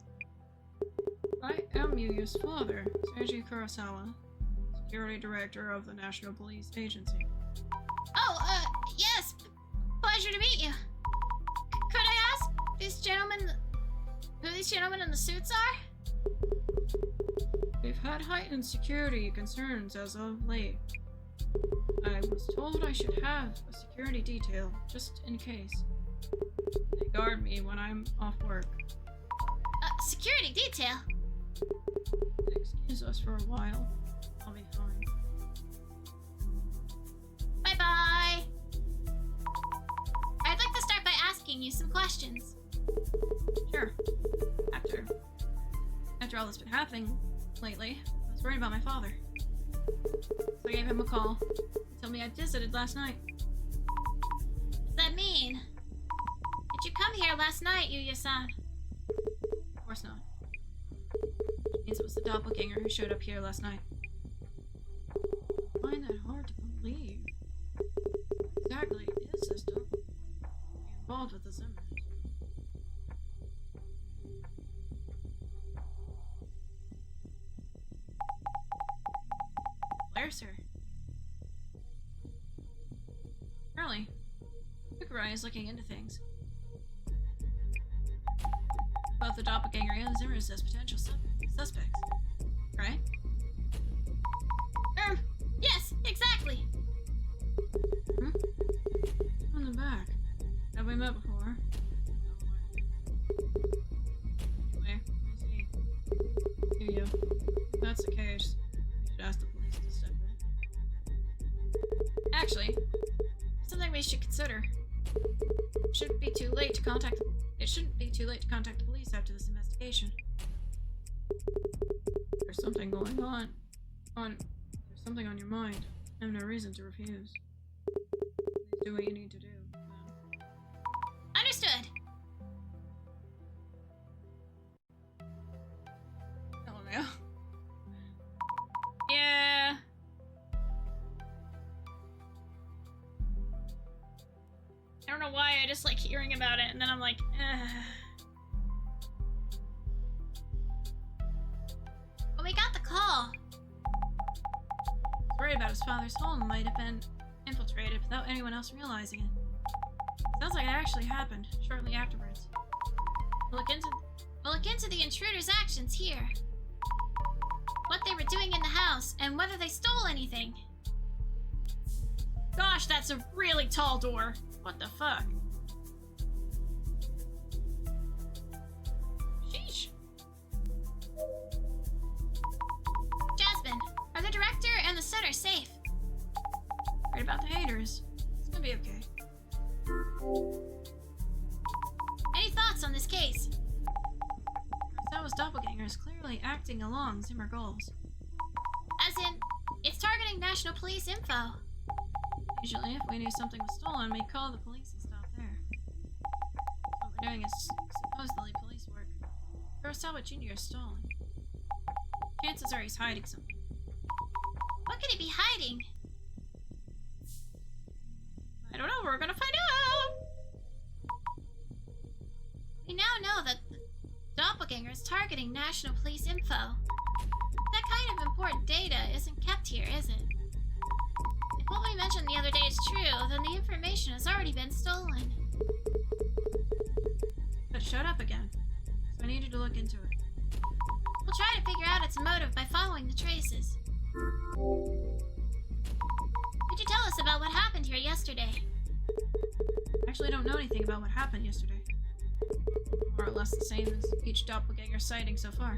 Speaker 1: I am Yuya's father, Sanji Kurosawa, Security Director of the National Police Agency.
Speaker 2: Oh, yes. Pleasure to meet you. Could I ask these gentlemen who these gentlemen in the suits are?
Speaker 1: We've had heightened security concerns as of late. I was told I should have a security detail, just in case. They guard me when I'm off work.
Speaker 2: Security detail?
Speaker 1: Excuse us for a while. I'll be fine.
Speaker 2: Bye-bye. I'd like to start by asking you some questions.
Speaker 1: Sure. After all that's been happening lately, I was worried about my father. So I gave him a call. He told me I'd visited last night.
Speaker 2: What does that mean? Did you come here last night, Yuya-san?
Speaker 1: Of course not. Which means it was the doppelganger who showed up here last night. I find that hard to believe. Exactly is this doppelganger involved with the Zimmers? Where, sir? Early. Fukurai is looking into things. Both the doppelganger and the Zimmers as potential suspects. Right?
Speaker 2: Yes,
Speaker 1: Actually, something we should consider. It shouldn't be too late to contact the police after this investigation. There's something going on. There's something on your mind. I have no reason to refuse. Please do what you need to do.
Speaker 2: Understood.
Speaker 1: Hello, Mail.
Speaker 4: Yeah. I don't know why, I just like hearing about it, and then I'm like,
Speaker 2: When we got the call,
Speaker 1: Worried about his father's home might have been infiltrated without anyone else realizing it. Sounds like it actually happened shortly afterwards.
Speaker 2: we'll look into the intruder's actions here. What they were doing in the house, and whether they stole anything.
Speaker 4: gosh, that's a really tall door.
Speaker 1: What the fuck? Sheesh.
Speaker 2: Jasmine, are the director and the center safe?
Speaker 1: Worried about the haters. It's gonna be okay.
Speaker 2: Any thoughts on this case?
Speaker 1: Kurosawa's doppelganger is clearly acting along Zimmer goals.
Speaker 2: As in, it's targeting national police info.
Speaker 1: Usually, if we knew something was stolen, we'd call the police and stop there. What we're doing is supposedly police work. Kurosawa Jr. is stolen. Chances are he's hiding something.
Speaker 2: What could he be hiding?
Speaker 1: I don't know, we're gonna find out!
Speaker 2: We now know that the doppelganger is targeting national police info. That kind of important data isn't kept here, is it? If what we mentioned the other day is true, then the information has already been stolen.
Speaker 1: But it showed up again, so I needed to look into it.
Speaker 2: We'll try to figure out its motive by following the traces. Could you tell us about what happened here yesterday?
Speaker 1: I actually don't know anything about what happened yesterday. More or less the same as each doppelganger sighting so far.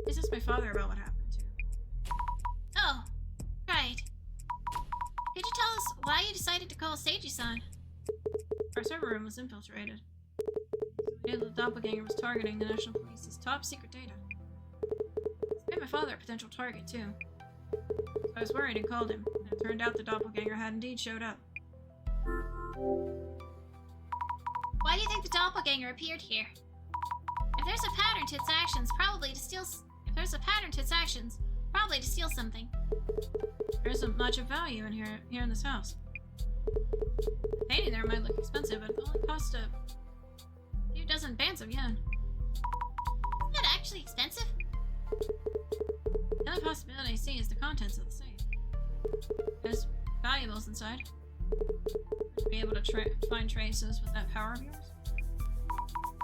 Speaker 1: Please ask my father about what happened, too.
Speaker 2: Oh, right. Could you tell us why you decided to call Seiji-san?
Speaker 1: Our server room was infiltrated. We knew the doppelganger was targeting the National Police's top secret data. This made my father a potential target, too. So I was worried and called him, and it turned out the doppelganger had indeed showed up.
Speaker 2: Why do you think the doppelganger appeared here? If there's a pattern to its actions, probably to steal something.
Speaker 1: There isn't much of value in here in this house. The painting there might look expensive, but it only cost a few dozen bands of yen.
Speaker 2: Isn't that actually expensive?
Speaker 1: The only possibility I see is the contents of the safe. There's valuables inside. Would you be able to find traces with that power of yours?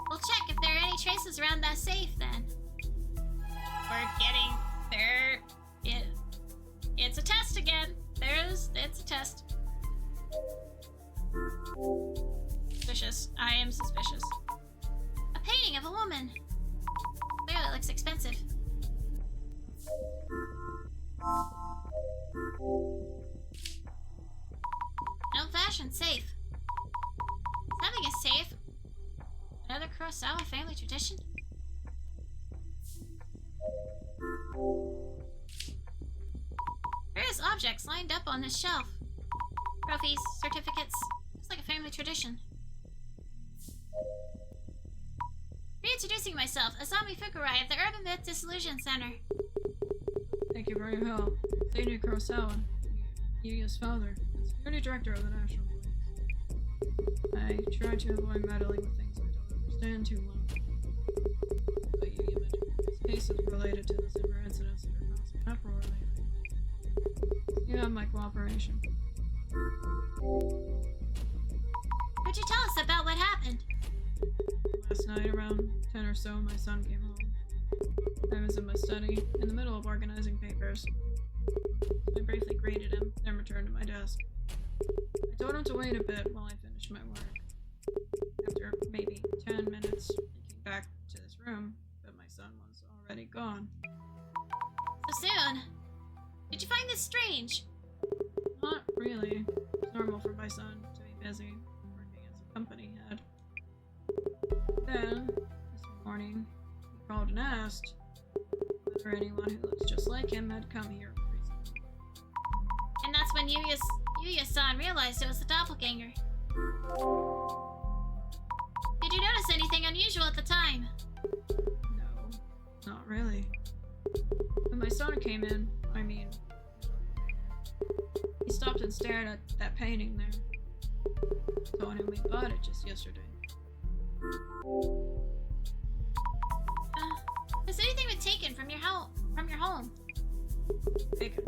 Speaker 2: We'll check if there are any traces around that safe, then.
Speaker 4: We're getting there. It's a test again. It's a test. Suspicious. I am suspicious.
Speaker 2: A painting of a woman. Clearly looks expensive. An old-fashioned safe. Is having a safe another Kurosawa family tradition? Various objects lined up on this shelf. Trophies, certificates, just like a family tradition. Reintroducing myself, Asami Fukurai of the Urban Myth Dissolution Center.
Speaker 1: Thank you for your help. Senior Kurosawa, Yuya's father, and security director of the National Police. I try to avoid meddling with things I don't understand too well. But Yuya mentioned this case is related to the Zimmer incidents that are causing an uproar lately. You have my cooperation.
Speaker 2: Could you tell us about what happened?
Speaker 1: Last night, around 10 or so, my son came home. I was in my study, in the middle of organizing papers. I briefly greeted him, then returned to my desk. I told him to wait a bit while I finished my work. After maybe 10 minutes, he came back to this room, but my son was already gone.
Speaker 2: So soon. Did you find this strange?
Speaker 1: Not Usually, it's normal for my son to be busy working as a company head. Then, this morning, he called and asked whether anyone who looks just like him had come here recently.
Speaker 2: And that's when Yuya-san realized it was the doppelganger. Did you notice anything unusual at the time?
Speaker 1: No, not really. When my son came in, he stopped and stared at that painting there. I told him we bought it just yesterday.
Speaker 2: Has anything been taken from your home?
Speaker 1: Taken.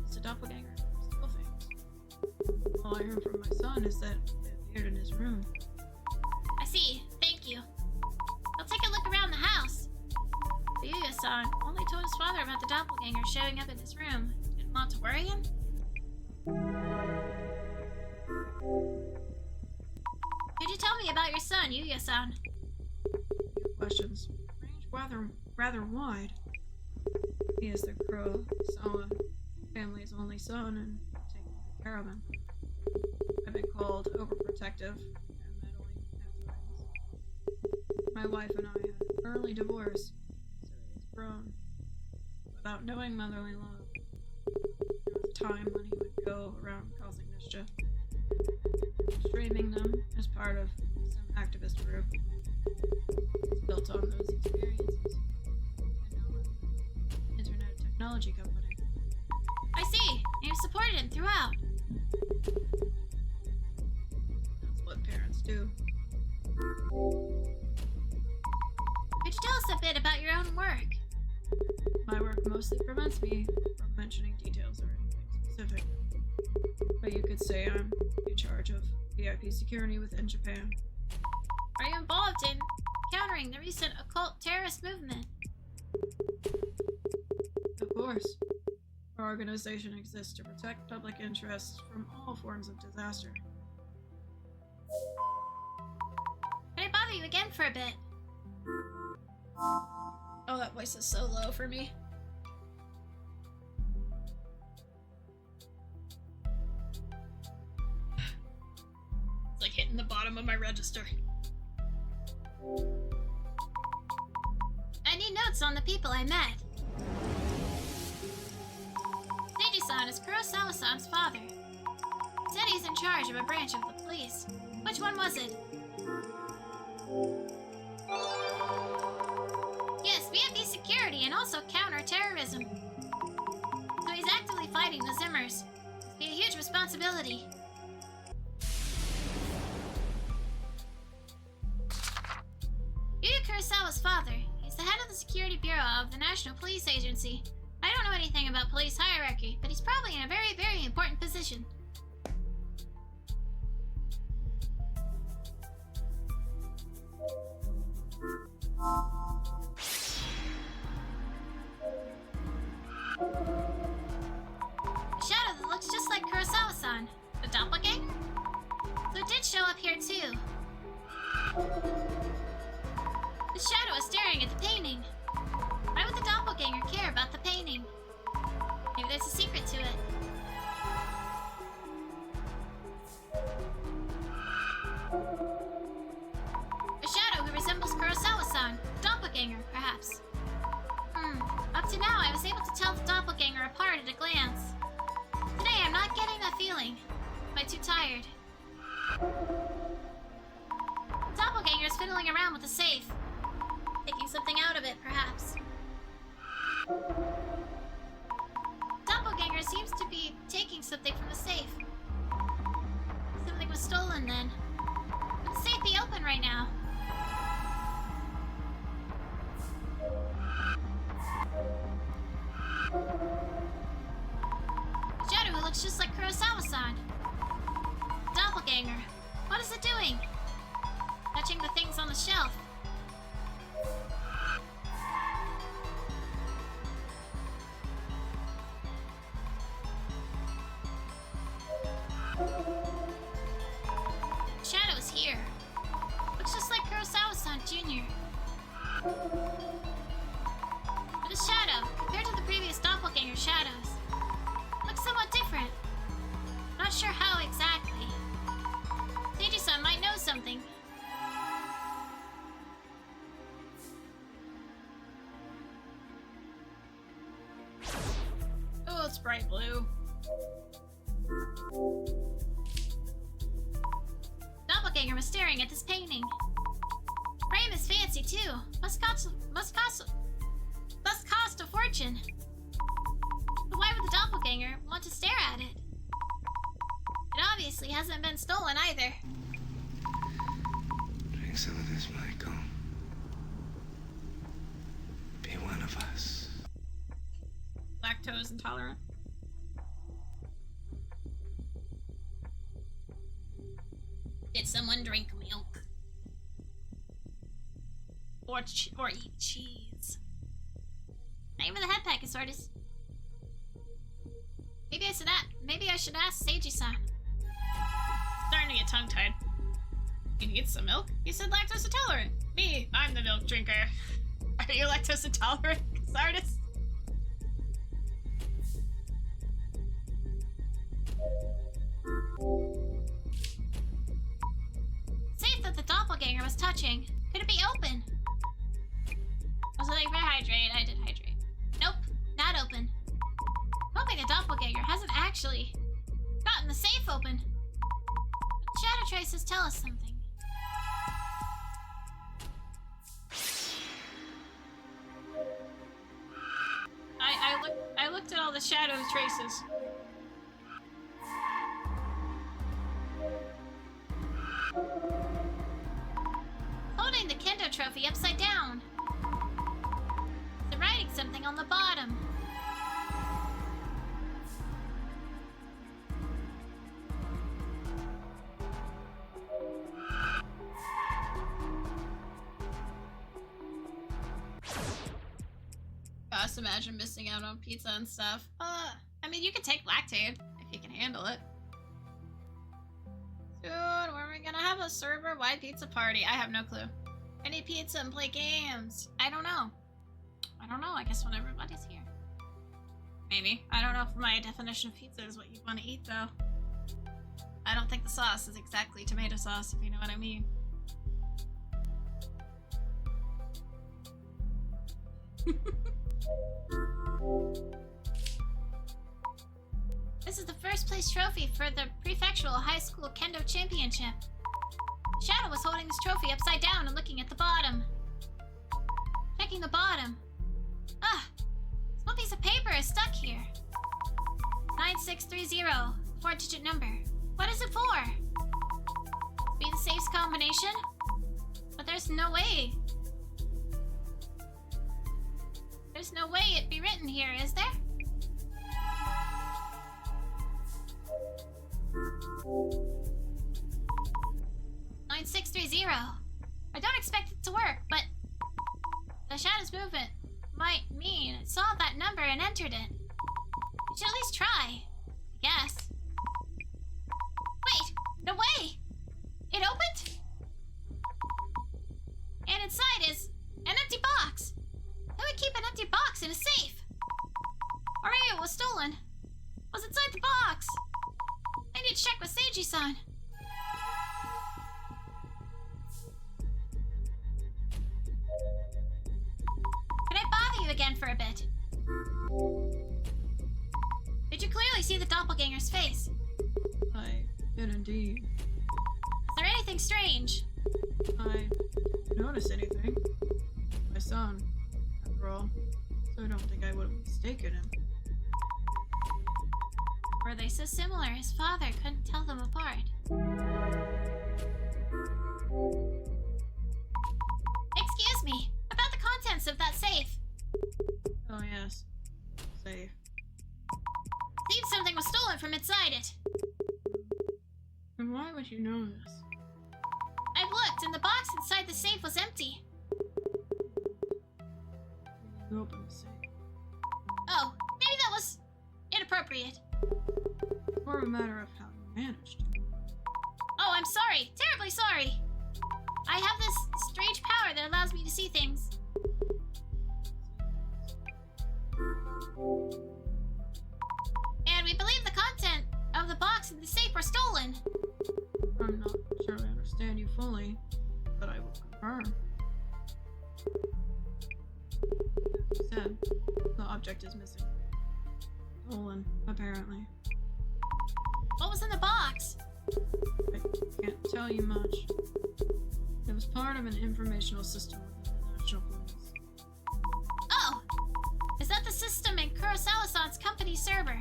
Speaker 1: It's a doppelganger. Still things. All I heard from my son is that it appeared in his room.
Speaker 2: I see. Thank you. I'll take a look around the house. Yuya-san only told his father about the doppelganger showing up in his room. Didn't want to worry him? Could you tell me about your son, Yuya-san?
Speaker 1: Your questions range rather wide. He is the Kurosawa family's only son and taking good care of him. I've been called overprotective and meddling at times. My wife and I had an early divorce, so he's grown without knowing motherly love. There was a time when he would go around causing mischief, streaming them as part of some activist group. It's built on those experiences. And now an internet technology company.
Speaker 2: I see. You've supported him throughout.
Speaker 1: That's what parents do.
Speaker 2: Could you tell us a bit about your own work?
Speaker 1: My work mostly prevents me from mentioning details or anything specific. But you could say I'm in charge of VIP security within Japan.
Speaker 2: Are you involved in countering the recent occult terrorist movement?
Speaker 1: Of course. Our organization exists to protect public interests from all forms of disaster.
Speaker 2: Can I bother you again for a bit?
Speaker 4: Oh, that voice is so low for me. It's like hitting the bottom of my register.
Speaker 2: I need notes on the people I met. Seiji-san is Kurosawa-san's father. He said he's in charge of a branch of the police. Which one was it? Yes, VIP security and also counter-terrorism. So he's actively fighting the Zimmers. It'd be a huge responsibility. Yuya Kurosawa's father. He's the head of the Security Bureau of the National Police Agency. I don't know anything about police hierarchy, but he's probably in a very, very important position. A shadow that looks just like Kurosawa-san. The doppelganger? So it did show up here too. The shadow is staring at the painting. Why would the doppelganger care about the painting? Maybe there's a secret to it. A shadow who resembles Kurosawa-san. Doppelganger, perhaps. Up to now, I was able to tell the doppelganger apart at a glance. Today, I'm not getting that feeling. Am I too tired? The doppelganger is fiddling around with the safe. Taking something out of it, perhaps. Doppelganger seems to be taking something from the safe. Something was stolen then. Would the safe be open right now? A shadow who looks just like Kurosawa-san. Doppelganger. What is it doing? Touching the things on the shelf. Shadow's here. Looks just like Kurosawa-san Jr. But a shadow, compared to the previous doppelganger shadows, looks somewhat different. Not sure
Speaker 4: bright blue.
Speaker 2: Doppelganger was staring at this painting. Frame is fancy too. Must cost a fortune. But why would the doppelganger want to stare at it? It obviously hasn't been stolen either.
Speaker 3: Drink some of this, Michael. Be one of us.
Speaker 4: Lactose intolerant.
Speaker 2: Did someone drink milk?
Speaker 4: Or eat cheese.
Speaker 2: Name of the head packet, Sortis. Maybe I should ask Seiji-san.
Speaker 4: Starting to get tongue-tied. Can you get some milk? You said lactose intolerant. Me, I'm the milk drinker. Are you lactose intolerant, Sardis?
Speaker 2: Safe that the doppelganger was touching. Could it be open? Was it like hydrate? I did hydrate. Nope, not open. Hoping the doppelganger hasn't actually gotten the safe open. Shadow traces tell us something.
Speaker 4: I looked at all the shadow traces.
Speaker 2: Holding the kendo trophy upside down. They're writing something on the bottom.
Speaker 4: Gosh, imagine missing out on pizza and stuff. I mean, you can take Lactaid if you can handle it. Dude, where are we gonna have a server-wide pizza party? I have no clue. I need pizza and play games. I don't know. I guess when everybody's here. Maybe. I don't know if my definition of pizza is what you want to eat, though. I don't think the sauce is exactly tomato sauce, if you know what I mean.
Speaker 2: This is the first place trophy for the Prefectural High School Kendo Championship. Shadow was holding this trophy upside down and looking at the bottom. Checking the bottom. Small piece of paper is stuck here. 9630, 4-digit number. What is it for? Be the safe's combination? But there's no way. There's no way it'd be written here, is there? I don't expect it to work, but the shadow's movement might mean it saw that number and entered it. We should at least try, I guess. Wait, no way! It opened? And inside is an empty box. Who would keep an empty box in a safe? Or maybe it was stolen. What's inside the box? I need to check with Seiji-san. Can I bother you again for a bit? Did you clearly see the doppelganger's face?
Speaker 1: I did indeed.
Speaker 2: Is there anything strange?
Speaker 1: I didn't notice anything. My son, after all, so I don't think I would have mistaken him.
Speaker 2: Were they so similar his father couldn't tell them apart? Excuse me, about the contents of that safe.
Speaker 1: Oh yes, safe.
Speaker 2: Seems something was stolen from inside it.
Speaker 1: And why would you know this?
Speaker 2: I've looked, and the box inside the safe was empty.
Speaker 1: You opened the safe.
Speaker 2: Oh, maybe that was inappropriate.
Speaker 1: Or a matter of how you managed.
Speaker 2: Oh, I'm sorry. Terribly sorry. I have this strange power that allows me to see things. And we believe the content of the box and the safe were stolen.
Speaker 1: I'm not sure I understand you fully, but I will confirm. You said the object is missing. Stolen
Speaker 2: What was in the box?
Speaker 1: I can't tell you much. It was part of an informational system within the National Police.
Speaker 2: Oh! Is that the system in Kurosawa-san's company server?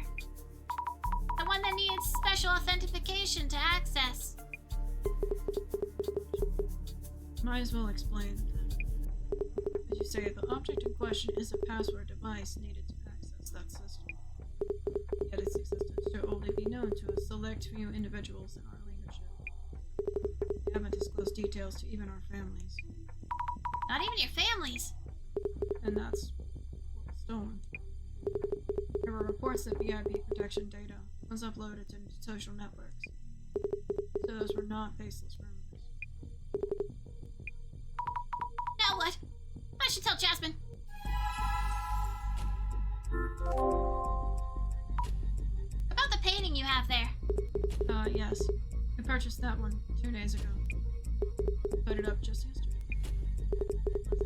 Speaker 2: The one that needs special authentication to access.
Speaker 1: Might as well explain that. As you say, the object in question is a password device needed to access that system. Yet its existence should only be known to a select few individuals in our leadership. We haven't disclosed details to even our families.
Speaker 2: Not even your families.
Speaker 1: And that's what was stolen. There were reports that VIP protection data was uploaded to social networks. So those were not baseless rumors.
Speaker 2: Now what? I should tell Jasmine. About the painting you have there.
Speaker 1: Yes. We purchased that one 2 days ago. Put it up just yesterday.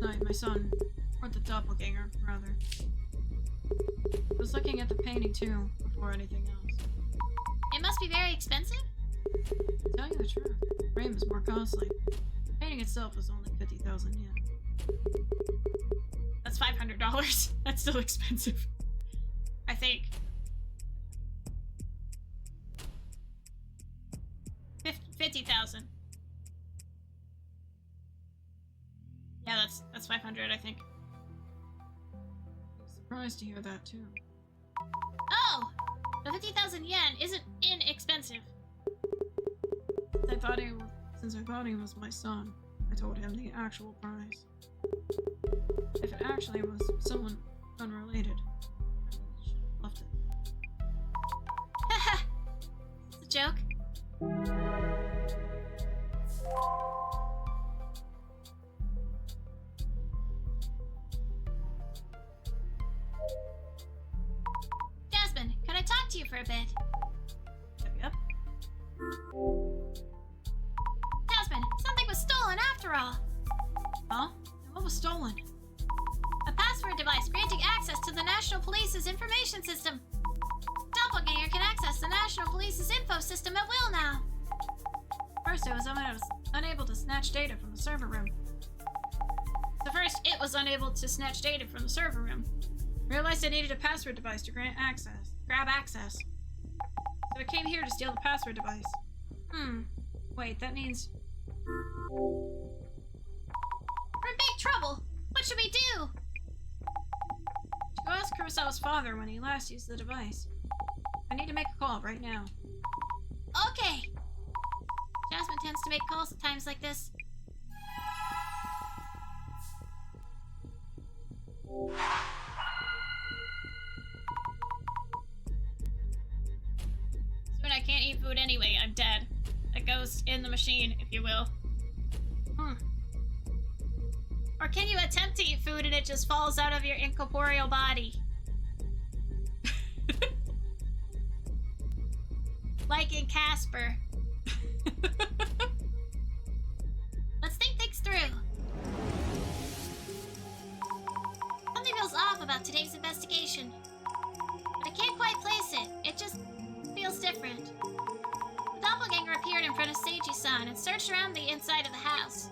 Speaker 1: Last night, my son, or the doppelganger, rather, was looking at the painting too, before anything else.
Speaker 2: It must be very expensive?
Speaker 1: To tell you the truth, the frame is more costly. The painting itself was only 50,000 yen.
Speaker 4: That's $500. That's still expensive. I think. 50,000. Yeah, that's 500, I think.
Speaker 1: I was surprised to hear that too.
Speaker 2: Oh! The 50,000 yen isn't inexpensive.
Speaker 1: Since I thought he was my son, I told him the actual price. If it actually was someone unrelated, I should have left it.
Speaker 2: Haha! It's a joke. Jasmine, can I talk to you for a bit?
Speaker 1: Yep.
Speaker 2: Jasmine, something was stolen after all.
Speaker 1: Huh? And what was stolen?
Speaker 2: A password device granting access to the National Police's information system. Doppelganger can access the National Police's info system at will now.
Speaker 1: First, I was unable to snatch data from the server room.
Speaker 4: So first, it was unable to snatch data from the server room.
Speaker 1: Realized I needed a password device to grab access. So I came here to steal the password device. Wait, that means...
Speaker 2: We're in big trouble. What should we do?
Speaker 1: Go ask Kurosawa's father when he last used the device. I need to make a call right now.
Speaker 2: Okay. Jasmine tends to make calls at times like this.
Speaker 4: Soon I can't eat food anyway, I'm dead. A ghost in the machine, if you will. Or can you attempt to eat food and it just falls out of your incorporeal body? Like in Casper.
Speaker 2: Let's think things through. Something feels off about today's investigation. But I can't quite place it. It just feels different. The doppelganger appeared in front of Seiji-san and searched around the inside of the house.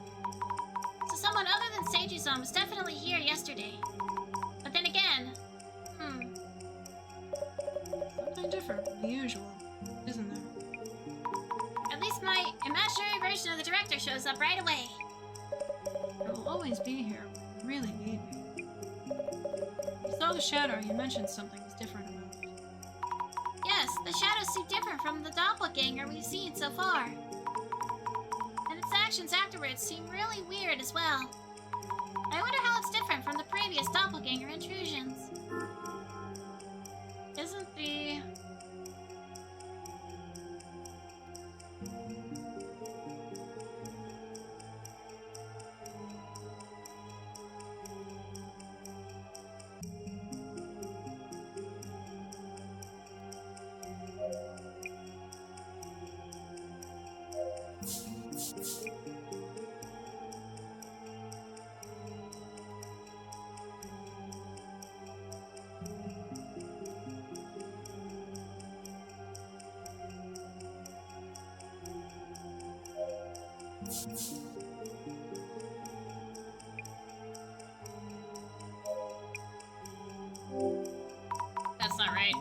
Speaker 2: So someone other than Seiji-san was definitely here yesterday. But then again,
Speaker 1: Something different from the usual, isn't there?
Speaker 2: at least my imaginary version of the director shows up right away.
Speaker 1: I will always be here when you really need me. You saw the shadow, you mentioned something was different about it.
Speaker 2: Yes, the shadows seem different from the doppelganger we've seen so far. And its actions afterwards seem really weird as well. I wonder how it's different from the previous doppelganger intrusions.
Speaker 1: Isn't the...
Speaker 4: That's not right.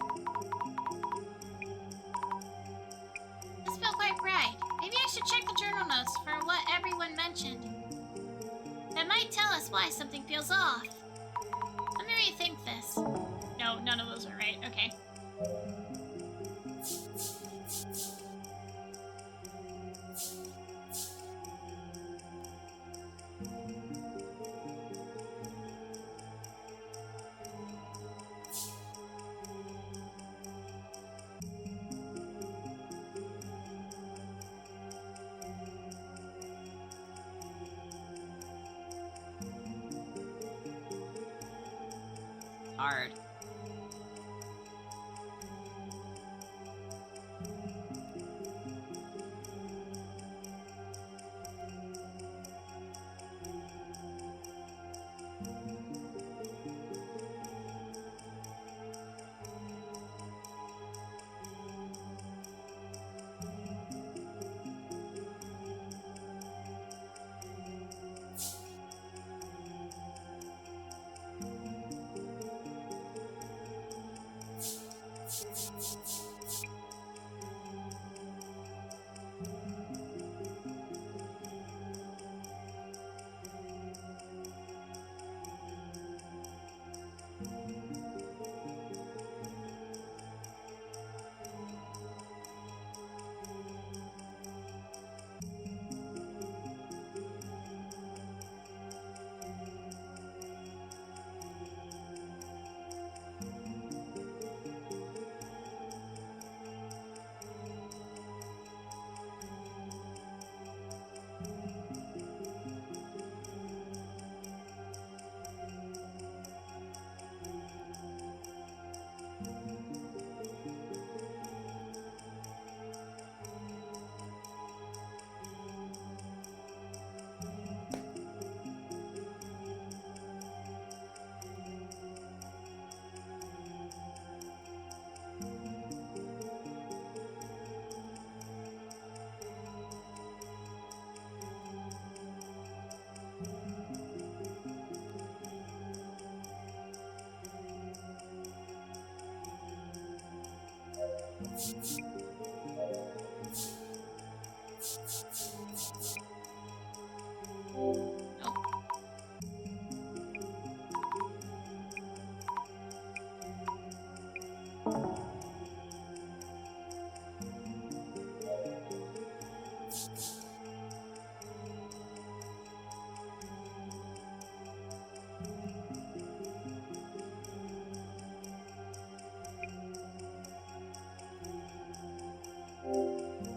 Speaker 2: This felt quite bright. Maybe I should check the journal notes for what everyone mentioned. That might tell us why something feels off. Let me rethink this.
Speaker 4: No, none of those are right. Okay. Hard.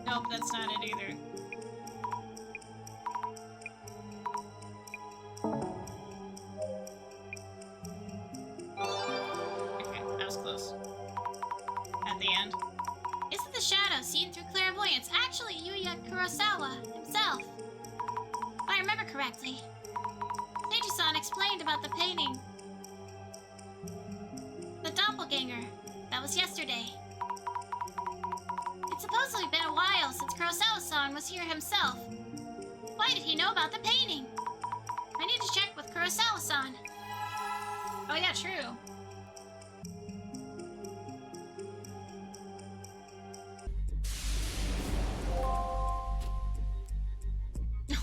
Speaker 4: Nope, that's not it either. Okay, that was close. At the end.
Speaker 2: Isn't the shadow seen through clairvoyance actually Yuya Kurosawa himself? If I remember correctly, Seiji-san explained about the painting. The doppelganger. That was yesterday. It's supposedly been a while since Kurosawa-san was here himself. Why did he know about the painting? I need to check with Kurosawa-san.
Speaker 4: Oh yeah, true.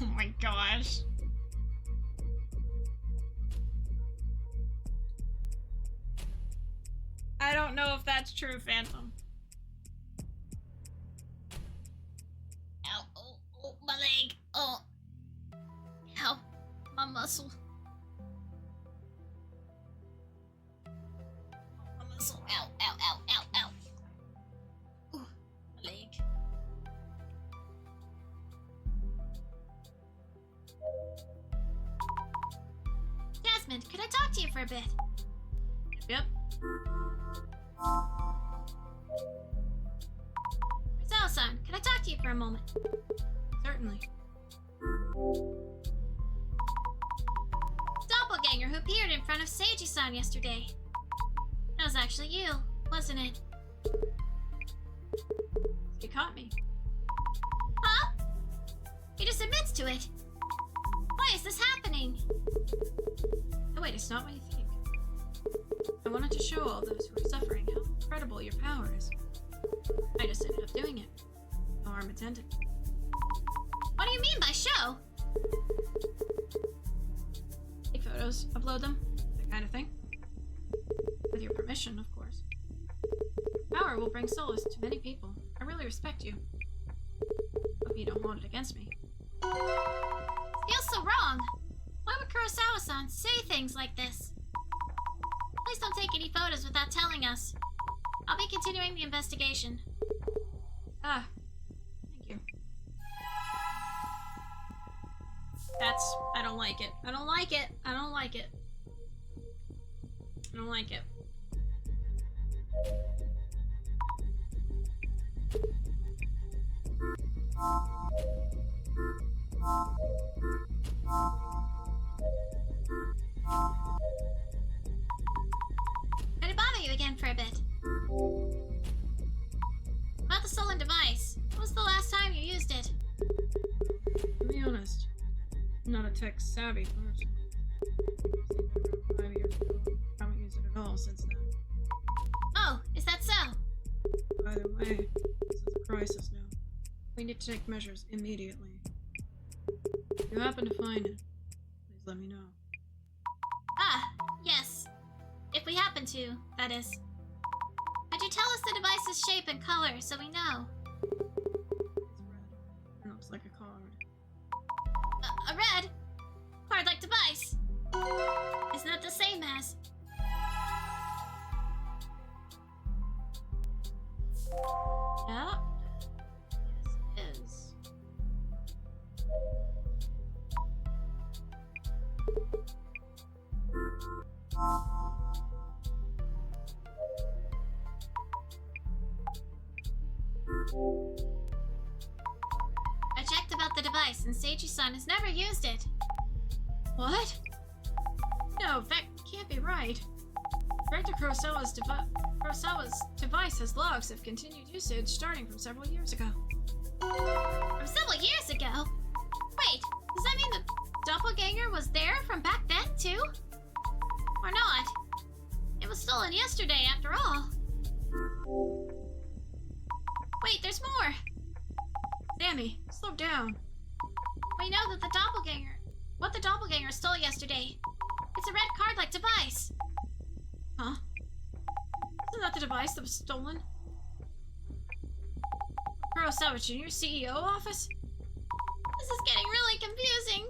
Speaker 4: Oh my gosh. I don't know if that's true, Phantom.
Speaker 2: Ow, oh, my leg. Oh. Ow, my muscle. My muscle. Ow, ow, ow, ow, ow. Ooh, my leg. Jasmine, could I talk to you for a bit?
Speaker 4: Yep.
Speaker 2: Rizal-san, could I talk to you for a moment?
Speaker 1: Certainly.
Speaker 2: Doppelganger who appeared in front of Seiji-san yesterday. That was actually you, wasn't it?
Speaker 1: You caught me.
Speaker 2: Huh? You just always admits to it. Why is this happening?
Speaker 1: Oh wait, it's not what you think. I wanted to show all those who are suffering how incredible your power is. I just ended up doing it. No harm intended.
Speaker 2: What do you mean by show?
Speaker 1: Take photos, upload them, that kind of thing. With your permission, of course. Power will bring solace to many people. I really respect you. Hope you don't hold it against me.
Speaker 2: Feels so wrong. Why would Kurosawa-san say things like this? Please don't take any photos without telling us. I'll be continuing the investigation.
Speaker 1: Ah, thank you. I don't like it. I don't like it. I don't like it. I don't like it.
Speaker 2: Could it bother you again for a bit? About the stolen device. When was the last time you used it?
Speaker 1: To be honest, I'm not a tech-savvy person. I've seen it 5 years ago. I haven't used it at all since then.
Speaker 2: Oh, is that so?
Speaker 1: Either way, this is a crisis now. We need to take measures immediately. If you happen to find it, please let me know.
Speaker 2: Ah, yes. If we happen to, that is. Could you tell us the device's shape and color so we know?
Speaker 1: It's red. It looks like a card.
Speaker 2: A red? Card-like device? Isn't that the same as?
Speaker 1: Yeah?
Speaker 2: Yes, it is. I checked about the device, and Seiji-san has never used it.
Speaker 1: What? No, that can't be right. Director Kurosawa's device has logs of continued usage starting from several years ago.
Speaker 2: From several years ago? Wait, does that mean the doppelganger was there from back then, too? Or not? It was stolen yesterday, after all. Wait, there's more!
Speaker 1: Sammy, slow down.
Speaker 2: We know that what the doppelganger stole yesterday. It's a red card-like device.
Speaker 1: Huh? Isn't that the device that was stolen? Kurosawa Jr. CEO office?
Speaker 2: This is getting really confusing.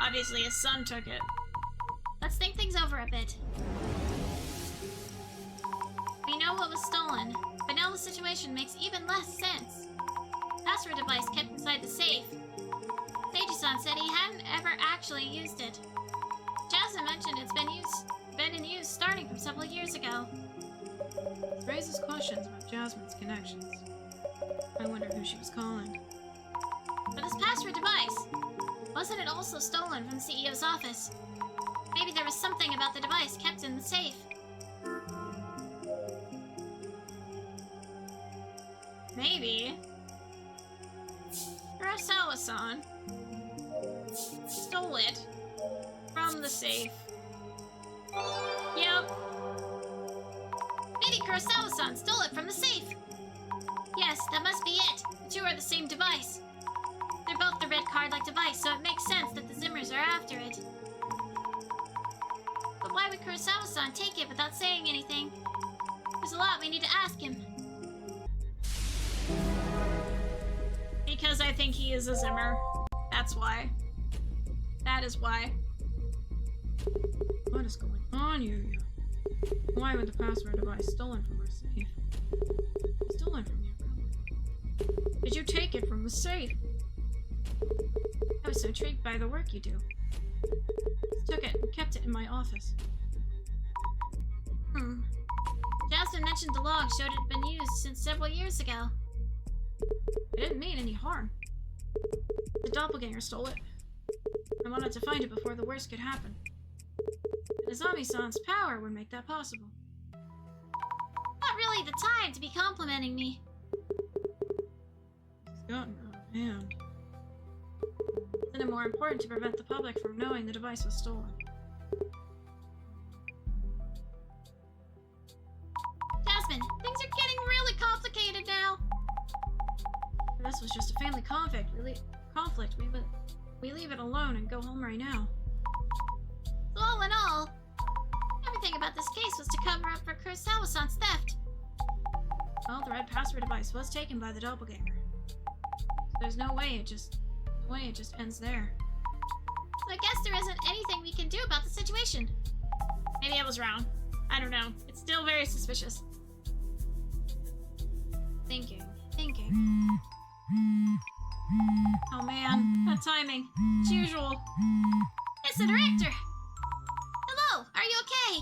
Speaker 1: Obviously his son took it.
Speaker 2: Let's think things over a bit. We know what was stolen, but now the situation makes even less sense. Password device kept inside the safe. Seiji-san said he hadn't ever actually used it. Jasmine mentioned it's been in use starting from several years ago.
Speaker 1: This raises questions about Jasmine's connections. I wonder who she was calling.
Speaker 2: But this password device, wasn't it also stolen from the CEO's office? Maybe there was something about the device kept in the safe.
Speaker 1: Maybe Kurosawa-san stole it from the safe. Yep.
Speaker 2: Maybe Kurosawa-san stole it from the safe. Yes, that must be it. The two are the same device. They're both the red card-like device, so it makes sense that the Zimmers are after it. But why would Kurosawa-san take it without saying anything? There's a lot we need to ask him.
Speaker 1: Because I think he is a Zimmer. That's why. That is why. What is going on, Yuya? Why would the password device stolen from our safe? Stolen from you, probably. Did you take it from the safe? I was so intrigued by the work you do. Just took it and kept it in my office.
Speaker 2: Jasmine mentioned the log showed it had been used since several years ago.
Speaker 1: It didn't mean any harm. The doppelganger stole it. I wanted to find it before the worst could happen. And Azami-san's power would make that possible.
Speaker 2: really the time to be complimenting me.
Speaker 1: It's gotten out of hand. Isn't it more important to prevent the public from knowing the device was stolen?
Speaker 2: Jasmine, things are getting really complicated now.
Speaker 1: This was just a family conflict. We leave it alone and go home right now.
Speaker 2: So all in all, everything about this case was to cover up for Kurosawa-san's theft.
Speaker 1: Well, the red password device was taken by the doppelganger. So there's no way it just ends there.
Speaker 2: So I guess there isn't anything we can do about the situation.
Speaker 4: Maybe I was wrong. I don't know. It's still very suspicious.
Speaker 1: Thinking. Oh man, that timing. As usual.
Speaker 2: It's the director! Hello, are you okay?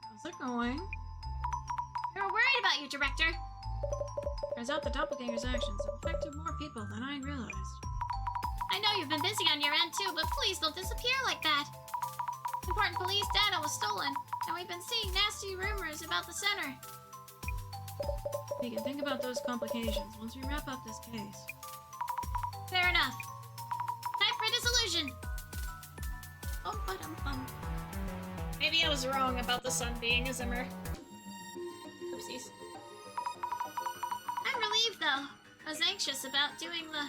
Speaker 1: How's it going?
Speaker 2: We were worried about you, director.
Speaker 1: Turns out the doppelganger's actions have affected more people than I realized.
Speaker 2: I know you've been busy on your end too, but please don't disappear like that. Important police data was stolen, and we've been seeing nasty rumors about the center.
Speaker 1: We can think about those complications once we wrap up this case.
Speaker 2: Fair enough. Time for dissolution. Oh, but
Speaker 4: Maybe I was wrong about the sun being a Zimmer. Oopsies.
Speaker 2: I'm relieved though. I was anxious about doing the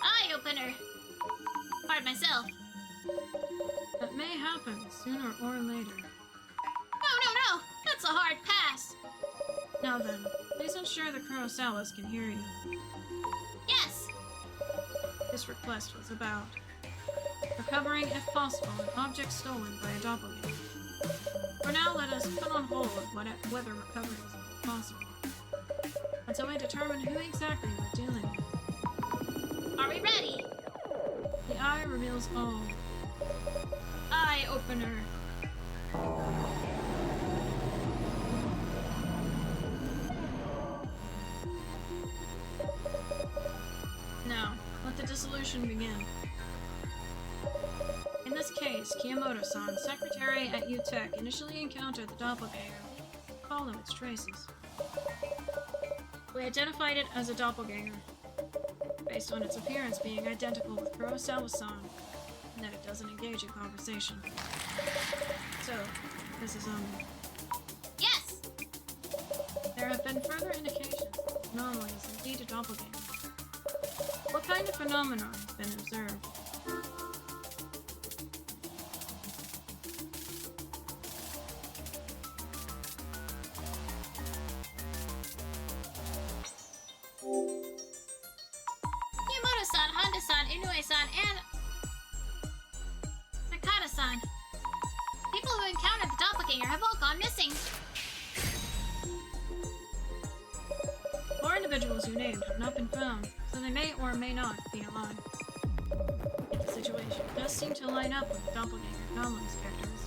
Speaker 2: eye-opener part myself.
Speaker 1: That may happen sooner or later.
Speaker 2: No! That's a hard pass.
Speaker 1: Now then, please ensure the Kurosawas can hear you.
Speaker 2: Yes.
Speaker 1: This request was about recovering, if possible, an object stolen by a doppelganger. For now, let us put on hold whether recovery is possible, until we determine who exactly we're dealing with.
Speaker 2: Are we ready?
Speaker 1: The eye reveals all. Eye opener. Now, let the dissolution begin. In this case, Kiyomoto-san, secretary at UTech, initially encountered the doppelganger to follow its traces. We identified it as a doppelganger, based on its appearance being identical with Kurosawa-san, and that it doesn't engage in conversation. So, Mrs.
Speaker 2: Yes.
Speaker 1: There have been further indications that the anomaly is indeed a doppelganger. What kind of phenomenon has been observed?
Speaker 2: Miyamoto-san, Honda-san, Inoue-san, and Nakata-san. People who encountered the doppelganger have all gone missing.
Speaker 1: 4 individuals you named have not been found, so they may or may not be alive. Yet the situation does seem to line up with the doppelganger anomaly's characteristics.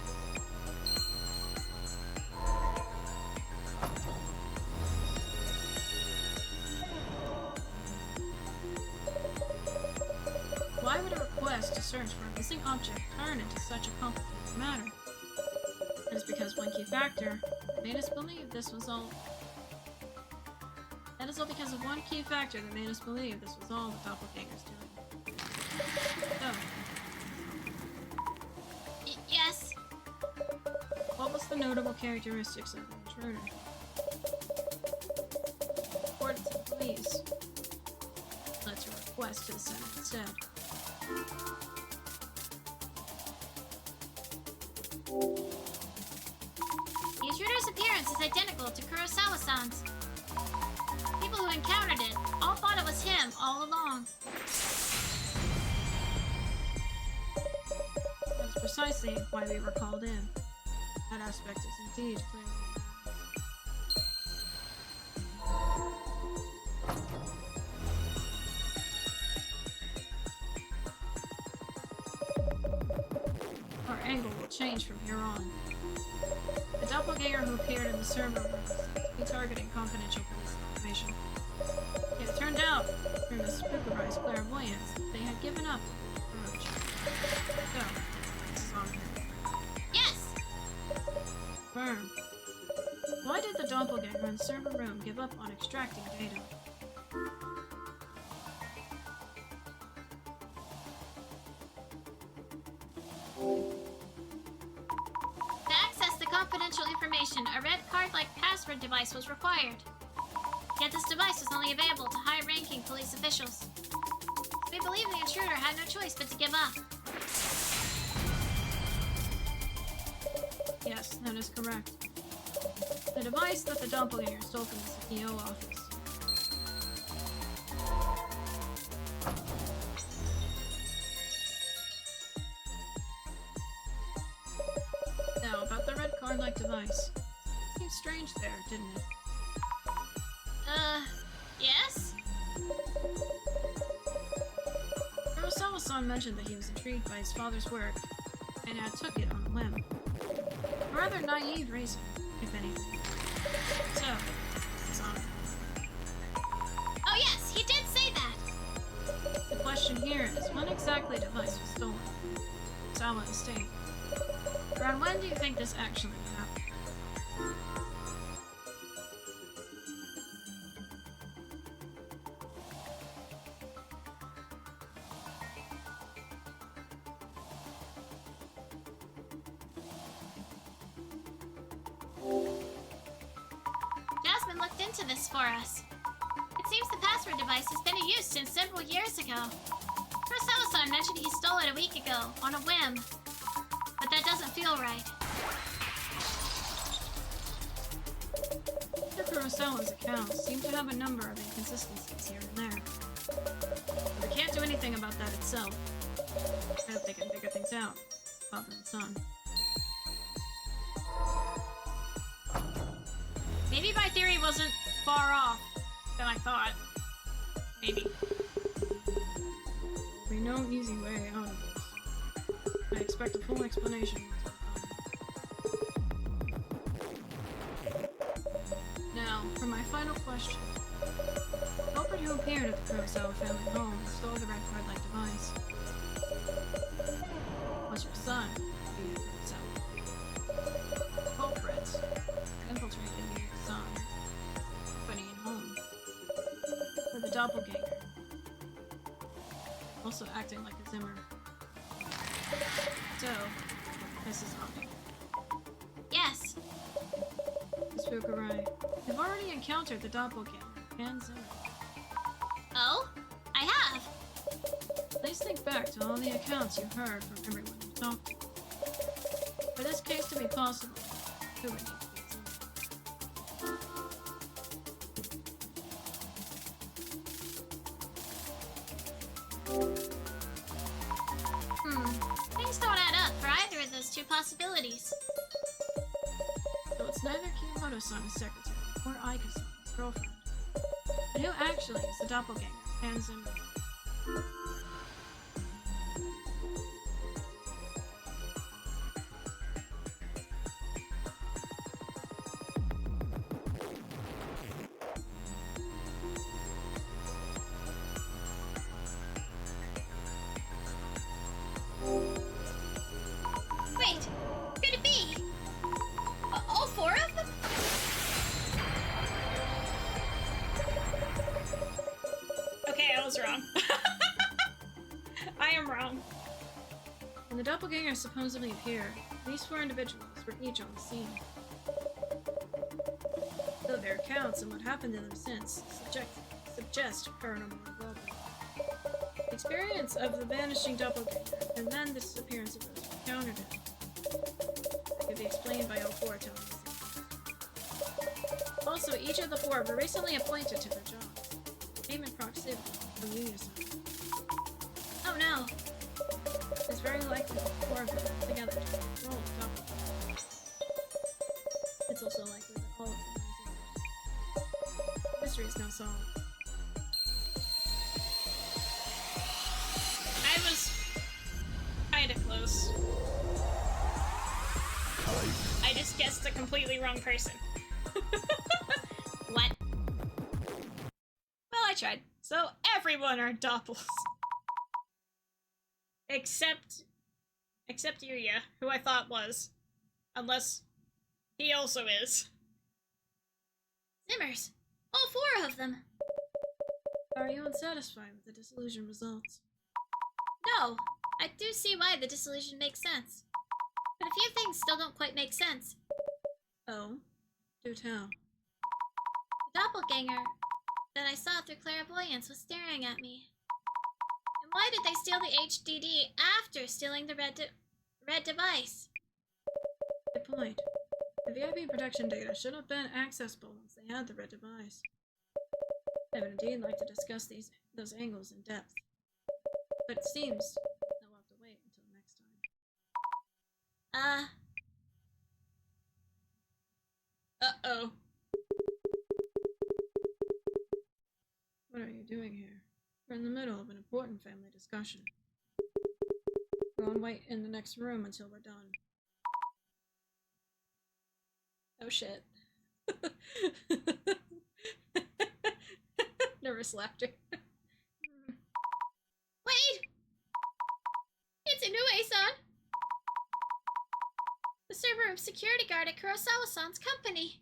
Speaker 1: Why would a request to search for a missing object turn into such a complicated matter? It is because one key factor made us believe this was all. That is all because of one key factor that made us believe this was all the doppelganger's doing. So,
Speaker 2: Yes.
Speaker 1: what was the notable characteristics of the intruder? Report it to the police. Let's request to the Senate instead.
Speaker 2: The intruder's appearance is identical to Kurosawa-san's. People who encountered it all thought it was him all along.
Speaker 1: That is precisely why we were called in. That aspect is indeed clear. Our angle will change from here on. The doppelganger who appeared in the server room seemed to be targeting confidential police information. Yet it turned out, through Miss Fukubrai's clairvoyance, that they had given up on the approach. So, this is on here.
Speaker 2: Yes.
Speaker 1: Firm. doppelganger in the server room give up on extracting data.
Speaker 2: To access the confidential information, a red card-like password device was required. Yet this device was only available to high-ranking police officials. We believe the intruder had no choice but to give up.
Speaker 1: Yes, that is correct. The device that the doppelganger stole from the CEO office. Now, about the red card-like device. Seems strange there, didn't it?
Speaker 2: Yes?
Speaker 1: Kurosawa-san mentioned that he was intrigued by his father's work and took it on a whim. A rather naive reason, if anything. So, it's on.
Speaker 2: Oh yes, he did say that!
Speaker 1: The question here is, when exactly the device was stolen? Kurosawa is stating. Around when do you think this actually happened?
Speaker 2: Jasmine looked into this for us. It seems the password device has been in use since several years ago. Kurosawa-san mentioned he stole it a week ago, on a whim. But that doesn't feel right.
Speaker 1: Mr. Kurosawa's accounts seem to have a number of inconsistencies here and there. But we can't do anything about that itself. I hope they can figure things out, father and son.
Speaker 4: Maybe my theory wasn't far off than I thought. Maybe.
Speaker 1: There'll be no easy way out of this. I expect a full explanation. Now, for my final question. The culprit who appeared at the Kurosawa family home and stole the red card-like device was your son, the Kurosawa. The culprit infiltrated your son, putting it home. For the doppelganger. Also acting like a Zimmer. So, Mrs. Ogden.
Speaker 2: Yes.
Speaker 1: Miss Fukurai, you've already encountered the doppelganger and Zimmer.
Speaker 2: Oh? I have.
Speaker 1: Please think back to all the accounts you heard from everyone you talked to. For this case to be possible, who would need to be Zimmer?
Speaker 2: Things don't add up for either of those two possibilities.
Speaker 1: So it's neither Kiyomoto-san's secretary or Aika-san's girlfriend. But who actually is the doppelganger and Zimmer?
Speaker 2: Wait, could it be? All four of them?
Speaker 4: Okay, I was wrong. I am wrong.
Speaker 1: When the doppelganger supposedly appeared, these four individuals were each on the scene. Though their accounts and what happened to them since suggest paranormal involvement. The experience of the vanishing doppelganger and then the disappearance of those who encountered him could be explained by all four telling us. Also, each of the four were recently appointed to their jobs. Came in proximity from Yuya-san.
Speaker 2: Oh no.
Speaker 1: It's very likely that the four of them worked together to control the doppelganger. It's also likely that all of them are Zimmer's. The mystery is now solved.
Speaker 4: I was kinda close. I just guessed the completely wrong person.
Speaker 2: What?
Speaker 4: Well, I tried. So everyone are doppels. Except Yuya, who I thought was. Unless he also is.
Speaker 2: Zimmers! All 4 of them!
Speaker 1: Are you unsatisfied with the dissolution results?
Speaker 2: No, I do see why the dissolution makes sense. But a few things still don't quite make sense.
Speaker 1: Oh? Do tell.
Speaker 2: The doppelganger that I saw through clairvoyance was staring at me. And why did they steal the HDD after stealing the red device?
Speaker 1: Good point. The VIP protection data should have been accessible once they had the red device. I would indeed like to discuss those angles in depth. But it seems they'll have to wait until next time.
Speaker 4: Uh-oh.
Speaker 1: What are you doing here? We're in the middle of an important family discussion. Go and wait in the next room until we're done.
Speaker 4: Oh shit. Nervous laughter.
Speaker 2: Wait! It's Inoue-san! The server room security guard at Kurosawa-san's company.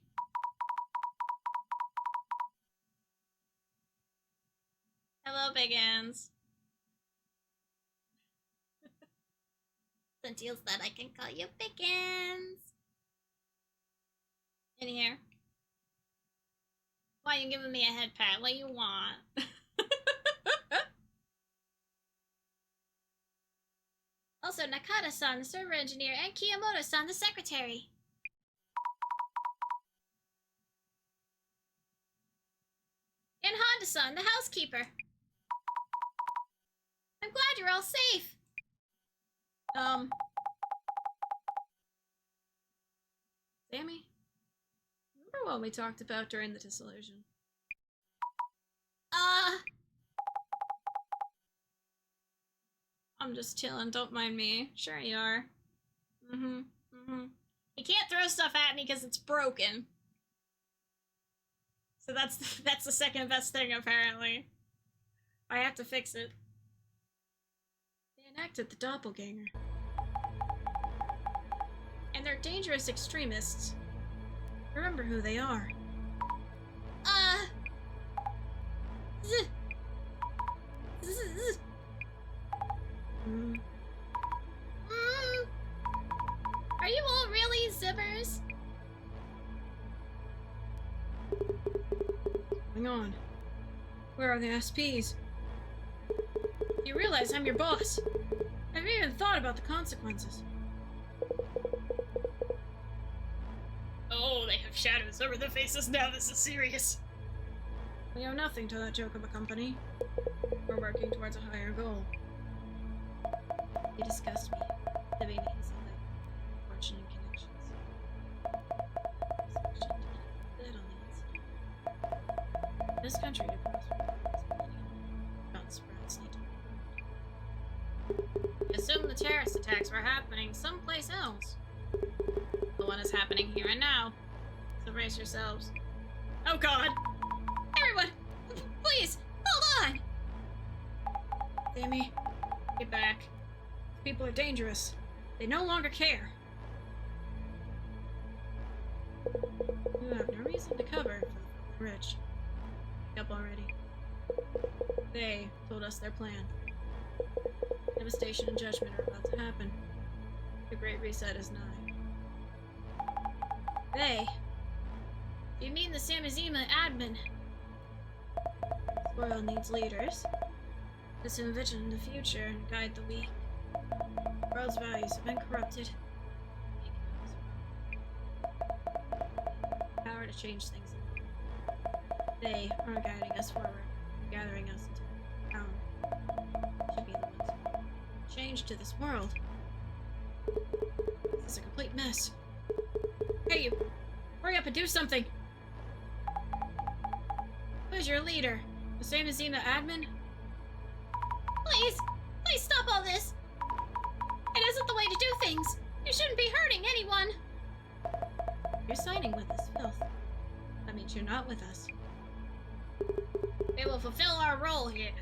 Speaker 4: Hello, Big Hands.
Speaker 2: Until that I can call you Pickens.
Speaker 4: In here. Why you giving me a head pat? What you want?
Speaker 2: Also, Nakata-san, the server engineer, and Kiyomoto-san, the secretary. And Honda-san, the housekeeper. I'm glad you're all safe.
Speaker 1: Sammy? Remember what we talked about during the dissolution?
Speaker 4: I'm just chilling, don't mind me. Sure you are. You can't throw stuff at me because it's broken. So that's the second best thing, apparently. I have to fix it.
Speaker 1: They enacted the doppelganger. And they're dangerous extremists. Remember who they are.
Speaker 2: Are you all really Zimmers?
Speaker 1: Hang on. Where are the SPs? You realize I'm your boss. Have you even thought about the consequences?
Speaker 4: Oh, they have shadows over their faces now. This is serious.
Speaker 1: We owe nothing to that joke of a company. We're working towards a higher goal. You disgust me, living easily, fortunate connections. Sufficient to keep lid on the incident. This country to prosper. Gun sprouts need to.
Speaker 4: Assume the terrorist attacks were happening someplace else. The one is happening here and now. So brace yourselves. Oh god!
Speaker 2: Everyone, please, hold on!
Speaker 1: Sammy,
Speaker 4: Get back.
Speaker 1: people are dangerous. They no longer care. You have no reason to cover for the rich. Wake up already. They told us their plan. Devastation and judgment are about to happen. The Great Reset is nigh. They?
Speaker 2: You mean the Samizima admin?
Speaker 1: This world needs leaders. To envision the future and guide the weak. The world's values have been corrupted. Power to change things. They are guiding us forward, gathering us into power. Should be the ones who change to this world. This is a complete mess. Hey, you! Hurry up and do something! Who's your leader? The Samizima admin?
Speaker 2: Please, please stop all this! It isn't the way to do things! You shouldn't be hurting anyone!
Speaker 1: You're siding with this filth. That means you're not with us.
Speaker 4: We will fulfill our role here.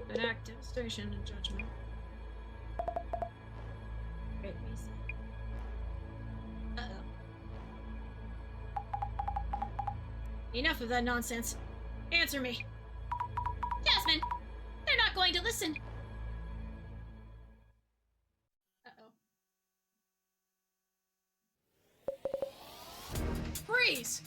Speaker 1: Good act, devastation, and judgment. Great reset. Enough of that nonsense. Answer me.
Speaker 2: Jasmine! They're not going to listen.
Speaker 4: Uh-oh.
Speaker 1: Freeze!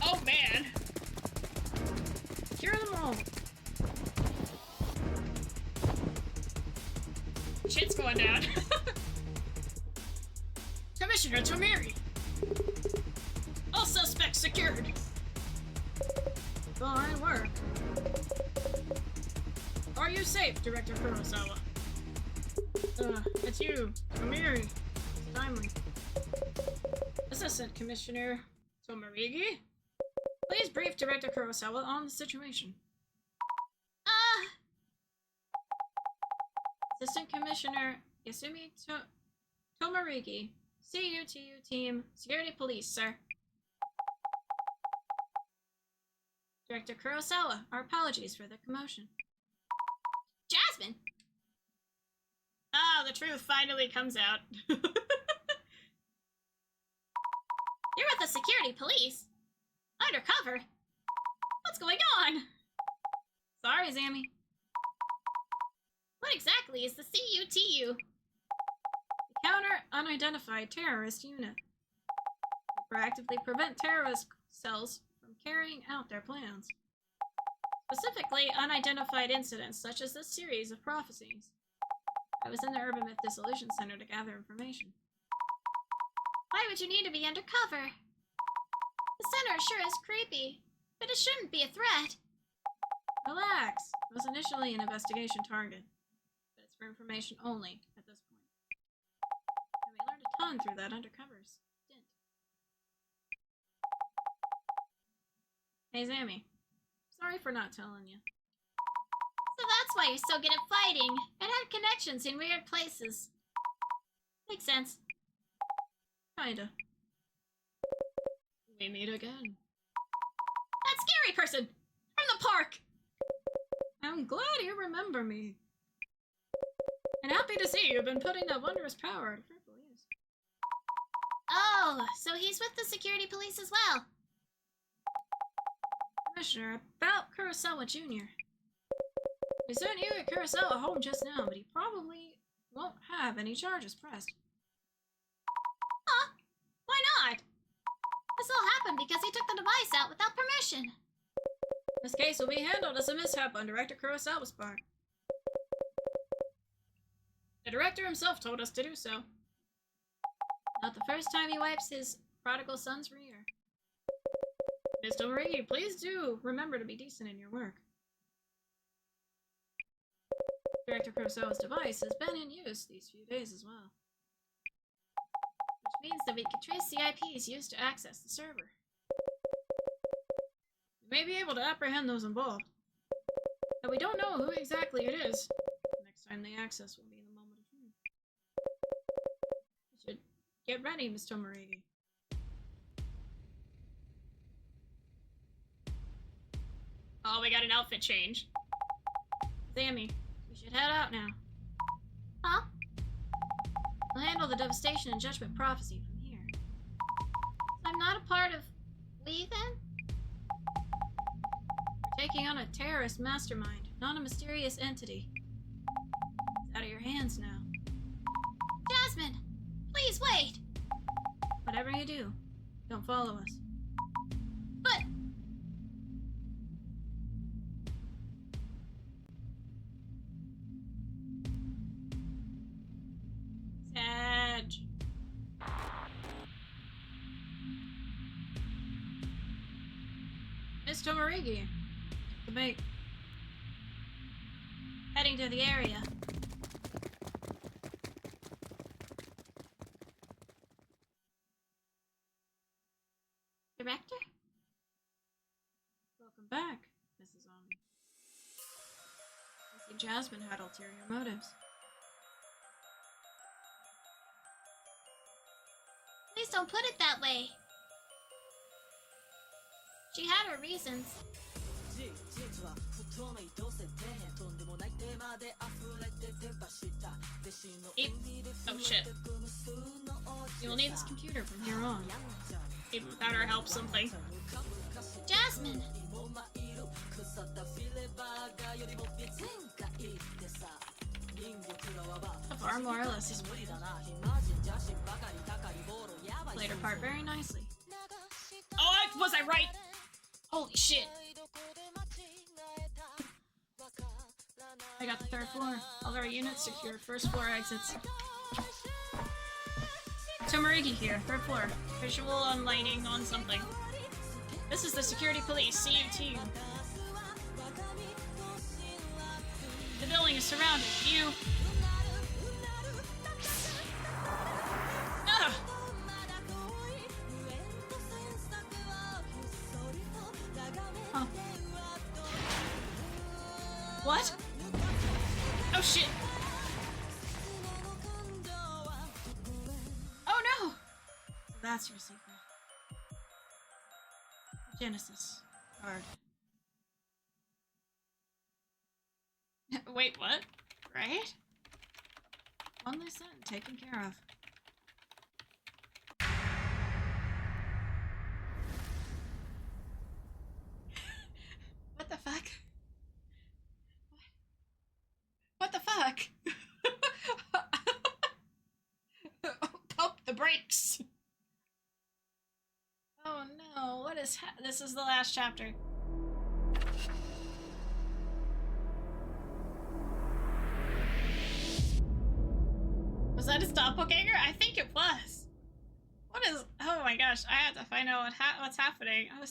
Speaker 4: Oh man!
Speaker 1: Cure them all.
Speaker 4: Shit's going down.
Speaker 1: Commissioner Tomiri! All suspects secured! Fine work. Are you safe, Director Kurosawa? It's you, Tomiri. It's timely. Assistant Commissioner Tomarigi? Please brief Director Kurosawa on the situation. Assistant Commissioner Yasumi Tomarigi, CUTU Team, Security Police, sir. Director Kurosawa, our apologies for the commotion.
Speaker 2: Jasmine!
Speaker 4: Ah, the truth finally comes out.
Speaker 2: You're with the security police? Undercover? What's going on?
Speaker 1: Sorry, Zammy.
Speaker 2: What exactly is the CUTU?
Speaker 1: The Counter Unidentified Terrorist Unit. We proactively prevent terrorist cells from carrying out their plans. Specifically, unidentified incidents such as this series of prophecies. I was in the Myth Dissolution Center to gather information.
Speaker 2: Why would you need to be undercover? The center sure is creepy, but it shouldn't be a threat.
Speaker 1: Relax. It was initially an investigation target, but it's for information only at this point. And we learned a ton through that undercover stint. Hey, Zammy. Sorry for not telling you.
Speaker 2: So that's why you're so good at fighting and had connections in weird places. Makes sense.
Speaker 1: Kinda. We meet again.
Speaker 2: That scary person! From the park!
Speaker 1: I'm glad you remember me. And happy to see you've been putting that wondrous power to fruitful use.
Speaker 2: Oh, so he's with the security police as well.
Speaker 1: Commissioner, about Kurosawa Jr. We sent you at Kurosawa home just now, but he probably won't have any charges pressed.
Speaker 2: Huh? Why not? This all happened because he took the device out without permission.
Speaker 1: This case will be handled as a mishap on Director Kurosawa's part. The director himself told us to do so. Not the first time he wipes his prodigal son's rear. Ms. Tomarigi, please do remember to be decent in your work. Director Kurosawa's device has been in use these few days as well. Which means that we can trace the IPs used to access the server. We may be able to apprehend those involved, but we don't know who exactly it is. Next time they access will be the moment of truth. You should get ready, Ms. Tomarigi.
Speaker 4: Oh, we got an outfit change.
Speaker 1: Zammy, we should head out now.
Speaker 2: Huh?
Speaker 1: We'll handle the devastation and judgment prophecy from here.
Speaker 2: So I'm not a part of we then?
Speaker 1: We're taking on a terrorist mastermind, not a mysterious entity. It's out of your hands now.
Speaker 2: Jasmine, please wait.
Speaker 1: Whatever you do, don't follow us.
Speaker 2: But
Speaker 1: Sag. Miss Tomarigi, the bait. Heading to the area.
Speaker 2: Director?
Speaker 1: Welcome back, Mrs. Ami. I see Jasmine had ulterior motives.
Speaker 2: Please don't put it that way. She had her reasons.
Speaker 4: Eep. Oh shit. You will need this computer from here on. Even without our help, something.
Speaker 2: Jasmine!
Speaker 4: Far more or less is played. Played her part very nicely. Oh, was I right? Holy shit. I got the 3rd floor. All our units secure. 1st floor exits. Tomarigi here, 3rd floor. Visual on lighting on something. This is the security police, CUT. The building is surrounded. You... Ah! Huh. What? Oh shit! Oh no! That's your secret. Genesis card. Wait, what? Right? One less end taken care of. What the fuck? What the fuck? Pump the brakes! Oh no, what is this is the last chapter. Was that his doppelganger? I think it was. What is? Oh my gosh! I have to find out what's happening. I'm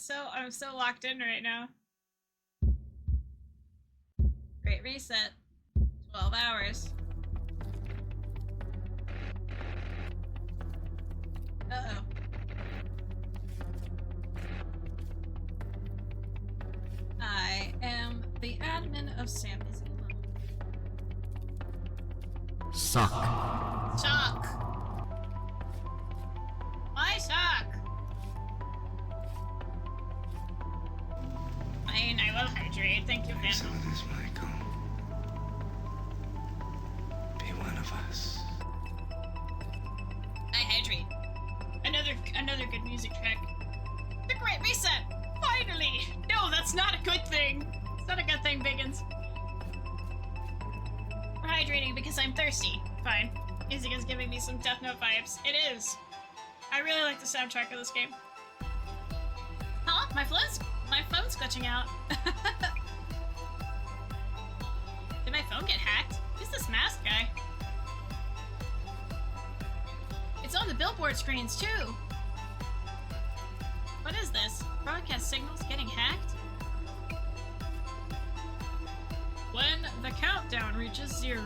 Speaker 4: so locked in right now. Great reset. 12 hours. Uh-oh. I am the admin of Sammy's email.
Speaker 6: Suck.
Speaker 4: Shock. Why shock? Fine, I will hydrate. Thank you,
Speaker 3: Some
Speaker 4: Vandal.
Speaker 3: of this, Michael. Be one of us.
Speaker 4: I hydrate. Another good music track. The Great Reset! Finally! No, that's not a good thing. It's not a good thing, Biggins. We're hydrating because I'm thirsty. Fine. Music is giving me some Death Note vibes. It is. I really like the soundtrack of this game. Huh? My phone's glitching out. Did my phone get hacked? Who's this masked guy? It's on the billboard screens too. What is this? Broadcast signals getting hacked? When the countdown reaches 0,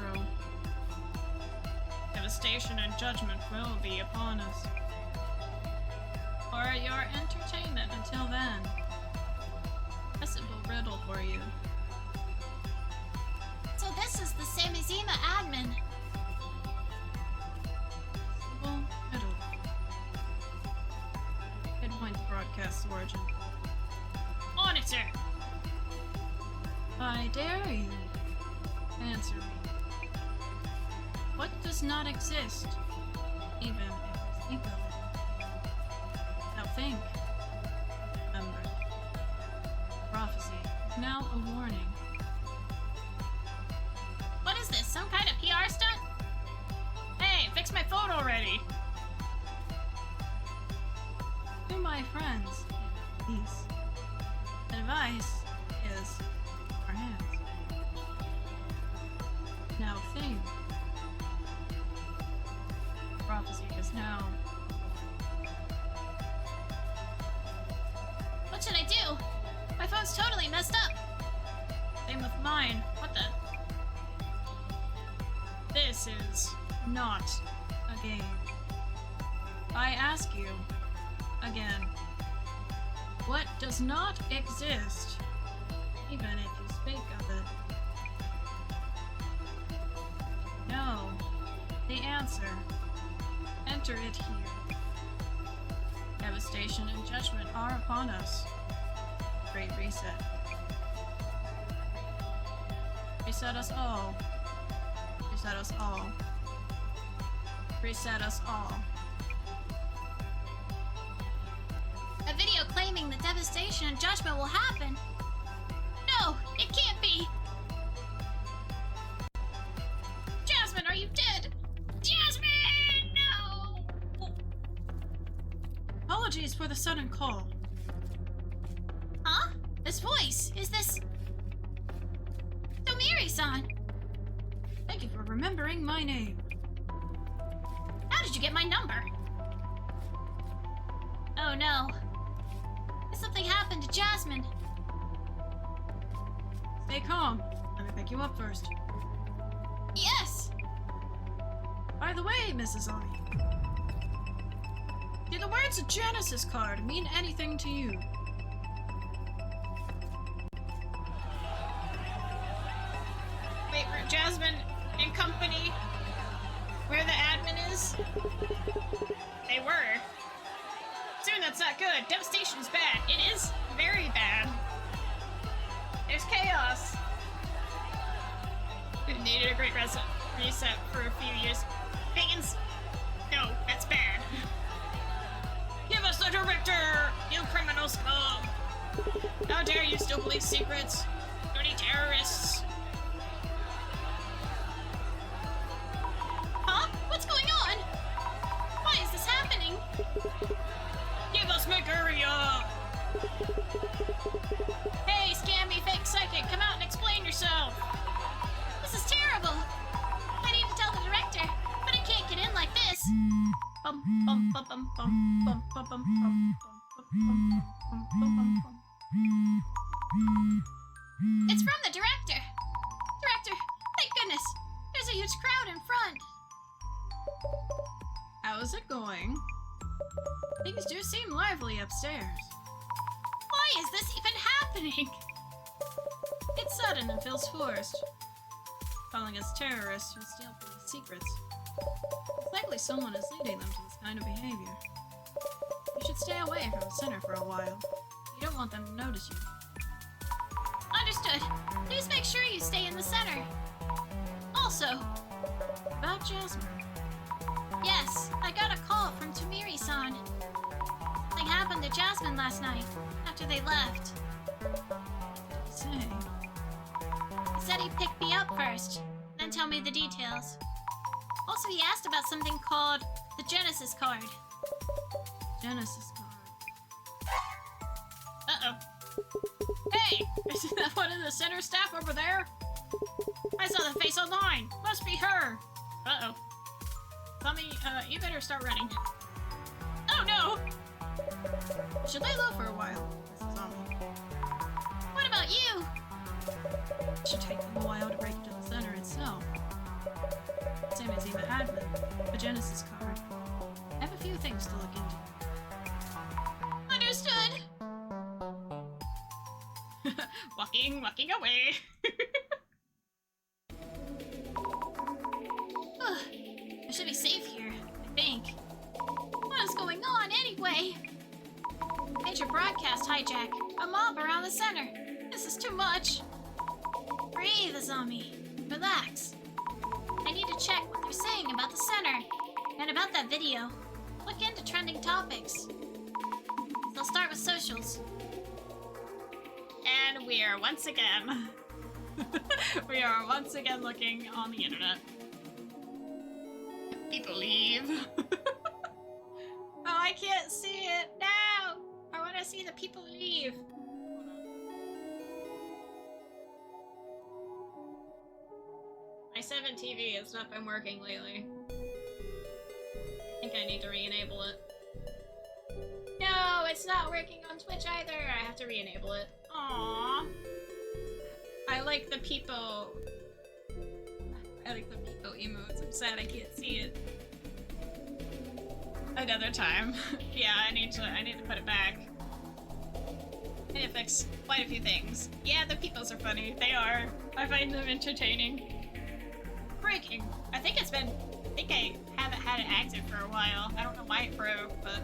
Speaker 4: devastation and judgment will be upon us. For your entertainment until then, a simple riddle for you.
Speaker 2: So this is the Samizima admin.
Speaker 4: Simple riddle. Pinpoint the broadcast's origin. Monitor! I dare you. Answer me. What does not exist, even if we speak of it? Now think. Remember. Prophecy is now a warning. What is this? Some kind of PR stunt? Hey, fix my phone already! To my friends, peace. Advice is our hands. Now think. Prophecy is now.
Speaker 2: What should I do? My phone's totally messed up.
Speaker 4: Same with mine. What the? This is not a game. I ask you again. What does not exist, even if you speak of it? No. The answer. Enter it here. Devastation and judgment are upon us. Great reset. Reset us all. Reset us all. Reset us all.
Speaker 2: claiming that devastation and judgment will happen. No, it can't be! Jasmine, are you dead? Jasmine! No!
Speaker 1: Apologies for the sudden call.
Speaker 2: Huh? This voice, is this... Tomiri-san!
Speaker 1: Thank you for remembering my name.
Speaker 2: How did you get my number? Oh no. Something happened to Jasmine.
Speaker 1: Stay calm. Let me pick you up first.
Speaker 2: Yes!
Speaker 1: By the way, Mrs. Oni, do the words Genesis card mean anything to you?
Speaker 4: Wait, we're Jasmine and company. Where the admin is? They were. Soon, that's not good. Devastation is bad. It is very bad. There's chaos. We've needed a great reset for a few years. Pagans! No, that's bad. Give us the director, you criminal scum! How dare you still believe secrets? Dirty terrorists!
Speaker 2: Huh? What's going on? Why is this happening?
Speaker 4: Give us Meguria!
Speaker 2: Hey, scammy fake psychic, come out and explain yourself! This is terrible! I need to tell the director, but I can't get in like this! Bum, bum, bum, bum, bum, bum, bum, bum, bum, bum, bum, bum, bum, bum. It's from the director! Director, thank goodness! There's a huge crowd in front!
Speaker 1: How's it going? Things do seem lively upstairs.
Speaker 2: Why is this even happening?
Speaker 1: It's sudden and feels forced. Calling us terrorists who steal police secrets. It's likely someone is leading them to this kind of behavior. You should stay away from the center for a while. You don't want them to notice you.
Speaker 2: Understood. Please make sure you stay in the center. Also,
Speaker 1: About Jasmine.
Speaker 2: yes, I got a call from Tomiri-san. Something happened to Jasmine last night, after they left.
Speaker 1: Say,
Speaker 2: He said he'd pick me up first, then tell me the details. Also, he asked about something called the Genesis card.
Speaker 1: Genesis card.
Speaker 4: Uh-oh. Hey! Isn't that one of the center staff over there? I saw the face online! Must be her! Uh-oh. Tommy, you better start running. Oh no!
Speaker 1: Should lay low for a while, Mrs. Oni.
Speaker 2: What about you?
Speaker 1: It should take them a while to break into the center itself. Same as Ema Admin, the Genesis card. I have a few things to look into.
Speaker 2: Understood.
Speaker 4: Walking away.
Speaker 2: Ugh, I should be safe here, I think. What is going on anyway? Major broadcast hijack. A mob around the center. This is too much. Breathe, Azami. Relax. I need to check what they're saying about the center. And about that video. Look into trending topics. They'll start with socials.
Speaker 4: And we are once again... we are once again looking on the internet. People leave. Oh, I can't see it now! I want to see the people leave. My 7 TV has not been working lately. I think I need to re-enable it. No, it's not working on Twitch either. I have to re-enable it. Aww. I like the people. I like the people emotes. I'm sad I can't see it. Another time. Yeah, I need to put it back. I need to fix quite a few things. Yeah, the peoples are funny. They are. I find them entertaining. Breaking. I think I haven't had it active for a while. I don't know why it broke, but...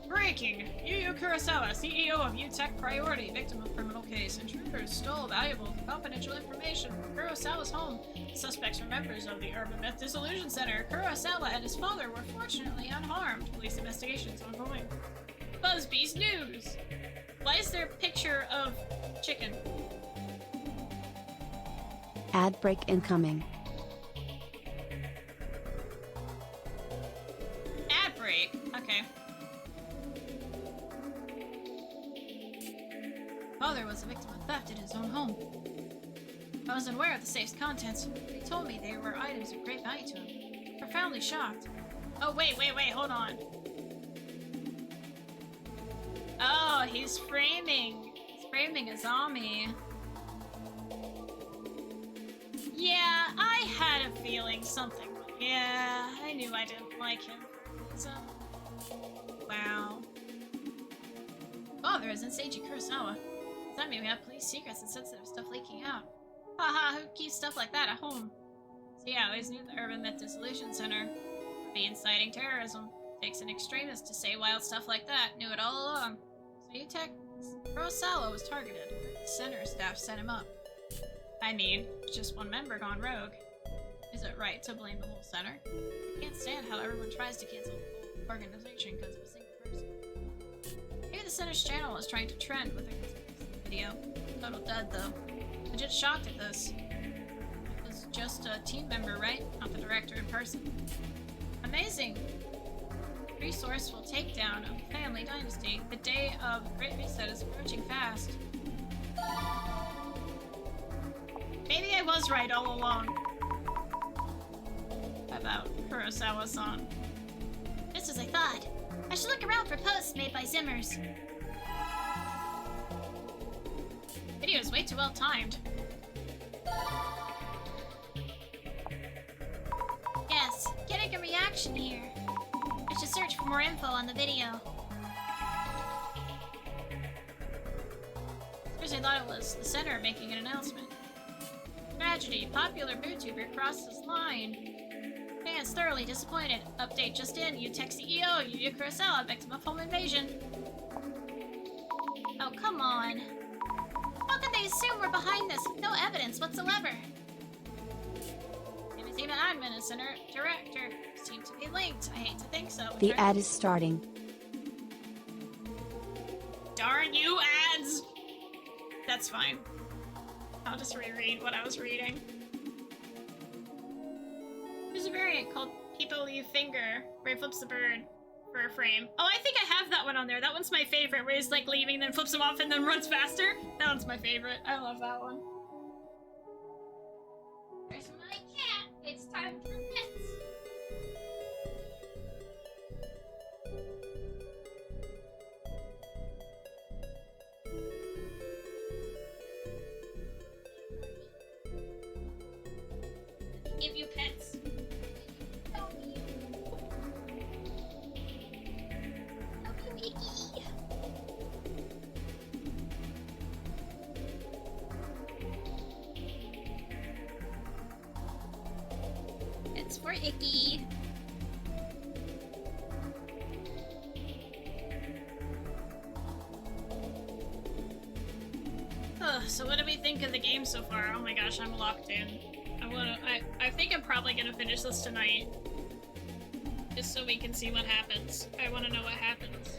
Speaker 4: Breaking! Yu Kurosawa, CEO of U-Tech Priority, victim of criminal case. Intruders stole valuable confidential information from Kurosawa's home. Suspects were members of the urban Myth Dissolution Center. Kurosawa and his father were fortunately unharmed. Police investigations ongoing. Busby's news. Why is there a picture of chicken?
Speaker 5: Ad break incoming.
Speaker 4: Ad break. Okay.
Speaker 1: Father was a victim of theft in his own home. I wasn't aware of the safe's contents. They told me they were items of great value to him. Profoundly shocked.
Speaker 4: Oh, wait, hold on. Oh, he's framing. He's framing a zombie. Yeah, I had a feeling something. Yeah, I knew I didn't like him. So, wow.
Speaker 1: Father is in Seiji Kurosawa. Does that mean we have police secrets and sensitive stuff leaking out?
Speaker 4: Haha, who keeps stuff like that at home? So yeah, I always knew the urban Myth Dissolution Center would be inciting terrorism. Takes an extremist to say wild stuff like that. Knew it all along.
Speaker 1: So you tech Kurosawa was targeted. The center staff set him up.
Speaker 4: I mean, it's just one member gone rogue.
Speaker 1: Is it right to blame the whole center? I can't stand how everyone tries to cancel the whole organization because of a single person. Maybe the center's channel is trying to trend with a conspiracy video. Total dud though. Legit shocked at this. It was just a team member, right? Not the director in person. Amazing! Resourceful takedown of the family dynasty. The day of the Great Reset is approaching fast.
Speaker 4: Maybe I was right all along. About Kurosawa-san.
Speaker 2: Just as I thought. I should look around for posts made by Zimmers.
Speaker 4: Video is way too well timed.
Speaker 2: Yes, getting a reaction here. I should search for more info on the video.
Speaker 1: First I thought it was the center making an announcement. Tragedy. Popular Vtuber crossed his line. Fans thoroughly disappointed. Update just in. UTech CEO Yuya Kurosawa, victim of home invasion.
Speaker 2: Oh, come on. How can they assume we're behind this with no evidence whatsoever?
Speaker 1: Maybe even admin and center director seem to be linked. I hate to think so.
Speaker 5: The ad is starting.
Speaker 4: Darn you, ads! That's fine. I'll just reread what I was reading. There's a variant called People You Finger, where he flips the bird for a frame. Oh, I think I have that one on there. That one's my favorite, where he's like leaving, then flips him off and then runs faster. That one's my favorite. I love that one.
Speaker 2: There's my cat. It's time for pets.
Speaker 4: Give you pets.
Speaker 2: Help me. Help you, Icky. It's for Icky.
Speaker 4: So what do we think of the game so far? Oh my gosh, I'm locked in. I think I'm probably gonna finish this tonight. Just so we can see what happens. I wanna know what happens.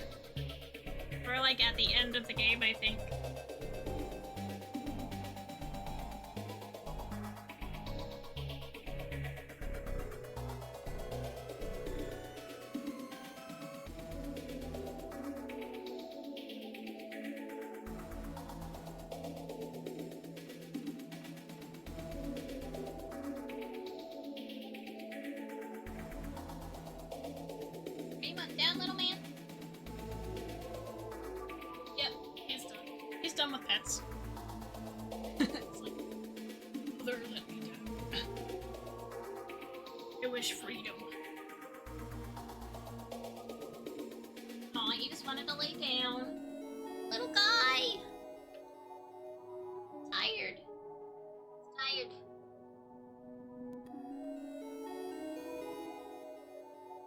Speaker 4: We're like at the end of the game, I think.
Speaker 2: Aim on down, little man.
Speaker 4: Yep, he's done. He's done with pets. It's like, mother, let me down. I wish freedom.
Speaker 2: Aw, you just wanted to lay down. Little guy! Tired. Tired.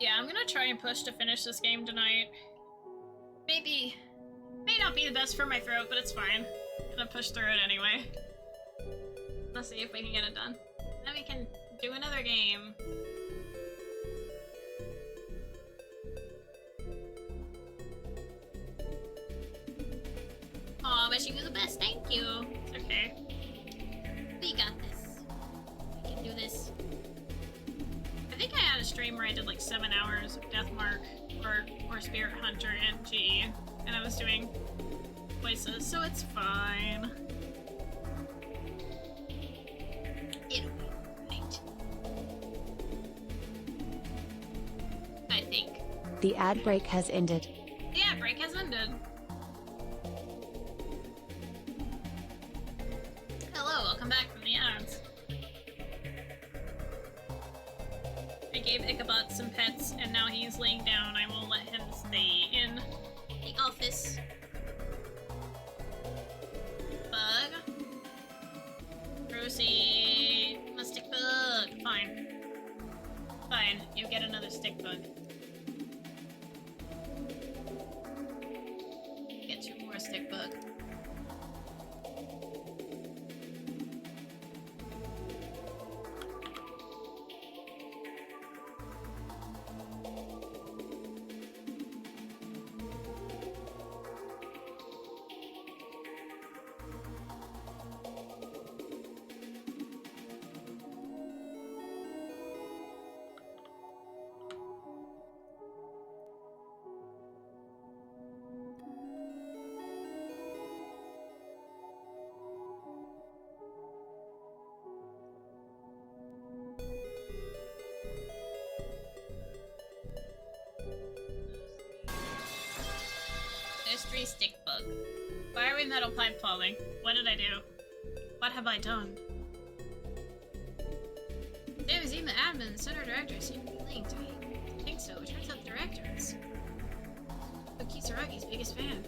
Speaker 4: Yeah, I'm gonna try and push to finish this game tonight. May not be the best for my throat, but it's fine. I'm gonna push through it anyway. Let's see if we can get it done. Then we can do another game. wishing you the best. Thank you. It's okay.
Speaker 2: We got this. We can do this.
Speaker 4: I think I had a stream where I did like 7 hours of Deathmark or Spirit Hunter and GE, and I was doing voices, so it's fine.
Speaker 2: It'll be right.
Speaker 4: I think.
Speaker 5: The ad break has ended.
Speaker 4: The ad break has ended. Hello, welcome back from the ads. I gave Ichabod some pets, and now he's laying down. I will let him stay in
Speaker 2: The office.
Speaker 4: bug. Brucey, a stick bug. Fine. Fine, you get another stick bug. Get 2 more stick bug. There's 3 stick bug. Why are we metal pipe falling? What did I do? What have I done?
Speaker 2: There's even the admin and center director seem to be linked. I think so. It turns out the director is Kisaragi's biggest fan.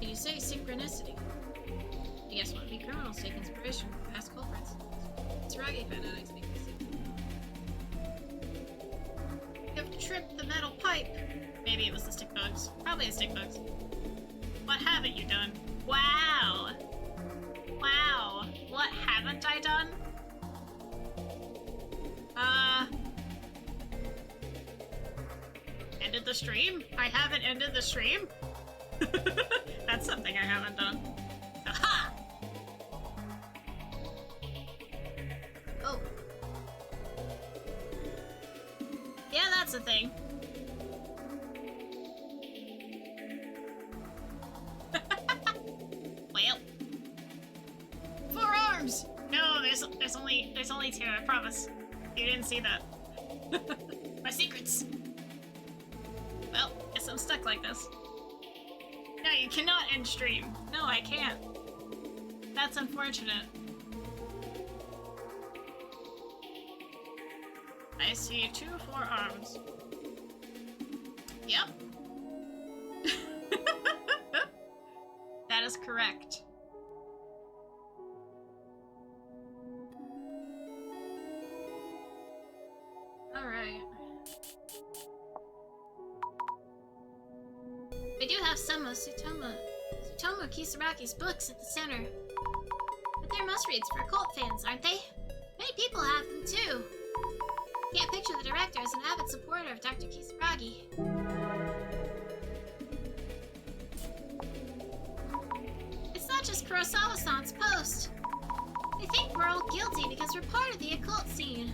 Speaker 2: Can you say synchronicity? I guess one of the criminals take inspiration from past culprits. Kisaragi found out expectancy.
Speaker 4: You have tripped the metal pipe. Maybe it was the stick bugs. Probably the stick bugs. What haven't you done? Wow! Wow! What haven't I done? Ended the stream? I haven't ended the stream? That's something I haven't done. Aha!
Speaker 2: Oh,
Speaker 4: Yeah, that's a thing. Well. 4 arms! No, there's only 2, I promise. You didn't see that. My secrets! Well, guess I'm stuck like this. No, you cannot end stream. No, I can't. That's unfortunate. I see 2 forearms. Yep. That is correct.
Speaker 2: alright. We do have some of Tsutomu Kisaragi's books at the center. But they're must-reads for cult fans, aren't they? Many people have them too. Can't picture the director as an avid supporter of Dr. Kisaragi. It's not just Kurosawa-san's post. They think we're all guilty because we're part of the occult scene.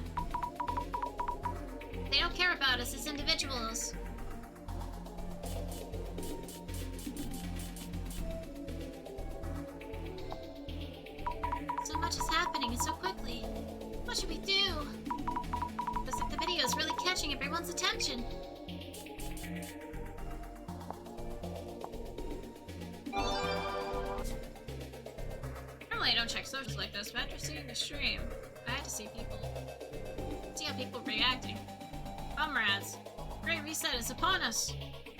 Speaker 2: They don't care about us as individuals. So much is happening and so quickly. What should we do? Looks like the video is really catching everyone's attention.
Speaker 4: Normally I don't check socials like this, but after seeing the stream, I had to see how people reacting. Comrades, Great Reset is upon us.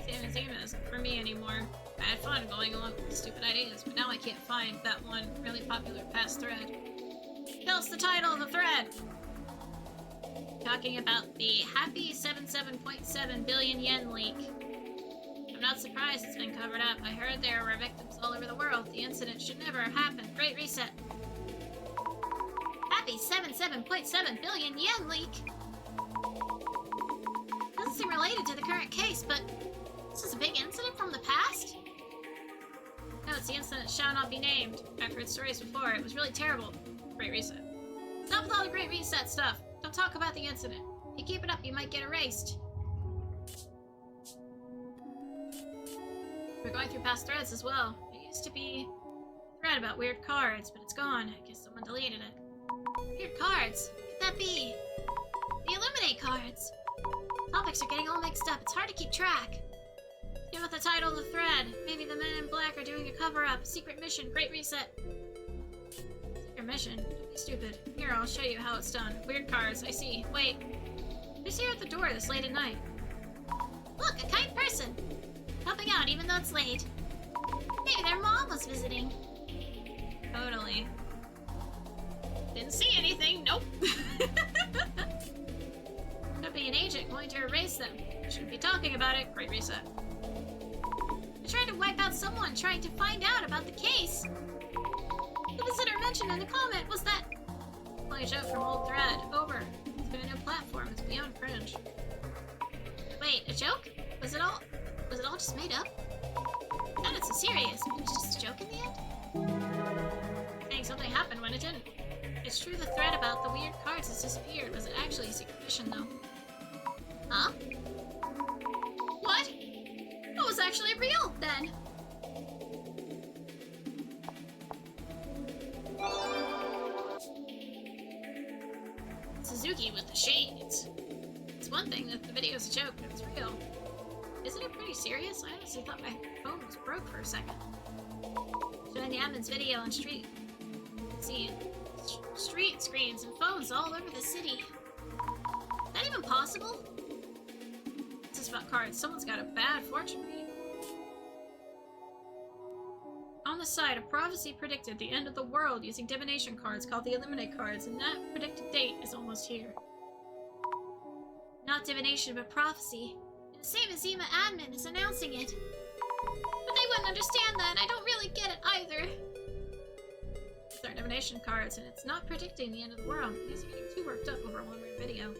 Speaker 4: Same as Zima isn't for me anymore. I had fun going along with stupid ideas, but now I can't find that one really popular past thread. Tell us the title of the thread! Talking about the happy 77.7 billion yen leak. I'm not surprised it's been covered up. I heard there were victims all over the world. The incident should never have happened. Great Reset.
Speaker 2: Happy 77.7 billion yen leak! Doesn't seem related to the current case, but this is a big incident from the past?
Speaker 4: Notes, the incident shall not be named. I've heard stories before. It was really terrible. Great Reset. Stop with all the Great Reset stuff. Don't talk about the incident. If you keep it up, you might get erased. We're going through past threads as well. There used to be a thread about weird cards, but it's gone. I guess someone deleted it. Weird cards? Could that be? The Illuminate cards. Topics are getting all mixed up. It's hard to keep track. Give it the title of the thread. Maybe the men in black are doing a cover-up. Secret mission. Great Reset. Secret mission? Don't be stupid. Here, I'll show you how it's done. Weird cards. I see. Wait. Who's here at the door this late at night? Look, a kind person. Helping out even though it's late. Maybe their mom was visiting. Totally. Didn't see anything. Nope. Could be an agent going to erase them. Shouldn't be talking about it. Great Reset. They're trying to wipe out someone trying to find out about the case. The visitor mentioned in the comment was that only a joke from old thread. Over. It's been a new platform. It's beyond cringe. Wait, a joke? Was it all just made up? It sounded so serious, but it was just a joke in the end? Saying something happened when it didn't. It's true the thread about the weird cards has disappeared. Was it actually a secret mission, though? Huh? What? What was actually real, then? Suzuki with the shades. It's one thing that the video's a joke, but it's real. Isn't it pretty serious? I honestly thought my phone was broke for a second. Showing the admin's video on street. See street screens and phones all over the city. Is that even possible? It's just about cards. Someone's got a bad fortune reading. On the side, a prophecy predicted the end of the world using divination cards called the Illuminate cards, and that predicted date is almost here. Not divination, but prophecy. The same as Zima admin is announcing it. But they wouldn't understand that, and I don't really get it either. These are divination cards, and it's not predicting the end of the world. These are getting too worked up over one weird video.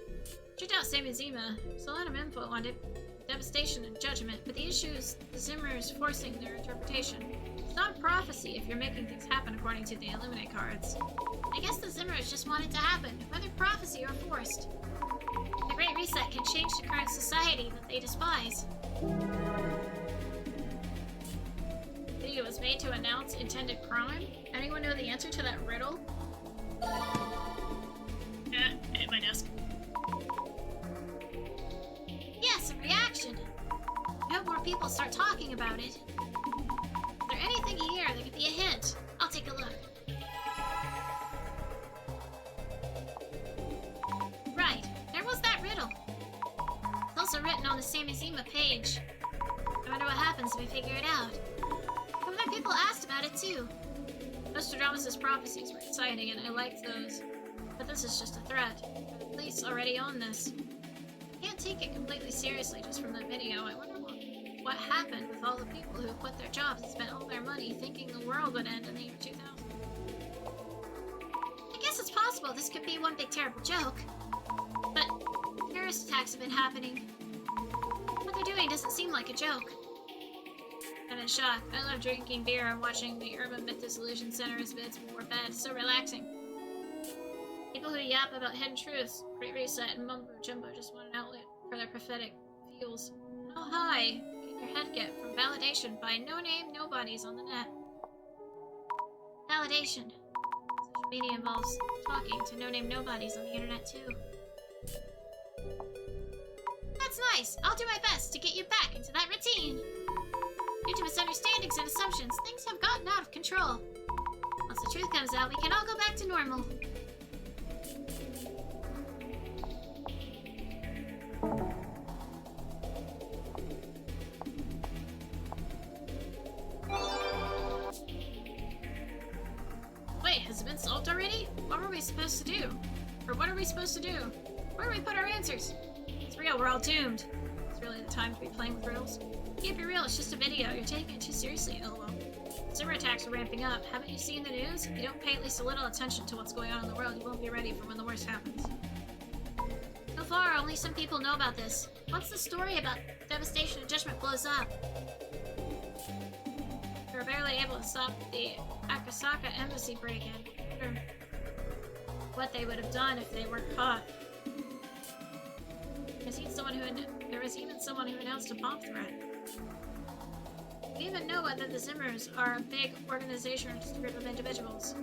Speaker 4: Checked out same as Zima. There's a lot of info on it. Devastation and judgment, but the issue is the Zimmers forcing their interpretation. It's not prophecy if you're making things happen according to the Illuminate cards. I guess the Zimmers just want it to happen, whether prophecy or forced. The Great Reset can change the current society that they despise. Video was made to announce intended crime? Anyone know the answer to that riddle? At my desk. Yes, a reaction. I hope more people start talking about it. Is there anything here that could be a hint? I'll take a look. Right, there was that riddle. It's also written on the same Zima page. I wonder what happens if we figure it out. Some other people asked about it too. Nostradamus' prophecies were exciting and I liked those. But this is just a threat. The police already own this. I can't take it completely seriously just from that video. I wonder what happened with all the people who quit their jobs and spent all their money thinking the world would end in the year 2000. I guess it's possible this could be one big terrible joke. But terrorist attacks have been happening. What they're doing doesn't seem like a joke. I'm in shock. I love drinking beer and watching the urban Myth Dissolution Center as beds before bed. It's so relaxing. People who yap about hidden truths, Great Reset, and Mumbo Jumbo just want an outlet for their prophetic feels. How high can your head get from validation by no-name nobodies on the net? Validation. Social media involves talking to no-name nobodies on the internet too. That's nice. I'll do my best to get you back into that routine. Due to misunderstandings and assumptions, things have gotten out of control. Once the truth comes out, we can all go back to normal. Wait, has it been solved already? What were we supposed to do? Or what are we supposed to do? Where do we put our answers? It's real, we're all doomed. It's really the time to be playing with riddles. Keep it real, it's just a video. You're taking it too seriously, lol. Cyber attacks are ramping up. Haven't you seen the news? If you don't pay at least a little attention to what's going on in the world, you won't be ready for when the worst happens. So far, only some people know about this. What's the story about devastation and judgment blows up? We were barely able to stop the Akasaka embassy break-in. I wonder what they would have done if they weren't caught. There was even someone who announced a bomb threat. We even know whether the Zimmers are a big organization or just a group of individuals.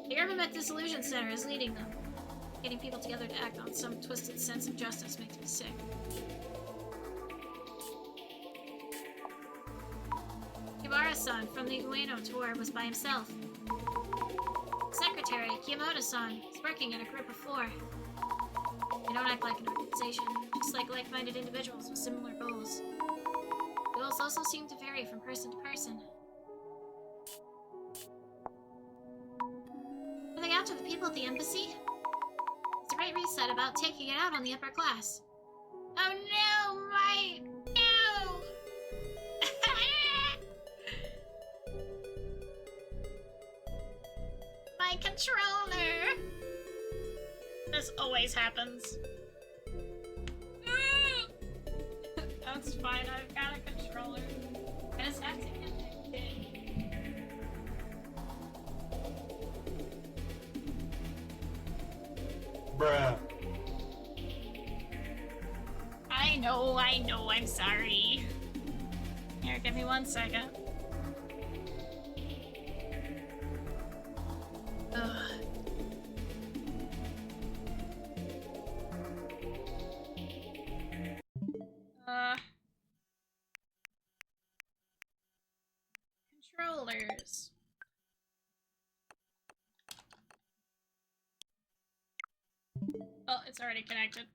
Speaker 4: The Myth Dissolution Center is leading them. Getting people together to act on some twisted sense of justice makes me sick. Kibara-san from the Ueno tour was by himself. Secretary Kiyomoto-san is working in a group of 4. They don't act like an organization, just like-minded individuals with similar goals. Goals also seem to vary from person to person. Are they after the people at the embassy? It's a great reset about taking it out on the upper class. Oh no, no! My controller! This always happens. That's fine, I've got a controller. I just have to connect it.
Speaker 6: Bruh.
Speaker 4: I know, I'm sorry. Here, give me 1 second. Ugh. Controllers. Oh, it's already connected.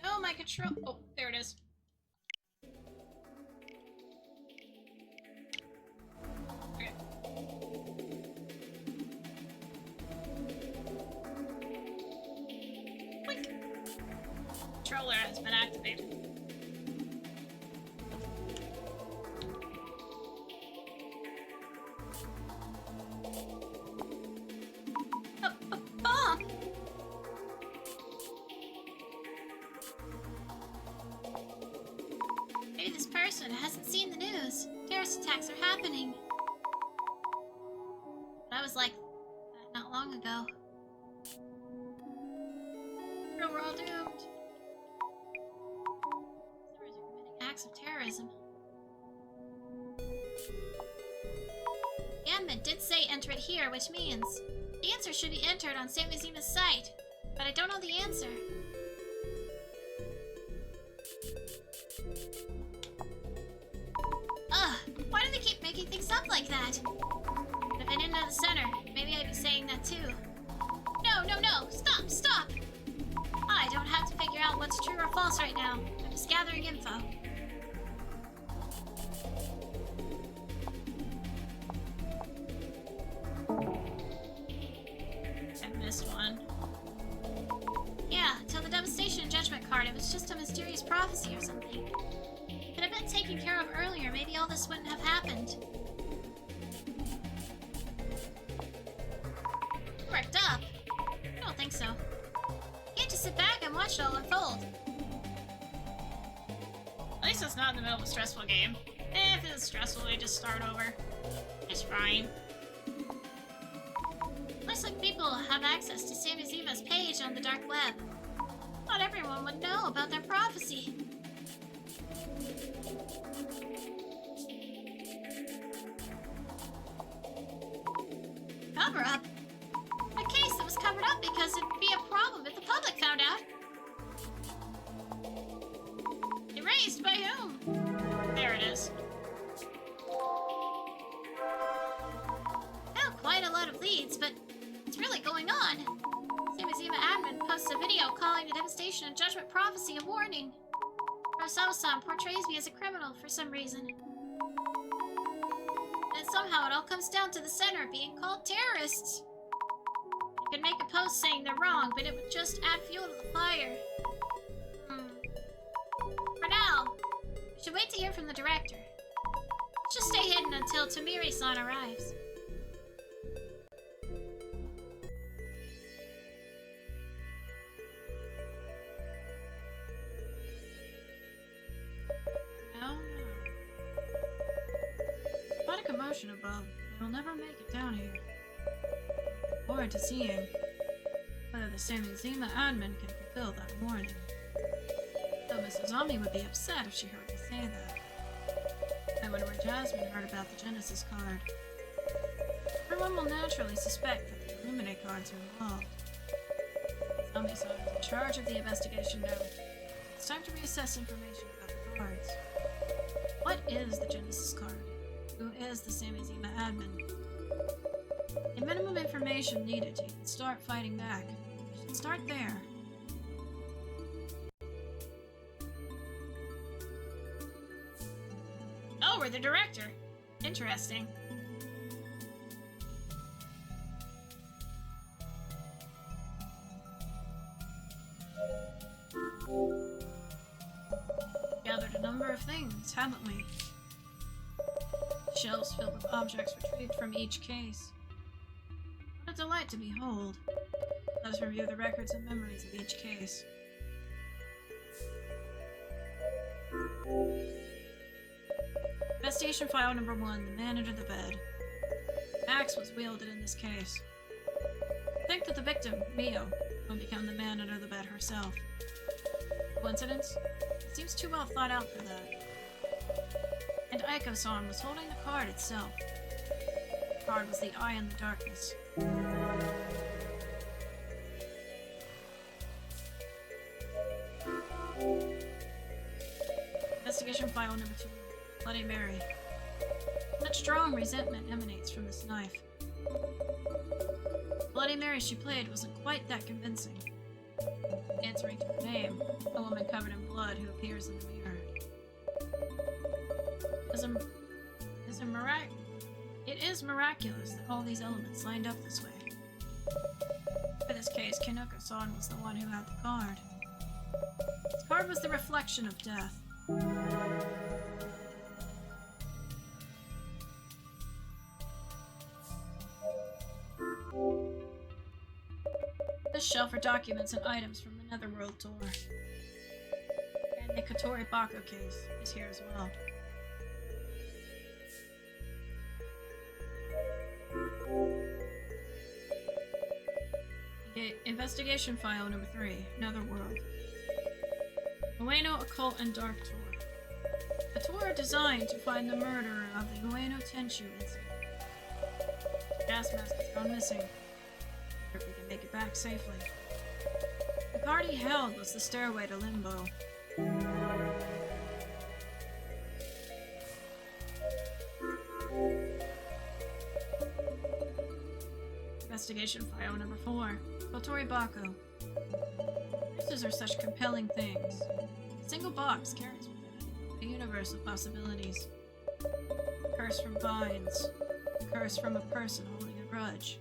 Speaker 4: No, my control. Oh, there it is. Okay. Blink. Controller has been activated. Maybe this person hasn't seen the news. Terrorist attacks are happening. I was like that not long ago. We're all doomed. Terrorists are committing acts of terrorism. The admin did say enter it here, which means the answer should be entered on Samizima's site, but I don't know the answer. Ugh, why do they keep making things up like that? But if I didn't know the center, maybe I'd be saying that too. No, no, no! Stop, stop! I don't have to figure out what's true or false right now. I'm just gathering info. I missed one. Yeah, till the devastation and judgment card, it was just a mysterious prophecy or something. If it had been taken care of earlier, maybe all this wouldn't have happened. Worked up? I don't think so. You can't just sit back and watch it all unfold. At least it's not in the middle of a stressful game. If it's stressful, we just start over. It's fine. Looks like people have access to Samizima's page on the dark web. Not everyone would know about their prophecy. Cover up? A case that was covered up because it'd be a problem if the public found out. Erased by whom? There it is. Now quite a lot of leads, but what's really going on? Samizima admin posts a video calling the devastation and judgment prophecy a warning. Rosawa-san portrays me as a criminal for some reason. And somehow it all comes down to the center being called terrorists. Could make a post saying they're wrong, but it would just add fuel to the fire. For now, we should wait to hear from the director. Let's just stay hidden until Tamiri-san arrives.
Speaker 1: No. Quite a commotion above. They'll never make it down here. Forward to seeing whether the Samizima admin can fulfill that warning. Though Mrs. Ami would be upset if she heard me say that. I wonder where Jasmine heard about the Genesis card. Everyone will naturally suspect that the Illuminate cards are involved. Ami-san is in charge of the investigation now. It's time to reassess information about the cards. What is the Genesis card? Who is the Samizima admin? The minimum information needed to even start fighting back. We should start there.
Speaker 4: Oh, we're the director. Interesting.
Speaker 1: Gathered a number of things, haven't we? Shelves filled with objects retrieved from each case. What a delight to behold. Let us review the records and memories of each case. Investigation file number 1, the man under the bed. An axe was wielded in this case. Think that the victim, Mio, will become the man under the bed herself. Coincidence? It seems too well thought out for that. And Aiko-san was holding the card itself. The card was the eye in the darkness. Investigation file number 2. Bloody Mary. Such strong resentment emanates from this knife. The Bloody Mary she played wasn't quite that convincing. Answering to her name, a woman covered in blood who appears in the mirror. It is miraculous that all these elements lined up this way. For this case, Kinoko-san was the one who had the card. The card was the reflection of death. This shelf are documents and items from the Netherworld tour. And the Katori Bako case is here as well. Okay, investigation file number 3, Netherworld. Ueno Occult and Dark Tour. A tour designed to find the murderer of the Ueno Tenchu incident. The gas mask has gone missing. If we can make it back safely. The card he held was the stairway to Limbo. Investigation file number 4, Kotori Bako. Curses are such compelling things. A single box carries within it a universe of possibilities. A curse from vines. A curse from a person holding a grudge.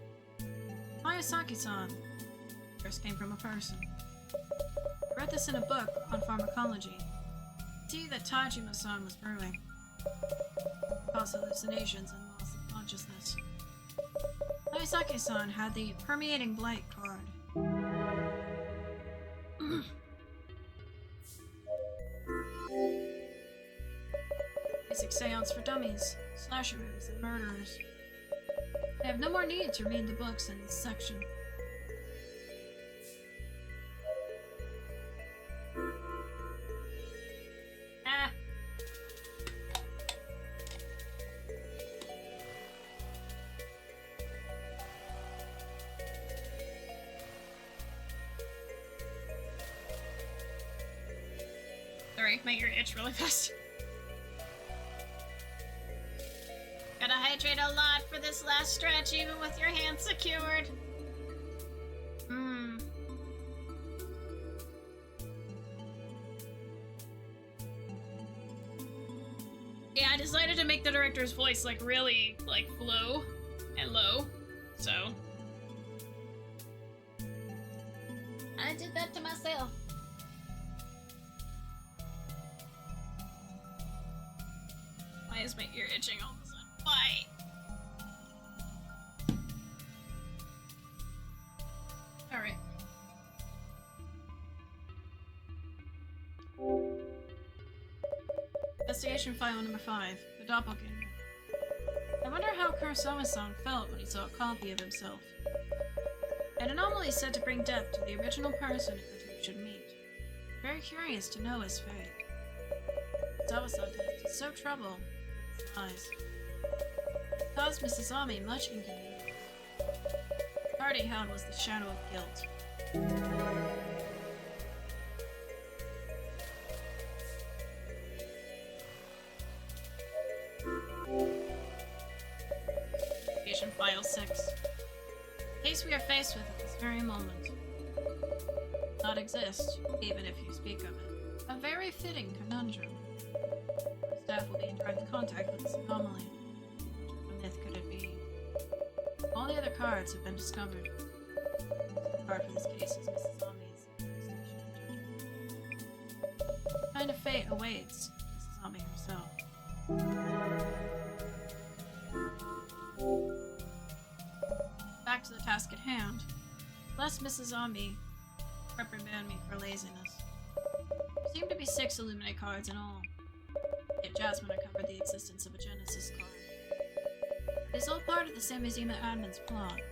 Speaker 1: Miyazaki-san. The curse came from a person. I read this in a book on pharmacology. See that Tajima-san was brewing. Cause hallucinations and loss of consciousness. Miyazaki-san had the Permeating Blight card. Basic seance for dummies, slasher movies, and murderers. I have no more need to read the books in this section.
Speaker 4: Sorry, my ear itched really fast. Gotta hydrate a lot for this last stretch, even with your hands secured. Yeah, I decided to make the director's voice, like, really, like, low and low, so. I did that to myself. Why is my ear itching all of a sudden? Why? Alright.
Speaker 1: Investigation file number 5. The doppelganger. I wonder how Kurosawa-san felt when he saw a copy of himself. An anomaly is said to bring death to the original person who you should meet. Very curious to know his fate. Kurosawa-san did so trouble his eyes. It caused Mrs. Ami much inconvenience. The card he held was the shadow of guilt. File 6. The case we are faced with at this very moment does not exist, even if you speak of it. A very fitting conundrum. Our staff will be in direct contact with this anomaly. What myth could it be? All the other cards have been discovered. The card for this case is Mrs. Ami's station. What kind of fate awaits Mrs. Ami herself? Back to the task at hand. Lest Mrs. Zombie reprimand me for laziness. There seem to be 6 Illuminate cards in all. Yet Jasmine uncovered the existence of a Genesis card. It is all part of the Samizima admin's plot.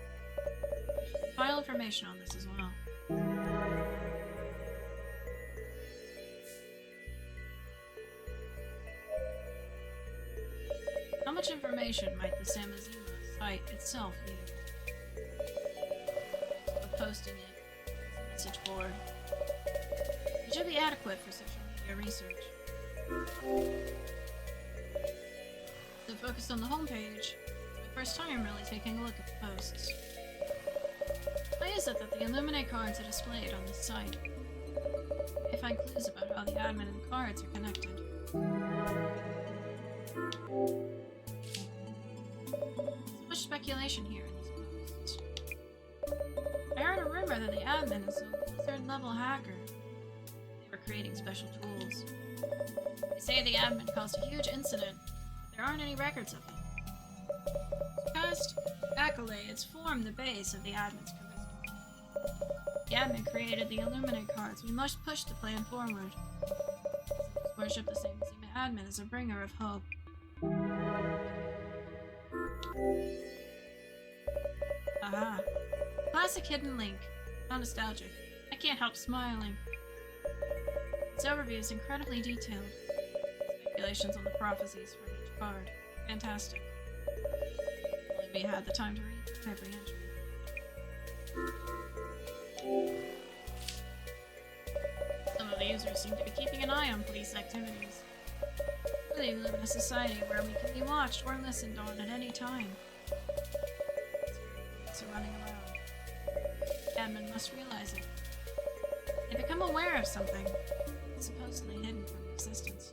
Speaker 1: File information on this as well. How much information might the Samizima site itself need? Posting it as a message board. It should be adequate for social media research. So focused on the homepage, it's my first time really taking a look at the posts. Why is it that the Illuminate cards are displayed on this site? I find clues about how the admin and the cards are connected. So much speculation here in these posts. I heard a rumor that the admin is a wizard-level hacker. They were creating special tools. They say the admin caused a huge incident, but there aren't any records of it. Past accolades form the base of the admin's charisma. The admin created the Illuminate cards. We must push the plan forward. Let's worship the same admin as a bringer of hope. Aha. Classic hidden link. How nostalgic. I can't help smiling. Its overview is incredibly detailed. Speculations on the prophecies from each card. Fantastic. If only we had the time to read every entry. Some of the users seem to be keeping an eye on police activities. We live in a society where we can be watched or listened on at any time. Police are running around. Admin must realize it. They become aware of something that's supposedly hidden from existence.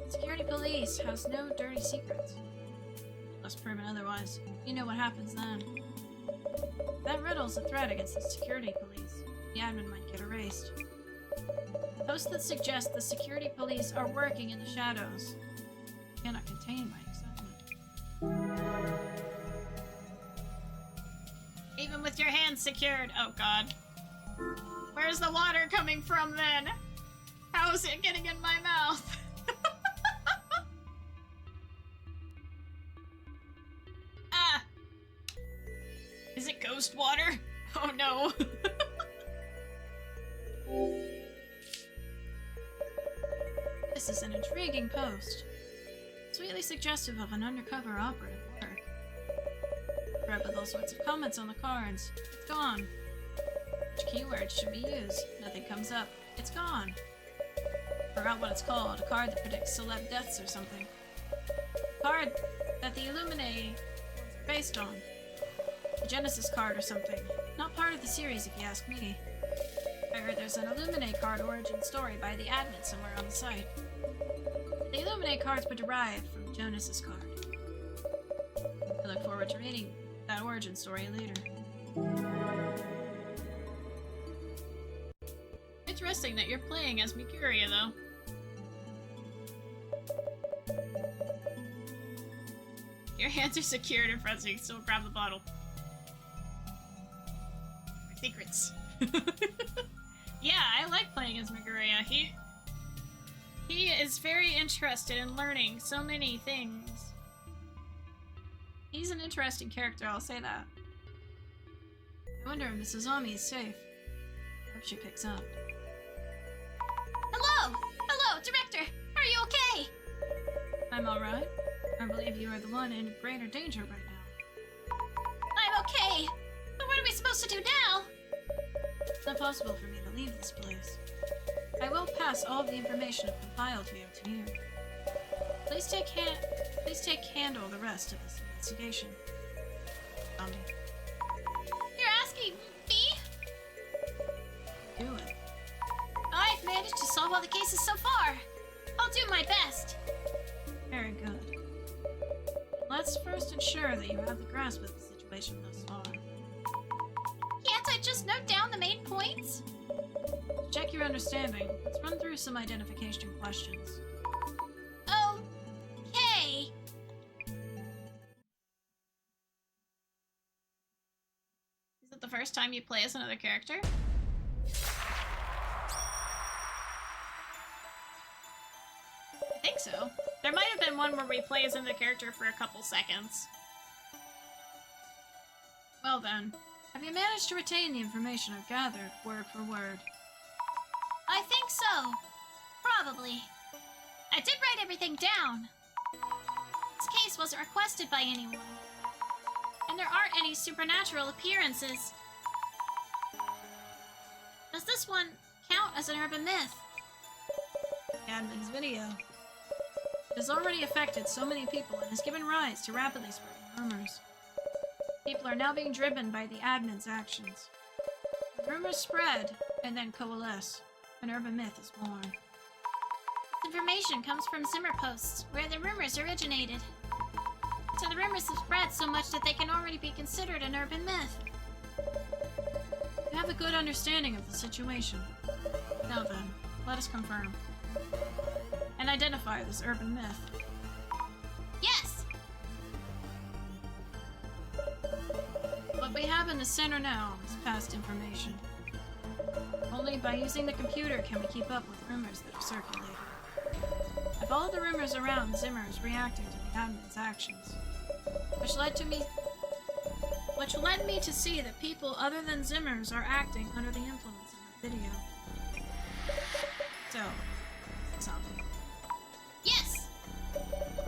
Speaker 1: Security police has no dirty secrets. Unless proven otherwise, you know what happens then. That riddles a threat against the security police. The admin might get erased. Posts that suggest the security police are working in the shadows. I cannot contain my excitement.
Speaker 4: Even with your hands secured. Oh god. Where's the water coming from then? How is it getting in my mouth? Ah! Is it ghost water? Oh no.
Speaker 1: This is an intriguing post. Sweetly suggestive of an undercover operative work. Read with all sorts of comments on the cards. It's gone. Which keywords should be used? Nothing comes up. It's gone. Forgot what it's called. A card that predicts celeb deaths or something. A card that the Illuminate ones are based on. A Genesis card or something. Not part of the series if you ask me. I heard there's an Illuminate card origin story by the admin somewhere on the site. The Illuminate cards were derived from the Genesis card. I look forward to reading that origin story later.
Speaker 4: interesting that you're playing as Mikuria, though. Your hands are secured in front, so you can still grab the bottle. My secrets. Yeah, I like playing as Mikuria. He is very interested in learning so many things. He's an interesting character, I'll say that.
Speaker 1: I wonder if Mrs. Ami is safe. I hope she picks up.
Speaker 2: Hello! Hello, Director! Are you okay?
Speaker 1: I'm alright. I believe you are the one in greater danger right now.
Speaker 2: I'm okay. But what are we supposed to do now?
Speaker 1: It's not possible for me to leave this place. I will pass all of the information I've compiled here to you. Please take handle the rest of this investigation. Zombie.
Speaker 2: You're asking me?
Speaker 1: Do it.
Speaker 2: I've managed to solve all the cases so far. I'll do my best.
Speaker 1: Very good. Let's first ensure that you have the grasp of the situation thus far.
Speaker 2: Can't I just note down the main points?
Speaker 1: To check your understanding, let's run through some identification questions.
Speaker 2: Okay.
Speaker 4: Is it the first time you play as another character? I think so. There might have been one where we play as another character for a couple seconds.
Speaker 1: Well then, have you managed to retain the information I've gathered, word for word?
Speaker 2: I think so. Probably. I did write everything down. This case wasn't requested by anyone. And there aren't any supernatural appearances. Does this one count as an urban myth?
Speaker 1: Admin's video. It has already affected so many people and has given rise to rapidly spreading rumors. People are now being driven by the admin's actions. Rumors spread and then coalesce. An urban myth is born.
Speaker 2: This information comes from Zimmer posts, where the rumors originated. So the rumors have spread so much that they can already be considered an urban myth.
Speaker 1: You have a good understanding of the situation. Now then, let us confirm. And identify this urban myth.
Speaker 2: Yes!
Speaker 1: What we have in the center now is past information. Only by using the computer can we keep up with rumors that are circulating. I followed the rumors around Zimmer's reacting to the admin's actions, which led me to see that people other than Zimmer's are acting under the influence of the video. So, zombie.
Speaker 2: Yes!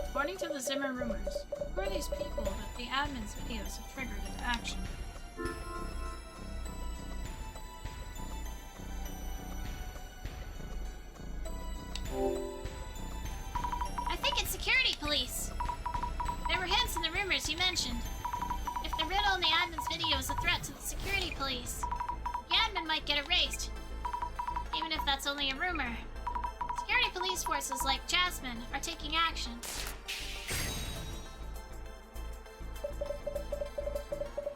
Speaker 1: According to the Zimmer rumors, who are these people that the admin's videos have triggered into action?
Speaker 2: I think it's security police. There were hints in the rumors you mentioned. If the riddle in the admin's video is a threat to the security police, the admin might get erased. Even if that's only a rumor. Security police forces like Jasmine are taking action.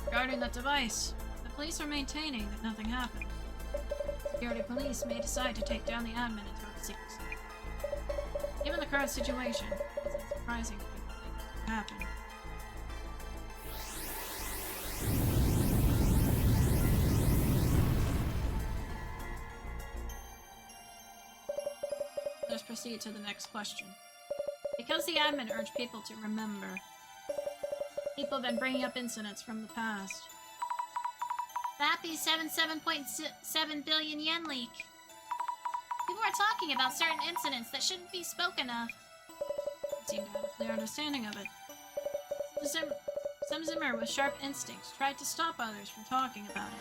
Speaker 1: Regarding that device, the police are maintaining that nothing happened. Security police may decide to take down the admin in total secrecy. Given the current situation, it's unsurprising that people think it could happen. Let's proceed to the next question. Because the admin urged people to remember, people have been bringing up incidents from the past.
Speaker 2: The happy 77.7 billion yen leak. People are talking about certain incidents that shouldn't be spoken of.
Speaker 1: I seem to have a clear understanding of it. Some Zimmer with sharp instincts tried to stop others from talking about it.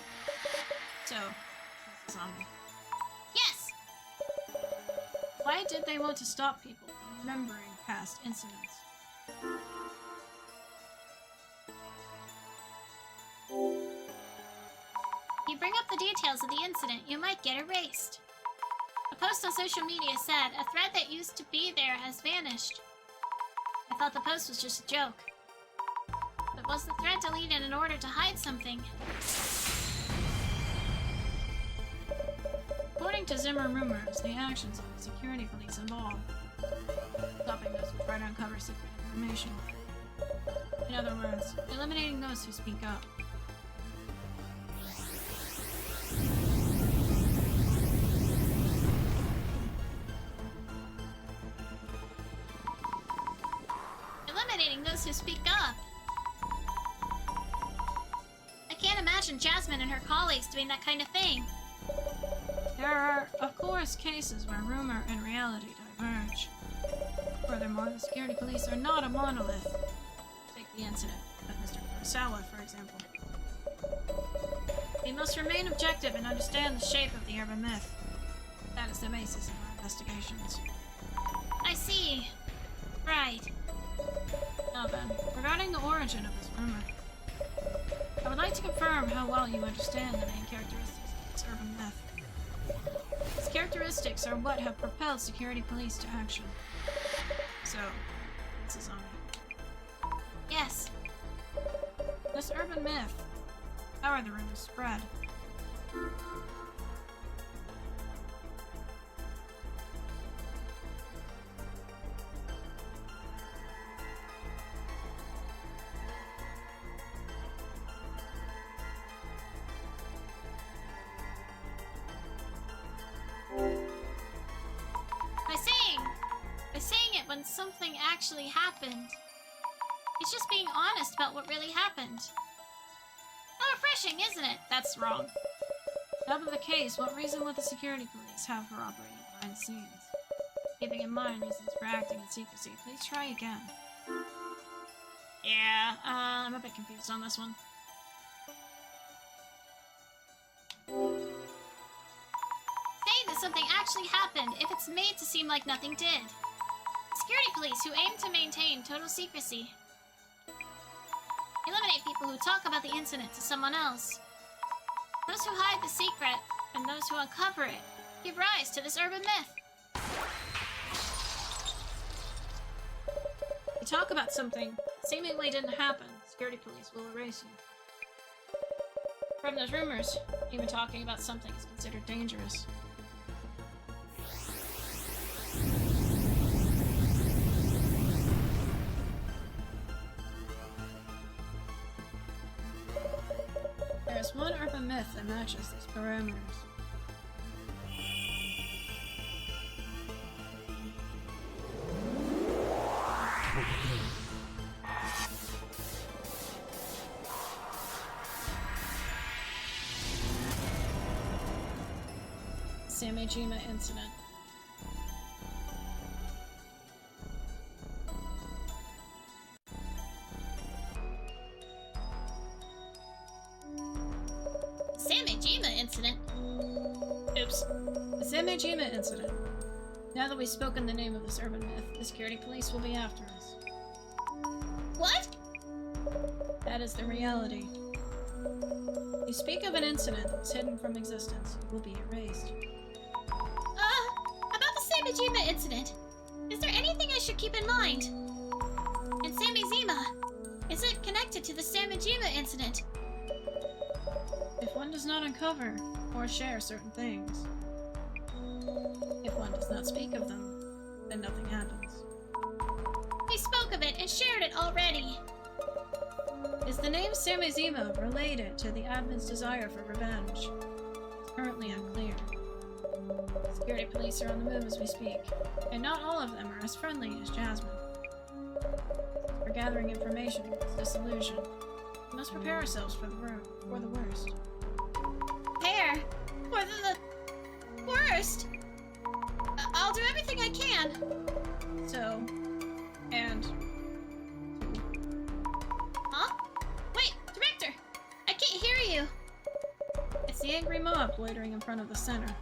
Speaker 1: So, this is zombie.
Speaker 2: Yes!
Speaker 1: Why did they want to stop people from remembering past incidents?
Speaker 2: If you bring up the details of the incident, you might get erased. A post on social media said, a thread that used to be there has vanished. I thought the post was just a joke. But was the thread deleted in order to hide something?
Speaker 1: According to Zimmer rumors, the actions of the security police involve stopping those who try to uncover secret information. In other words, eliminating those who speak up.
Speaker 2: Eliminating those who speak up. I can't imagine Jasmine and her colleagues doing that kind of thing.
Speaker 1: There are, of course, cases where rumor and reality diverge. Furthermore, the security police are not a monolith. Take the incident with Mr. Kurosawa, for example. We must remain objective and understand the shape of the urban myth. That is the basis of our investigations.
Speaker 2: I see. Right.
Speaker 1: Now then, regarding the origin of this rumor, I would like to confirm how well you understand the main characteristics of this urban myth. These characteristics are what have propelled security police to action. So, this is on me.
Speaker 2: Yes.
Speaker 1: This urban myth, how are the rumors spread?
Speaker 2: By saying it when something actually happened. It's just being honest about what really happened. How refreshing, isn't it?
Speaker 1: That's wrong. That be the case, what reason would the security police have for operating behind the scenes? Keeping in mind reasons for acting in secrecy, please try again. Yeah, I'm a bit confused on this one.
Speaker 2: Saying that something actually happened if it's made to seem like nothing did. Security police who aim to maintain total secrecy. Eliminate people who talk about the incident to someone else. Those who hide the secret, and those who uncover it, give rise to this urban myth.
Speaker 1: You talk about something that seemingly didn't happen, security police will erase you. From those rumors, even talking about something is considered dangerous. There's one urban myth that matches these parameters. Samejima incident.
Speaker 2: Samejima incident?
Speaker 1: Oops. The Samejima incident. Now that we've spoken the name of this urban myth, the security police will be after us.
Speaker 2: What?
Speaker 1: That is the reality. You speak of an incident that was hidden from existence, it will be erased.
Speaker 2: About the Samejima incident. Is there anything I should keep in mind? And Samejima, is it connected to the Samejima incident?
Speaker 1: If one does not uncover or share certain things, if one does not speak of them, then nothing happens.
Speaker 2: We spoke of it and shared it already.
Speaker 1: Is the name Samejima related to the admin's desire for revenge? It's currently unclear. Security police are on the move as we speak, and not all of them are as friendly as Jasmine. We're gathering information for this dissolution. We must prepare ourselves for the worst.
Speaker 2: Prepare for the worst. I'll do everything I can.
Speaker 1: So, and...
Speaker 2: Huh? Wait, Director! I can't hear you!
Speaker 1: It's the angry mob loitering in front of the center.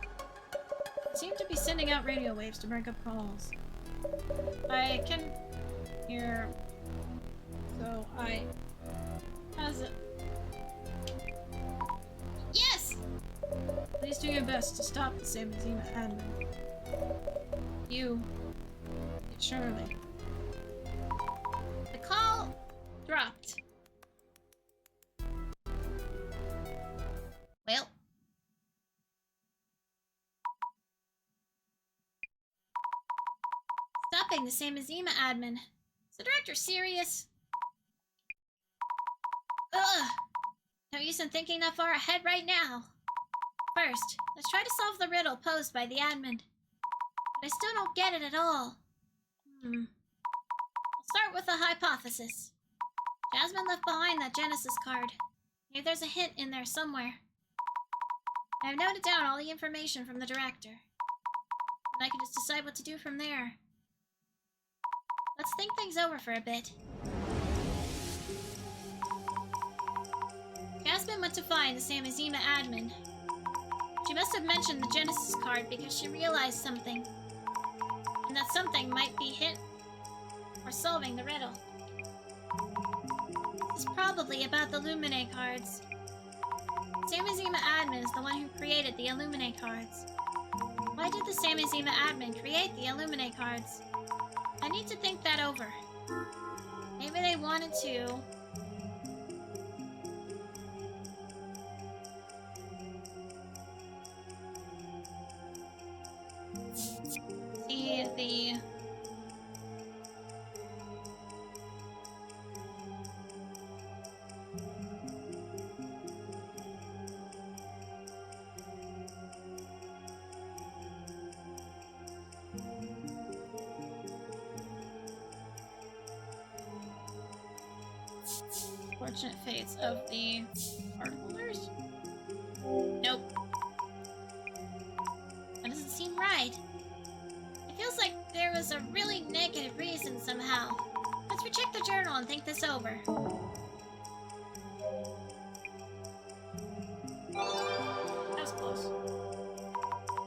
Speaker 1: They seem to be sending out radio waves to break up calls. I can hear... So,
Speaker 2: Yes!
Speaker 1: Please do your best to stop the Samejima admin. You... Surely.
Speaker 2: The call dropped. Well. find the Samazima admin. Is the director serious? Ugh! No use in thinking that far ahead right now. First, let's try to solve the riddle posed by the admin. But I still don't get it at all. I'll start with a hypothesis. Jasmine left behind that Genesis card. Maybe there's a hint in there somewhere. I've noted down all the information from the director. And I can just decide what to do from there. Let's think things over for a bit. Jasmine went to find the Samazima admin. She must have mentioned the Genesis card because she realized something. And that something might be hint for solving the riddle. This is probably about the Illuminate cards. Samazima admin is the one who created the Illuminate cards. Why did the Samazima admin create the Illuminate cards? I need to think that over. Maybe they wanted to... see the... Fortunate fates of the card holders? Nope. That doesn't seem right. It feels like there was a really negative reason somehow. Let's recheck the journal and think this over. That was close.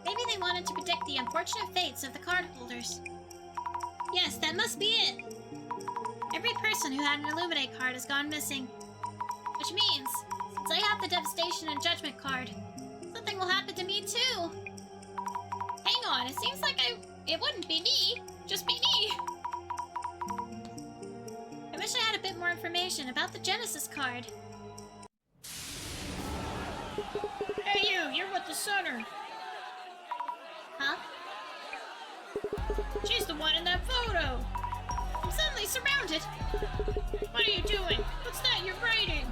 Speaker 2: Maybe they wanted to predict the unfortunate fates of the card holders. Yes, that must be it. Every person who had an Illuminate card has gone missing. Which means, since I have the Devastation and Judgment card, something will happen to me too. Hang on, it seems like it wouldn't be me, just be me. I wish I had a bit more information about the Genesis card.
Speaker 4: Hey you're with the center.
Speaker 2: Huh?
Speaker 4: She's the one in that photo.
Speaker 2: I'm suddenly surrounded.
Speaker 4: What are you doing? What's that you're writing?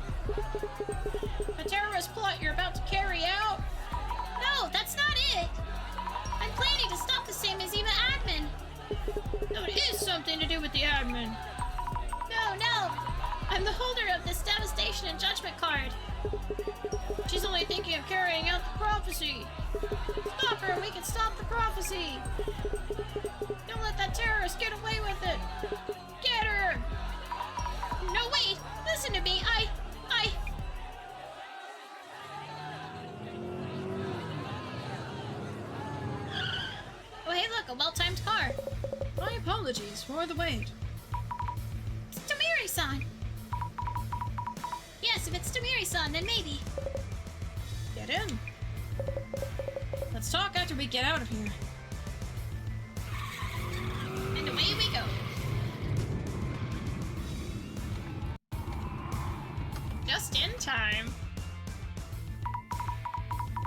Speaker 4: A terrorist plot you're about to carry out?
Speaker 2: No, that's not it. I'm planning to stop the Samazima admin.
Speaker 4: No, it is something to do with the admin.
Speaker 2: No. I'm the holder of this Devastation and Judgment card.
Speaker 4: She's only thinking of carrying out the prophecy. Stop her and we can stop the prophecy. Don't let that terrorist get away with it. Get her!
Speaker 2: No, wait! Listen to me, Oh, hey, look, a well-timed car.
Speaker 1: My apologies for the wait.
Speaker 2: It's Tamiri-san. Yes, if it's Tamiri-san, then maybe.
Speaker 1: Get in. Let's talk after we get out of here.
Speaker 2: And away we go.
Speaker 4: Just in time.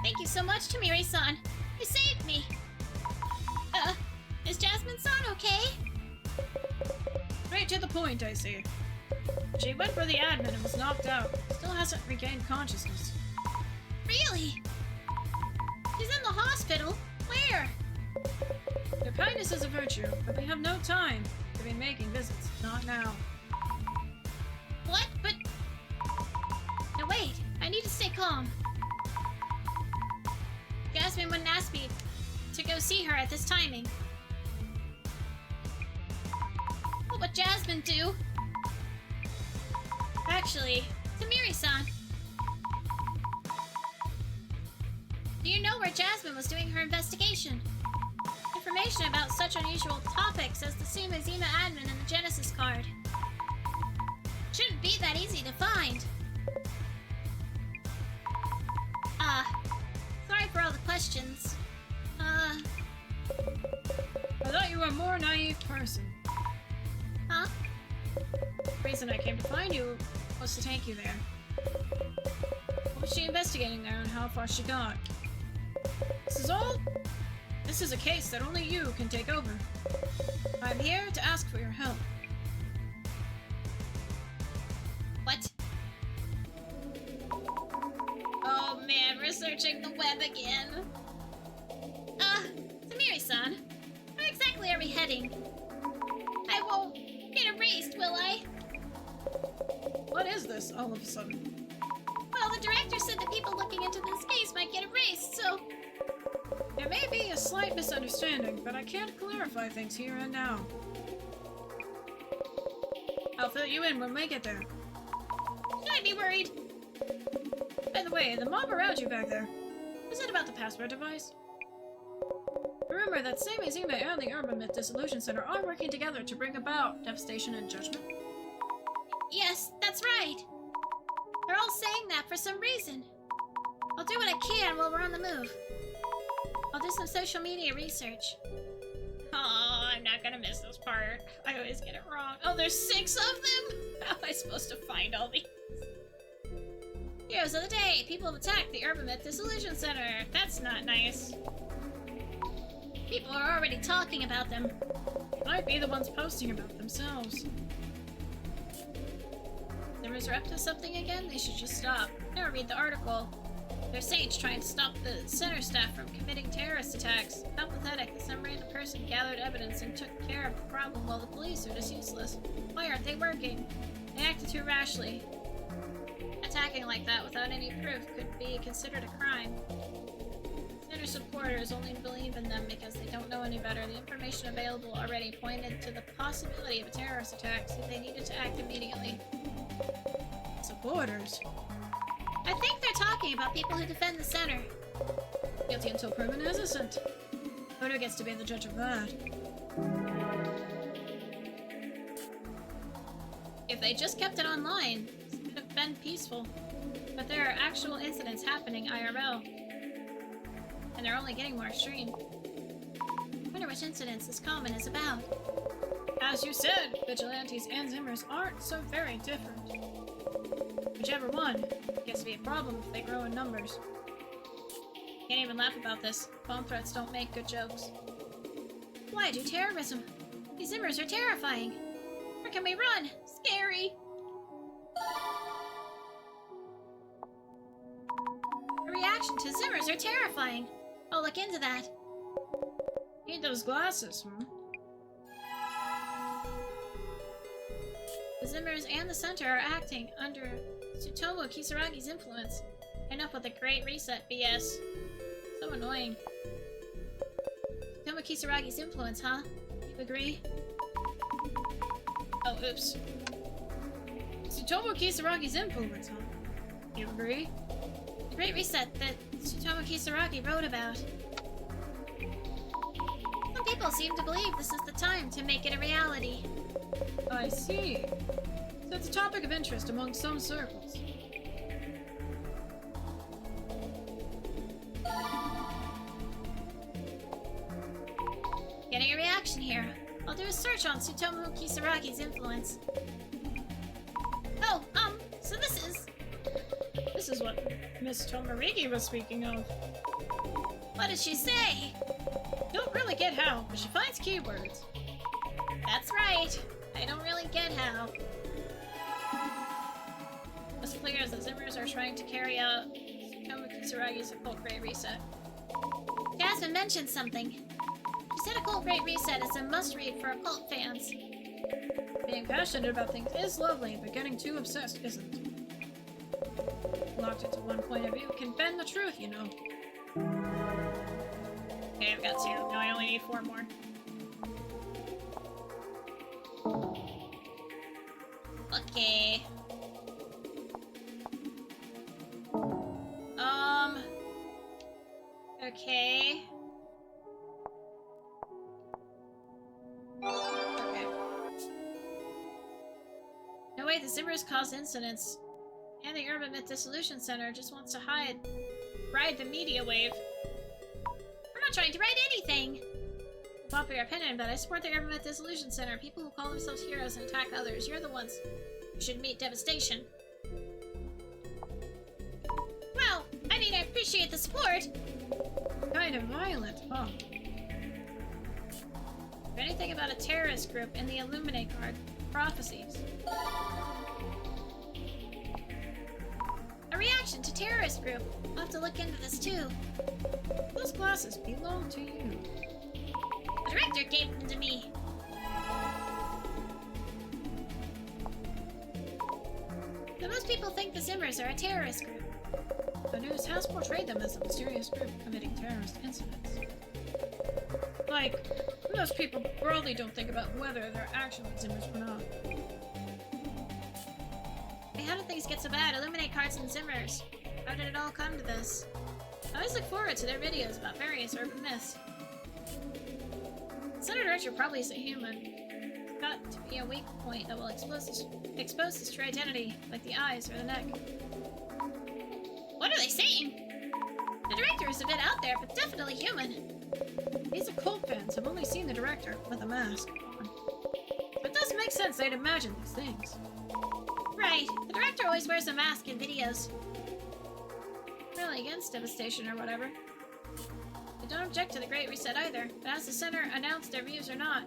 Speaker 2: Thank you so much, Tamiri-san. You saved me. Is Jasmine-san okay?
Speaker 1: Straight to the point, I see. She went for the admin and was knocked out. Still hasn't regained consciousness.
Speaker 2: Really? She's in the hospital? Where?
Speaker 1: Your kindness is a virtue, but we have no time to be making visits. Not now.
Speaker 2: What? But... No, wait. I need to stay calm. Jasmine wouldn't ask me to go see her at this timing. What would Jasmine do? Actually, Tamiri-san. Do you know where Jasmine was doing her investigation? Information about such unusual topics as the Samazima admin and the Genesis card. Shouldn't be that easy to find. Sorry for all the questions.
Speaker 1: I thought you were a more naive person.
Speaker 2: Huh?
Speaker 1: The reason I came to find you was to take you there. What was she investigating there and how far she got? This is a case that only you can take over. I'm here to ask for your help.
Speaker 2: What? Oh man, researching the web again. Samiri-san, where exactly are we heading? I won't get erased, will I?
Speaker 1: What is this all of a sudden?
Speaker 2: Well, the director said that people looking into this case might get erased, so...
Speaker 1: There may be a slight misunderstanding, but I can't clarify things here and now. I'll fill you in when we get there.
Speaker 2: Should I be worried?
Speaker 1: By the way, the mob around you back there. Was it about the password device? The rumor that Same Zima and the Urban Myth Dissolution Center are working together to bring about devastation and judgment?
Speaker 2: Yes, that's right. They're all saying that for some reason. I'll do what I can while we're on the move. I'll do some social media research.
Speaker 4: Oh, I'm not gonna miss this part. I always get it wrong. Oh, there's 6 of them? How am I supposed to find all these?
Speaker 2: Heroes of the day! People have attacked the Urban Myth Dissolution Center.
Speaker 4: That's not nice.
Speaker 2: People are already talking about them.
Speaker 1: Might be the ones posting about themselves.
Speaker 2: They're up to something again? They should just stop. Now read the article. They're Sage trying to stop the center staff from committing terrorist attacks. How pathetic that some random person gathered evidence and took care of the problem while the police are just useless. Why aren't they working? They acted too rashly. Attacking like that without any proof could be considered a crime. Center supporters only believe in them because they don't know any better. The information available already pointed to the possibility of a terrorist attack, so they needed to act immediately.
Speaker 1: Supporters?
Speaker 2: I think they're talking about people who defend the center.
Speaker 1: Guilty until proven innocent. Who gets to be the judge of that?
Speaker 2: If they just kept it online, it could have been peaceful. But there are actual incidents happening IRL. And they're only getting more extreme. I wonder which incidents this comment is about.
Speaker 1: As you said, vigilantes and Zimmers aren't so very different. Whichever one gets to be a problem if they grow in numbers.
Speaker 2: Can't even laugh about this. Bomb threats don't make good jokes. Why do terrorism? These Zimmers are terrifying. Where can we run? Scary. The reaction to Zimmers are terrifying. I'll look into that.
Speaker 1: Need those glasses,
Speaker 2: The Zimmers and the center are acting under Tsutomu Kisaragi's influence. Enough with the Great Reset BS. So annoying. Tsutomu Kisaragi's influence, huh? You agree?
Speaker 1: Oh, oops. Tsutomu Kisaragi's influence, huh? You agree?
Speaker 2: The Great Reset that Tsutomu Kisaragi wrote about. Some people seem to believe this is the time to make it a reality.
Speaker 1: I see. So it's a topic of interest among some circles.
Speaker 2: Getting a reaction here. I'll do a search on Tsutomu Kisaragi's influence. Oh, so
Speaker 1: This is what Miss Tomarigi was speaking of.
Speaker 2: what did she say?
Speaker 1: Don't really get how, but she finds keywords.
Speaker 2: That's right. I don't really get how.
Speaker 1: It's clear as the Zimmers are trying to carry out Tsutomu Kisaragi's occult Great Reset.
Speaker 2: Jasmine mentioned something. She said Occult Great Reset is a must-read for occult fans.
Speaker 1: Being passionate about things is lovely, but getting too obsessed isn't. Locked into one point of view can bend the truth, you know.
Speaker 4: Okay, I've got 2. Now I only need 4 more.
Speaker 2: Okay. Okay.
Speaker 1: Okay.
Speaker 2: No way, the Zimmers cause incidents. And the Urban Myth Dissolution Center just wants to ride the media wave. I'm not trying to ride anything! Popular opinion, but I support the Urban Myth Dissolution Center. People who call themselves heroes and attack others. You're the ones who should meet devastation. Well, I mean, I appreciate the support.
Speaker 1: Kind of violent, huh?
Speaker 4: or anything about a terrorist group in the Illuminate card prophecies. A reaction to terrorist group. I'll have to look into this too.
Speaker 1: Those glasses belong to you.
Speaker 4: The director gave them to me. So most people think the Zimmers are a terrorist group.
Speaker 1: The news has portrayed them as a mysterious group committing terrorist incidents. Like, most people broadly don't think about whether they're actually Zimmers or not.
Speaker 4: Hey, how did things get so bad? Illuminate cards and Zimmers. How did it all come to this? I always look forward to their videos about various urban myths. Senator Richard probably is a human. It's got to be a weak point that will expose his true identity, like the eyes or the neck. What are they saying? The director is a bit out there, but definitely human.
Speaker 1: These occult fans have only seen the director with a mask on. It does make sense they'd imagine these things.
Speaker 4: Right. The director always wears a mask in videos. Really against devastation or whatever. They don't object to the Great Reset either, but has the center announced their views or not?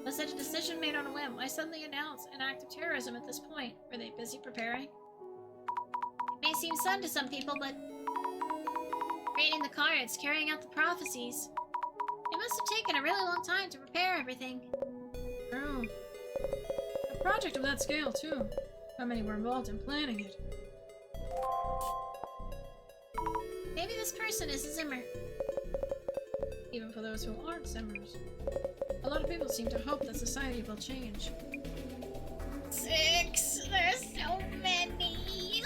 Speaker 4: Was it a decision made on a whim? Why suddenly announce an act of terrorism at this point? Were they busy preparing? It may seem sudden to some people, but creating the cards, carrying out the prophecies. It must have taken a really long time to prepare everything.
Speaker 1: True. A project of that scale, too. How many were involved in planning it?
Speaker 4: Maybe this person is a Zimmer.
Speaker 1: Even for those who aren't Zimmers. A lot of people seem to hope that society will change.
Speaker 4: 6! There's so many!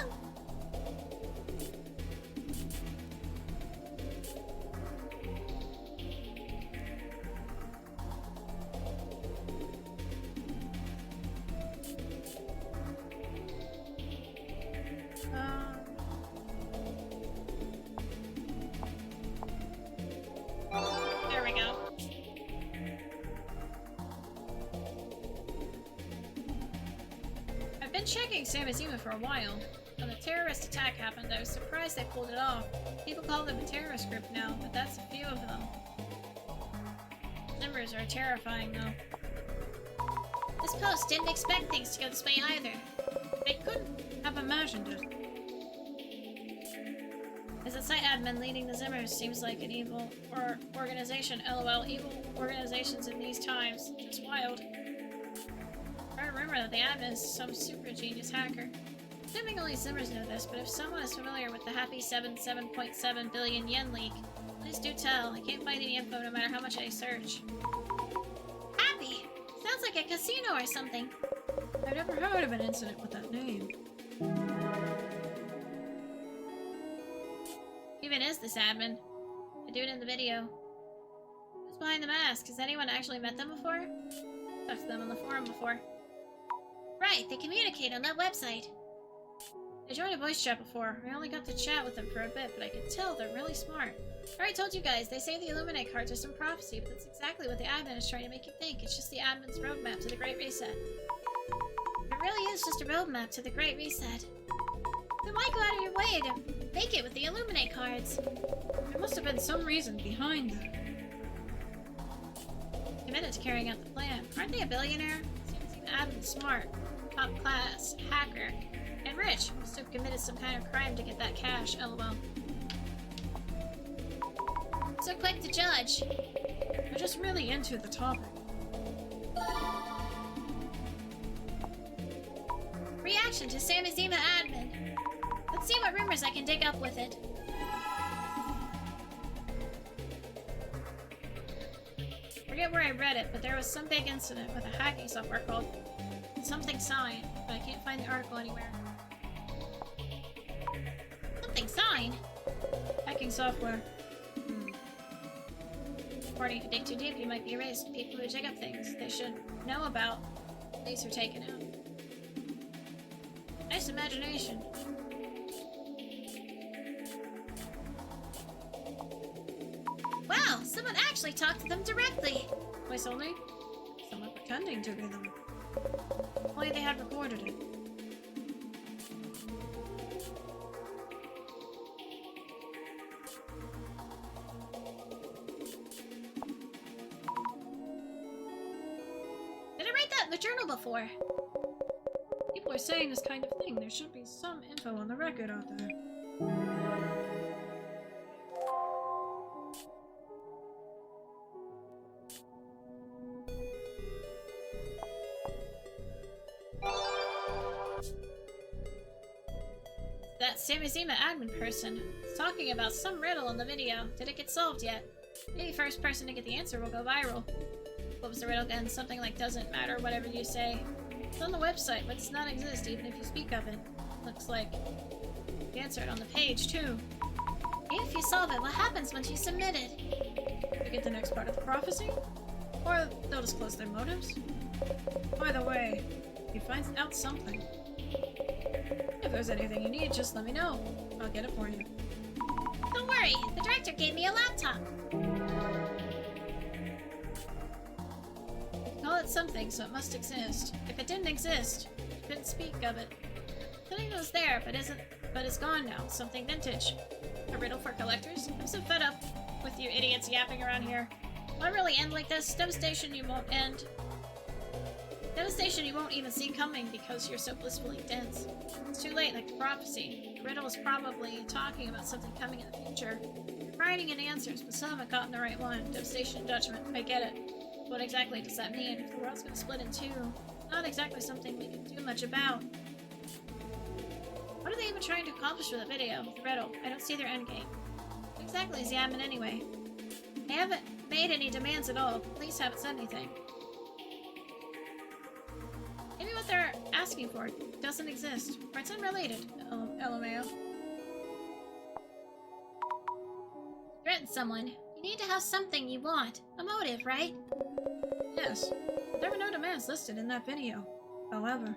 Speaker 4: There we go.
Speaker 1: I've been checking Samizima for a while. When the terrorist attack happened, I was surprised they pulled it off. People call them a terrorist group now, but that's a few of them. Zimmers are terrifying, though.
Speaker 4: This post didn't expect things to go this way either.
Speaker 1: They couldn't have imagined it.
Speaker 4: As a site admin leading the Zimmers seems like an evil organization. LOL, evil organizations in these times. It's wild. I remember that the admin is some super genius hacker. Assuming only Zimmers know this, but if someone is familiar with the Happy 7.7 billion yen leak, please do tell. I can't find any info no matter how much I search. Happy? Sounds like a casino or something.
Speaker 1: I've never heard of an incident with that name.
Speaker 4: Even is this admin? The dude in the video. Who's behind the mask? Has anyone actually met them before? Talked to them on the forum before. Right, they communicate on that website. I joined a voice chat before. I only got to chat with them for a bit, but I could tell they're really smart. I already told you guys, they say the Illuminate cards are some prophecy, but that's exactly what the admin is trying to make you think. It's just the admin's roadmap to the Great Reset. It really is just a roadmap to the Great Reset. Then why go out of your way to make it with the Illuminate cards?
Speaker 1: There must have been some reason behind that.
Speaker 4: Committed to carrying out the plan. Aren't they a billionaire? Seems like the admin's smart, top class, hacker, and rich. Must have committed some kind of crime to get that cash, lol. So quick to judge.
Speaker 1: They're just really into the topic.
Speaker 4: Reaction to Samizima admin. Let's see what rumors I can dig up with it. Forget where I read it, but there was some big incident with a hacking software called something Sign, but I can't find the article anywhere. Something Sign?
Speaker 1: Hacking software.
Speaker 4: According to Dig Too Deep, you might be erased. People who dig up things they should know about, these are taken out. Nice imagination. Wow, someone actually talked to them directly.
Speaker 1: Voice only? Someone pretending to be them. Only they had recorded it.
Speaker 2: in the journal before.
Speaker 1: People are saying this kind of thing. There should be some info on the record out there.
Speaker 4: That Samizima admin person is talking about some riddle in the video. Did it get solved yet? Maybe first person to get the answer will go viral. What was the riddle again? Something like doesn't matter whatever you say. It's on the website, but does not exist even if you speak of it. Looks like you answered on the page too.
Speaker 2: If you solve it, what happens once you submit it?
Speaker 1: To get the next part of the prophecy? Or they'll disclose their motives? Either way, you find out something. If there's anything you need, just let me know. I'll get it for you.
Speaker 2: Don't worry, the director gave me a laptop.
Speaker 1: Call it something, so it must exist. If it didn't exist, you couldn't speak of it.
Speaker 4: Something was there, but it's gone now. Something vintage. A riddle for collectors? I'm so fed up with you idiots yapping around here. Will it really end like this? Devastation you won't end. Devastation you won't even see coming because you're so blissfully dense. It's too late, like the prophecy. The riddle is probably talking about something coming in the future. You're writing in answers, but still haven't gotten the right one. Devastation and judgment. I get it. What exactly does that mean? If the world's gonna split in two, not exactly something we can do much about. What are they even trying to accomplish with the video? The riddle. I don't see their endgame. What exactly is the admin anyway? I haven't made any demands at all. Police haven't said anything. Maybe what they're asking for doesn't exist, or it's unrelated. LMAO.
Speaker 2: Threaten someone. You need to have something you want. A motive, right?
Speaker 1: Yes, but there were no demands listed in that video. However,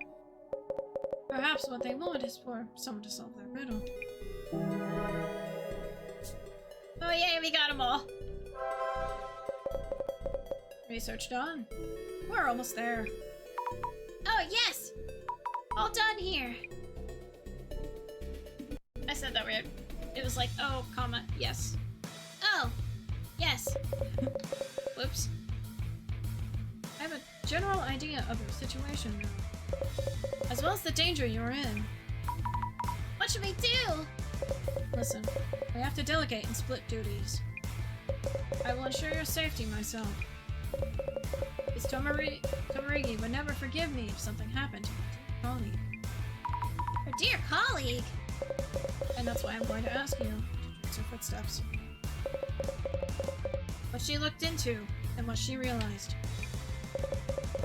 Speaker 1: perhaps what they want is for someone to solve their riddle.
Speaker 4: Oh yay, we got them all.
Speaker 1: Research done. We're almost there.
Speaker 2: Oh, yes! All done here.
Speaker 4: I said that weird. It was like, oh, comma, yes.
Speaker 2: Oh, yes.
Speaker 4: Whoops.
Speaker 1: I have a general idea of your situation now, as well as the danger you're in.
Speaker 2: What should we do?
Speaker 1: Listen, we have to delegate and split duties. I will ensure your safety myself. This Tomarigi would never forgive me if something happened to my colleague.
Speaker 2: Her dear colleague.
Speaker 1: And that's why I'm going to ask you to trace her footsteps. What she looked into, and what she realized.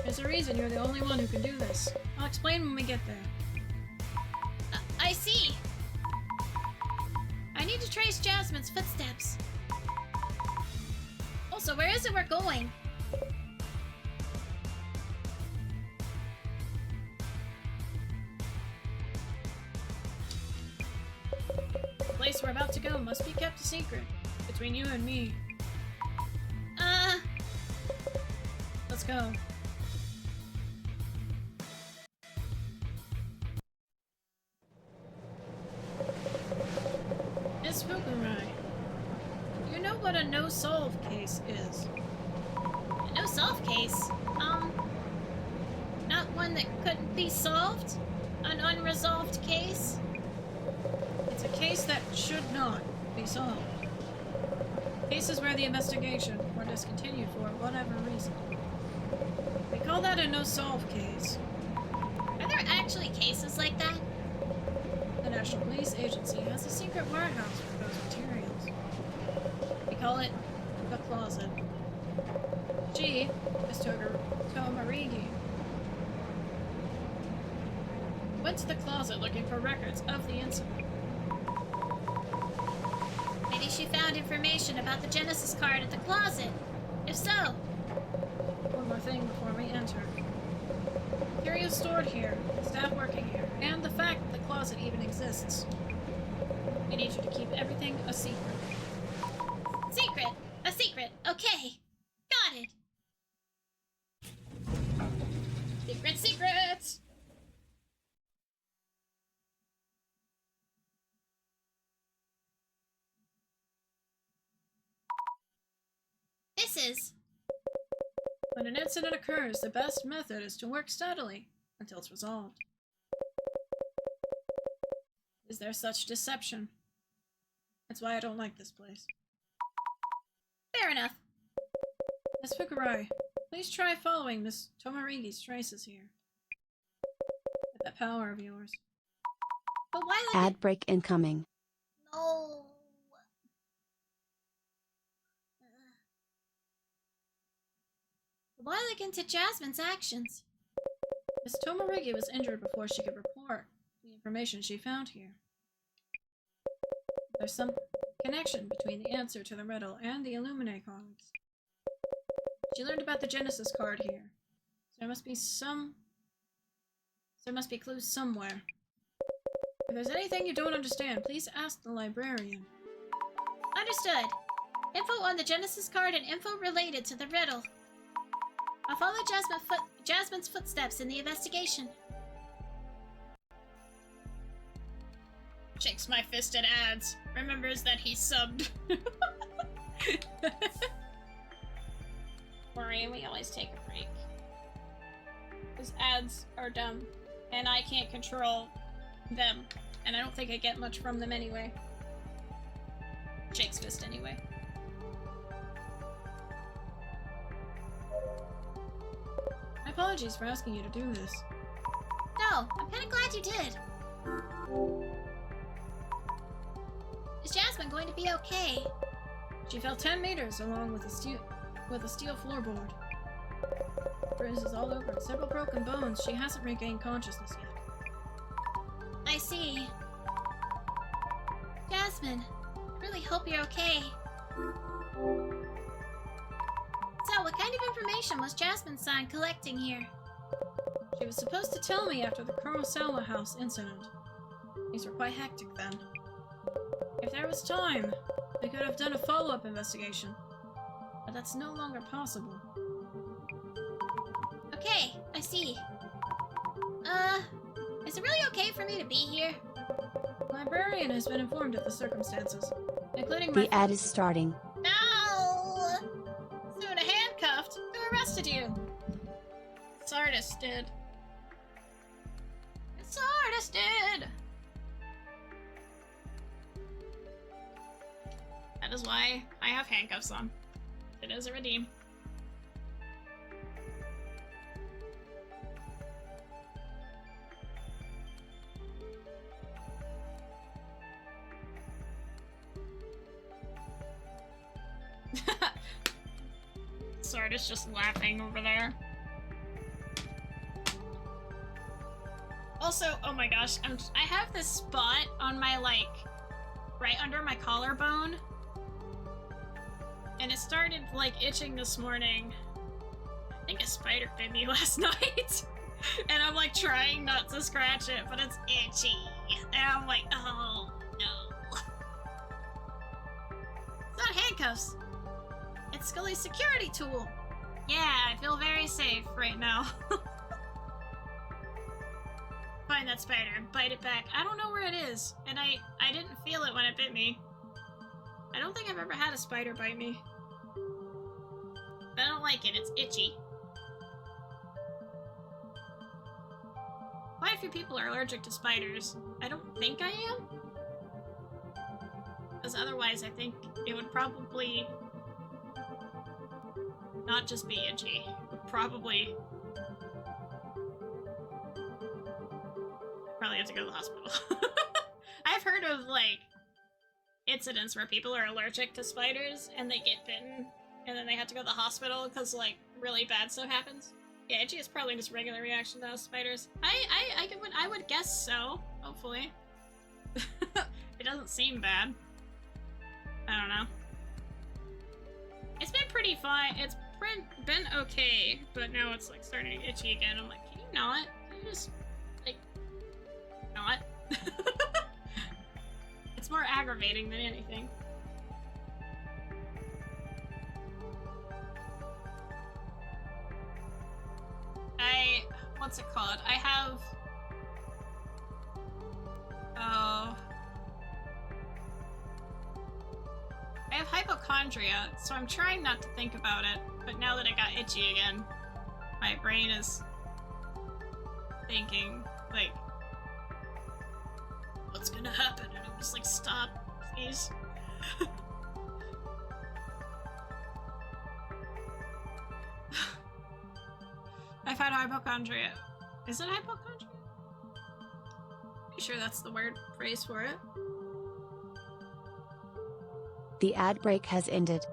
Speaker 1: There's a reason you're the only one who can do this. I'll explain when we get there.
Speaker 2: I see. I need to trace Jasmine's footsteps. Also, where is it we're going?
Speaker 1: The place we're about to go must be kept a secret, between you and me. Let's go. Miss Fukurai, do you know what a no-solve case is?
Speaker 2: A no-solve case? Not one that couldn't be solved? An unresolved case?
Speaker 1: It's a case that should not be solved. Cases where the investigation were discontinued for whatever reason. We call that a no-solve case.
Speaker 2: Are there actually cases like that?
Speaker 1: The National Police Agency has a secret warehouse for those materials. We call it the closet. She is Tomarigi. Went to the closet looking for records of the incident.
Speaker 2: Maybe she found information about the Genesis card at the closet. If so,
Speaker 1: One more thing before we enter. Materials stored here, staff working here, and the fact that the closet even exists. We need you to keep everything a secret.
Speaker 2: secret. A secret. Okay. Got it.
Speaker 4: Secret secrets!
Speaker 2: This is...
Speaker 1: When an incident occurs, the best method is to work steadily until it's resolved. Is there such deception? That's why I don't like this place.
Speaker 2: Fair enough.
Speaker 1: Miss Fukurai, please try following Miss Tomarigi's traces here. With that power of yours.
Speaker 2: But why
Speaker 5: Ad break incoming.
Speaker 2: No. Why look into Jasmine's actions?
Speaker 1: Miss Tomarigi was injured before she could report the information she found here. There's some connection between the answer to the riddle and the Illuminae cards. She learned about the Genesis card here. So there must be clues somewhere. If there's anything you don't understand, please ask the librarian.
Speaker 2: Understood. Info on the Genesis card and info related to the riddle. I'll follow Jasmine's footsteps in the investigation.
Speaker 4: Shakes my fist at ads. Remembers that he subbed. Worry, we always take a break. Because ads are dumb. And I can't control them. And I don't think I get much from them anyway. Shakes fist anyway.
Speaker 1: My apologies for asking you to do this.
Speaker 2: No, I'm kinda glad you did. Is Jasmine going to be okay?
Speaker 1: She fell 10 meters along with a steel floorboard. Bruises all over and several broken bones. She hasn't regained consciousness yet.
Speaker 2: I see. Jasmine, I really hope you're okay. So, what kind of information was Jasmine-san collecting here?
Speaker 1: She was supposed to tell me after the Kurosawa House incident. Things were quite hectic then. If there was time, we could have done a follow-up investigation. But that's no longer possible.
Speaker 2: Okay, I see. Is it really okay for me to be here?
Speaker 1: The librarian has been informed of the circumstances, including my—
Speaker 5: The ad is starting.
Speaker 2: No!
Speaker 4: Soon handcuffed? Who arrested you? Sardis did. Sardis did! That is why I have handcuffs on. It is a redeem. Sardis just laughing over there. Also, oh my gosh, I have this spot on my, like, right under my collarbone. And it started, like, itching this morning. I think a spider bit me last night. And I'm, like, trying not to scratch it, but it's itchy. And I'm like, oh, no. It's not handcuffs. It's Skully's security tool. Yeah, I feel very safe right now. Find that spider and bite it back. I don't know where it is, and I didn't feel it when it bit me. I don't think I've ever had a spider bite me. I don't like it, it's itchy. Quite a few people are allergic to spiders. I don't think I am. Because otherwise I think it would probably not just be itchy. It would probably have to go to the hospital. I've heard of, like, incidents where people are allergic to spiders and they get bitten and then they have to go to the hospital because, like, really bad stuff happens. Yeah, itchy is probably just a regular reaction to spiders. I would guess so, hopefully. It doesn't seem bad. I don't know. It's been pretty fine. It's been okay, but now it's, like, starting to itchy again. I'm like, can you not? Can you just, like, not? It's more aggravating than anything. What's it called? I have hypochondria, so I'm trying not to think about it. But now that it got itchy again, my brain is thinking, like, what's gonna happen? And I'm just like, stop, please. I've had hypochondria. Is it hypochondria? Pretty sure that's the word phrase for it.
Speaker 5: The ad break has ended.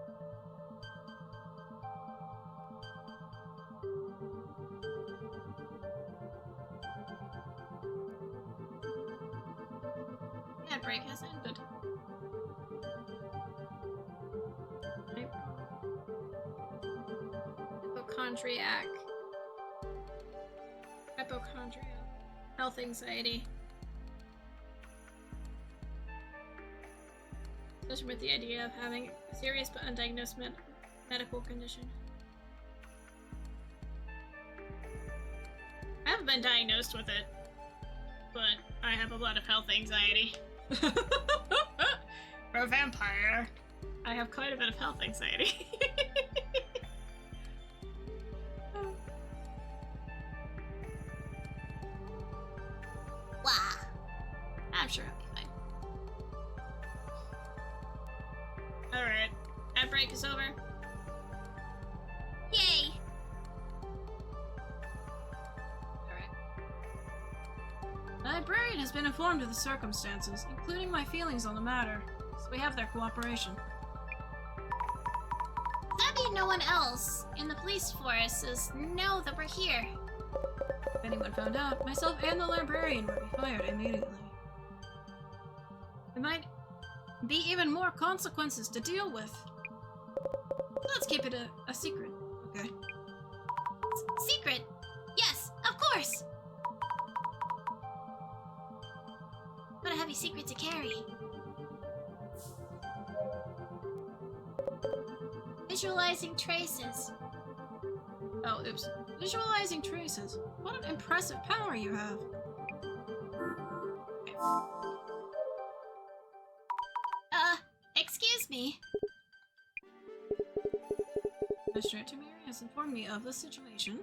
Speaker 4: Ad break has ended. Hypochondriac. Hypochondria. Health anxiety. Especially with the idea of having a serious but undiagnosed medical condition. I haven't been diagnosed with it, but I have a lot of health anxiety. For a vampire, I have quite a bit of health anxiety.
Speaker 2: Wow.
Speaker 4: I'm sure I'll be fine. Alright, ad break is over.
Speaker 2: Yay.
Speaker 4: Alright. The librarian has been informed of the circumstances, including my feelings on the matter, so we have their cooperation.
Speaker 2: That mean no one else in the police forces know that we're here.
Speaker 4: If anyone found out, myself and the librarian would be fired immediately. There might be even more consequences to deal with. Let's keep it a secret, okay?
Speaker 2: Secret? Yes, of course. What a heavy secret to carry. Visualizing traces.
Speaker 4: Oh, oops. Visualizing traces. What an impressive power you have.
Speaker 2: Excuse me.
Speaker 4: Mr. Tamiri has informed me of the situation.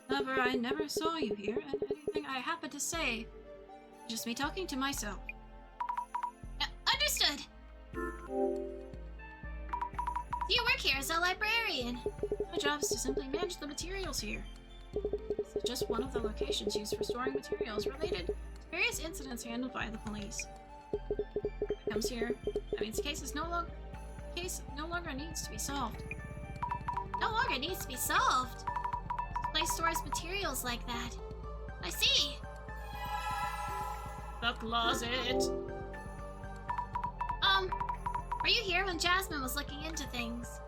Speaker 4: However, I never saw you here, and anything I happen to say, just me talking to myself.
Speaker 2: Understood. You work here as a librarian.
Speaker 4: My job is to simply manage the materials here. This is just one of the locations used for storing materials related to various incidents handled by the police. When it comes here, that means the case no longer needs to be solved.
Speaker 2: No longer needs to be solved. This place stores materials like that. I see.
Speaker 4: The closet.
Speaker 2: Were you here when Jasmine was looking into things?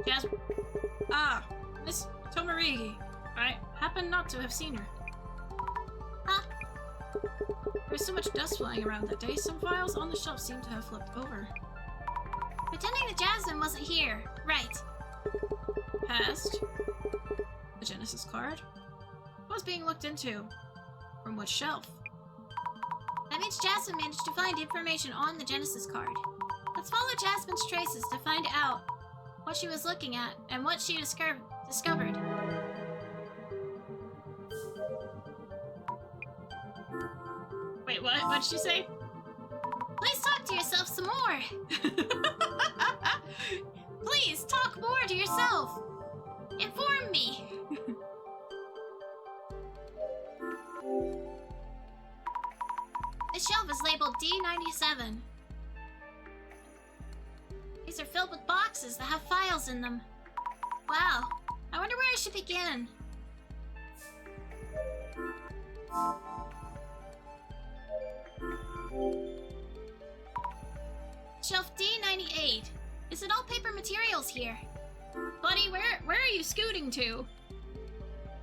Speaker 4: Jasmine. Ah, Miss Tomarigi. I happen not to have seen her.
Speaker 2: Huh?
Speaker 4: There was so much dust flying around that day, some files on the shelf seemed to have flipped over.
Speaker 2: Pretending that Jasmine wasn't here. Right.
Speaker 4: Past. The Genesis card. What was being looked into? From what shelf?
Speaker 2: That means Jasmine managed to find information on the Genesis card. Let's follow Jasmine's traces to find out what she was looking at and what she discovered.
Speaker 4: Wait, what? What did she say?
Speaker 2: Please talk to yourself some more. Please talk more to yourself. Inform me. This shelf is labeled D97. These are filled with boxes that have files in them. Wow. I wonder where I should begin. Shelf D98. Is it all paper materials here?
Speaker 4: Buddy, where are you scooting to?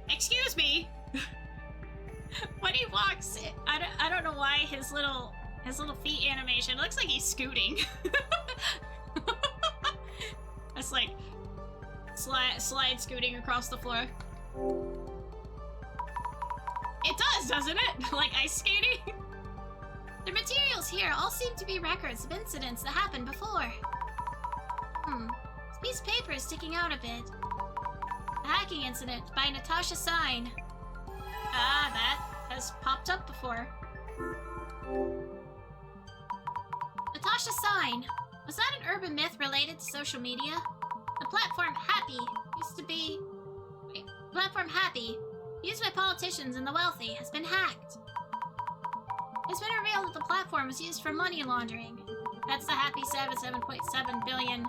Speaker 4: Excuse me. When he walks, I don't know why his little feet animation looks like he's scooting. That's like slide scooting across the floor. It does, doesn't it? Like ice skating.
Speaker 2: The materials here all seem to be records of incidents that happened before. These papers sticking out a bit. The hacking incident by Natasha Sign. Ah, that has popped up before. Natasha Sign. Was that an urban myth related to social media? The platform Happy used to be... Wait, platform Happy, used by politicians and the wealthy, has been hacked. It's been revealed that the platform was used for money laundering. That's the Happy 7.7 billion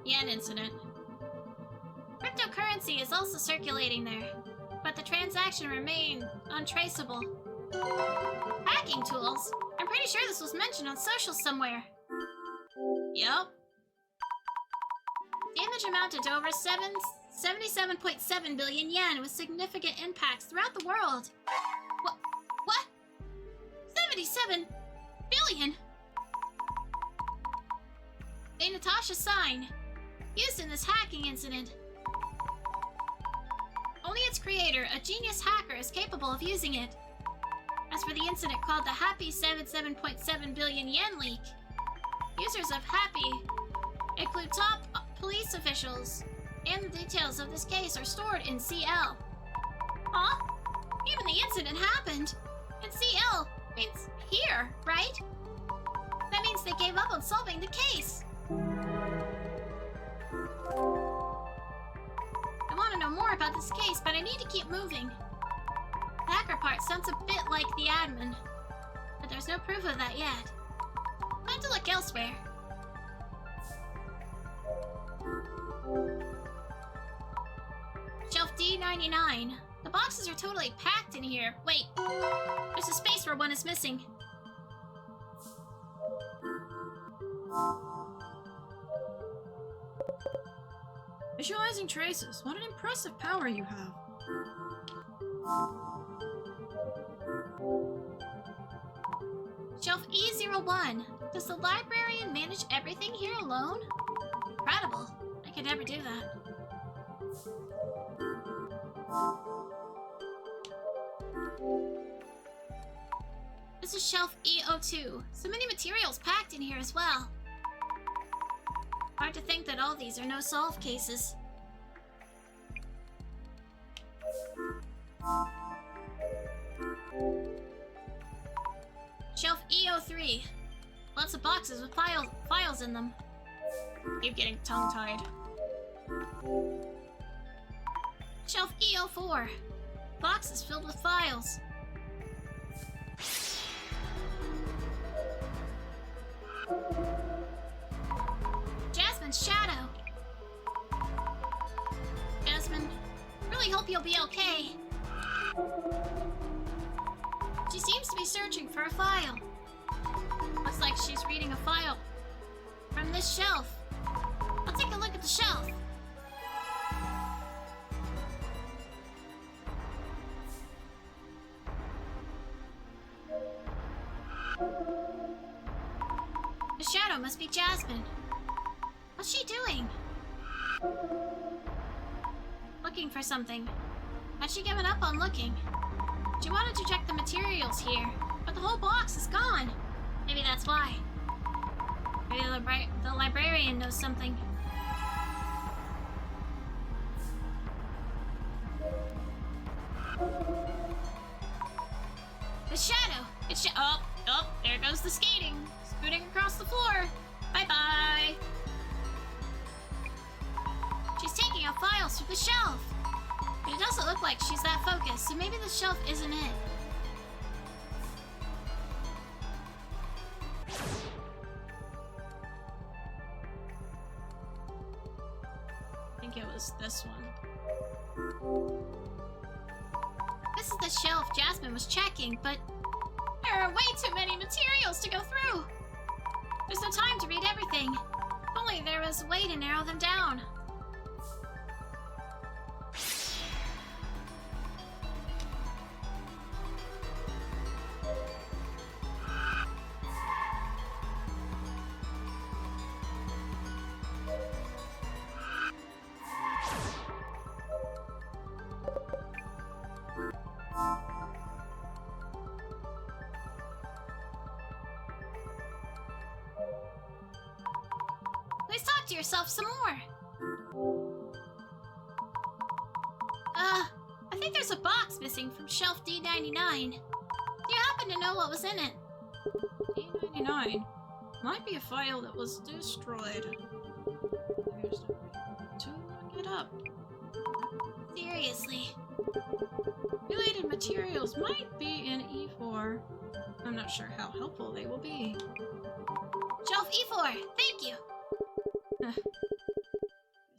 Speaker 2: yen incident. Cryptocurrency is also circulating there, but the transaction remained untraceable. Hacking tools? I'm pretty sure this was mentioned on social somewhere. Yup. Damage amounted to over 77.7 billion yen with significant impacts throughout the world. What? 77 billion? A Natasha Sign, used in this hacking incident. Only its creator, a genius hacker, is capable of using it. As for the incident called the Happy 77.7 billion yen leak, users of Happy include top police officials, and the details of this case are stored in CL. Huh? Even the incident happened. And CL means here, right? That means they gave up on solving the case. I want to know more about this case, but I need to keep moving. The hacker part sounds a bit like the admin, but there's no proof of that yet. Time to look elsewhere. Shelf D99. The boxes are totally packed in here. Wait, there's a space where one is missing.
Speaker 1: Visualizing traces. What an impressive power you have.
Speaker 2: Shelf E01. Does the librarian manage everything here alone? Incredible. I could never do that. This is shelf E02. So many materials packed in here as well. Hard to think that all these are no-solve cases. Shelf E03. Lots of boxes with files in them.
Speaker 4: Keep getting tongue-tied.
Speaker 2: Shelf E04. Boxes filled with files. Jasmine's shadow. Jasmine, really hope you'll be okay. She seems to be searching for a file. Looks like she's reading a file from this shelf. I'll take a look at the shelf. The shadow must be Jasmine. What's she doing? Looking for something. Had she given up on looking? She wanted to check the materials here, but the whole box is gone. Maybe that's why. Maybe the librarian knows something. The shadow! Oh, there goes the skating. Scooting across the floor. Bye-bye. She's taking out files from the shelf. But it doesn't look like she's that focused, so maybe the shelf isn't it.
Speaker 1: I think it was this one.
Speaker 2: This is the shelf Jasmine was checking, but there are way too many materials to go through. There's no time to read everything. If only there was a way to narrow them down. Please talk talk to yourself some more. I think there's a box missing from shelf D99. Do you happen to know what was in it?
Speaker 1: D99 might be a file that was destroyed. There's no way to look it up.
Speaker 2: Seriously.
Speaker 1: Related materials might be in E4. I'm not sure how helpful they will be.
Speaker 2: Shelf E4, thank you.
Speaker 1: Guess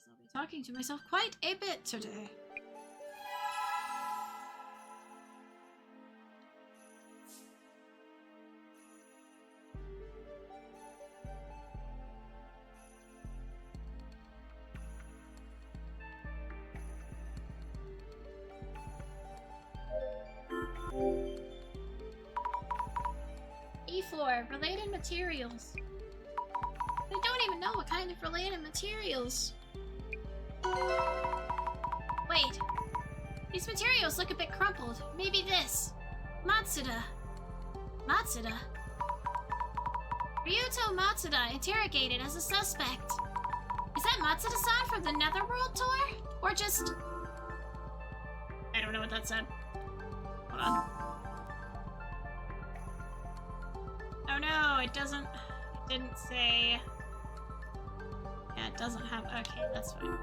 Speaker 1: I'll be talking to myself quite a bit today.
Speaker 2: E4, related materials. I don't even know what kind of related materials. Wait. These materials look a bit crumpled. Maybe this. Matsuda. Matsuda? Ryuto Matsuda interrogated as a suspect. Is that Matsuda-san from the Netherworld tour? Or just...
Speaker 4: I don't know what that said. Hold on. Oh no, it doesn't... It didn't say... Yeah, it doesn't have... Okay, that's fine.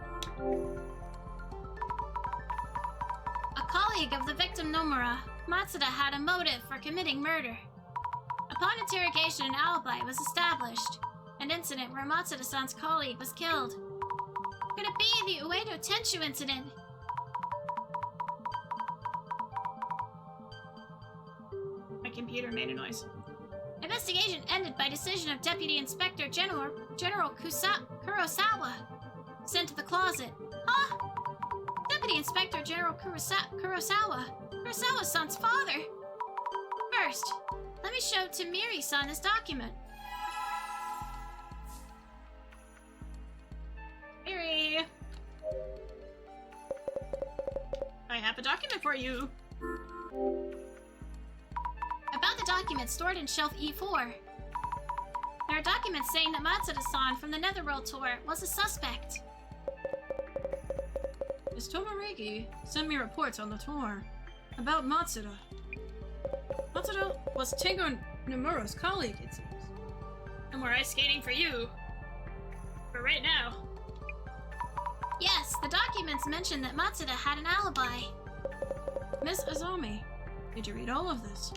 Speaker 2: a colleague of the victim Nomura, Matsuda had a motive for committing murder. Upon interrogation, an alibi was established. An incident where Matsuda-san's colleague was killed. Could it be the Uedo Tenshu incident?
Speaker 4: My computer made a noise.
Speaker 2: Investigation ended by decision of Deputy Inspector General Kurosawa. Sent to the closet. Huh? Deputy Inspector General Kurosawa. Kurosawa-san's father. First, let me show Tamiri-san this document.
Speaker 4: Miri! I have a document for you.
Speaker 2: About the documents stored in shelf E4. There are documents saying that Matsuda-san from the Netherworld tour was a suspect.
Speaker 1: Miss Tomarigi sent me reports on the tour about Matsuda. Matsuda was Tengo Nomura's colleague, it seems.
Speaker 4: And we're ice skating for you. For right now.
Speaker 2: Yes, the documents mention that Matsuda had an alibi.
Speaker 1: Miss Azami, did you read all of this?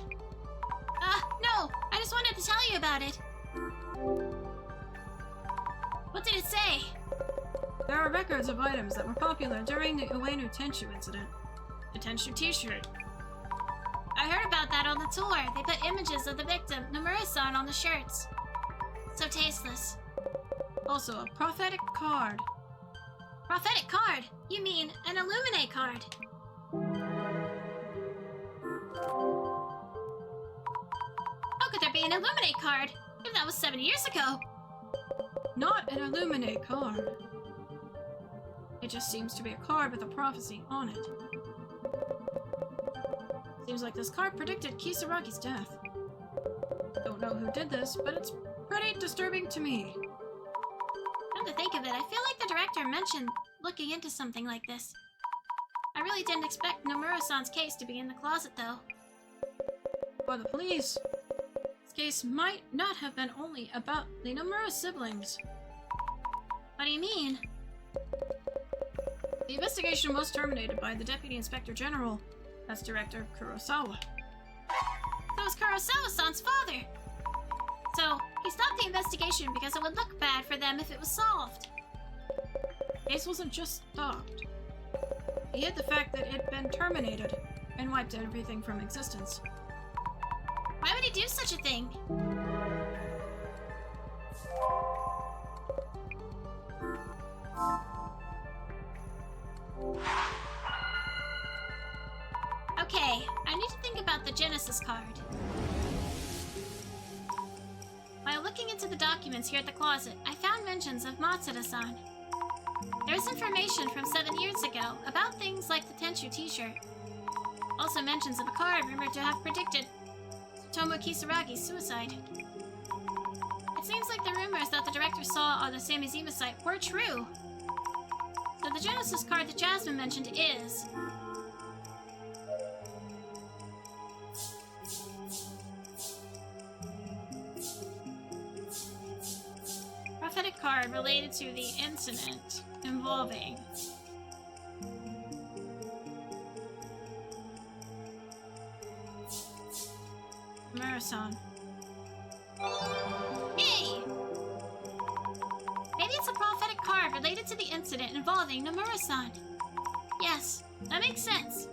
Speaker 2: No, I just wanted to tell you about it. What did it say?
Speaker 1: There are records of items that were popular during the Ueno Tenshu incident.
Speaker 4: The Tenshu t-shirt.
Speaker 2: I heard about that on the tour. They put images of the victim, Nomura-san, on the shirts. So tasteless.
Speaker 1: Also, a prophetic card.
Speaker 2: Prophetic card? You mean an Illuminate card? How could there be an Illuminate card? If that was 7 years ago.
Speaker 1: Not an Illuminate card. It just seems to be a card with a prophecy on it. Seems like this card predicted Kisaragi's death. Don't know who did this, but it's pretty disturbing to me.
Speaker 2: Come to think of it, I feel like the director mentioned looking into something like this. I really didn't expect Nomura-san's case to be in the closet, though.
Speaker 1: For the police, this case might not have been only about the Nomura siblings.
Speaker 2: What do you mean?
Speaker 1: The investigation was terminated by the Deputy Inspector General. That's Director Kurosawa.
Speaker 2: So was Kurosawa-san's father. So, he stopped the investigation because it would look bad for them if it was solved.
Speaker 1: The case wasn't just stopped. He hid the fact that it had been terminated and wiped everything from existence.
Speaker 2: Why would he do such a thing? Okay, I need to think about the Genesis card. While looking into the documents here at the closet, I found mentions of Matsuda-san. There's information from 7 years ago about things like the Tenshu t-shirt. Also mentions of a card rumored to have predicted Tomo Kisaragi's suicide. It seems like the rumors that the director saw on the Samizima site were true. So the Genesis card that Jasmine mentioned is... prophetic card related to the incident involving... Murasan. Hey! Maybe it's a prophetic card related to the incident involving Nomura-san. Yes, that makes sense.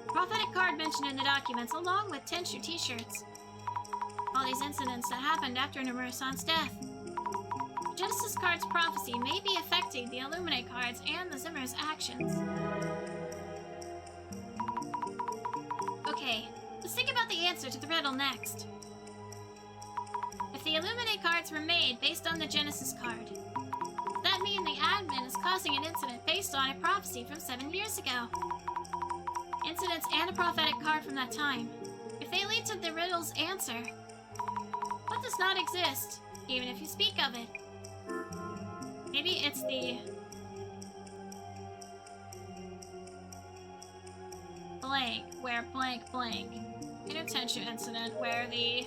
Speaker 2: Prophetic card mentioned in the documents along with Tenshu t-shirts. All these incidents that happened after Nomura-san's death. The Genesis card's prophecy may be affecting the Illuminate cards and the Zimmer's actions. Okay, let's think about the answer to the riddle next. If the Illuminate cards were made based on the Genesis card, does that mean the admin is causing an incident based on a prophecy from 7 years ago? Incidents and a prophetic card from that time. If they lead to the riddle's answer, what does not exist, even if you speak of it? Maybe it's the... blank, where blank blank. Inattention incident where the...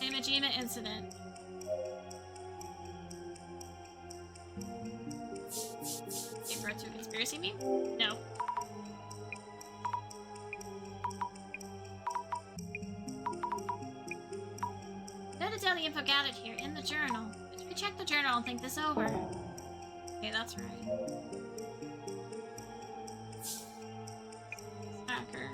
Speaker 2: Imajima incident. Give birth to a conspiracy meme? No. Noted down the info gathered here in the journal. Should we check the journal and think this over? Okay, that's right. Hacker.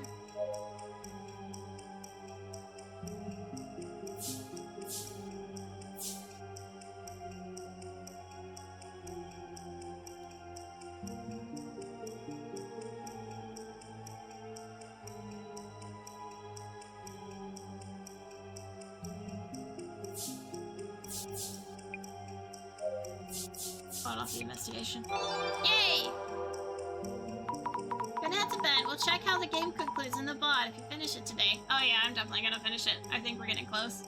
Speaker 2: Off the investigation. Yay! Gonna head to bed. We'll check how the game concludes in the VOD if you finish it today. Oh yeah, I'm definitely gonna finish it. I think we're getting close.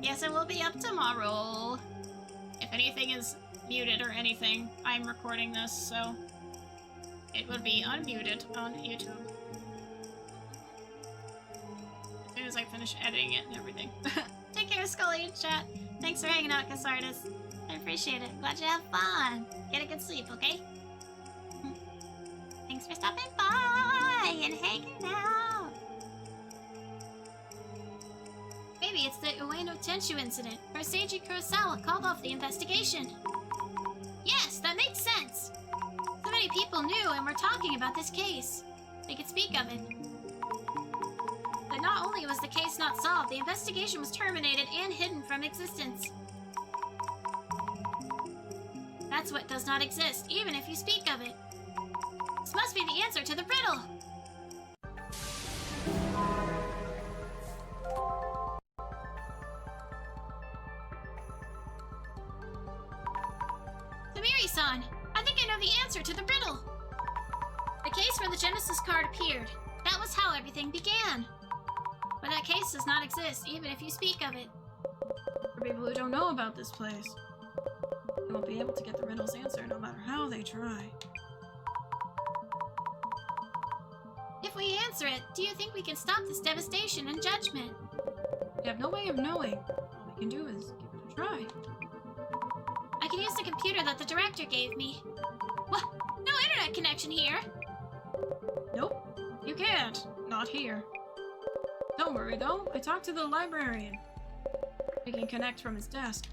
Speaker 2: Yes, it will be up tomorrow. If anything is muted or anything, I'm recording this, so it will be unmuted on YouTube. As soon as I finish editing it and everything. Take care, Skully in chat. Thanks for hanging out, Kasardis. I appreciate it. Glad you have fun. Get a good sleep, okay? Thanks for stopping by and hanging out. Maybe it's the Ueno Tenshu incident where Seiji Kurosawa called off the investigation. Yes, that makes sense. So many people knew and were talking about this case. They could speak of it. But not only was the case not solved, the investigation was terminated and hidden from existence. That's what does not exist, even if you speak of it. This must be the answer to the riddle! Tamiri-san, I think I know the answer to the riddle! The case where the Genesis card appeared. That was how everything began. But that case does not exist, even if you speak of it.
Speaker 1: For people who don't know about this place, they won't be able to get the riddle's answer no matter how they try.
Speaker 2: If we answer it, do you think we can stop this devastation and judgment?
Speaker 1: We have no way of knowing. All we can do is give it a try.
Speaker 2: I can use the computer that the director gave me. What? No internet connection here!
Speaker 1: Nope, you can't. Not here. Don't worry though, I talked to the librarian. We can connect from his desk.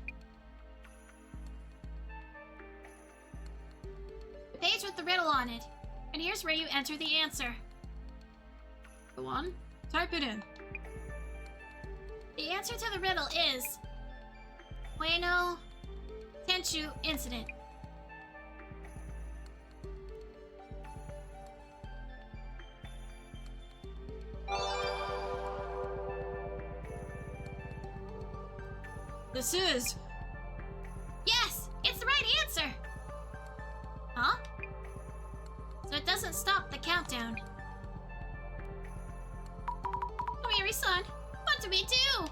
Speaker 2: The page with the riddle on it. And here's where you enter the answer.
Speaker 1: Go on, type it in.
Speaker 2: The answer to the riddle is... Ueno Tenshu incident.
Speaker 1: This is...
Speaker 2: Yes! It's the right answer! Huh? So it doesn't countdown. Tomiri-san, what do we do?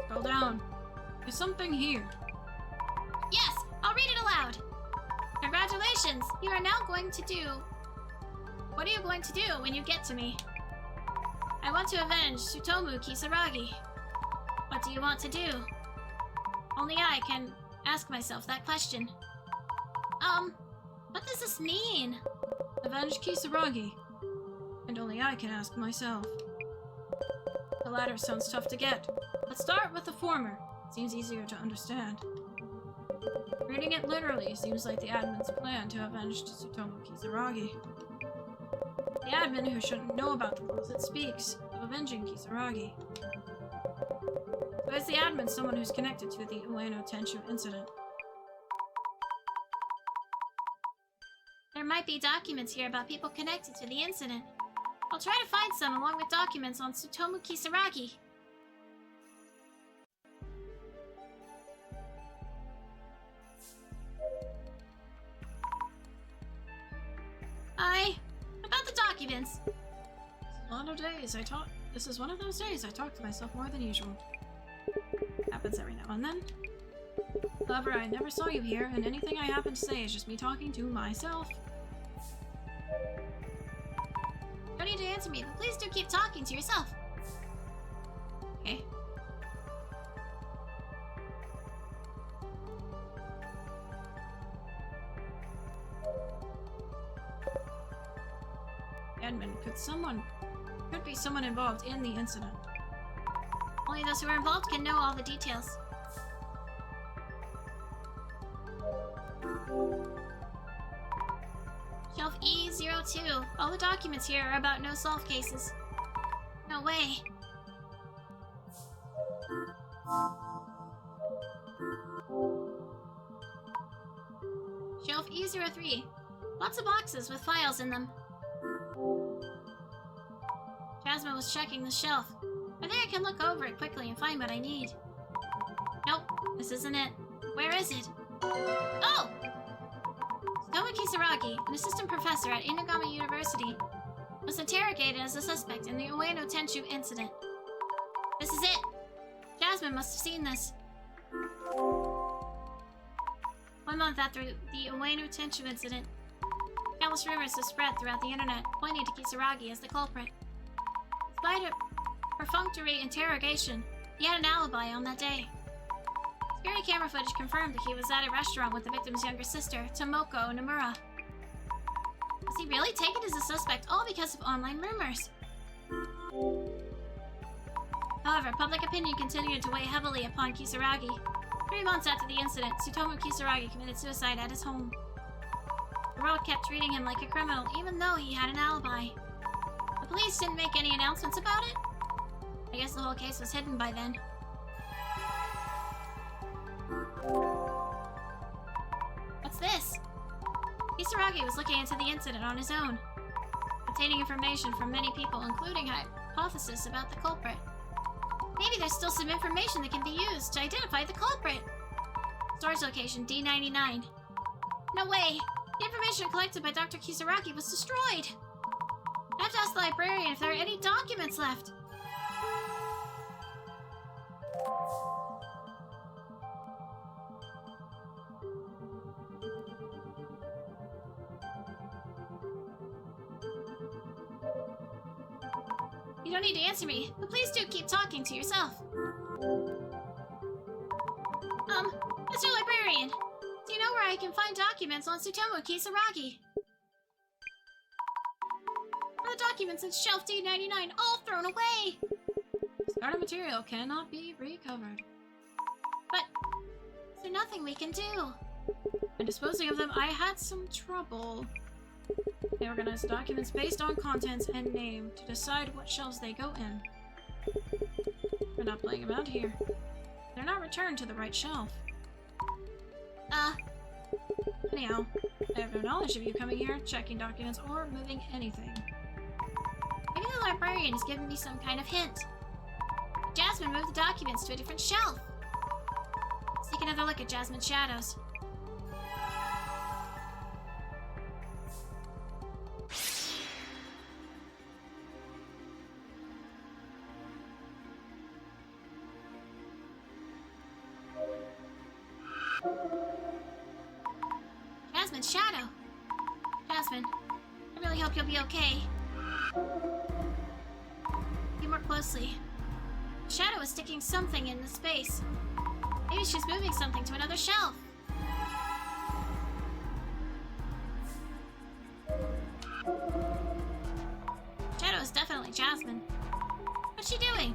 Speaker 1: Scroll down. There's something here.
Speaker 2: Yes, I'll read it aloud. Congratulations, you are now going to do... What are you going to do when you get to me? I want to avenge Tsutomu Kisaragi. What do you want to do? Only I can ask myself that question. What does this mean?
Speaker 1: Avenge Kisaragi. And only I can ask myself. The latter sounds tough to get. Let's start with the former. Seems easier to understand. Reading it literally seems like the admin's plan to avenge Tsutomu Kisaragi. The admin, who shouldn't know about the closet, speaks of avenging Kisaragi. So is the admin someone who's connected to the Ueno Tenshu incident?
Speaker 2: There might be documents here about people connected to the incident. I'll try to find some along with documents on Tsutomu Kisaragi. About the documents.
Speaker 1: This is one of those days I talk to myself more than usual. Happens every now and then. However, I never saw you here, and anything I happen to say is just me talking to myself.
Speaker 2: You don't need to answer me, but please do keep talking to yourself.
Speaker 1: Okay. Admin, could be someone involved in the incident.
Speaker 2: Only those who are involved can know all the details. Shelf E02. All the documents here are about no-solve cases. No way. Shelf E03. Lots of boxes with files in them. Jasmine was checking the shelf. I think I can look over it quickly and find what I need. Nope, this isn't it. Where is it? Oh! Tsutomu Kisaragi, an assistant professor at Inagami University, was interrogated as a suspect in the Ueno Tenshu incident. This is it! Jasmine must have seen this. 1 month after the Ueno Tenshu incident, countless rumors have spread throughout the internet, pointing to Kisaragi as the culprit. Despite a perfunctory interrogation, he had an alibi on that day. Security camera footage confirmed that he was at a restaurant with the victim's younger sister, Tomoko Nomura. Was he really taken as a suspect all because of online rumors? However, public opinion continued to weigh heavily upon Kisaragi. 3 months after the incident, Tsutomu Kisaragi committed suicide at his home. The world kept treating him like a criminal, even though he had an alibi. The police didn't make any announcements about it. I guess the whole case was hidden by then. What's this? Kisaragi was looking into the incident on his own, obtaining information from many people, including hypotheses about the culprit. Maybe there's still some information that can be used to identify the culprit. Storage location D99. No way! The information collected by Dr. Kisaragi was destroyed! I have to ask the librarian if there are any documents left. You don't need to answer me, but please do keep talking to yourself. Mr. Librarian, do you know where I can find documents on Tsutomu Kisaragi? All the documents in shelf D99 all thrown away!
Speaker 1: Starter material cannot be recovered.
Speaker 2: But is there nothing we can do?
Speaker 1: In disposing of them, I had some trouble. They organized documents based on contents and name to decide what shelves they go in. We're not playing about here. They're not returned to the right shelf. Anyhow, I have no knowledge of you coming here, checking documents, or moving anything.
Speaker 2: Maybe the librarian is giving me some kind of hint. Jasmine moved the documents to a different shelf. Let's take another look at Jasmine's shadows. Jasmine's shadow. Jasmine, I really hope you'll be okay. Look more closely. The shadow is sticking something in the space. Maybe she's moving something to another shelf. Shadow is definitely Jasmine. What's she doing?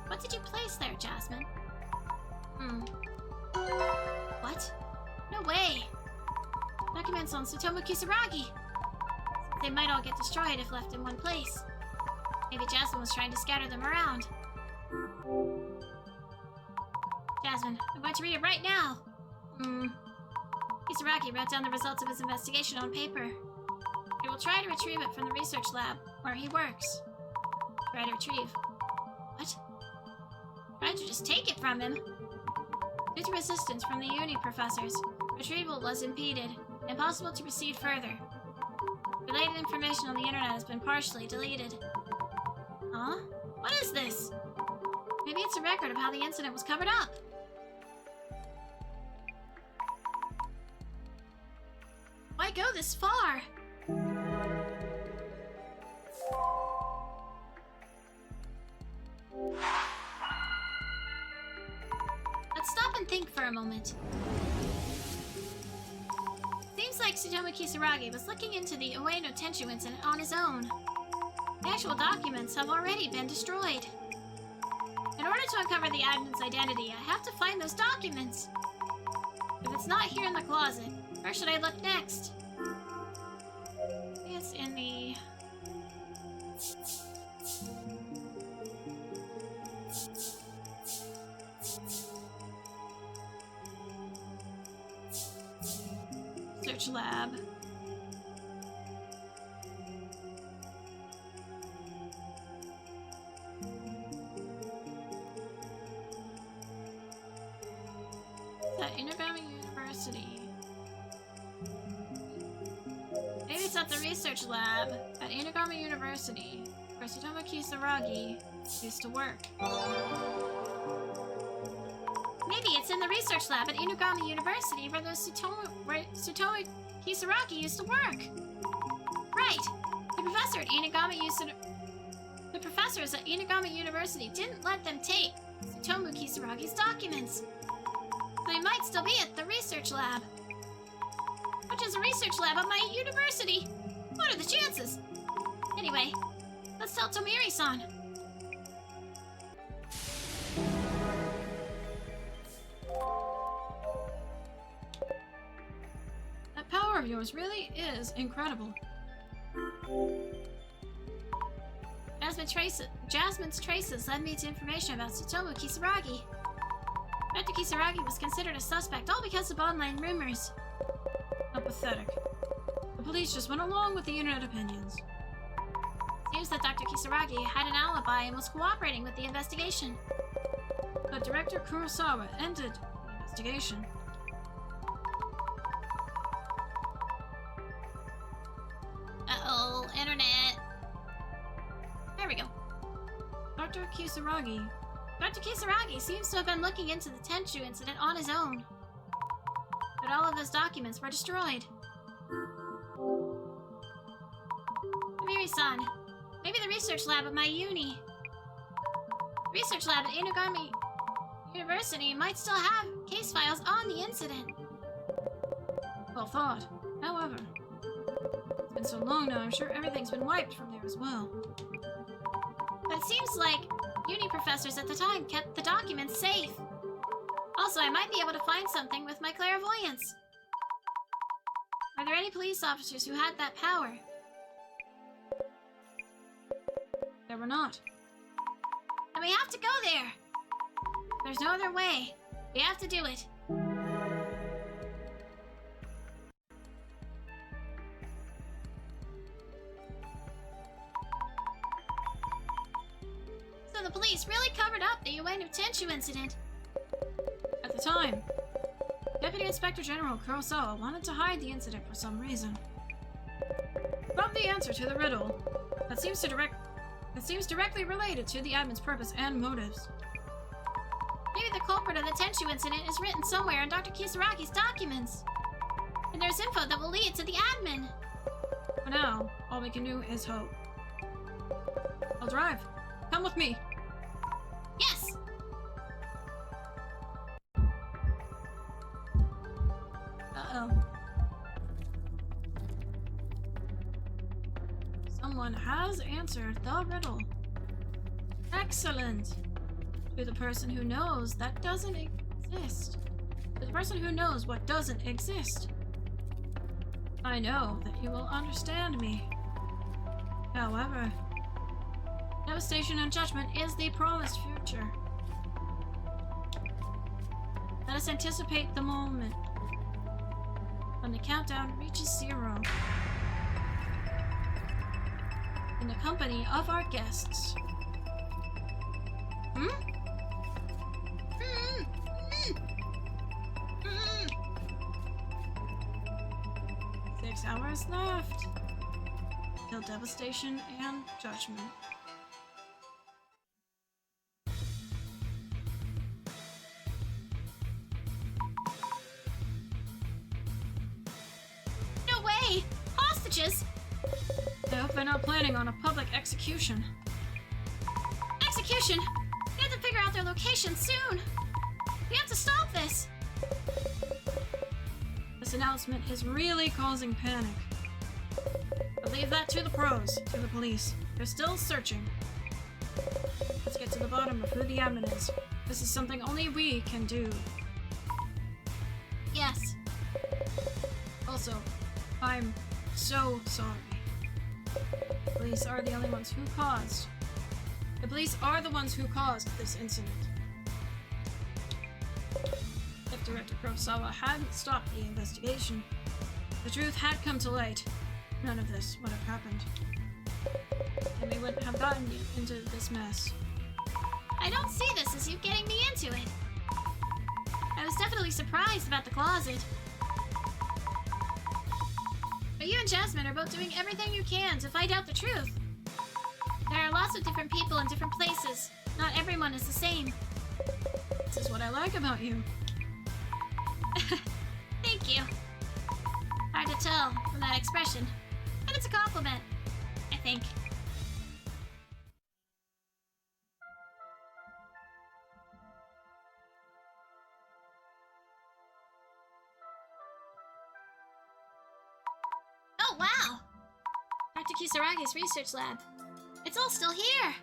Speaker 2: What did you place there, Jasmine? What? No way! Documents on Tsutomu Kisaragi! They might all get destroyed if left in one place. Maybe Jasmine was trying to scatter them around. Jasmine, I'm going to read it right now! Kisaragi wrote down the results of his investigation on paper. He will try to retrieve it from the research lab, where he works. Try to retrieve. What? Tried to just take it from him? Due to resistance from the uni professors, retrieval was impeded. Impossible to proceed further. Related information on the internet has been partially deleted. Huh? What is this? Maybe it's a record of how the incident was covered up. Why go this far? Let's stop and think for a moment. Seems like Tsutomu Kisaragi was looking into the Ueno Tenshu incident on his own. The actual documents have already been destroyed. In order to uncover the admin's identity, I have to find those documents. If it's not here in the closet, where should I look next? It's in the... research lab. At Inagami University. Maybe it's at the research lab at Inagami University, where Tsutomu Kisaragi used to work. Maybe it's in the research lab at Inagami University where Tsutomu Kisaragi used to work. Right. The professors at Inagami University didn't let them take Tsutomu Kisaragi's documents. So they might still be at the research lab. Which is a research lab at my university. What are the chances? Anyway, let's tell Tomiri-san.
Speaker 1: That power of yours really is incredible.
Speaker 2: Jasmine's traces led me to information about Tsutomu Kisaragi. Dr. Kisaragi was considered a suspect all because of online rumors.
Speaker 1: How pathetic. The police just went along with the internet opinions.
Speaker 2: Seems that Dr. Kisaragi had an alibi and was cooperating with the investigation.
Speaker 1: But Director Kurosawa ended the investigation.
Speaker 2: Uh-oh, internet. There we go.
Speaker 1: Dr. Kisaragi.
Speaker 2: Dr. Kisaragi seems to have been looking into the Tenshu incident on his own. But all of those documents were destroyed. Tomiri-san, maybe the research lab at my uni. The research lab at Inagami University might still have case files on the incident.
Speaker 1: Well thought. However, it's been so long now, I'm sure everything's been wiped from there as well.
Speaker 2: But it seems like uni professors at the time kept the documents safe. Also, I might be able to find something with my clairvoyance. Are there any police officers who had that power?
Speaker 1: There were not.
Speaker 2: Then we have to go there. There's no other way. We have to do it. So the police really covered up the Ueno Tenshu incident.
Speaker 1: At the time, Deputy Inspector General Kurosawa wanted to hide the incident for some reason. About the answer to the riddle. That seems directly related to the admin's purpose and motives.
Speaker 2: Maybe the culprit of the Tenshu incident is written somewhere in Dr. Kisaragi's documents. And there's info that will lead to the admin.
Speaker 1: For now, all we can do is hope. I'll drive. Come with me.
Speaker 2: Yes!
Speaker 1: Uh-oh. Someone has answered the riddle. Excellent! To the person who knows that doesn't exist. To the person who knows what doesn't exist. I know that you will understand me. However, devastation and judgment is the promised future. Let us anticipate the moment when the countdown reaches 0. In the company of our guests. 6 hours left. Till devastation and judgment.
Speaker 2: No way! Hostages!
Speaker 1: I hope they're not planning on a public execution.
Speaker 2: Execution! We have to figure out their location soon! We have to stop this!
Speaker 1: This announcement is really causing panic. But leave that to the pros, to the police. They're still searching. Let's get to the bottom of who the admin is. This is something only we can do.
Speaker 2: Yes.
Speaker 1: Also, I'm so sorry. The police are the only ones who caused. The police are the ones who caused this incident. If Director Kurosawa hadn't stopped the investigation, the truth had come to light. None of this would have happened. And we wouldn't have gotten you into this mess.
Speaker 2: I don't see this as you getting me into it. I was definitely surprised about the closet. But you and Jasmine are both doing everything you can to find out the truth. There are lots of different people in different places. Not everyone is the same.
Speaker 1: This is what I like about you.
Speaker 2: Thank you. Hard to tell from that expression, but it's a compliment, I think. Oh, wow! Dr. Kisaragi's research lab. It's all still here!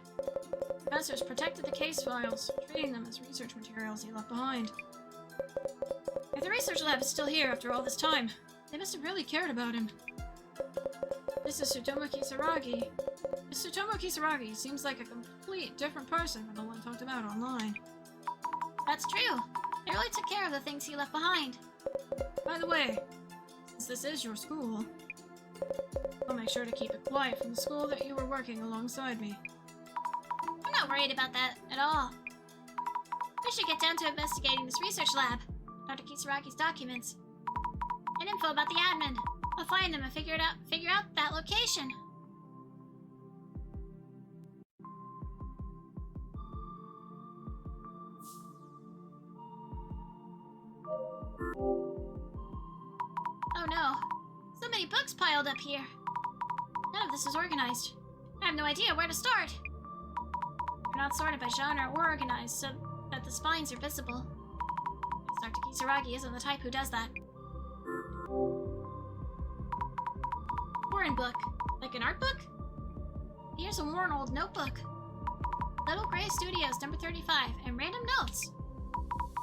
Speaker 1: Professors protected the case files, treating them as research materials he left behind. If the research lab is still here after all this time, they must have really cared about him. This is Tsutomu Kisaragi. This Tsutomu Kisaragi seems like a complete different person than the one talked about online.
Speaker 2: That's true. They really took care of the things he left behind.
Speaker 1: By the way, since this is your school, I'll make sure to keep it quiet from the school that you were working alongside me.
Speaker 2: I'm not worried about that at all. We should get down to investigating this research lab, Dr. Kisaragi's documents, and info about the admin. I'll find them and figure out that location. Oh no. So many books piled up here. None of this is organized. I have no idea where to start. They're not sorted by genre or organized so that the spines are visible. Dr. Kisaragi isn't the type who does that. Foreign book. Like an art book? Here's a worn old notebook. Little Gray Studios, number 35, and random notes.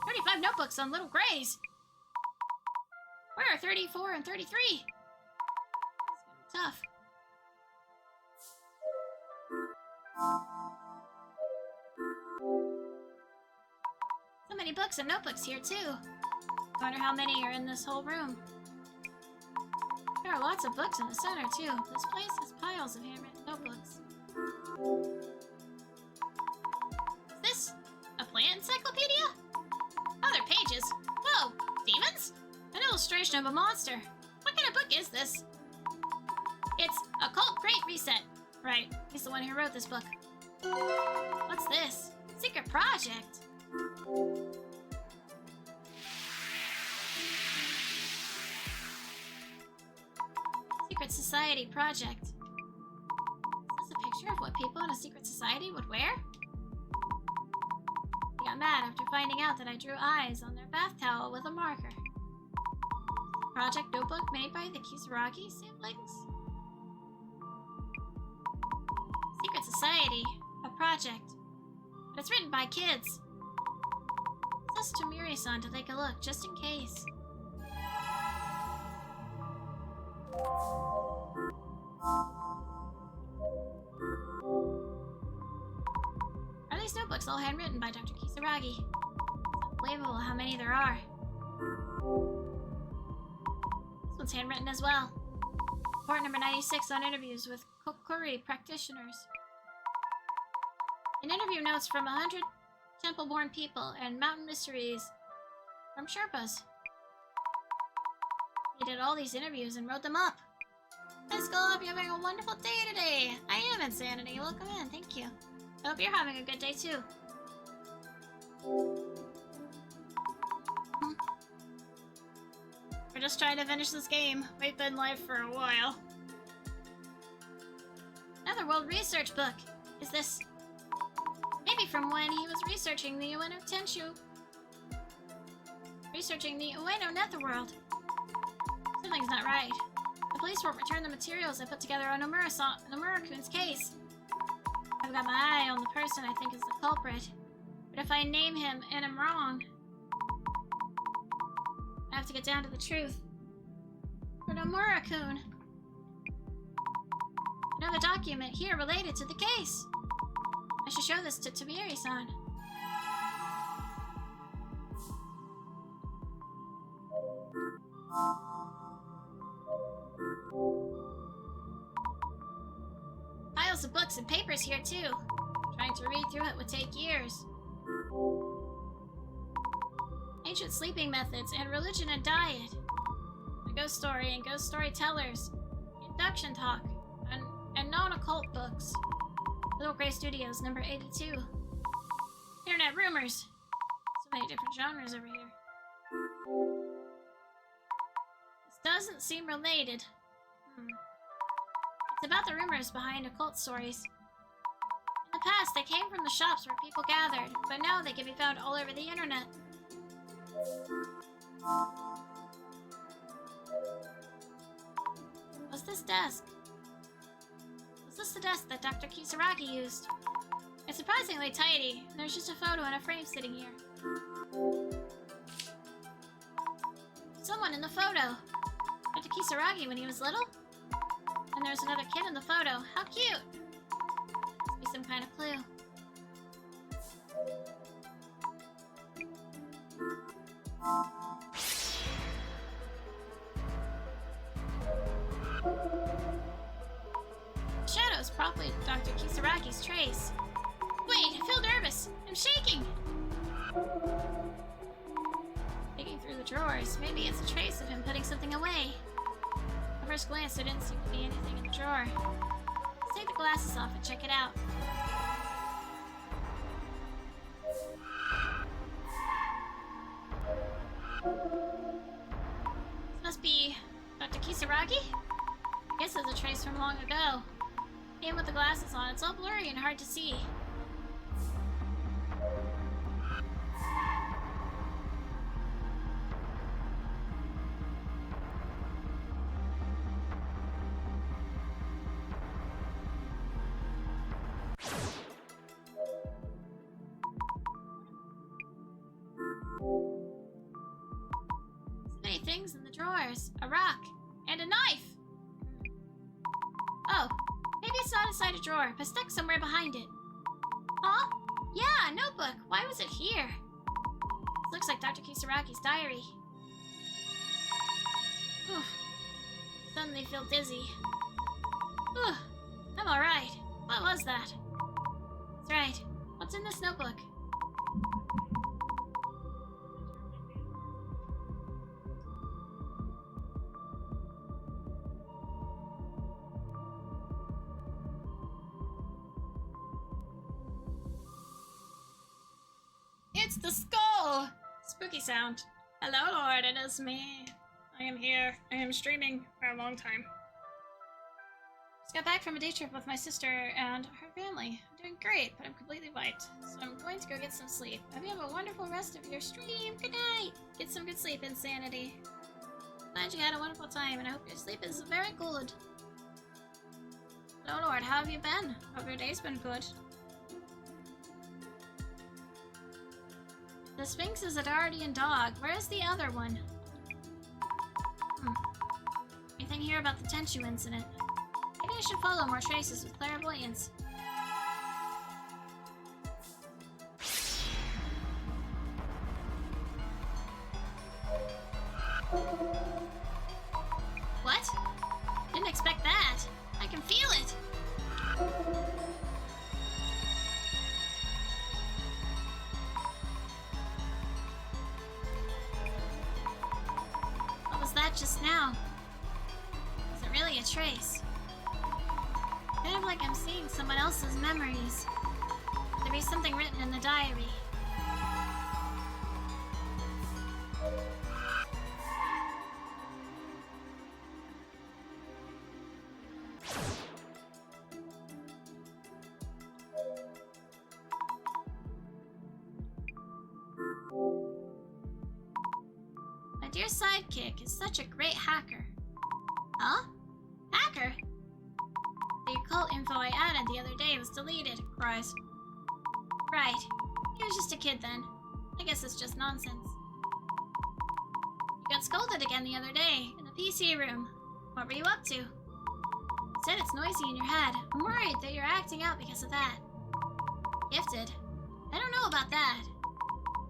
Speaker 2: 35 notebooks on Little Grays. Where are 34 and 33? It's gonna be tough. So many books and notebooks here, too. Wonder how many are in this whole room. There are lots of books in the center, too. This place has piles of handwritten notebooks. Is this a plant encyclopedia? Other pages. Whoa, demons? An illustration of a monster. What kind of book is this? It's a set. Right, he's the one who wrote this book. What's this? Secret project? Secret society project. Is this a picture of what people in a secret society would wear? He got mad after finding out that I drew eyes on their bath towel with a marker. Project notebook made by the Kasugabee siblings? Secret society. A project. But it's written by kids. Let's Tsundere-san to take a look, just in case. Are these notebooks all handwritten by Dr. Kasugabee? It's unbelievable how many there are. This one's handwritten as well. Report number 96 on interviews with Kokuri practitioners. An interview notes from 100 temple-born people and mountain mysteries from Sherpas. He did all these interviews and wrote them up. Hi, Skull. Hope you're having a wonderful day today. I am Insanity. Welcome in. Thank you. I hope you're having a good day, too.
Speaker 4: We're just trying to finish this game. We've been live for a while.
Speaker 2: Another world research book. Is this... maybe from when he was researching the Ueno Tenshu. Researching the Ueno Netherworld. Something's not right. The police won't return the materials I put together on Nomura-kun's case. I've got my eye on the person I think is the culprit. But if I name him and I'm wrong, I have to get down to the truth. For Nomura-kun. Another document here related to the case. I should show this to Tsundere-san. Piles of books and papers here too. Trying to read through it would take years. Ancient sleeping methods and religion and diet. A ghost story and ghost storytellers. Induction talk. And non-occult books. Little Gray Studios, number 82. Internet rumors. So many different genres over here. This doesn't seem related. It's about the rumors behind occult stories. In the past, they came from the shops where people gathered, but now they can be found all over the internet. What's this desk? Was this the desk that Dr. Kasugabee used? It's surprisingly tidy, and there's just a photo in a frame sitting here. Someone in the photo! Dr. Kasugabee when he was little? And there's another kid in the photo. How cute! Must be some kind of clue. Shadow's probably Dr. Kisugabee's trace. Wait, I feel nervous. I'm shaking. Digging through the drawers, maybe it's a trace of him putting something away. At first glance, there didn't seem to be anything in the drawer. Let's take the glasses off and check it out. This must be Dr. Kasugabee? I guess it's a trace from long ago. Him with the glasses on, it's all blurry and hard to see. So many things in the drawers. A rock. And a knife! Oh, maybe it's not inside a drawer, but stuck somewhere behind it. Huh? Yeah, a notebook. Why was it here? This looks like Dr. Kisugabee's diary. Oof. Suddenly feel dizzy. Ooh, I'm alright. What was that? That's right. What's in this notebook?
Speaker 4: It's the skull! Spooky sound. Hello, Lord, it is me. I am here. I am streaming for a long time. Just got back from a day trip with my sister and her family. I'm doing great, but I'm completely wiped. So I'm going to go get some sleep. Hope you have a wonderful rest of your stream. Good night! Get some good sleep, Insanity. Glad you had a wonderful time, and I hope your sleep is very good. Hello, Lord, how have you been? Hope your day's been good. The Sphinx is a guardian dog. Where's the other one? Anything here about the Tenshu incident? Maybe I should follow more traces with clairvoyance. What? Didn't expect that. I can feel it. What was that just now? Is it really a trace? Kind of like I'm seeing someone else's memories. Could there be something written in the diary? My dear sidekick is such a great hacker. Huh? Hacker? The occult info I added the other day was deleted. Cries. Right. He was just a kid then. I guess it's just nonsense. You got scolded again the other day, in the PC room. What were you up to? You said it's noisy in your head. I'm worried that you're acting out because of that. Gifted? I don't know about that.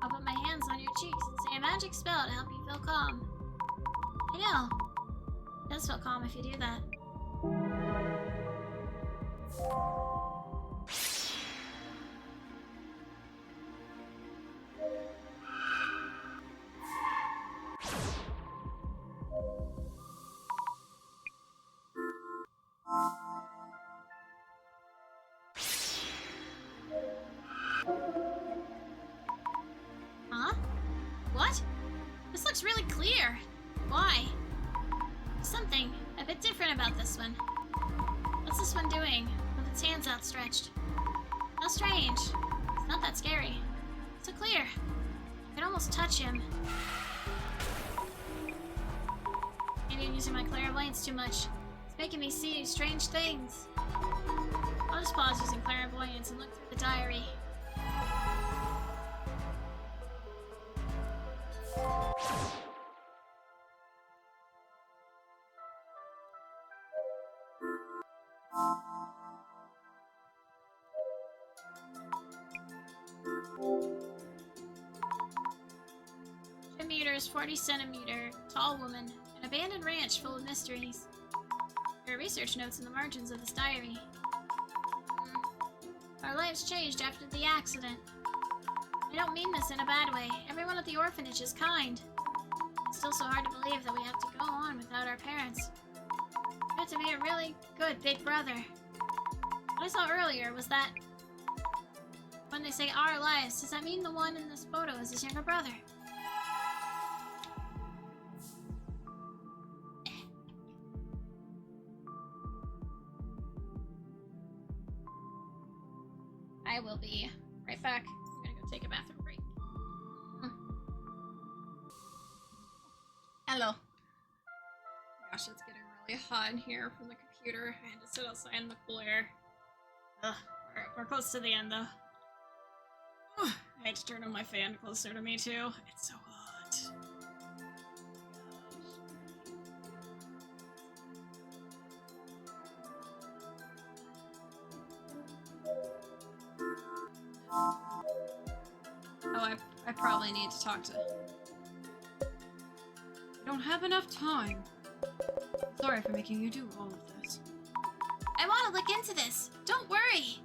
Speaker 4: I'll put my hands on your cheeks and say a magic spell to help you feel calm. I know. It does feel calm if you do that. Huh? What? This looks really clear. Why? There's something a bit different about this one. What's this one doing with its hands outstretched? How strange. It's not that scary. So clear. I can almost touch him. Maybe I'm using my clairvoyance too much. It's making me see strange things. I'll just pause using clairvoyance and look through the diary. Meters, 40-centimeter, tall woman, an abandoned ranch full of mysteries. There are research notes in the margins of this diary. Our lives changed after the accident. I don't mean this in a bad way. Everyone at the orphanage is kind. It's still so hard to believe that we have to go on without our parents. We have to be a really good big brother. What I saw earlier was that when they say our lives, does that mean the one in this photo is his younger brother? I will be right back. I'm gonna go take a bathroom break. Hello. Gosh, it's getting really hot in here from the computer. I had to sit outside in the cool air. Ugh, we're close to the end though. I had to turn on my fan closer to me too. It's so hot. Oh, I probably need to talk to... I don't have enough time. Sorry for making you do all of this. I want to look into this. Don't worry.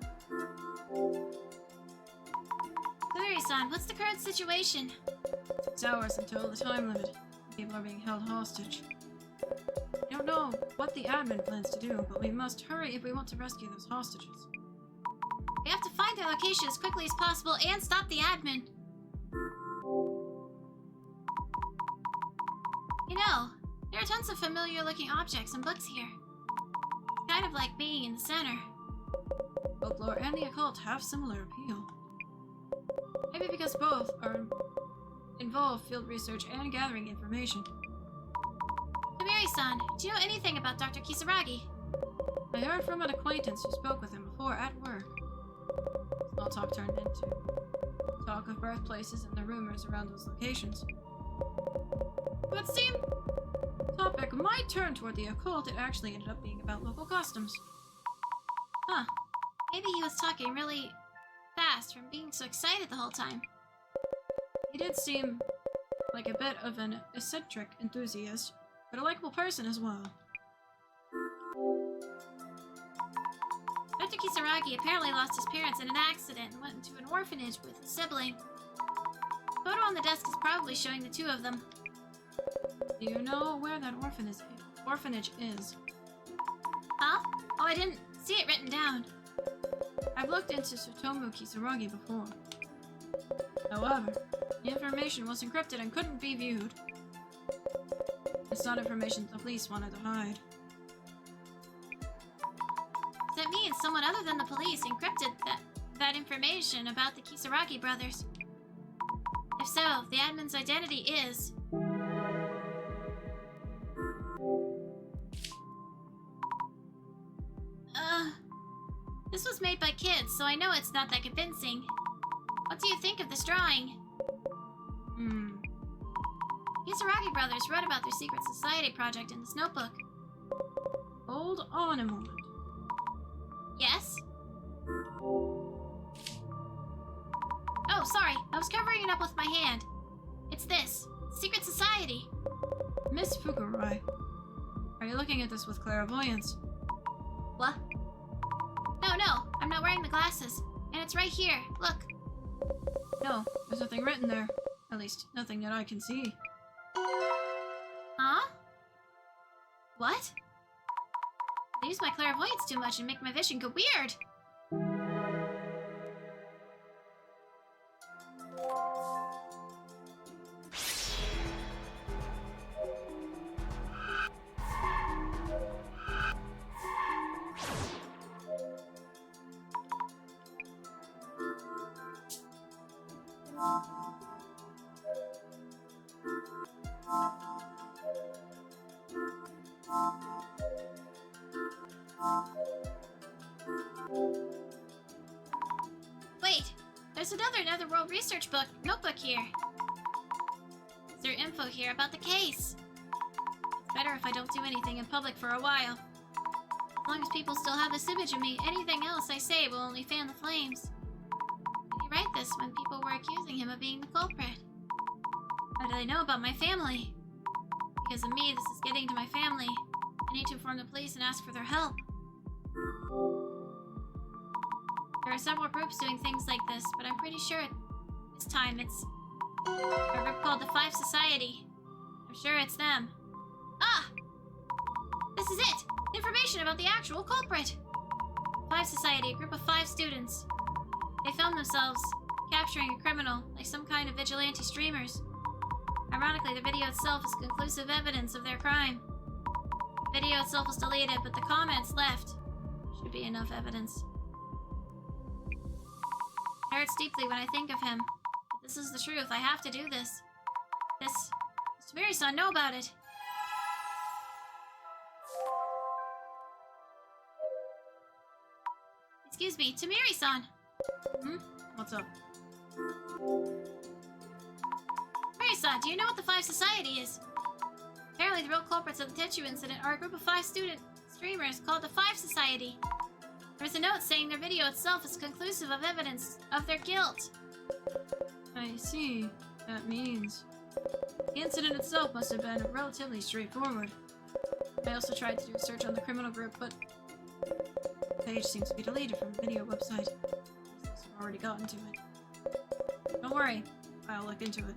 Speaker 4: Tsundere-san, what's the current situation? 6 hours until the time limit. People are being held hostage. I don't know what the admin plans to do, but we must hurry if we want to rescue those hostages. We have to find their location as quickly as possible and stop the admin.
Speaker 2: You know, there are tons of familiar-looking objects and books here. It's kind of like being in the center.
Speaker 1: Folklore and the occult have similar appeal. Maybe because both are involve field research and gathering information.
Speaker 2: Tamiri-san, do you know anything about Dr. Kisaragi?
Speaker 1: I heard from an acquaintance who spoke with him before at work. Small talk turned into talk of birthplaces and the rumors around those locations. But it seemed the topic might turn toward the occult. It actually ended up being about local customs.
Speaker 2: Huh. Maybe he was talking really fast from being so excited the whole time.
Speaker 1: He did seem like a bit of an eccentric enthusiast, but a likable person as well.
Speaker 2: Dr. Kisaragi apparently lost his parents in an accident and went into an orphanage with a sibling. The photo on the desk is probably showing the two of them.
Speaker 1: Do you know where that orphanage is?
Speaker 2: Huh? Oh, I didn't see it written down.
Speaker 1: I've looked into Tsutomu Kisaragi before. However, the information was encrypted and couldn't be viewed. It's not information the police wanted to hide.
Speaker 2: Does that mean someone other than the police encrypted that information about the Kisaragi brothers? If so, the admin's identity is... This was made by kids, so I know it's not that convincing. What do you think of this drawing? Kisaragi brothers wrote about their secret society project in this notebook.
Speaker 1: Hold on a moment.
Speaker 2: Yes? Oh, sorry. I was covering it up with my hand. It's this. Secret society.
Speaker 1: Miss Fukurai, are you looking at this with clairvoyance?
Speaker 2: What? No, I'm not wearing the glasses. And it's right here. Look.
Speaker 1: No, there's nothing written there. At least, nothing that I can see.
Speaker 2: Huh? What? I use my clairvoyance too much and make my vision go weird. Wait, there's another Netherworld research notebook here. Is there info here about the case? It's better if I don't do anything in public for a while. As long as people still have this image of me, anything else I say will only fan the flames. Did he write this when people were accusing him of being the culprit? How do they know about my family? Because of me, this is getting to my family. I need to inform the police and ask for their help. There are several groups doing things like this, but I'm pretty sure this time it's a group called the Five Society. I'm sure it's them. Ah! This is it! Information about the actual culprit! Five Society, a group of 5 students. They filmed themselves capturing a criminal, like some kind of vigilante streamers. Ironically, the video itself is conclusive evidence of their crime. The video itself was deleted, but the comments left should be enough evidence. It hurts deeply when I think of him. But this is the truth. I have to do this. Tamiri-san know about it. Excuse me, Tamiri-san.
Speaker 1: What's up?
Speaker 2: Tamiri-san, do you know what the Five Society is? Apparently the real culprits of the Tetsu incident are a group of 5 student streamers called the Five Society. There's a note saying their video itself is conclusive of evidence of their guilt.
Speaker 1: I see. That means the incident itself must have been relatively straightforward. I also tried to do a search on the criminal group, but the page seems to be deleted from the video website. I've already gotten to it. Don't worry, I'll look into it.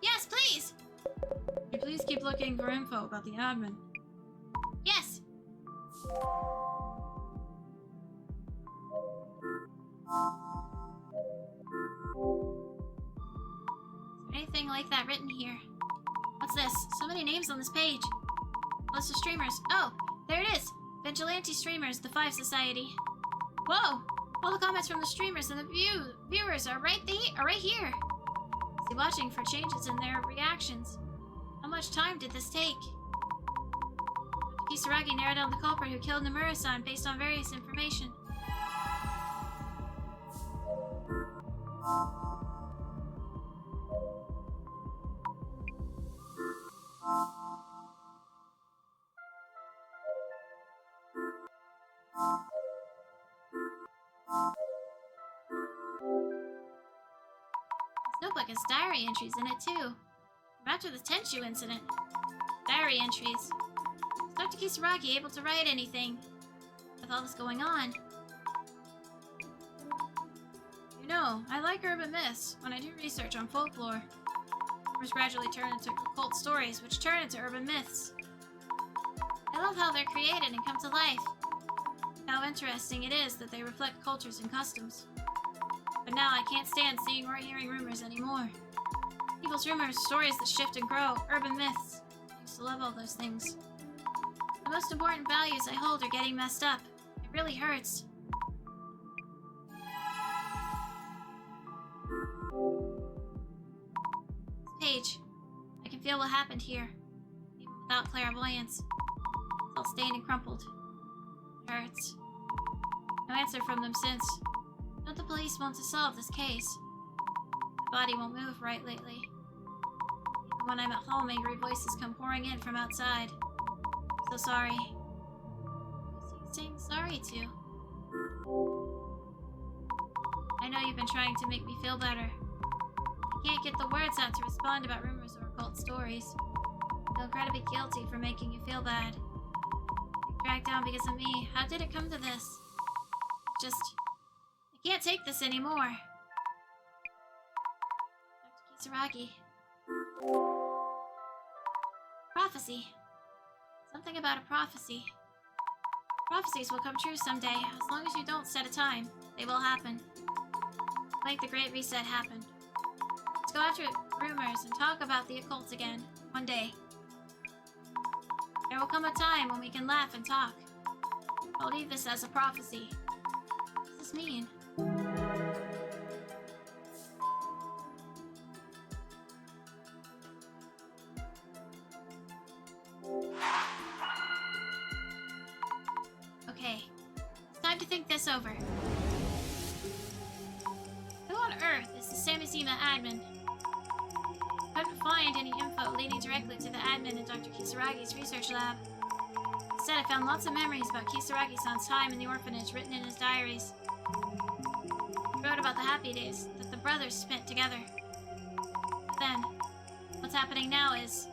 Speaker 2: Yes, please!
Speaker 1: Can you please keep looking for info about the admin?
Speaker 2: Yes! Is there anything like that written here? What's this? So many names on this page. List of streamers. Oh, there it is. Vigilante streamers, the Five Society. Whoa! All the comments from the streamers and the viewers are right here. See, watching for changes in their reactions. How much time did this take? Kisaragi narrowed down the culprit who killed Nomura-san based on various information. This notebook has diary entries in it too. From after the Tenshu incident. Diary entries. Is Dr. Kisaragi able to write anything with all this going on? You know, I like urban myths when I do research on folklore. Rumors gradually turn into occult stories, which turn into urban myths. I love how they're created and come to life. How interesting it is that they reflect cultures and customs. But now I can't stand seeing or hearing rumors anymore. People's rumors, stories that shift and grow, urban myths. I used to love all those things. The most important values I hold are getting messed up. It really hurts. This page. I can feel what happened here. Even without clairvoyance. It's all stained and crumpled. It hurts. No answer from them since. Don't the police want to solve this case? My body won't move right lately. Even when I'm at home, angry voices come pouring in from outside. I'm so sorry. Who's he saying sorry to? I know you've been trying to make me feel better. I can't get the words out to respond about rumors or occult stories. I feel incredibly guilty for making you feel bad. Being dragged down because of me. How did it come to this? I can't take this anymore. Dr. Kisaragi. Prophecy. Something about a prophecy. Prophecies will come true someday. As long as you don't set a time, they will happen. Like the Great Reset happened. Let's go after rumors and talk about the occult again, one day. There will come a time when we can laugh and talk. I'll leave this as a prophecy. What does this mean? Okay, it's time to think this over. Who on earth is the Samizima admin? Couldn't find any info leading directly to the admin in Dr. Kisaragi's research lab. Instead, I found lots of memories about Kisaragi-san's time in the orphanage written in his diaries. He wrote about the happy days that the brothers spent together. But then, what's happening now is...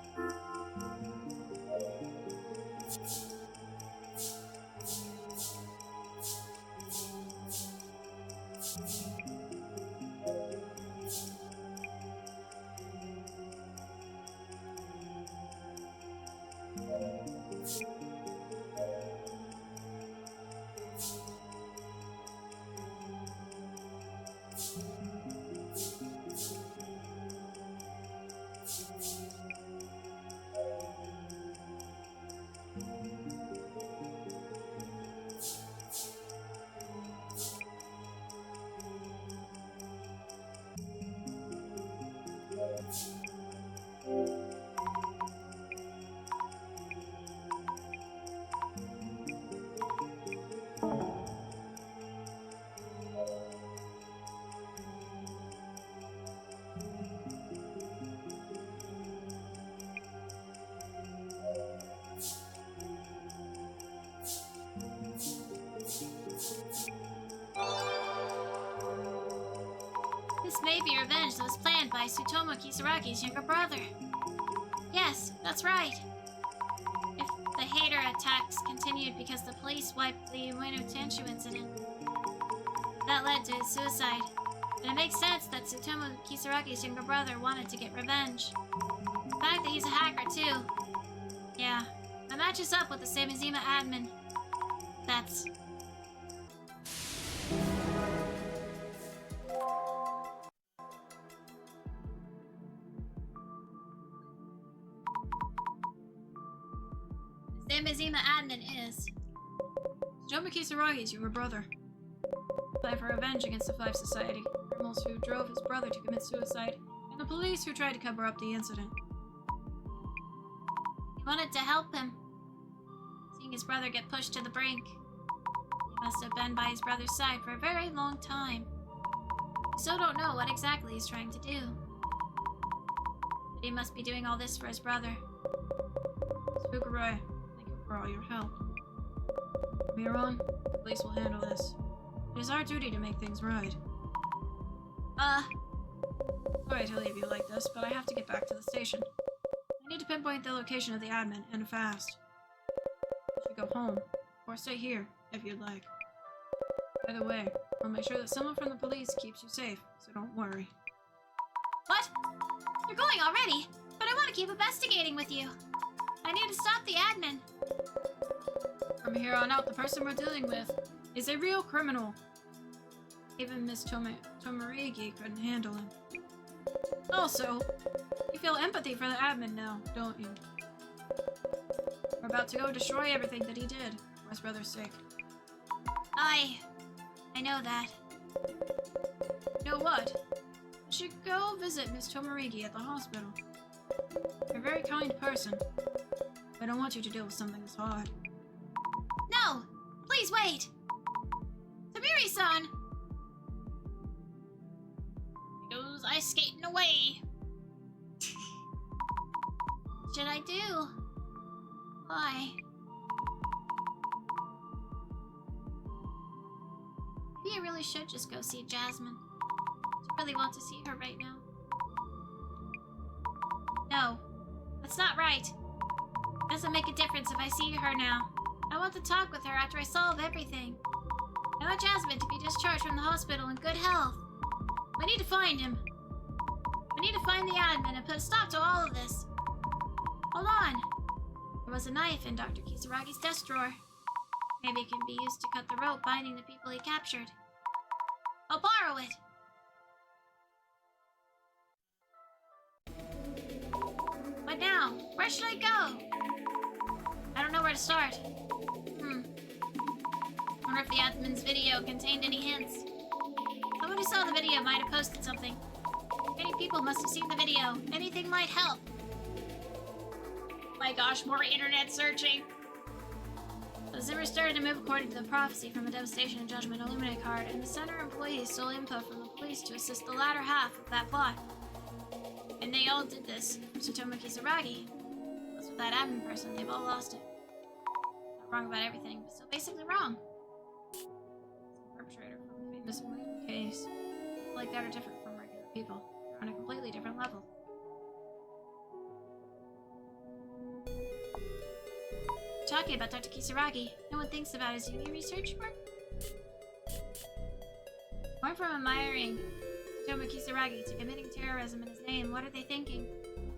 Speaker 2: This may be revenge that was planned by Tsutomu Kisaragi's younger brother. Yes, that's right. If the hater attacks continued because the police wiped the Ueno Tenshu incident, that led to his suicide. And it makes sense that Tsutomu Kisaragi's younger brother wanted to get revenge. The fact that he's a hacker too. Yeah, that matches up with the Samizima admin. That's... Samizima admin is.
Speaker 1: Joma Kisaragi is your brother. Apply for revenge against the Five Society, criminals who drove his brother to commit suicide, and the police who tried to cover up the incident.
Speaker 2: He wanted to help him, seeing his brother get pushed to the brink. He must have been by his brother's side for a very long time. We still don't know what exactly he's trying to do. But he must be doing all this for his brother.
Speaker 1: Fukuroi, thank you for all your help. From here on, the police will handle this. It is our duty to make things right. Sorry to leave you like this, but I have to get back to the station. I need to pinpoint the location of the admin, and fast. You should go home, or stay here, if you'd like. By the way, I'll make sure that someone from the police keeps you safe, so don't worry.
Speaker 2: What? You're going already? But I want to keep investigating with you. I need to stop the admin.
Speaker 1: From here on out, the person we're dealing with is a real criminal. Even Miss Tomarigi couldn't handle him. Also, you feel empathy for the admin now, don't you? We're about to go destroy everything that he did for his brother's sake.
Speaker 2: I know that.
Speaker 1: You know what? You should go visit Miss Tomarigi at the hospital. You're a very kind person. I don't want you to deal with something this hard.
Speaker 2: No! Please wait! Tamiri-san!
Speaker 4: Goes ice skating away.
Speaker 2: What should I do? Why? Maybe I really should just go see Jasmine. I really want to see her right now. No, that's not right. It doesn't make a difference if I see her now. I want to talk with her after I solve everything. I want Jasmine to be discharged from the hospital in good health. We need to find him. We need to find the admin and put a stop to all of this. Hold on. There was a knife in Dr. Kisaragi's desk drawer. Maybe it can be used to cut the rope binding the people he captured. I'll borrow it. What now? Where should I go? I don't know where to start. Wonder if the admin's video contained any hints. Someone who saw the video might have posted something. Many people must have seen the video. Anything might help.
Speaker 4: My gosh, more internet searching.
Speaker 2: The Zimmer started to move according to the prophecy from the Devastation and Judgment Illuminate card, and the center employees stole input from the police to assist the latter half of that plot. And they all did this for Tsutomu Kisaragi. Plus, with that admin person, they've all lost it. Not wrong about everything, but still basically wrong.
Speaker 1: The perpetrator from a famous murder case. People like that are different from regular people. They're on a completely different level.
Speaker 2: Talking about Dr. Kisaragi, no one thinks about his uni research work? Or from admiring Tsutomu Kisaragi to committing terrorism in his name, what are they thinking?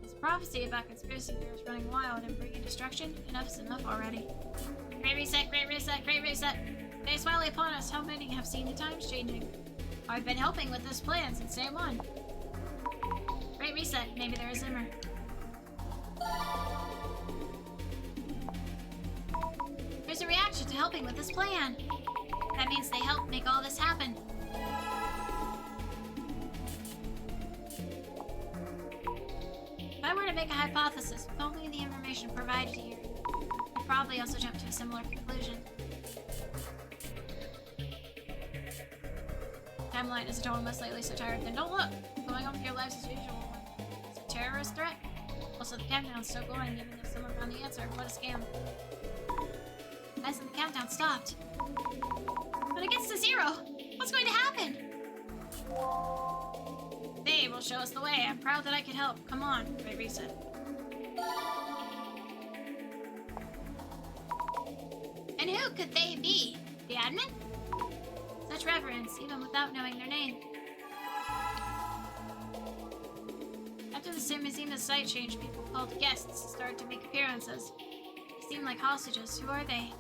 Speaker 2: His prophecy about conspiracy theorists running wild and bringing destruction? Enough is enough already. Great reset, great reset, great reset! Day is finally upon us. How many have seen the times changing? I've been helping with this plan since day one. Great reset, maybe there is Zimmer. There's a reaction to helping with this plan. That means they helped make all this happen. If I were to make a hypothesis with only the information provided here, I'd probably also jump to a similar conclusion. Timeline isn't told us lately, so tired. Then don't look. Going on with your lives as usual. It's a terrorist threat. Also, the countdown's still going, even if someone found the answer. What a scam. As the countdown stopped. But it gets to 0. What's going to happen? They will show us the way. I'm proud that I could help. Come on, great reset. And who could they be? The admin? Such reverence, even without knowing their name. After the Simizima's site change, people called guests started to make appearances. They seemed like hostages. Who are they?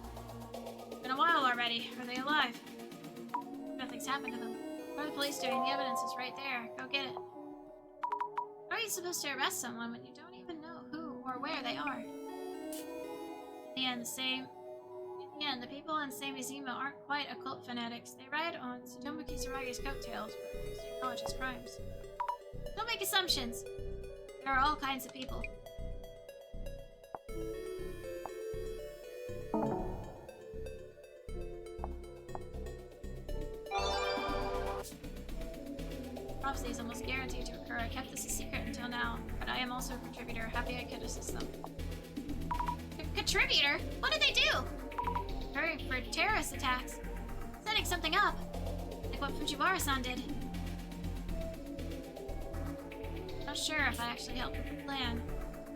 Speaker 2: Been a while already. Are they alive? Nothing's happened to them. What are the police doing? The evidence is right there. Go get it. How are you supposed to arrest someone when you don't even know who or where they are? In the end, the people in Samizima aren't quite occult fanatics. They ride on Tsutomu Kisaragi's coattails, but refuse to acknowledge his crimes. Don't make assumptions. There are all kinds of people. Prophecy is almost guaranteed to occur. I kept this a secret until now, but I am also a contributor. Happy I could assist them. Contributor? What did they do? Preparing for terrorist attacks. Setting something up. Like what Fujiwara-san did. Not sure if I actually helped with the plan.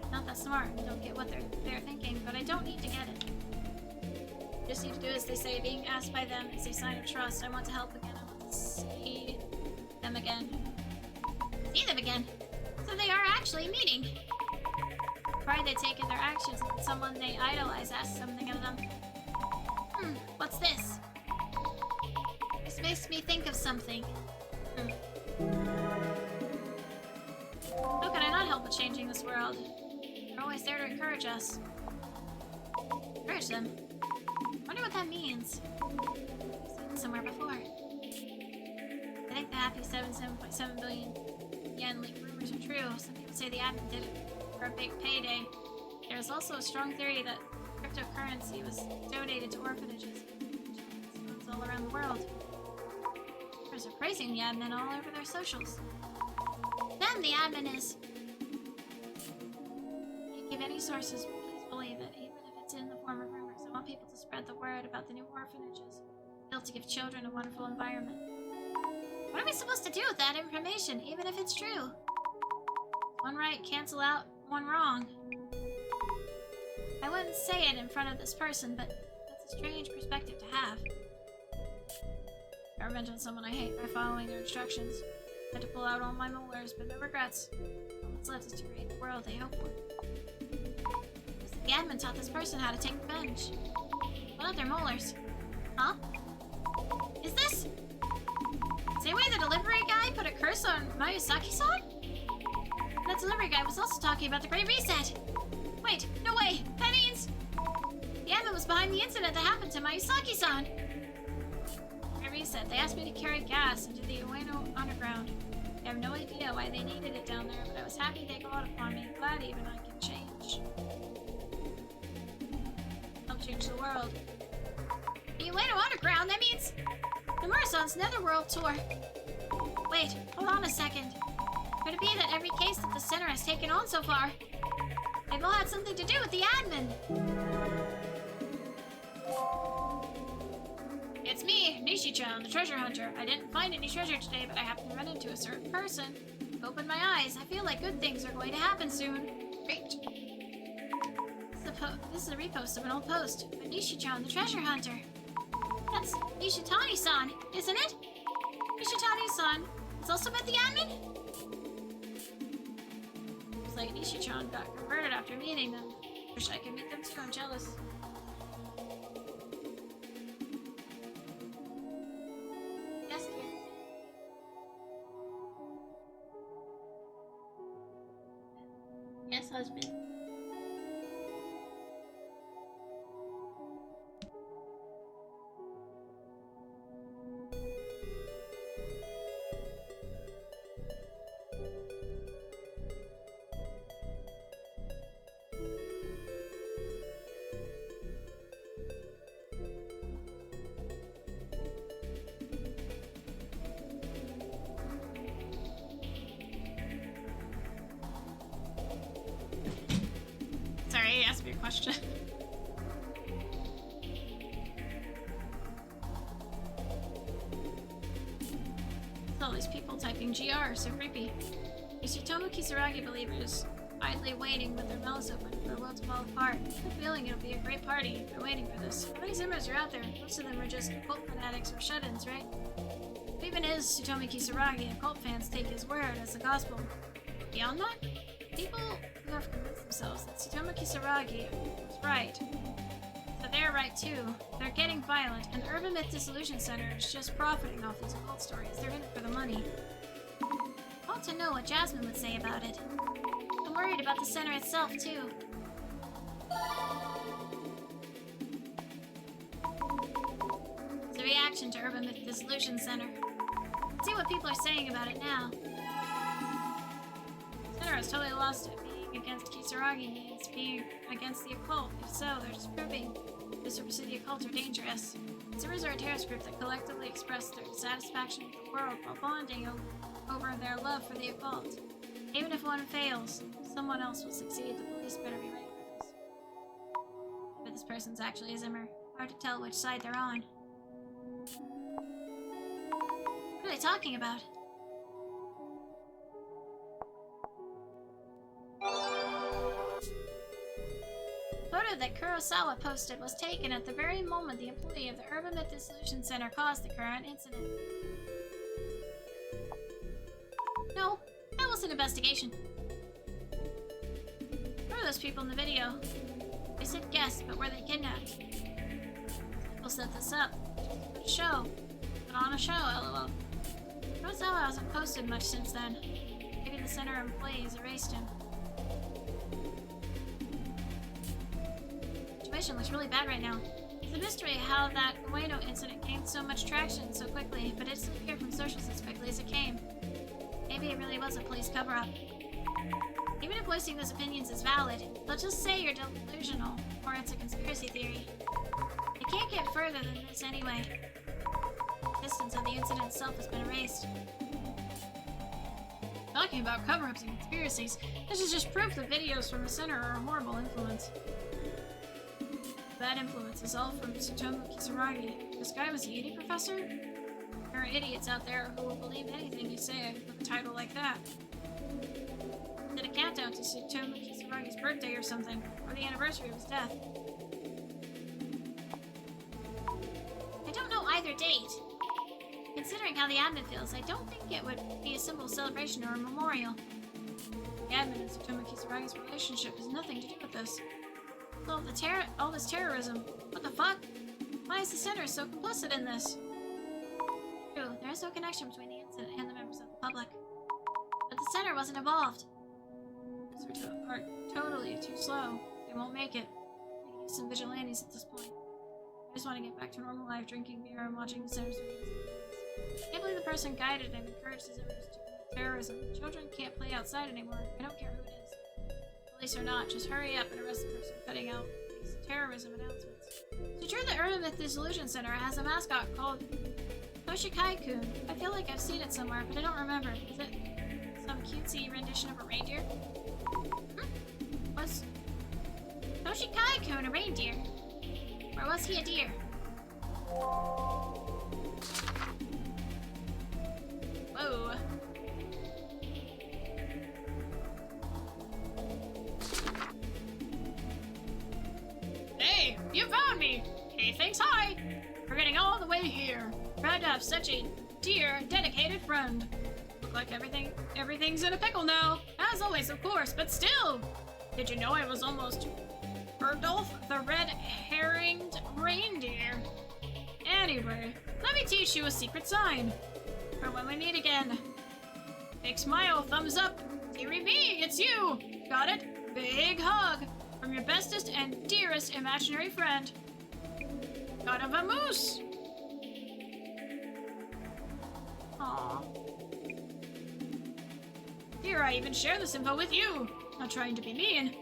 Speaker 2: I'm not that smart and don't get what they're thinking, but I don't need to get it. I just need to do as they say. Being asked by them is a sign of trust. I want to help again. I want to see them again. See them again? So they are actually meeting. The pride they take in their actions when someone they idolize asks something of them. What's this? This makes me think of something. How can I not help with changing this world? They're always there to encourage us. Encourage them? Wonder what that means. I've seen it somewhere before. I think the happy 7.7 billion yen leak rumors are true. Some people say the admin did it for a big payday. There is also a strong theory that cryptocurrency was donated to orphanages all around the world. Others are praising the admin all over their socials. Then the admin is. Can't give any sources, but please believe it, even if it's in the form of rumors. I want people to spread the word about the new orphanages, built to give children a wonderful environment. What are we supposed to do with that information, even if it's true? One right cancel out one wrong. I wouldn't say it in front of this person, but that's a strange perspective to have. I revenge on someone I hate by following their instructions. I had to pull out all my molars, but no regrets. All that's left is to create the world they hope for. The admin taught this person how to take revenge. What are their molars? Huh? Is this? Same way the delivery guy put a curse on Mayusaki-san? That delivery guy was also talking about the Great Reset. Wait, no way! That means... The admin was behind the incident that happened to Mayusaki-san! Great Reset. They asked me to carry gas into the Ueno underground. I have no idea why they needed it down there, but I was happy they called upon me. Glad even I can change. Help change the world. The Ueno underground? That means... Nomura-san's Netherworld tour. Wait, hold on a second. Could it be that every case that the center has taken on so far, they've all had something to do with the admin? It's me, Nishi-chan, the treasure hunter. I didn't find any treasure today, but I happened to run into a certain person. Open my eyes. I feel like good things are going to happen soon. Great. This is a repost of an old post by Nishi-chan, the treasure hunter. That's Nishitani-san, isn't it? Nishitani-san is also met the admin? Looks like Nishi-chan got converted after meeting them. Wish I could meet them too, I'm jealous. Yes, dear. Yes, husband. Sorry, ask me a question. All these people typing GR are so creepy. These Tsutomu Kisaragi believers idly waiting with their mouths open for the world to fall apart. I have a feeling it'll be a great party. They're waiting for this. How many Zimmers are out there? Most of them are just cult fanatics or shut-ins, right? If even is Tsutomu Kisaragi, and cult fans take his word as the gospel. Beyond that, people who have convinced themselves that Tsutomu Kisaragi was right, so they're right too. They're getting violent, and the Urban Myth Dissolution Center is just profiting off these occult stories. They're in it for the money. I want to know what Jasmine would say about it. I'm worried about the center itself too. reaction to Urban Myth Dissolution Center. Let's see what people are saying about it now. Center has totally lost it. Being against Kisaragi means being against the occult. If so, they're disproving visitors to the occult are dangerous. Consumers are a terrorist group that collectively express their dissatisfaction with the world while bonding over their love for the occult. Even if one fails, someone else will succeed. The police better be ready for this. But this person's actually a Zimmer. Hard to tell which side they're on. What are they talking about? The photo that Kurosawa posted was taken at the very moment the employee of the Urban Myth Dissolution Center caused the current incident. No, that was an investigation. Who are those people in the video? They said guests, but were they kidnapped? People set this up. Put a show. Put on a show, lol. Kurosawa hasn't posted much since then. Maybe the center employees erased him. The situation looks really bad right now. It's a mystery how that Ueno incident gained so much traction so quickly, but it disappeared from socials as quickly as it came. Maybe it really was a police cover-up. Even if voicing those opinions is valid, they'll just say you're delusional, or it's a conspiracy theory. It can't get further than this anyway. The existence of the incident itself has been erased. Talking about cover-ups and conspiracies, this is just proof that videos from the center are a horrible influence. Bad influence is all from Tsutomu Kisaragi. This guy was a uni professor? There are idiots out there who will believe anything you say with a title like that. Did a countdown to Tsutomu Kisaragi's birthday or something, or the anniversary of his death. I don't know either date. Considering how the admin feels, I don't think it would be a simple celebration or a memorial. The admin and Tsutomu Kisaragi's relationship has nothing to do with this. All this terrorism. What the fuck? Why is the center so complicit in this? True, there is no connection between the incident and the members of the public. But the center wasn't involved. These are totally too slow. They won't make it. We need some vigilantes at this point. I just want to get back to normal life, drinking beer and watching the center's videos. I can't believe the person guided and encouraged his efforts to commit terrorism. Children can't play outside anymore. I don't care who it is. Police or not, just hurry up and arrest the person putting out these terrorism announcements. Is it true that Urban Myth Dissolution Center has a mascot called Toshikai-kun? I feel like I've seen it somewhere, but I don't remember. Is it some cutesy rendition of a reindeer? Was Toshikai-kun a reindeer? Or was he a deer? Whoa. Hey, you found me! Hey, thanks, hi! For getting all the way here. Proud to have such a dear, dedicated friend. Look like everything's in a pickle now. As always, of course, but still! Did you know I was almost Erdolf the red-herringed reindeer? Anyway, let me teach you a secret sign. For when we meet again. Big smile, thumbs up. Dearie me, it's you! Got it? Big hug. From your bestest and dearest imaginary friend. God of a moose! Aww. Here, I even share this info with you. Not trying to be mean.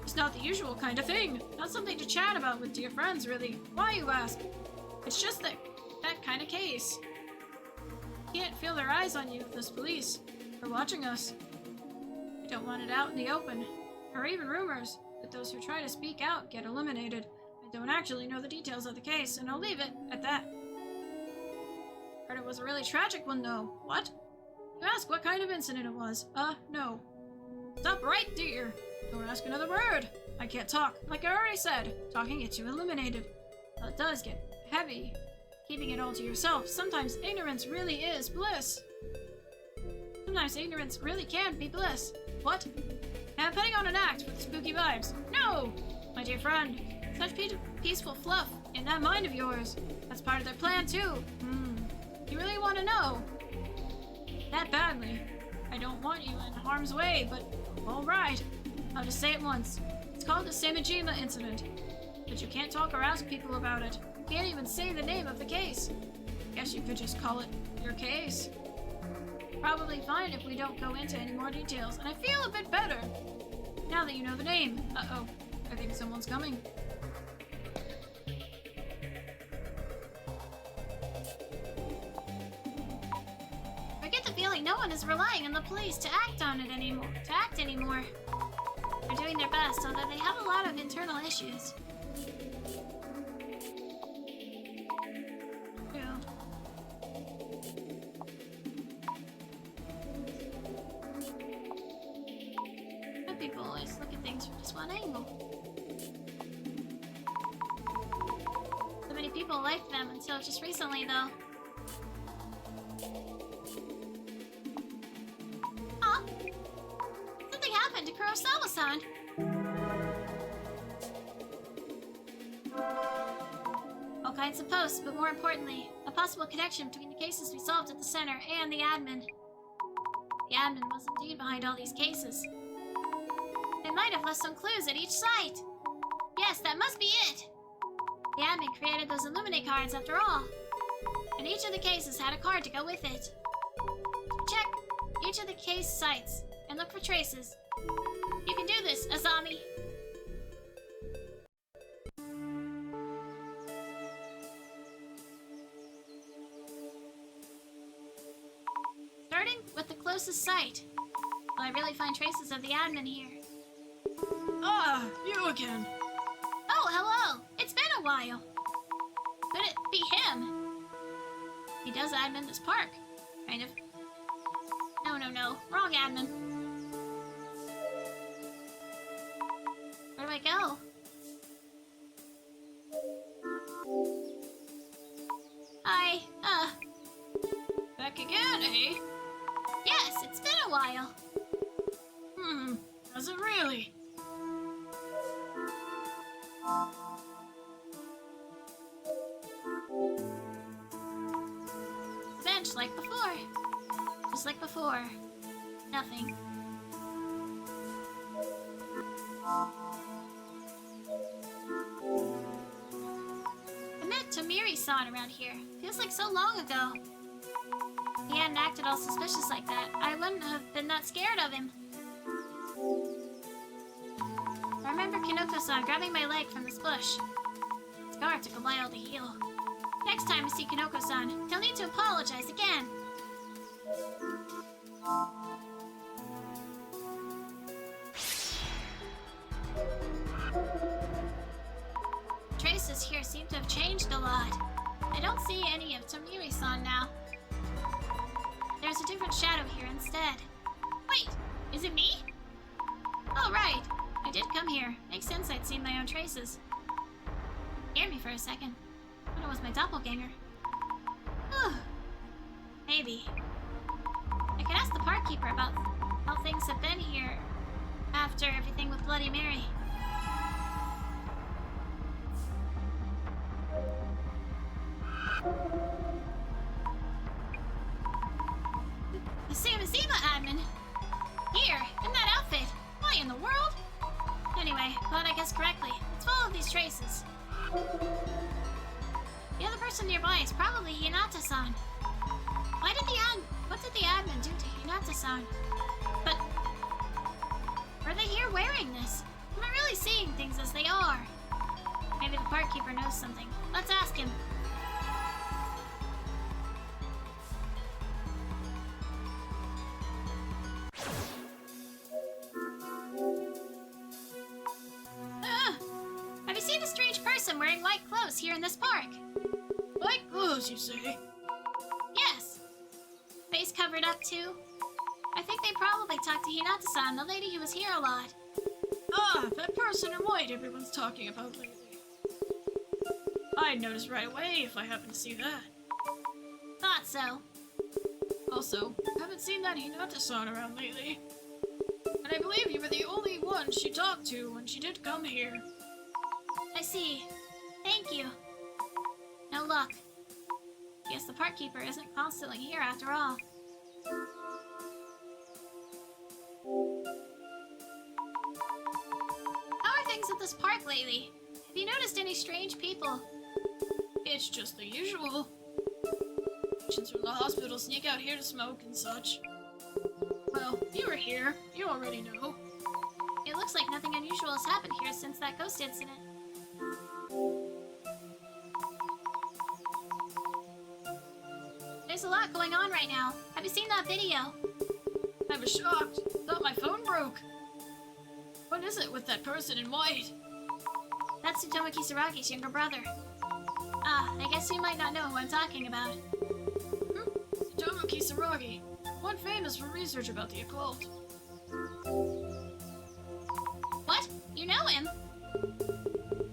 Speaker 2: It's not the usual kind of thing. Not something to chat about with dear friends, really. Why, you ask? It's just that kind of case. You can't feel their eyes on you, those police. They're watching us. I don't want it out in the open. Or even rumors that those who try to speak out get eliminated. I don't actually know the details of the case, and I'll leave it at that. Heard it was a really tragic one, though. What? You ask what kind of incident it was. No. Stop right there. Don't ask another word. I can't talk. Like I already said, talking gets you eliminated. Well, it does get heavy. Keeping it all to yourself. Sometimes ignorance really is bliss. Sometimes ignorance really can be bliss. What? I'm putting on an act with spooky vibes. No! My dear friend, such peaceful fluff in that mind of yours. That's part of their plan, too. You really want to know? That badly. I don't want you in harm's way, but alright. I'll just say it once. It's called the Samajima incident. But you can't talk or ask people about it.
Speaker 1: can't even say the name of the case. Guess you could just call it your case. Probably fine if we don't go into any more details, and I feel a bit better now that you know the name. Uh-oh, I think someone's coming.
Speaker 2: I get the feeling no one is relying on the police to act anymore. They're doing their best, although they have a lot of internal issues.
Speaker 1: Yeah.
Speaker 2: Some people always look at things from just one angle. So many people liked them until just recently, though. Huh? Something happened to Kurosawa-san. All kinds of posts, but more importantly, a possible connection between the cases we solved at the center and the admin. The admin was indeed behind all these cases. They might have left some clues at each site. Yes, that must be it. The admin created those Illuminate cards after all. And each of the cases had a card to go with it. Check each of the case sites and look for traces. You can do this, Azami. Starting with the closest site. Will I really find traces of the admin here?
Speaker 1: Ah, you again.
Speaker 2: Oh, hello! It's been a while. Could it be him? He does admin this park. Kind of. No. Wrong admin. Where do I go? Hi,
Speaker 1: Back again, eh?
Speaker 2: yes, it's been a while.
Speaker 1: Does it really?
Speaker 2: The bench like before. Just like before. Nothing. I met Tomiri-san around here. Feels like so long ago. If he hadn't acted all suspicious like that, I wouldn't have been that scared of him. I remember Kinoko-san grabbing my leg from this bush. The scar took a while to heal. Next time I see Kinoko-san, he'll need to apologize again. Traces here seem to have changed a lot. I don't see any of Tomiri-san now. There's a different shadow here instead. Wait, is it me? Oh, right. I did come here. Makes sense I'd seen my own traces. Scared me for a second. Thought it was my doppelganger. Whew. Maybe. I could ask the park keeper about how things have been here after everything with Bloody Mary. The Samazima admin! Here, in that outfit! Why in the world? Anyway, thought I guessed correctly. Let's follow these traces. The other person nearby is probably Hinata-san. What did the admin do to Hinata-san? But are they here wearing this? Am I really seeing things as they are? Maybe the park keeper knows something. Let's ask him. Have you seen a strange person wearing white clothes here in this park?
Speaker 1: White clothes, you say?
Speaker 2: Yes. Face covered up too. I think they probably talked to Hinata-san, the lady who was here a lot.
Speaker 1: Ah, that person in white everyone's talking about lately. I'd notice right away if I happened to see that.
Speaker 2: Thought so.
Speaker 1: Also, haven't seen that Hinata-san around lately. And I believe you were the only one she talked to when she did come here.
Speaker 2: I see. Thank you. No luck. Guess the park keeper isn't constantly here after all. How are things at this park lately? Have you noticed any strange people?
Speaker 4: It's just the usual. Patients from the hospital sneak out here to smoke and such. Well, you were here. You already know.
Speaker 2: It looks like nothing unusual has happened here since that ghost incident. There's a lot going on right now. Have you seen that video?
Speaker 4: I was shocked. Thought my phone broke. What is it with that person in white?
Speaker 2: That's Tsutomu Kisaragi's younger brother. Ah, I guess you might not know who I'm talking about.
Speaker 4: Tsutomu Kisaragi. One famous for research about the occult.
Speaker 2: What? You know him?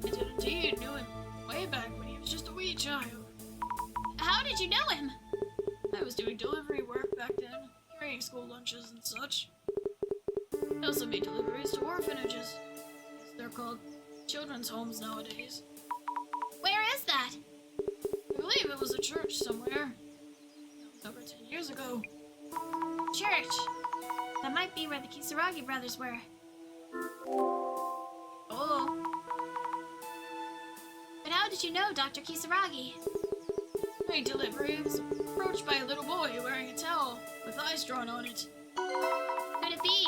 Speaker 4: I did indeed knew him way back when he was just a wee child.
Speaker 2: How did you know him?
Speaker 4: I was doing delivery work back then, carrying school lunches and such. I also made deliveries to orphanages. They're called children's homes nowadays.
Speaker 2: Where is that?
Speaker 4: I believe it was a church somewhere. That was over 10 years ago.
Speaker 2: Church. That might be where the Kisaragi brothers were.
Speaker 4: Oh,
Speaker 2: But how did you know Dr. Kisaragi?
Speaker 4: my delivery was approached by a little boy wearing a towel with eyes drawn on it.
Speaker 2: Could it be?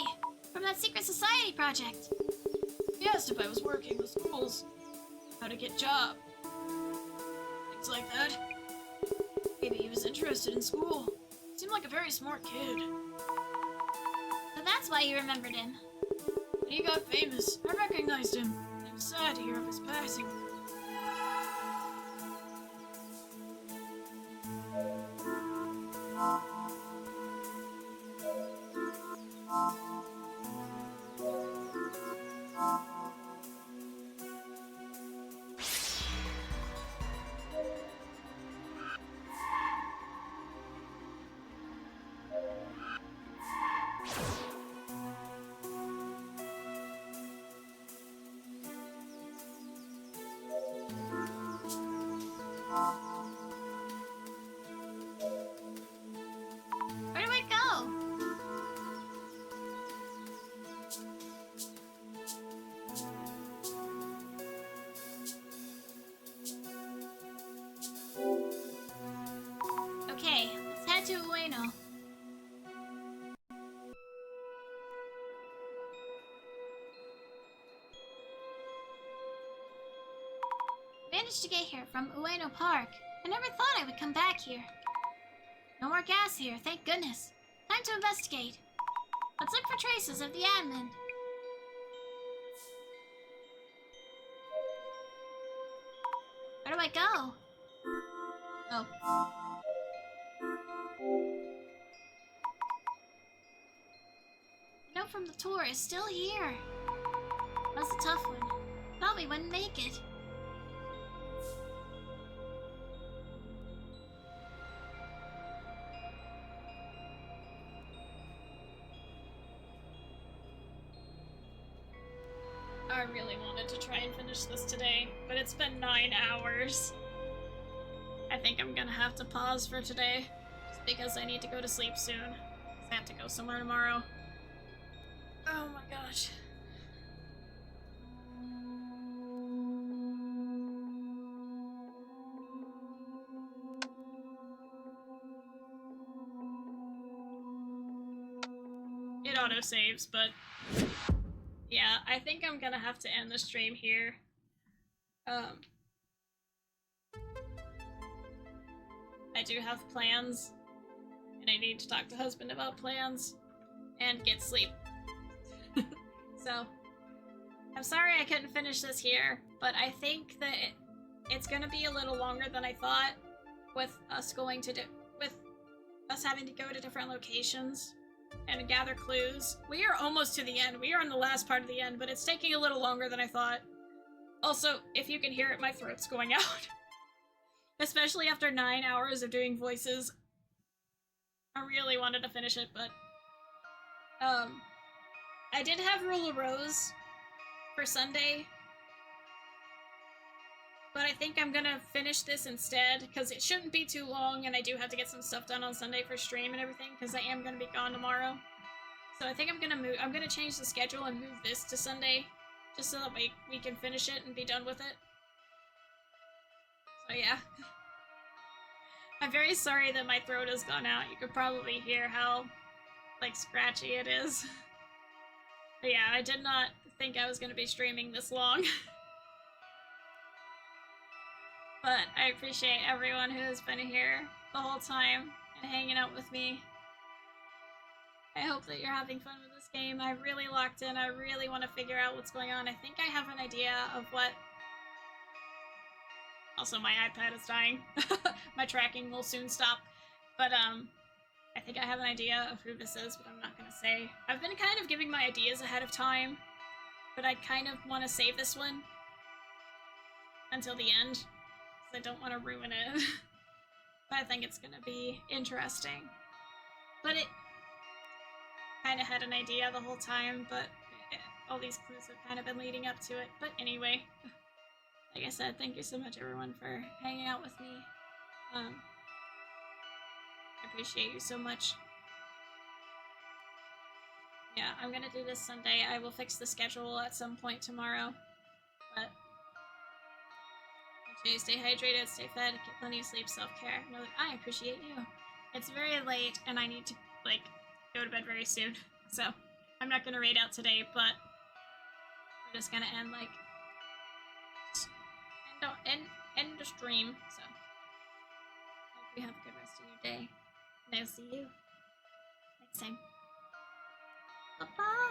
Speaker 2: From that secret society project?
Speaker 4: He asked if I was working with schools, how to get job, things like that. Maybe he was interested in school. Seemed like a very smart kid.
Speaker 2: So that's why you remembered him.
Speaker 4: When he got famous, I recognized him. It was sad to hear of his passing.
Speaker 2: Where do I go? Okay, let's head to Ueno. Managed to get here from Ueno Park. I never thought I would come back here. No more gas here, thank goodness. Time to investigate. Let's look for traces of the admin. Where do I go? Oh. The note from the tour is still here. That's a tough one. Thought we wouldn't make it.
Speaker 4: I really wanted to try and finish this today, but it's been 9 hours. I think I'm gonna have to pause for today, just because I need to go to sleep soon. I have to go somewhere tomorrow. Oh my gosh. It autosaves, but yeah, I think I'm gonna have to end the stream here. I do have plans, and I need to talk to husband about plans, and get sleep. So, I'm sorry I couldn't finish this here, but I think that it's gonna be a little longer than I thought, with us having to go to different locations and gather clues. We are almost to the end. We are in the last part of the end, but it's taking a little longer than I thought. Also, if you can hear it, my throat's going out. Especially after 9 hours of doing voices. I really wanted to finish it, but I did have Rule of Rose for Sunday, but I think I'm gonna finish this instead, because it shouldn't be too long, and I do have to get some stuff done on Sunday for stream and everything, because I am gonna be gone tomorrow. So I think I'm gonna change the schedule and move this to Sunday, just so that we can finish it and be done with it. So yeah. I'm very sorry that my throat has gone out. You could probably hear how, like, scratchy it is. But yeah, I did not think I was going to be streaming this long. But I appreciate everyone who has been here the whole time and hanging out with me. I hope that you're having fun with this game. I really locked in. I really want to figure out what's going on. I think I have an idea of what... Also, my iPad is dying. My tracking will soon stop. But, I think I have an idea of who this is, but I'm not gonna say. I've been kind of giving my ideas ahead of time, but I kind of want to save this one until the end, because I don't want to ruin it. But I think it's gonna be interesting. But it kind of had an idea the whole time, but all these clues have kind of been leading up to it. But anyway, like I said, thank you so much everyone for hanging out with me. I appreciate you so much. Yeah, I'm gonna do this Sunday. I will fix the schedule at some point tomorrow. But make sure you stay hydrated, stay fed, get plenty of sleep, self-care. Know that I appreciate you. It's very late and I need to, like, go to bed very soon. So, I'm not gonna raid out today, but we're just gonna end, like, end the stream. So, hope you have a good rest of your day. And I'll see you next time. Bye-bye!